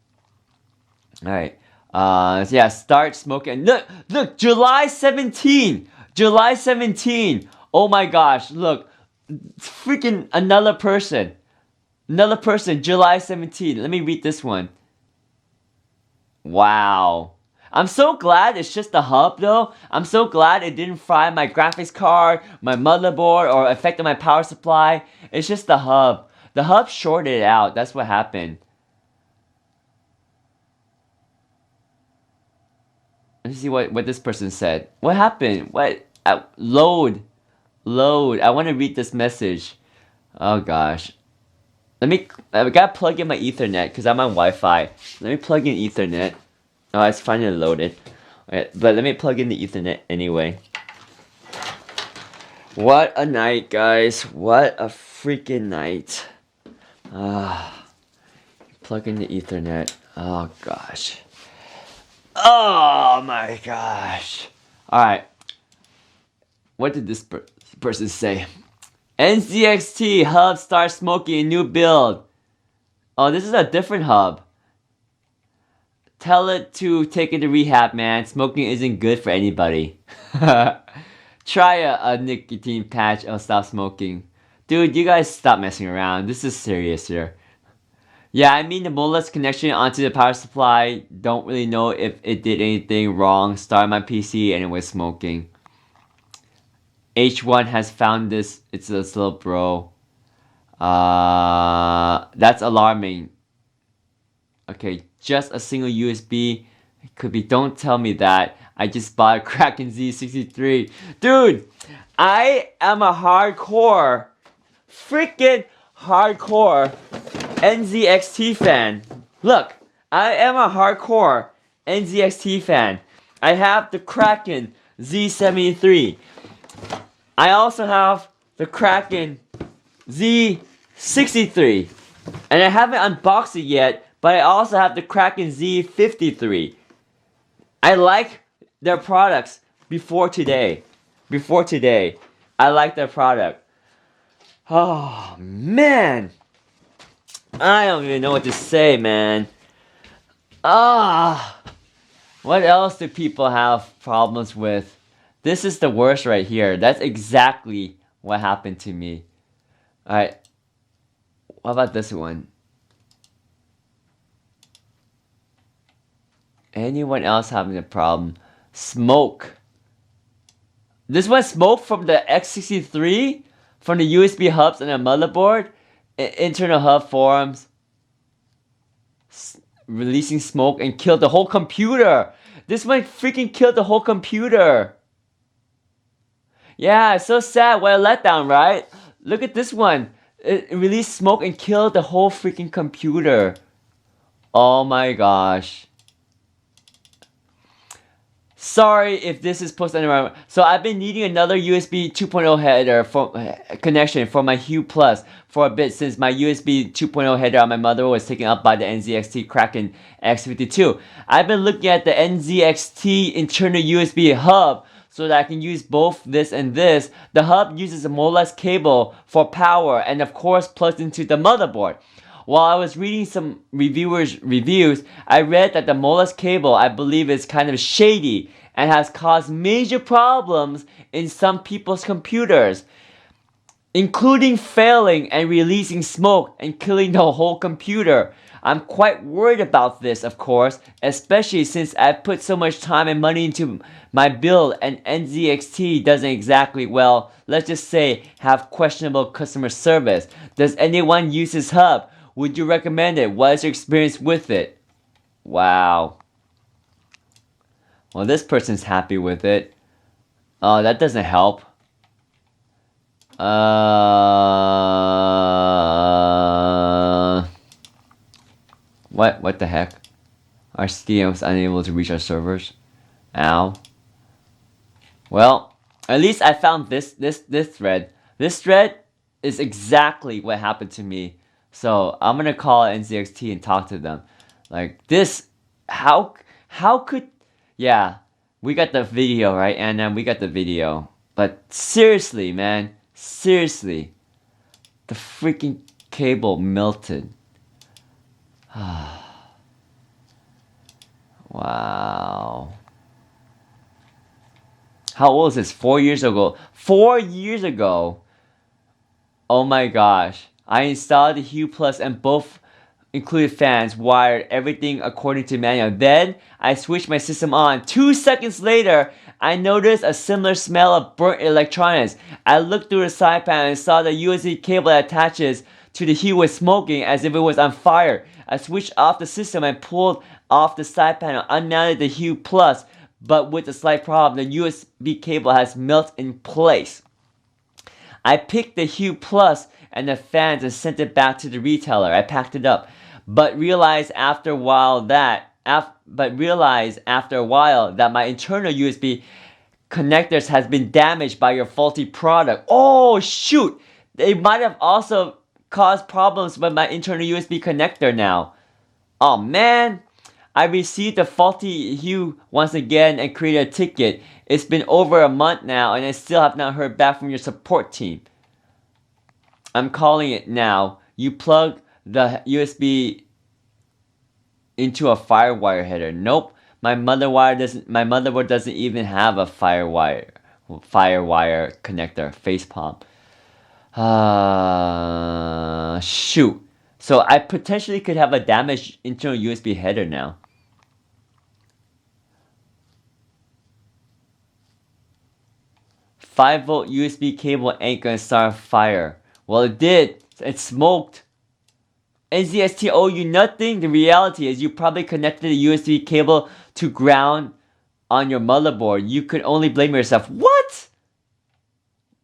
Alright. So yeah, start smoking. Look, July 17! July 17! Oh my gosh, look. Freaking another person. Another person, July 17. Let me read this one. Wow. I'm so glad it's just the hub though. I'm so glad it didn't fry my graphics card, my motherboard, or affected my power supply. It's just the hub. The hub shorted out. That's what happened. Let's see what this person said. What happened? What? Load. I want to read this message. Oh gosh. I gotta plug in my Ethernet because I'm on Wi-Fi. Let me plug in Ethernet. Oh, it's finally loaded. Alright, but let me plug in the Ethernet anyway. What a night, guys. What a freaking night. Plug in the Ethernet. Oh gosh. Oh my gosh. Alright. What did this person say? NZXT hub starts smoking a new build. Oh, this is a different hub. Tell it to take it to rehab, man. Smoking isn't good for anybody. Try a nicotine patch or stop smoking. Dude, you guys stop messing around. This is serious here. Yeah, I mean the moleless connection onto the power supply. Don't really know if it did anything wrong. Started my PC and it was smoking. H1 has found this. It's a slow bro. That's alarming. Okay, just a single USB. It could be. Don't tell me that. I just bought a Kraken Z63. Dude, I am a hardcore, freaking hardcore NZXT fan. Look, I am a hardcore NZXT fan. I have the Kraken Z73. I also have the Kraken Z63. And I haven't unboxed it yet, but I also have the Kraken Z53. I like their products before today. I like their product. Oh, man. I don't even know what to say, man. What else do people have problems with? This is the worst right here. That's exactly what happened to me. Alright. What about this one? Anyone else having a problem? Smoke. This one smoke from the X63? From the USB hubs and the motherboard? Internal hub forums. Releasing smoke and killed the whole computer. This one freaking killed the whole computer. Yeah, it's so sad. What a letdown, right? Look at this one. It released smoke and killed the whole freaking computer. Oh my gosh. Sorry if this is posted anywhere. So I've been needing another USB 2.0 header connection for my Hue Plus for a bit since my USB 2.0 header on my motherboard was taken up by the NZXT Kraken X52. I've been looking at the NZXT internal USB hub so that I can use both this and this. The hub uses a moleless cable for power and of course plugs into the motherboard. While I was reading some reviews, I read that the moleless cable, I believe, is kind of shady and has caused major problems in some people's computers, including failing and releasing smoke and killing the whole computer. I'm quite worried about this, of course, especially since I've put so much time and money into my build and NZXT doesn't exactly, well, let's just say, have questionable customer service. Does anyone use this hub? Would you recommend it? What is your experience with it? Wow. Well, this person's happy with it. Oh, that doesn't help. What the heck? Our CDN was unable to reach our servers. Ow. Well, at least I found this thread. This thread is exactly what happened to me. So I'm gonna call NZXT and talk to them. Like this, how could, yeah, we got the video, right? And then we got the video. But seriously, man, seriously, the freaking cable melted. Wow. How old is this? 4 years ago. 4 years ago. Oh my gosh. I installed the Hue Plus and both included fans, wired everything according to manual. Then I switched my system on. 2 seconds later, I noticed a similar smell of burnt electronics. I looked through the side panel and saw the USB cable that attaches to the Hue was smoking as if it was on fire. I switched off the system and pulled off the side panel, unmounted the Hue Plus, but with a slight problem, the USB cable has melted in place. I picked the Hue Plus and the fans and sent it back to the retailer. I packed it up, but realized after a while that my internal USB connectors has been damaged by your faulty product. Oh shoot! They might have also caused problems with my internal USB connector now. Oh man! I received a faulty Hue once again and created a ticket. It's been over a month now and I still have not heard back from your support team. I'm calling it now. You plug the USB into a FireWire header. Nope. My motherboard doesn't even have a FireWire connector. Facepalm. Shoot. So I potentially could have a damaged internal USB header now. "5-volt USB cable ain't gonna start a fire." Well, it did. It smoked. NZXT owe you nothing. The reality is you probably connected the USB cable to ground on your motherboard. You could only blame yourself. What?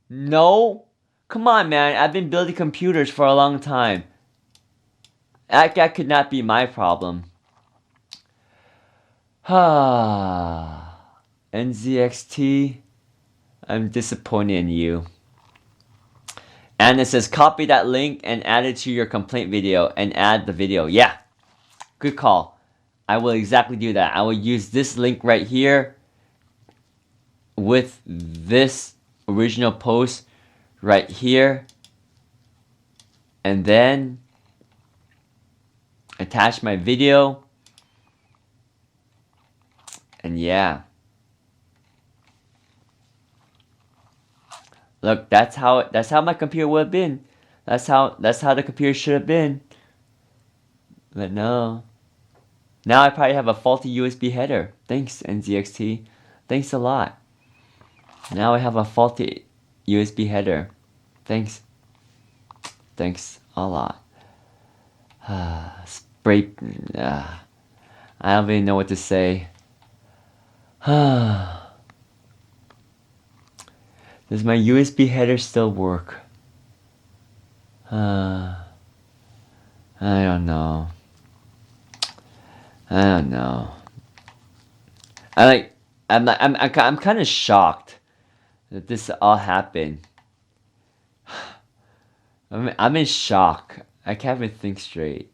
No. Come on, man. I've been building computers for a long time. That could not be my problem. NZXT, I'm disappointed in you. And it says copy that link and add it to your complaint video and add the video. Yeah, good call. I will exactly do that. I will use this link right here with this original post right here. And then attach my video. And yeah. Look, that's how my computer would have been. That's how the computer should have been. But no. Now I probably have a faulty USB header. Thanks, NZXT. Thanks a lot. Now I have a faulty USB header. Thanks. Thanks a lot. Spray. I don't even know what to say. Does my USB header still work? I don't know. I don't know. I'm kind of shocked that this all happened. I'm in shock. I can't even think straight.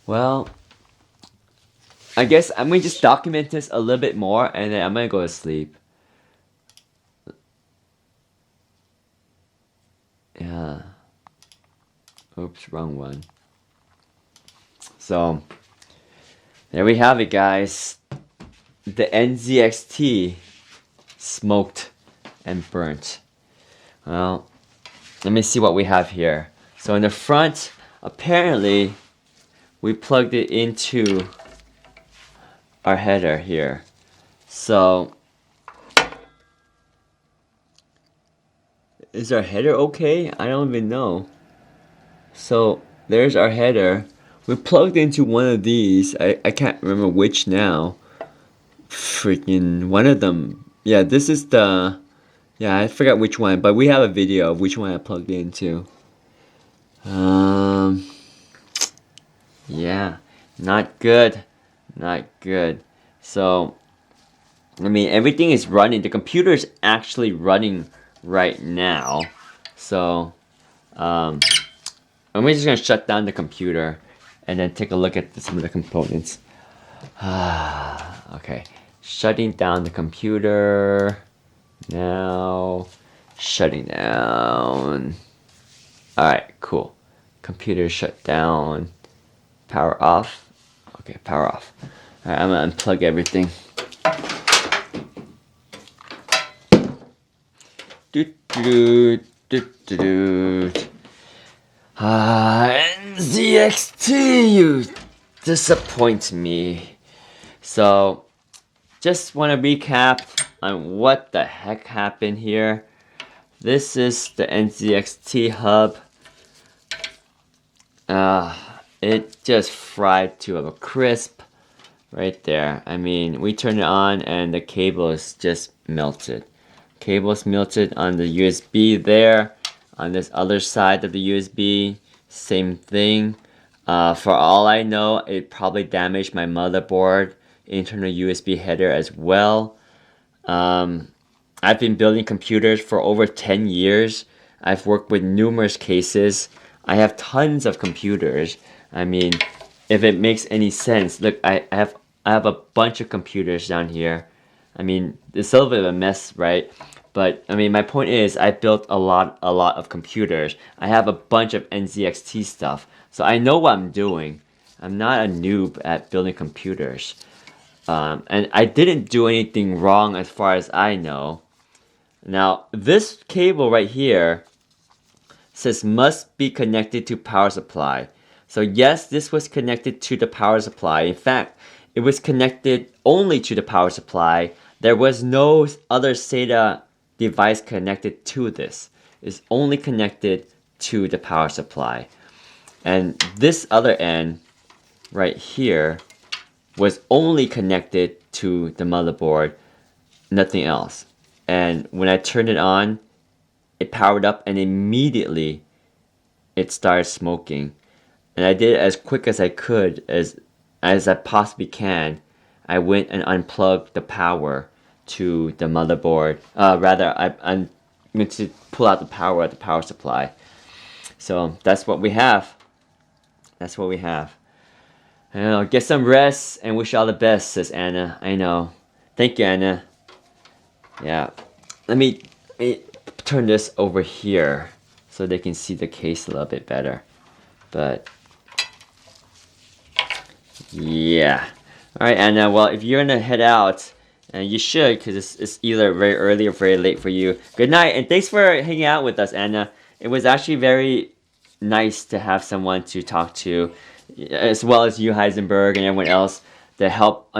Well, I guess I'm gonna just document this a little bit more and then I'm gonna go to sleep. Yeah. Oops, wrong one. So, there we have it, guys. The NZXT smoked and burnt. Well, let me see what we have here. So in the front, apparently we plugged it into our header here. So is our header okay? I don't even know. So there's our header. We plugged into one of these. I can't remember which now. Freaking one of them. Yeah, this is the, yeah, I forgot which one, but we have a video of which one I plugged into. Yeah, not good. Not good. So I mean, everything is running. The computer is actually running right now. So I'm just gonna shut down the computer and then take a look at some of the components. Okay, shutting down the computer now. Shutting down. Alright, cool. Computer shut down. Power off. Okay, power off. Alright, I'm gonna unplug everything. NZXT, you disappoint me. So, just want to recap on what the heck happened here. This is the NZXT hub. It just fried to a crisp right there. I mean, we turned it on and the cable is just melted. Cable's melted on the USB there. On this other side of the USB, same thing. For all I know, it probably damaged my motherboard, internal USB header as well. I've been building computers for over 10 years. I've worked with numerous cases. I have tons of computers. I mean, if it makes any sense, look, I have a bunch of computers down here. I mean, it's a little bit of a mess, right? But I mean, my point is, I built a lot of computers. I have a bunch of NZXT stuff, so I know what I'm doing. I'm not a noob at building computers, and I didn't do anything wrong as far as I know. Now, this cable right here says must be connected to power supply. So yes, this was connected to the power supply. In fact, it was connected only to the power supply. There was no other SATA device connected to this. It's only connected to the power supply. And this other end right here was only connected to the motherboard, nothing else. And when I turned it on, it powered up and immediately it started smoking. And I did it as quick as I could, as I possibly can. I went and unplugged the power to the motherboard. I'm going to pull out the power of the power supply. So that's what we have. That's what we have. I know, get some rest and wish you all the best, says Anna. I know. Thank you, Anna. Yeah. Let me turn this over here so they can see the case a little bit better. But yeah. Alright, Anna. Well, if you're gonna head out, and you should, because it's either very early or very late for you. Good night, and thanks for hanging out with us, Anna. It was actually very nice to have someone to talk to, as well as you, Heisenberg, and everyone else, to help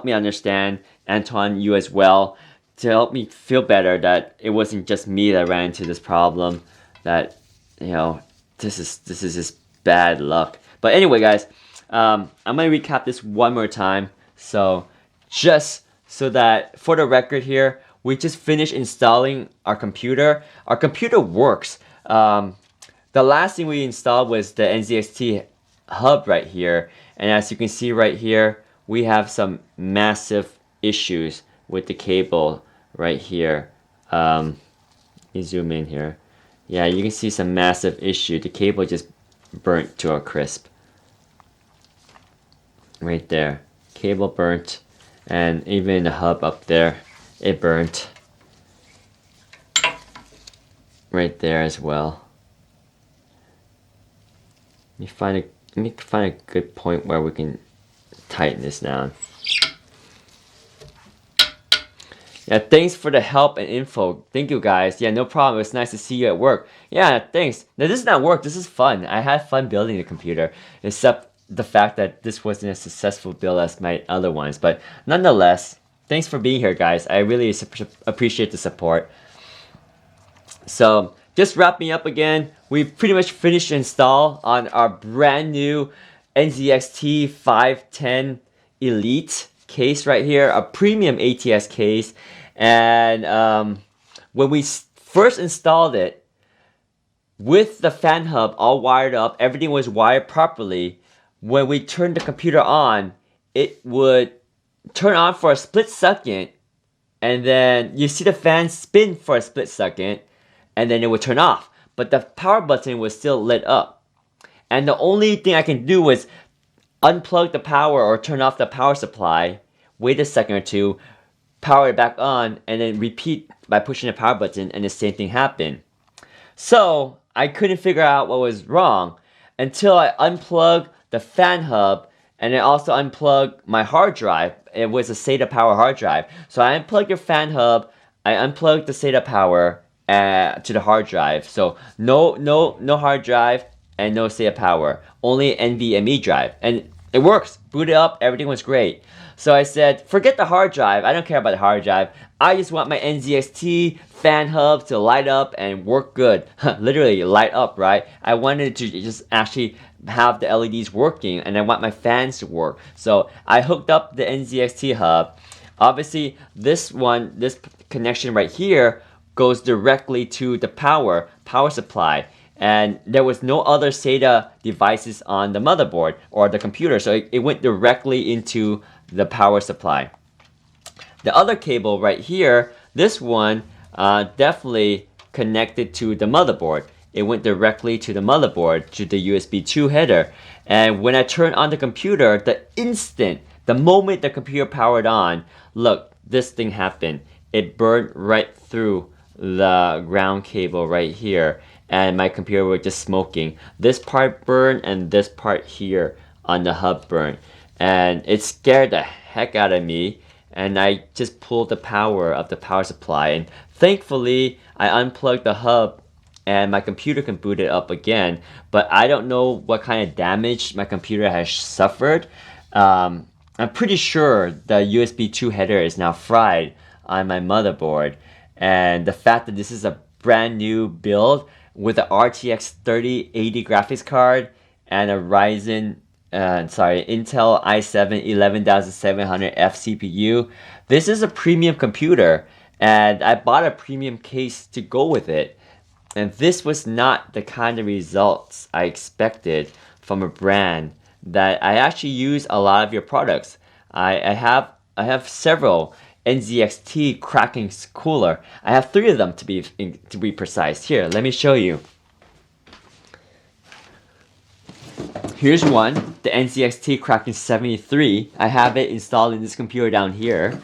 me understand. Antoine, you as well, to help me feel better that it wasn't just me that ran into this problem. That, you know, this is just bad luck. But anyway, guys, I'm gonna recap this one more time. So just so that for the record here, we just finished installing our computer. Our computer works. The last thing we installed was the NZXT hub right here. And as you can see right here, we have some massive issues with the cable right here. Let me zoom in here. Yeah, you can see some massive issue. The cable just burnt to a crisp. Right there. Cable burnt. And even the hub up there, it burnt. Right there as well. Let me find a good point where we can tighten this down. Yeah, thanks for the help and info. Thank you guys. Yeah, no problem. It's nice to see you at work. Yeah, thanks. Now this is not work. This is fun. I had fun building the computer, except the fact that this wasn't a successful build as my other ones. But nonetheless, thanks for being here, guys. I really appreciate the support. So just wrapping up again, we've pretty much finished install on our brand new NZXT H510 Elite case right here, a premium ATX case. And when we first installed it, with the fan hub all wired up, everything was wired properly. When we turned the computer on, it would turn on for a split second, and then you see the fan spin for a split second, and then it would turn off. But the power button was still lit up. And the only thing I can do was unplug the power or turn off the power supply, wait a second or two, power it back on, and then repeat by pushing the power button, and the same thing happened. So I couldn't figure out what was wrong until I unplugged the fan hub, and I also unplugged my hard drive. It was a SATA power hard drive. So I unplugged your fan hub, I unplugged the SATA power to the hard drive. So no hard drive and no SATA power, only NVMe drive, and it works. Booted up, everything was great. So I said, forget the hard drive. I don't care about the hard drive. I just want my NZXT fan hub to light up and work good. Literally light up, right? I wanted to just actually have the LEDs working, and I want my fans to work. So I hooked up the NZXT hub. Obviously, this connection right here goes directly to the power supply. And there was no other SATA devices on the motherboard or the computer, so it went directly into the power supply. The other cable right here, this one definitely connected to the motherboard. It went directly to the motherboard, to the USB 2 header. And when I turned on the computer, the moment the computer powered on, look, this thing happened. It burned right through the ground cable right here, and my computer was just smoking. This part burned, and this part here on the hub burned. And it scared the heck out of me, and I just pulled the power of the power supply. And thankfully, I unplugged the hub, and my computer can boot it up again. But I don't know what kind of damage my computer has suffered. I'm pretty sure the USB 2 header is now fried on my motherboard. And the fact that this is a brand new build with an RTX 3080 graphics card and a Intel i7 11700F CPU. This is a premium computer, and I bought a premium case to go with it. And this was not the kind of results I expected from a brand that I actually use a lot of your products. I have several NZXT Kraken cooler. I have 3 of them to be precise. Here, let me show you. Here's one, the NZXT Kraken 73. I have it installed in this computer down here.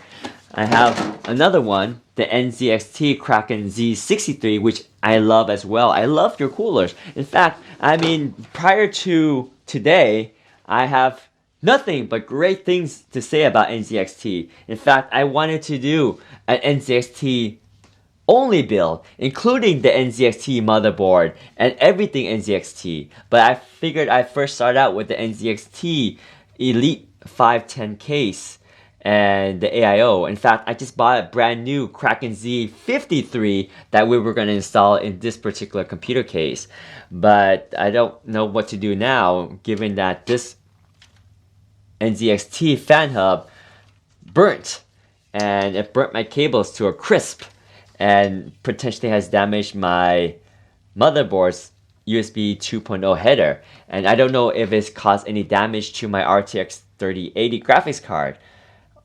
I have another one, the NZXT Kraken Z63, which I love as well. I love your coolers. In fact, I mean, prior to today, I have nothing but great things to say about NZXT. In fact, I wanted to do an NZXT only build, including the NZXT motherboard and everything NZXT. But I figured I'd first start out with the NZXT Elite 510 case and the AIO. In fact, I just bought a brand new Kraken Z53 that we were going to install in this particular computer case. But I don't know what to do now, given that this NZXT fan hub burnt, and it burnt my cables to a crisp, and potentially has damaged my motherboard's USB 2.0 header. And I don't know if it's caused any damage to my RTX 3080 graphics card,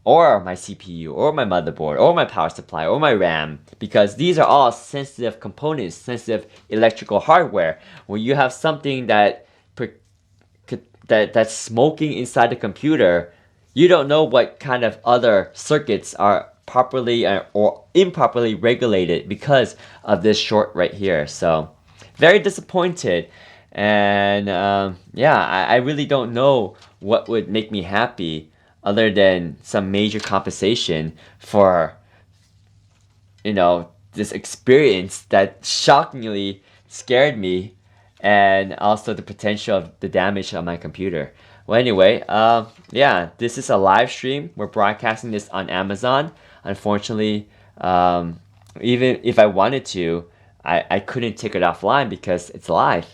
or my CPU, or my motherboard, or my power supply, or my RAM, because these are all sensitive components, sensitive electrical hardware. When you have something that's smoking inside the computer, you don't know what kind of other circuits are properly or improperly regulated because of this short right here. So very disappointed, and yeah, I really don't know what would make me happy other than some major compensation for you know, this experience that shockingly scared me, and also the potential of the damage on my computer. Well, anyway, yeah, this is a live stream. We're broadcasting this on Amazon. Unfortunately, even if I wanted to, I couldn't take it offline because it's live.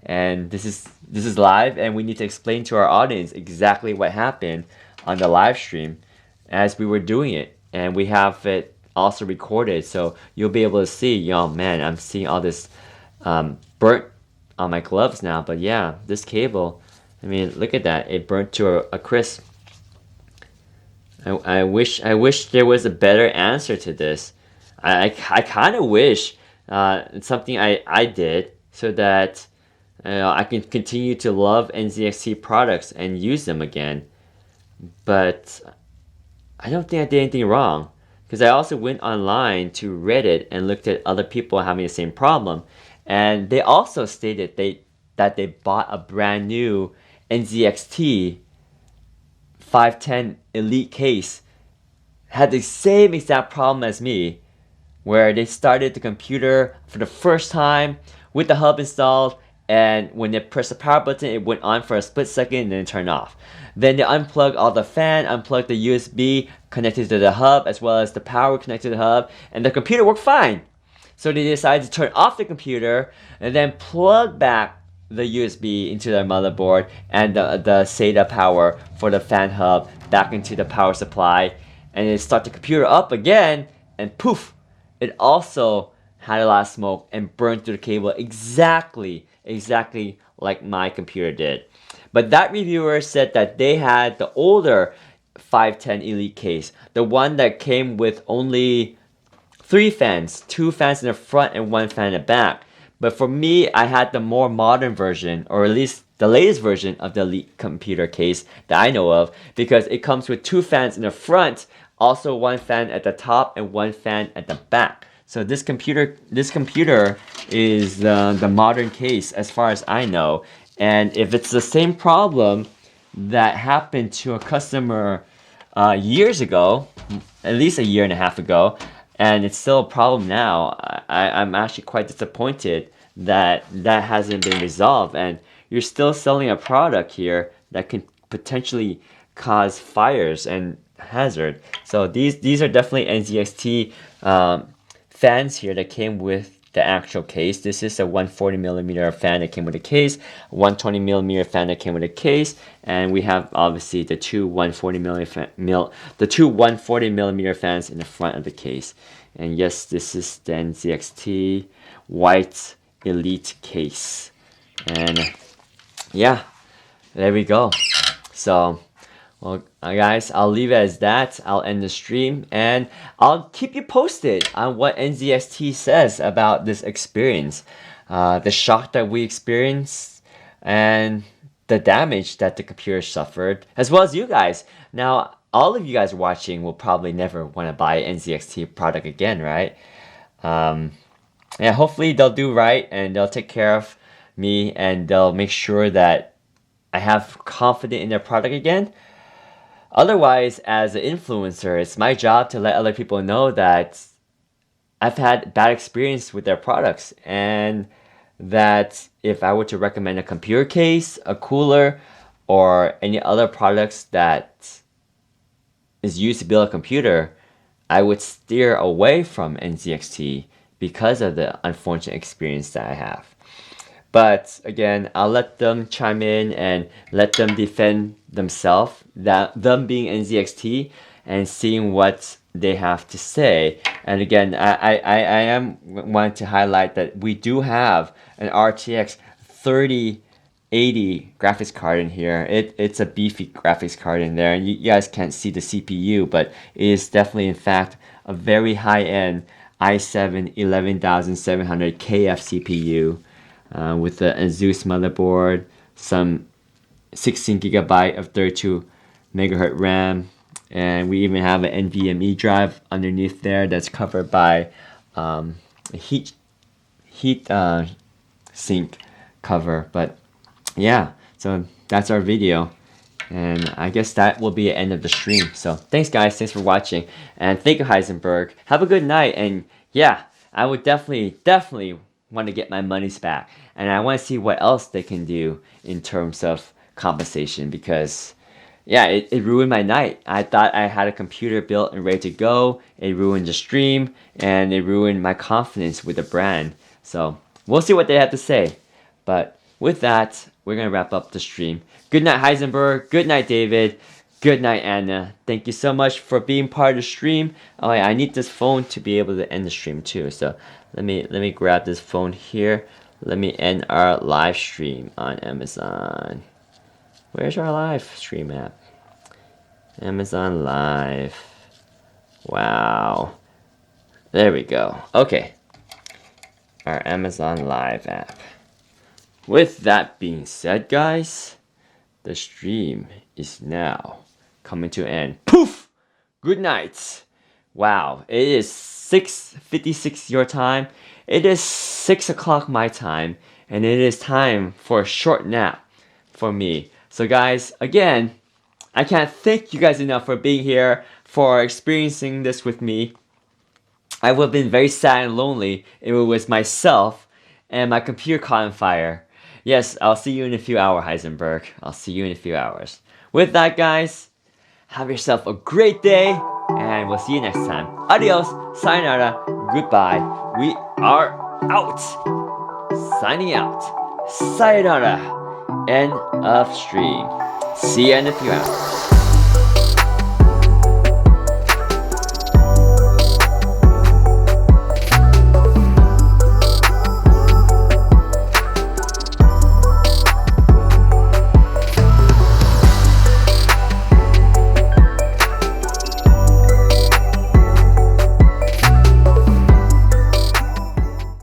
And this is live, and we need to explain to our audience exactly what happened on the live stream as we were doing it. And we have it also recorded, so you'll be able to see, oh man, I'm seeing all this burnt on my gloves now. But yeah, this cable, I mean, look at that, it burnt to a crisp. I wish there was a better answer to this. I kind of wish it's something I did so that I can continue to love NZXT products and use them again. But I don't think I did anything wrong, because I also went online to Reddit and looked at other people having the same problem, and they also stated that they bought a brand new NZXT H510 Elite Case, had the same exact problem as me, where they started the computer for the first time with the hub installed, and when they pressed the power button, it went on for a split second and then it turned off. Then they unplugged all the fan, unplugged the USB connected to the hub, as well as the power connected to the hub, and the computer worked fine. So they decided to turn off the computer and then plug back the USB into their motherboard and the SATA power for the fan hub back into the power supply, and they start the computer up again, and poof, it also had a lot of smoke and burned through the cable exactly like my computer did. But that reviewer said that they had the older H510 Elite Case, the one that came with only 3 fans, 2 fans in the front and 1 fan in the back. But for me, I had the more modern version, or at least the latest version of the Elite computer case that I know of, because it comes with 2 fans in the front, also 1 fan at the top and 1 fan at the back. So this computer is the modern case as far as I know. And if it's the same problem that happened to a customer years ago, at least a year and a half ago, and it's still a problem now, I'm actually quite disappointed that that hasn't been resolved, and you're still selling a product here that can potentially cause fires and hazard. So these are definitely NZXT fans here that came with the actual case. This is a 140mm fan that came with a case, 120mm fan that came with a case, and we have obviously the two 140mm fans in the front of the case. And yes, this is the NZXT white Elite case. And yeah, there we go. So, well, guys, I'll leave it as that. I'll end the stream, and I'll keep you posted on what NZXT says about this experience, the shock that we experienced, and the damage that the computer suffered, as well as you guys. Now, all of you guys watching will probably never want to buy an NZXT product again, right? Yeah, hopefully they'll do right, and they'll take care of me, and they'll make sure that I have confidence in their product again. Otherwise, as an influencer, it's my job to let other people know that I've had bad experience with their products, and that if I were to recommend a computer case, a cooler, or any other products that is used to build a computer, I would steer away from NZXT because of the unfortunate experience that I have. But again, I'll let them chime in and let them defend themselves, that them being NZXT, and seeing what they have to say. And again, I am wanting to highlight that we do have an RTX 3080 graphics card in here. It's a beefy graphics card in there, and you guys can't see the CPU, but it is definitely in fact a very high-end i7 11700 KF CPU. With the Asus motherboard, some 16GB of 32 megahertz RAM, and we even have an NVMe drive underneath there that's covered by a heat sink cover. But yeah, so that's our video, And I guess that will be the end of the stream. So thanks guys, thanks for watching. And thank you Heisenberg. Have a good night. And yeah, I would definitely want to get my monies back. And I want to see what else they can do in terms of compensation, because yeah, it ruined my night. I thought I had a computer built and ready to go. It ruined the stream, and it ruined my confidence with the brand. So we'll see what they have to say. But with that, we're going to wrap up the stream. Good night, Heisenberg. Good night, David. Good night, Anna. Thank you so much for being part of the stream. Oh yeah, I need this phone to be able to end the stream too. So let me grab this phone here. Let me end our live stream on Amazon. Where's our live stream app? Amazon Live. Wow. There we go. Okay. Our Amazon Live app. With that being said, guys, the stream is now coming to an end. Poof! Good night. Wow. It is 6:56 your time. It is 6 o'clock my time. And it is time for a short nap for me. So guys, again, I can't thank you guys enough for being here, for experiencing this with me. I would have been very sad and lonely if it was myself and my computer caught on fire. Yes, I'll see you in a few hours, Heisenberg. I'll see you in a few hours. With that, guys, have yourself a great day, and we'll see you next time. Adios, sayonara, goodbye. We are out. Signing out. Sayonara. End of stream. See you in a few hours.